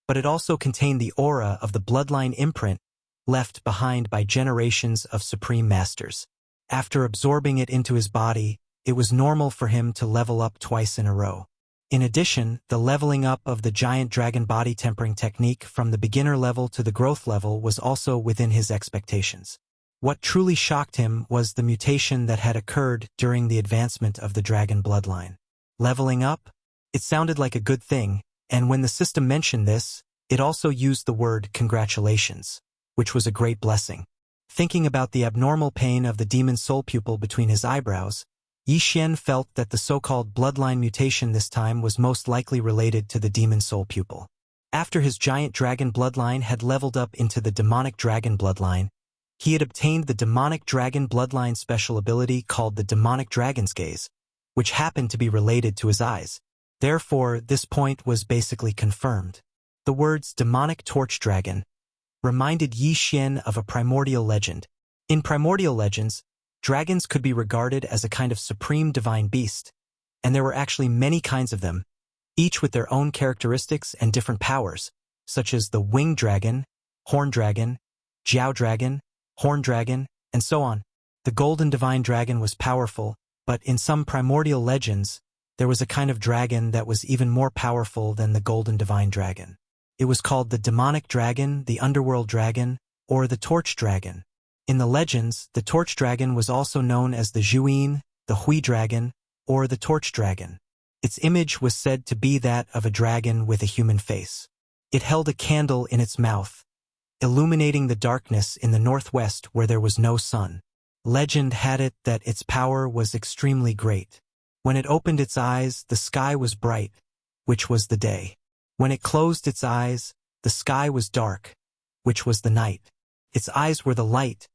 but it also contained the aura of the bloodline imprint left behind by generations of supreme masters. After absorbing it into his body, it was normal for him to level up twice in a row. In addition, the leveling up of the giant dragon body tempering technique from the beginner level to the growth level was also within his expectations. What truly shocked him was the mutation that had occurred during the advancement of the dragon bloodline. Leveling up? It sounded like a good thing, and when the system mentioned this, it also used the word congratulations, which was a great blessing. Thinking about the abnormal pain of the demon soul pupil between his eyebrows, Yi Xian felt that the so-called bloodline mutation this time was most likely related to the demon soul pupil. After his giant dragon bloodline had leveled up into the demonic dragon bloodline, he had obtained the demonic dragon bloodline special ability called the demonic dragon's gaze, which happened to be related to his eyes. Therefore, this point was basically confirmed. The words demonic torch dragon reminded Yi Xian of a primordial legend. In primordial legends, dragons could be regarded as a kind of supreme divine beast, and there were actually many kinds of them, each with their own characteristics and different powers, such as the winged dragon, horn dragon, jiao dragon, horn dragon, and so on. The golden divine dragon was powerful, but in some primordial legends, there was a kind of dragon that was even more powerful than the golden divine dragon. It was called the demonic dragon, the underworld dragon, or the torch dragon. In the legends, the torch dragon was also known as the Zhuyin, the Hui dragon, or the torch dragon. Its image was said to be that of a dragon with a human face. It held a candle in its mouth, illuminating the darkness in the northwest where there was no sun. Legend had it that its power was extremely great. When it opened its eyes, the sky was bright, which was the day. When it closed its eyes, the sky was dark, which was the night. Its eyes were the light.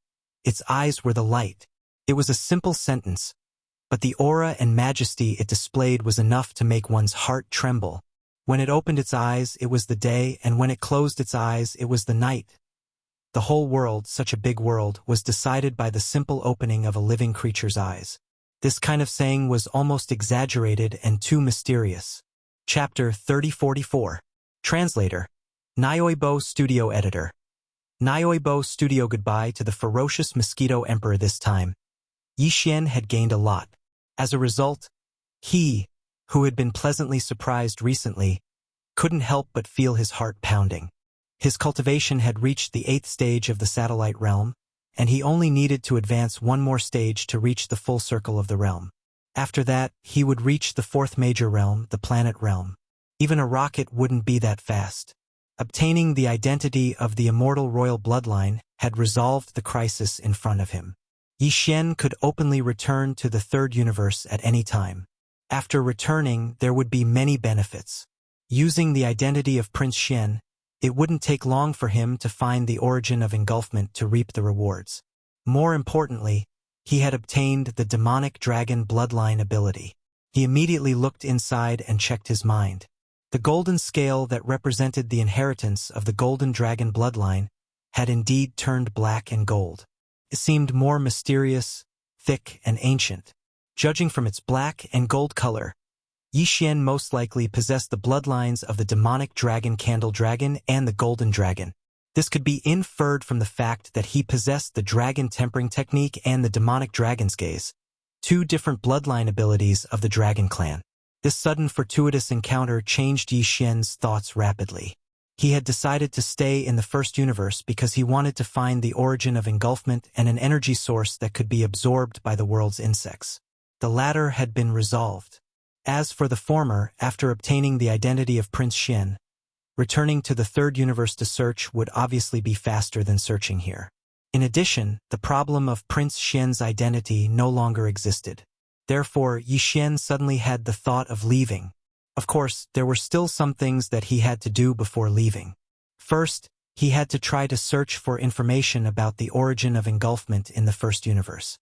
Its eyes were the light. It was a simple sentence, but the aura and majesty it displayed was enough to make one's heart tremble. When it opened its eyes, it was the day, and when it closed its eyes, it was the night. The whole world, such a big world, was decided by the simple opening of a living creature's eyes. This kind of saying was almost exaggerated and too mysterious. Chapter 3044. Translator. Nyoibo Studio Editor. Nyoibo Studio. Goodbye to the ferocious mosquito emperor this time. Yi Xian had gained a lot. As a result, he, who had been pleasantly surprised recently, couldn't help but feel his heart pounding. His cultivation had reached the 8th stage of the satellite realm, and he only needed to advance one more stage to reach the full circle of the realm. After that, he would reach the 4th major realm, the planet realm. Even a rocket wouldn't be that fast. Obtaining the identity of the immortal royal bloodline had resolved the crisis in front of him. Yi Xian could openly return to the 3rd universe at any time. After returning, there would be many benefits. Using the identity of Prince Xian, it wouldn't take long for him to find the origin of engulfment to reap the rewards. More importantly, he had obtained the demonic dragon bloodline ability. He immediately looked inside and checked his mind. The golden scale that represented the inheritance of the golden dragon bloodline had indeed turned black and gold. It seemed more mysterious, thick, and ancient. Judging from its black and gold color, Yi Xian most likely possessed the bloodlines of the demonic dragon candle dragon and the golden dragon. This could be inferred from the fact that he possessed the dragon tempering technique and the demonic dragon's gaze, 2 different bloodline abilities of the dragon clan. This sudden fortuitous encounter changed Yi Xian's thoughts rapidly. He had decided to stay in the 1st universe because he wanted to find the origin of engulfment and an energy source that could be absorbed by the world's insects. The latter had been resolved. As for the former, after obtaining the identity of Prince Xian, returning to the 3rd universe to search would obviously be faster than searching here. In addition, the problem of Prince Xian's identity no longer existed. Therefore, Yi Xian suddenly had the thought of leaving. Of course, there were still some things that he had to do before leaving. First, he had to try to search for information about the origin of engulfment in the 1st universe.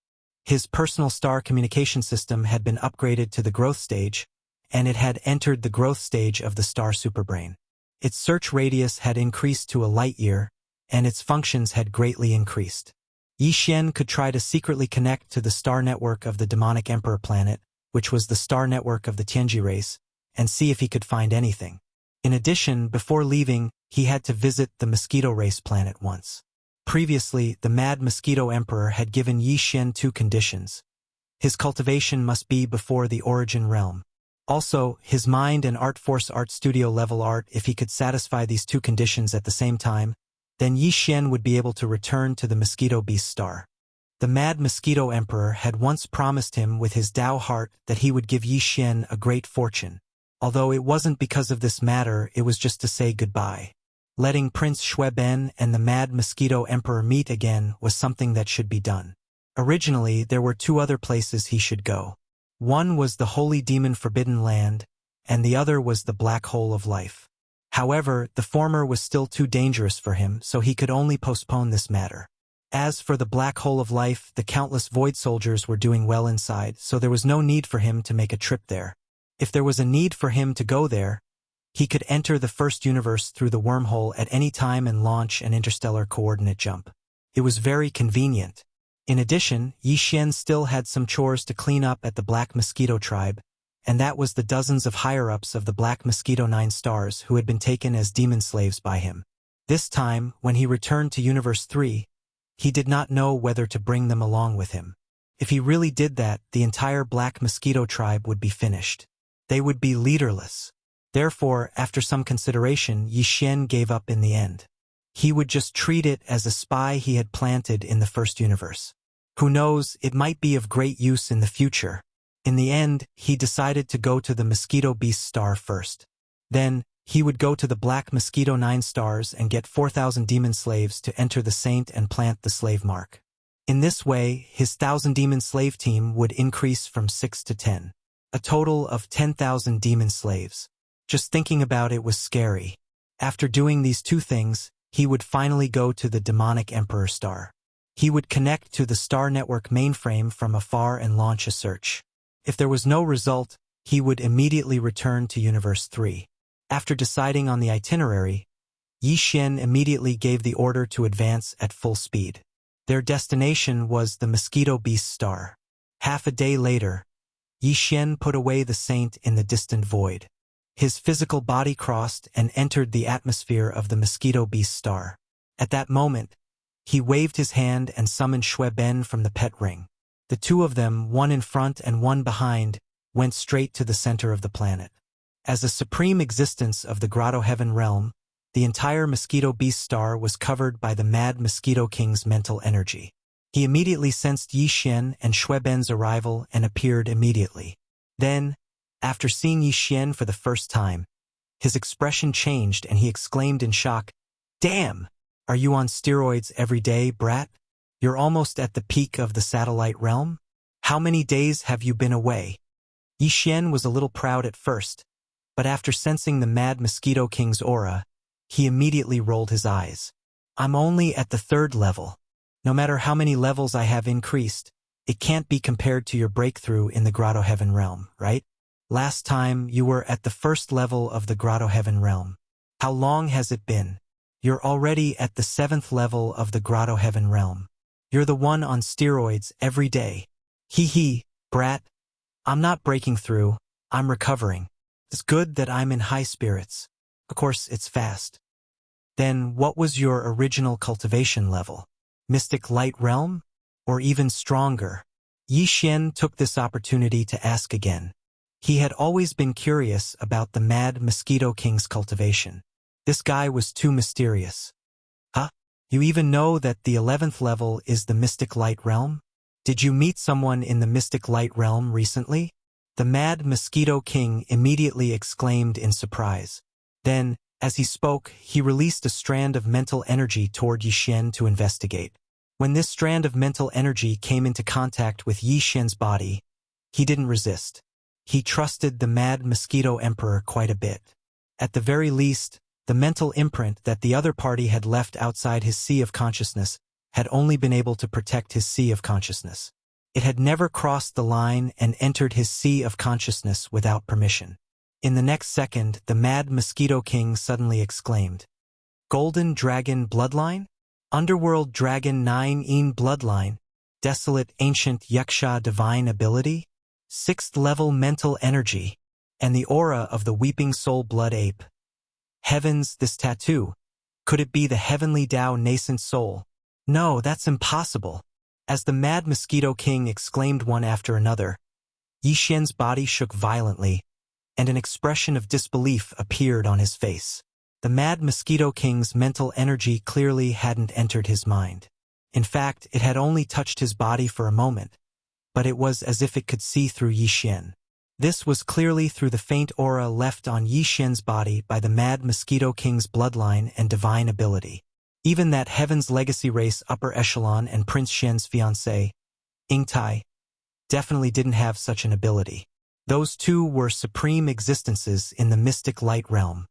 His personal star communication system had been upgraded to the growth stage, and it had entered the growth stage of the star superbrain. Its search radius had increased to a light year, and its functions had greatly increased. Yi Xian could try to secretly connect to the star network of the demonic emperor planet, which was the star network of the Tianji race, and see if he could find anything. In addition, before leaving, he had to visit the mosquito race planet once. Previously, the mad mosquito emperor had given Yi Xian 2 conditions. His cultivation must be before the origin realm. Also, his mind and art force art studio level art. If he could satisfy these 2 conditions at the same time, then Yi Xian would be able to return to the mosquito beast star. The mad mosquito emperor had once promised him with his Tao heart that he would give Yi Xian a great fortune. Although it wasn't because of this matter, it was just to say goodbye. Letting Prince Xueben and the mad mosquito emperor meet again was something that should be done. Originally, there were 2 other places he should go. One was the Holy Demon Forbidden Land, and the other was the Black Hole of Life. However, the former was still too dangerous for him, so he could only postpone this matter. As for the Black Hole of Life, the countless Void Soldiers were doing well inside, so there was no need for him to make a trip there. If there was a need for him to go there, he could enter the first universe through the wormhole at any time and launch an interstellar coordinate jump. It was very convenient. In addition, Yi Xian still had some chores to clean up at the Black Mosquito tribe, and that was the dozens of higher-ups of the Black Mosquito 9 stars who had been taken as demon slaves by him. This time, when he returned to Universe 3, he did not know whether to bring them along with him. If he really did that, the entire Black Mosquito tribe would be finished. They would be leaderless. Therefore, after some consideration, Yi Xian gave up in the end. He would just treat it as a spy he had planted in the first universe. Who knows, it might be of great use in the future. In the end, he decided to go to the Mosquito Beast star first. Then, he would go to the Black Mosquito 9 stars and get 4,000 demon slaves to enter the saint and plant the slave mark. In this way, his 1,000 demon slave team would increase from 6 to 10. A total of 10,000 demon slaves. Just thinking about it was scary. After doing these 2 things, he would finally go to the demonic emperor star. He would connect to the star network mainframe from afar and launch a search. If there was no result, he would immediately return to Universe 3. After deciding on the itinerary, Yi Xian immediately gave the order to advance at full speed. Their destination was the Mosquito Beast star. Half a day later, Yi Xian put away the saint in the distant void. His physical body crossed and entered the atmosphere of the Mosquito Beast star. At that moment, he waved his hand and summoned Xueben from the pet ring. The 2 of them, one in front and one behind, went straight to the center of the planet. As a supreme existence of the Grotto Heaven realm, the entire Mosquito Beast star was covered by the Mad Mosquito King's mental energy. He immediately sensed Yi Xian and Xueben's arrival and appeared immediately. Then, after seeing Yi Xian for the first time, his expression changed and he exclaimed in shock, "Damn! Are you on steroids every day, brat? You're almost at the peak of the satellite realm? How many days have you been away?" Yi Xian was a little proud at first, but after sensing the Mad Mosquito King's aura, he immediately rolled his eyes. "I'm only at the 3rd level. No matter how many levels I have increased, it can't be compared to your breakthrough in the Grotto Heaven realm, right? Last time, you were at the 1st level of the Grotto Heaven realm. How long has it been? You're already at the 7th level of the Grotto Heaven realm. You're the one on steroids every day. Hee, brat. I'm not breaking through, I'm recovering. It's good that I'm in high spirits. Of course, it's fast." Then, what was your original cultivation level? Mystic Light Realm? Or even stronger? Yi Xian took this opportunity to ask again. He had always been curious about the Mad Mosquito King's cultivation. This guy was too mysterious. Huh? You even know that the 11th level is the Mystic Light Realm? Did you meet someone in the Mystic Light Realm recently? The Mad Mosquito King immediately exclaimed in surprise. Then, as he spoke, he released a strand of mental energy toward Yi Xian to investigate. When this strand of mental energy came into contact with Yi Xian's body, he didn't resist. He trusted the Mad Mosquito Emperor quite a bit. At the very least, the mental imprint that the other party had left outside his sea of consciousness had only been able to protect his sea of consciousness. It had never crossed the line and entered his sea of consciousness without permission. In the next second, the Mad Mosquito King suddenly exclaimed, "Golden Dragon Bloodline? Underworld Dragon 9 Bloodline, Desolate Ancient Yuxia Divine Ability, 6th Level Mental Energy, and the Aura of the Weeping Soul Blood Ape. Heavens, this tattoo. Could it be the Heavenly Tao Nascent Soul? No, that's impossible. As the Mad Mosquito King exclaimed one after another, Yi Xian's body shook violently, and an expression of disbelief appeared on his face. The Mad Mosquito King's mental energy clearly hadn't entered his mind. In fact, it had only touched his body for a moment, but it was as if it could see through Yi Xian. This was clearly through the faint aura left on Yi Xian's body by the Mad Mosquito King's bloodline and divine ability. Even that Heaven's Legacy race upper echelon and Prince Xian's fiancée, Yingtai, definitely didn't have such an ability. Those two were supreme existences in the mystic light realm.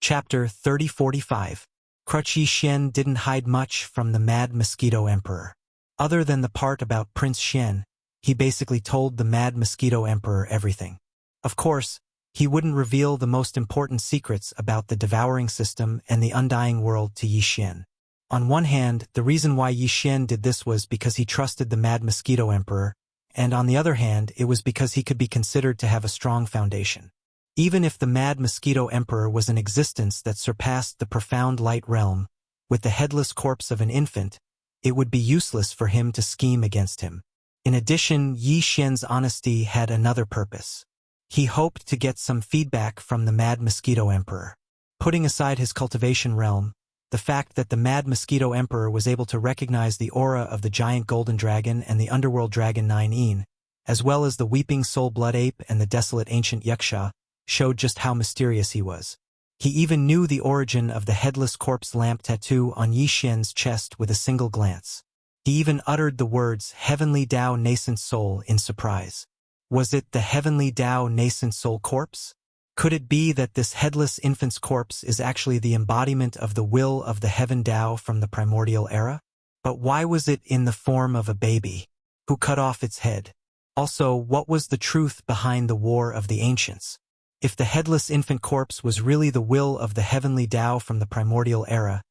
Chapter 3045. Yi Xian didn't hide much from the Mad Mosquito Emperor. Other than the part about Prince Xian, he basically told the Mad Mosquito Emperor everything. Of course, he wouldn't reveal the most important secrets about the devouring system and the undying world to Yi Xian. On one hand, the reason why Yi Xian did this was because he trusted the Mad Mosquito Emperor, and on the other hand, it was because he could be considered to have a strong foundation. Even if the Mad Mosquito Emperor was an existence that surpassed the profound light realm, with the headless corpse of an infant, it would be useless for him to scheme against him. In addition, Yi Xian's honesty had another purpose. He hoped to get some feedback from the Mad Mosquito Emperor. Putting aside his cultivation realm, the fact that the Mad Mosquito Emperor was able to recognize the aura of the giant golden dragon and the underworld dragon 9, as well as the weeping soul blood ape and the desolate ancient Yuxia, showed just how mysterious he was. He even knew the origin of the headless corpse lamp tattoo on Yi Xian's chest with a single glance. He even uttered the words Heavenly Tao Nascent Soul in surprise. Was it the Heavenly Tao Nascent Soul corpse? Could it be that this headless infant's corpse is actually the embodiment of the will of the Heaven Tao from the primordial era? But why was it in the form of a baby? Who cut off its head? Also, what was the truth behind the War of the Ancients? If the headless infant corpse was really the will of the Heavenly Tao from the primordial era,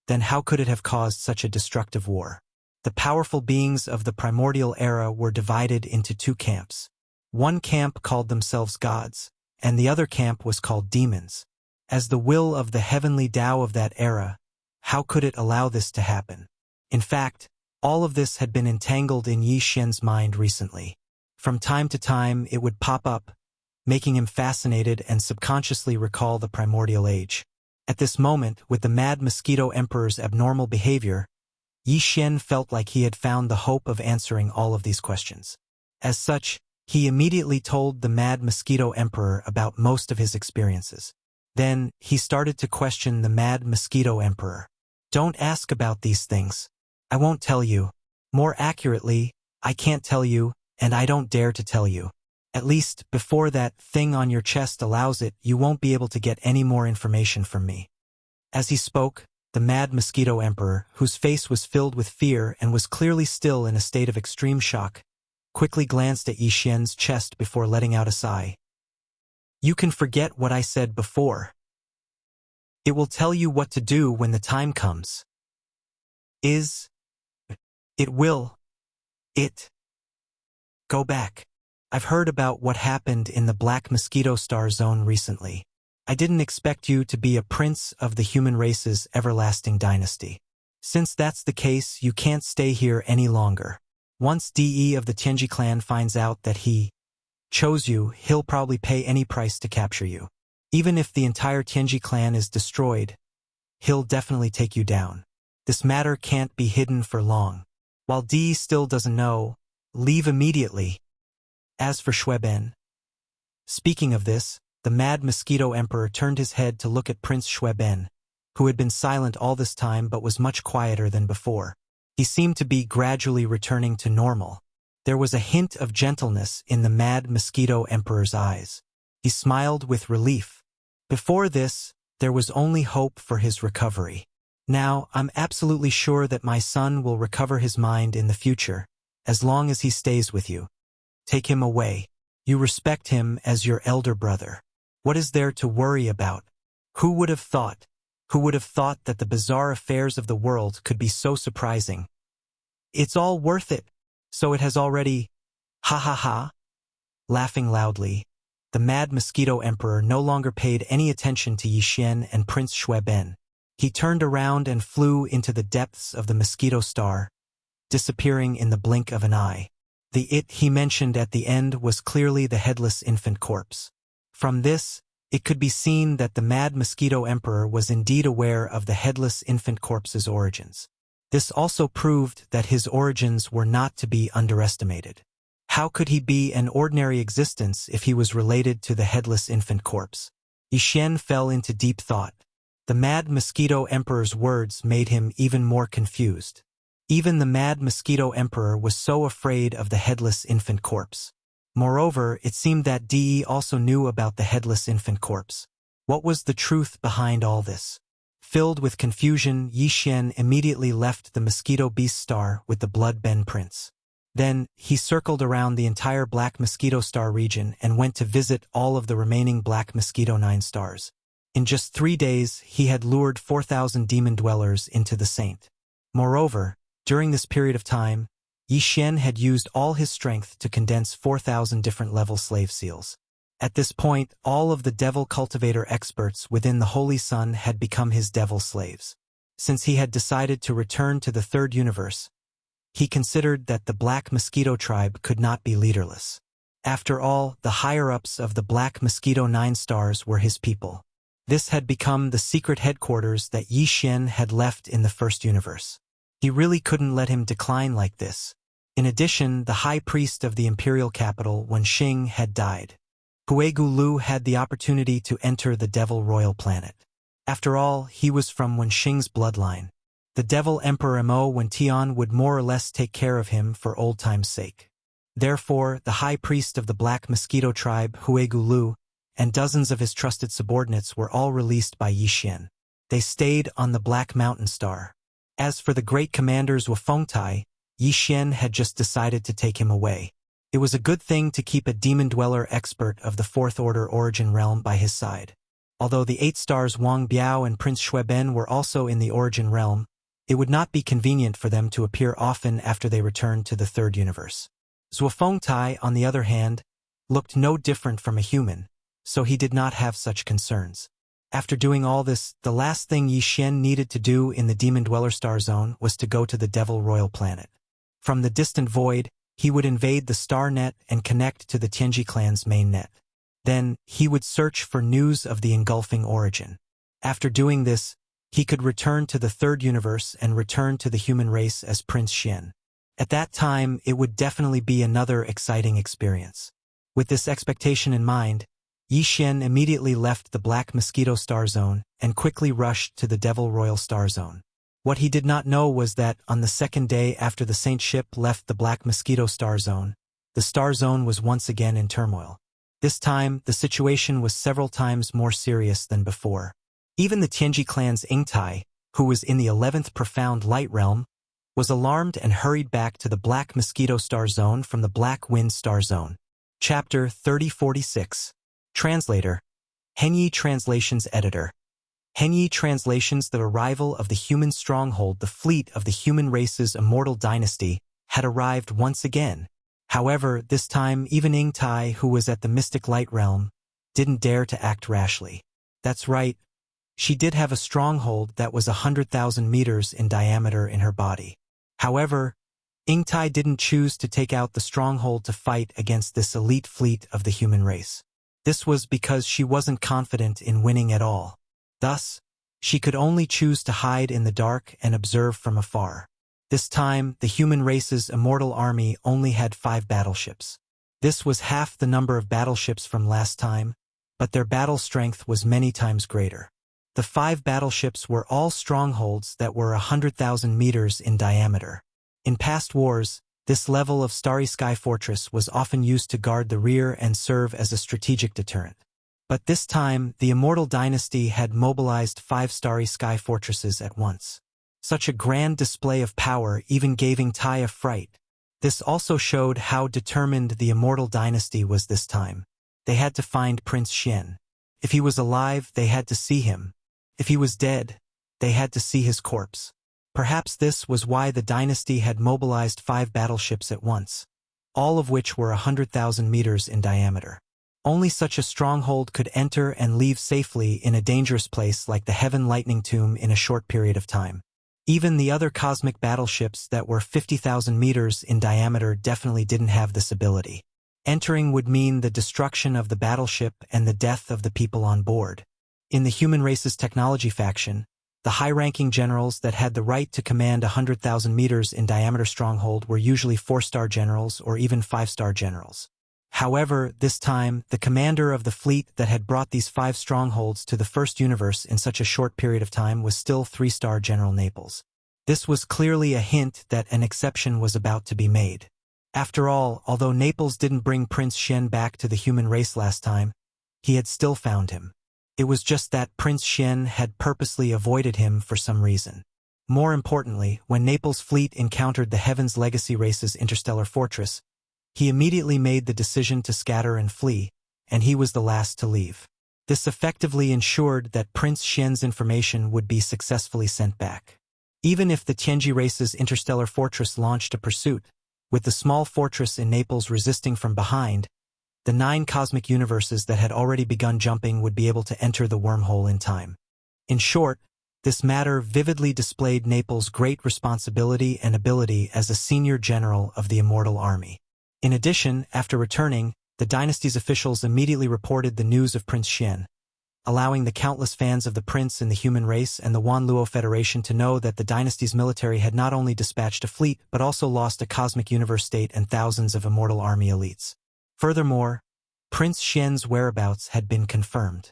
then how could it have caused such a destructive war? The powerful beings of the primordial era were divided into two camps. One camp called themselves gods, and the other camp was called demons. As the will of the Heavenly Tao of that era, how could it allow this to happen? In fact, all of this had been entangled in Yi Xian's mind recently. From time to time, it would pop up, making him fascinated and subconsciously recall the primordial age. At this moment, with the Mad Mosquito Emperor's abnormal behavior, Yi Xian felt like he had found the hope of answering all of these questions. As such, he immediately told the Mad Mosquito Emperor about most of his experiences. Then, he started to question the Mad Mosquito Emperor. Don't ask about these things. I won't tell you. More accurately, I can't tell you, and I don't dare to tell you. At least, before that thing on your chest allows it, you won't be able to get any more information from me. As he spoke, the Mad Mosquito Emperor, whose face was filled with fear and was clearly still in a state of extreme shock, quickly glanced at Yi Xian's chest before letting out a sigh. You can forget what I said before. It will tell you what to do when the time comes. It will. Go back. I've heard about what happened in the Black Mosquito Star Zone recently. I didn't expect you to be a prince of the human race's everlasting dynasty. Since that's the case, you can't stay here any longer. Once DE of the Tianji clan finds out that he chose you, he'll probably pay any price to capture you. Even if the entire Tianji clan is destroyed, he'll definitely take you down. This matter can't be hidden for long. While DE still doesn't know, leave immediately. As for Xueben. Speaking of this, the Mad Mosquito Emperor turned his head to look at Prince Xueben, who had been silent all this time but was much quieter than before. He seemed to be gradually returning to normal. There was a hint of gentleness in the Mad Mosquito Emperor's eyes. He smiled with relief. Before this, there was only hope for his recovery. Now, I'm absolutely sure that my son will recover his mind in the future, as long as he stays with you. Take him away. You respect him as your elder brother. What is there to worry about? Who would have thought? Who would have thought that the bizarre affairs of the world could be so surprising? It's all worth it. So it has already… Ha ha ha. Laughing loudly, the Mad Mosquito Emperor no longer paid any attention to Yi Xian and Prince Shueben. He turned around and flew into the depths of the Mosquito Star, disappearing in the blink of an eye. The "it" he mentioned at the end was clearly the headless infant corpse. From this, it could be seen that the Mad Mosquito Emperor was indeed aware of the headless infant corpse's origins. This also proved that his origins were not to be underestimated. How could he be an ordinary existence if he was related to the headless infant corpse? Yi Xian fell into deep thought. The Mad Mosquito Emperor's words made him even more confused. Even the Mad Mosquito Emperor was so afraid of the headless infant corpse. Moreover, it seemed that De also knew about the headless infant corpse. What was the truth behind all this? Filled with confusion, Yi Xian immediately left the Mosquito Beast Star with the Blood-Ben Prince. Then, he circled around the entire Black Mosquito Star region and went to visit all of the remaining Black Mosquito 9 stars. In just 3 days, he had lured 4,000 demon dwellers into the Saint. Moreover, during this period of time, Yi Xian had used all his strength to condense 4,000 different level slave seals. At this point, all of the devil cultivator experts within the Holy Sun had become his devil slaves. Since he had decided to return to the third universe, he considered that the Black Mosquito tribe could not be leaderless. After all, the higher-ups of the Black Mosquito 9 stars were his people. This had become the secret headquarters that Yi Xian had left in the first universe. He really couldn't let him decline like this. In addition, the high priest of the imperial capital, when Xing had died, Huegu Lu had the opportunity to enter the Devil Royal Planet. After all, he was from Wen Xing's bloodline. The Devil Emperor Mo Wen Tian would more or less take care of him for old time's sake. Therefore, the high priest of the Black Mosquito tribe, Huegu Lu, and dozens of his trusted subordinates were all released by Yi Xian. They stayed on the Black Mountain Star. As for the great commanders Wufengtai, Yi Xian had just decided to take him away. It was a good thing to keep a demon dweller expert of the Fourth Order Origin Realm by his side. Although the 8 stars Wang Biao and Prince Shueben were also in the Origin Realm, it would not be convenient for them to appear often after they returned to the third universe. Wufengtai, on the other hand, looked no different from a human, so he did not have such concerns. After doing all this, the last thing Yi Xian needed to do in the Demon Dweller Star Zone was to go to the Devil Royal Planet. From the distant void, he would invade the Star Net and connect to the Tianji clan's main net. Then, he would search for news of the engulfing origin. After doing this, he could return to the third universe and return to the human race as Prince Xian. At that time, it would definitely be another exciting experience. With this expectation in mind, Yi Xian immediately left the Black Mosquito Star Zone and quickly rushed to the Devil Royal Star Zone. What he did not know was that, on the second day after the Saint ship left the Black Mosquito Star Zone, the Star Zone was once again in turmoil. This time, the situation was several times more serious than before. Even the Tianji clan's Ingtai, who was in the 11th Profound Light Realm, was alarmed and hurried back to the Black Mosquito Star Zone from the Black Wind Star Zone. Chapter 3046. Translator. Henyi Translations Editor. Henyi Translations. The arrival of the human stronghold, the fleet of the human race's immortal dynasty, had arrived once again. However, this time even Ingtai, who was at the Mystic Light Realm, didn't dare to act rashly. That's right. She did have a stronghold that was 100,000 meters in diameter in her body. However, Ingtai didn't choose to take out the stronghold to fight against this elite fleet of the human race. This was because she wasn't confident in winning at all. Thus, she could only choose to hide in the dark and observe from afar. This time, the human race's immortal army only had 5 battleships. This was half the number of battleships from last time, but their battle strength was many times greater. The 5 battleships were all strongholds that were 100,000 meters in diameter. In past wars, this level of Starry Sky Fortress was often used to guard the rear and serve as a strategic deterrent. But this time, the Immortal Dynasty had mobilized 5 Starry Sky Fortresses at once. Such a grand display of power even gave Ingtai a fright. This also showed how determined the Immortal Dynasty was this time. They had to find Prince Xian. If he was alive, they had to see him. If he was dead, they had to see his corpse. Perhaps this was why the dynasty had mobilized 5 battleships at once, all of which were 100,000 meters in diameter. Only such a stronghold could enter and leave safely in a dangerous place like the Heaven Lightning Tomb in a short period of time. Even the other cosmic battleships that were 50,000 meters in diameter definitely didn't have this ability. Entering would mean the destruction of the battleship and the death of the people on board. In the human race's technology faction, the high-ranking generals that had the right to command 100,000 meters in diameter stronghold were usually 4-star generals or even 5-star generals. However, this time, the commander of the fleet that had brought these 5 strongholds to the first universe in such a short period of time was still 3-star General Naples. This was clearly a hint that an exception was about to be made. After all, although Naples didn't bring Prince Xian back to the human race last time, he had still found him. It was just that Prince Xian had purposely avoided him for some reason. More importantly, when Naples' fleet encountered the Heaven's Legacy race's interstellar fortress, he immediately made the decision to scatter and flee, and he was the last to leave. This effectively ensured that Prince Xian's information would be successfully sent back. Even if the Tianji race's interstellar fortress launched a pursuit, with the small fortress in Naples resisting from behind, the 9 cosmic universes that had already begun jumping would be able to enter the wormhole in time. In short, this matter vividly displayed Naples' great responsibility and ability as a senior general of the Immortal Army. In addition, after returning, the dynasty's officials immediately reported the news of Prince Xian, allowing the countless fans of the prince in the human race and the Wanluo Federation to know that the dynasty's military had not only dispatched a fleet but also lost a cosmic universe state and thousands of Immortal Army elites. Furthermore, Prince Xian's whereabouts had been confirmed.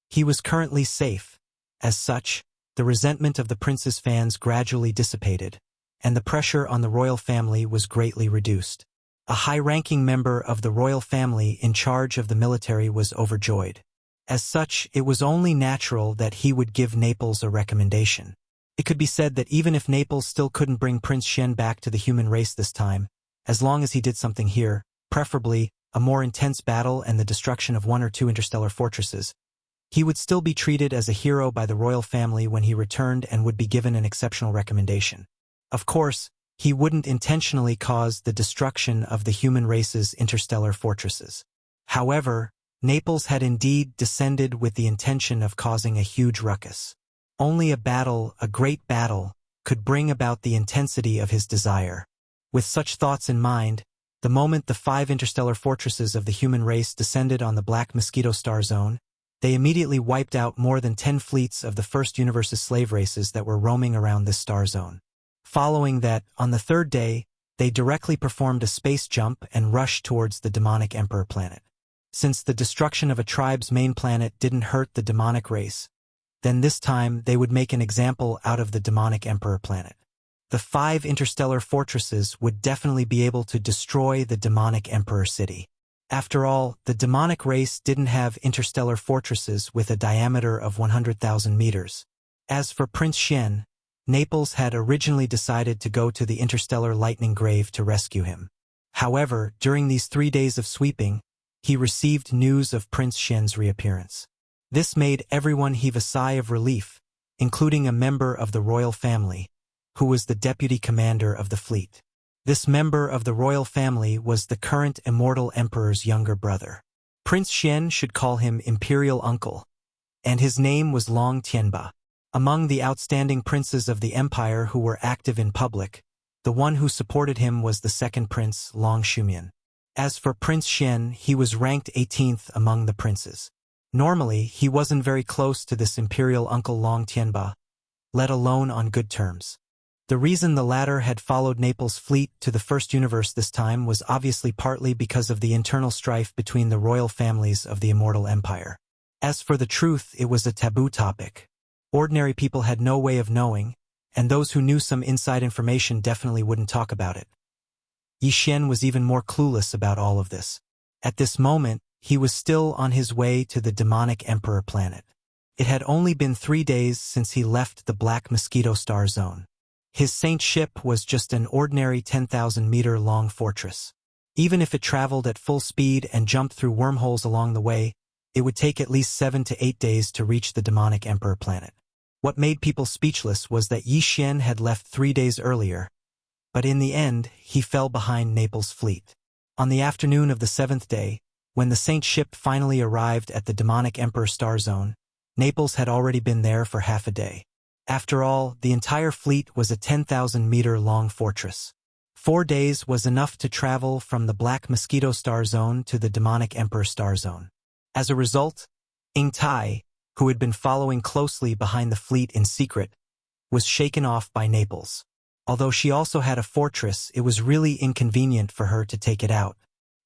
He was currently safe. As such, the resentment of the prince's fans gradually dissipated, and the pressure on the royal family was greatly reduced. A high-ranking member of the royal family in charge of the military was overjoyed. As such, it was only natural that he would give Naples a recommendation. It could be said that even if Naples still couldn't bring Prince Xian back to the human race this time, as long as he did something here, preferably a more intense battle and the destruction of 1 or 2 interstellar fortresses, he would still be treated as a hero by the royal family when he returned and would be given an exceptional recommendation. Of course, he wouldn't intentionally cause the destruction of the human race's interstellar fortresses. However, Naples had indeed descended with the intention of causing a huge ruckus. Only a great battle, could bring about the intensity of his desire. With such thoughts in mind, the moment the 5 interstellar fortresses of the human race descended on the Black Mosquito Star Zone, they immediately wiped out more than 10 fleets of the first universe's slave races that were roaming around this star zone. Following that, on the 3rd day, they directly performed a space jump and rushed towards the demonic Emperor planet. Since the destruction of a tribe's main planet didn't hurt the demonic race, then this time they would make an example out of the demonic Emperor planet. The 5 interstellar fortresses would definitely be able to destroy the demonic Emperor city. After all, the demonic race didn't have interstellar fortresses with a diameter of 100,000 meters. As for Prince Xian, Naples had originally decided to go to the interstellar lightning grave to rescue him. However, during these 3 days of sweeping, he received news of Prince Xian's reappearance. This made everyone heave a sigh of relief, including a member of the royal family, who was the deputy commander of the fleet. This member of the royal family was the current immortal emperor's younger brother. Prince Xian should call him Imperial Uncle, and his name was Long Tianba. Among the outstanding princes of the empire who were active in public, the one who supported him was the second prince, Long Shumian. As for Prince Xian, he was ranked 18th among the princes. Normally, he wasn't very close to this imperial uncle Long Tianba, let alone on good terms. The reason the latter had followed Naples' fleet to the first universe this time was obviously partly because of the internal strife between the royal families of the immortal empire. As for the truth, it was a taboo topic. Ordinary people had no way of knowing, and those who knew some inside information definitely wouldn't talk about it. Yi Xian was even more clueless about all of this. At this moment, he was still on his way to the demonic Emperor planet. It had only been 3 days since he left the Black Mosquito Star Zone. His Saint ship was just an ordinary 10,000-meter-long fortress. Even if it traveled at full speed and jumped through wormholes along the way, it would take at least 7 to 8 days to reach the demonic emperor planet. What made people speechless was that Yi Xian had left 3 days earlier, but in the end, he fell behind Naples' fleet. On the afternoon of the 7th day, when the Saint ship finally arrived at the demonic emperor star zone, Naples had already been there for half a day. After all, the entire fleet was a 10,000-meter-long fortress. 4 days was enough to travel from the Black Mosquito star zone to the demonic emperor star zone. As a result, Ying Tai, who had been following closely behind the fleet in secret, was shaken off by Naples. Although she also had a fortress, it was really inconvenient for her to take it out.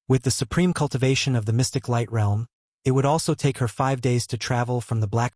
With the supreme cultivation of the mystic light realm, it would also take her 5 days to travel from the Black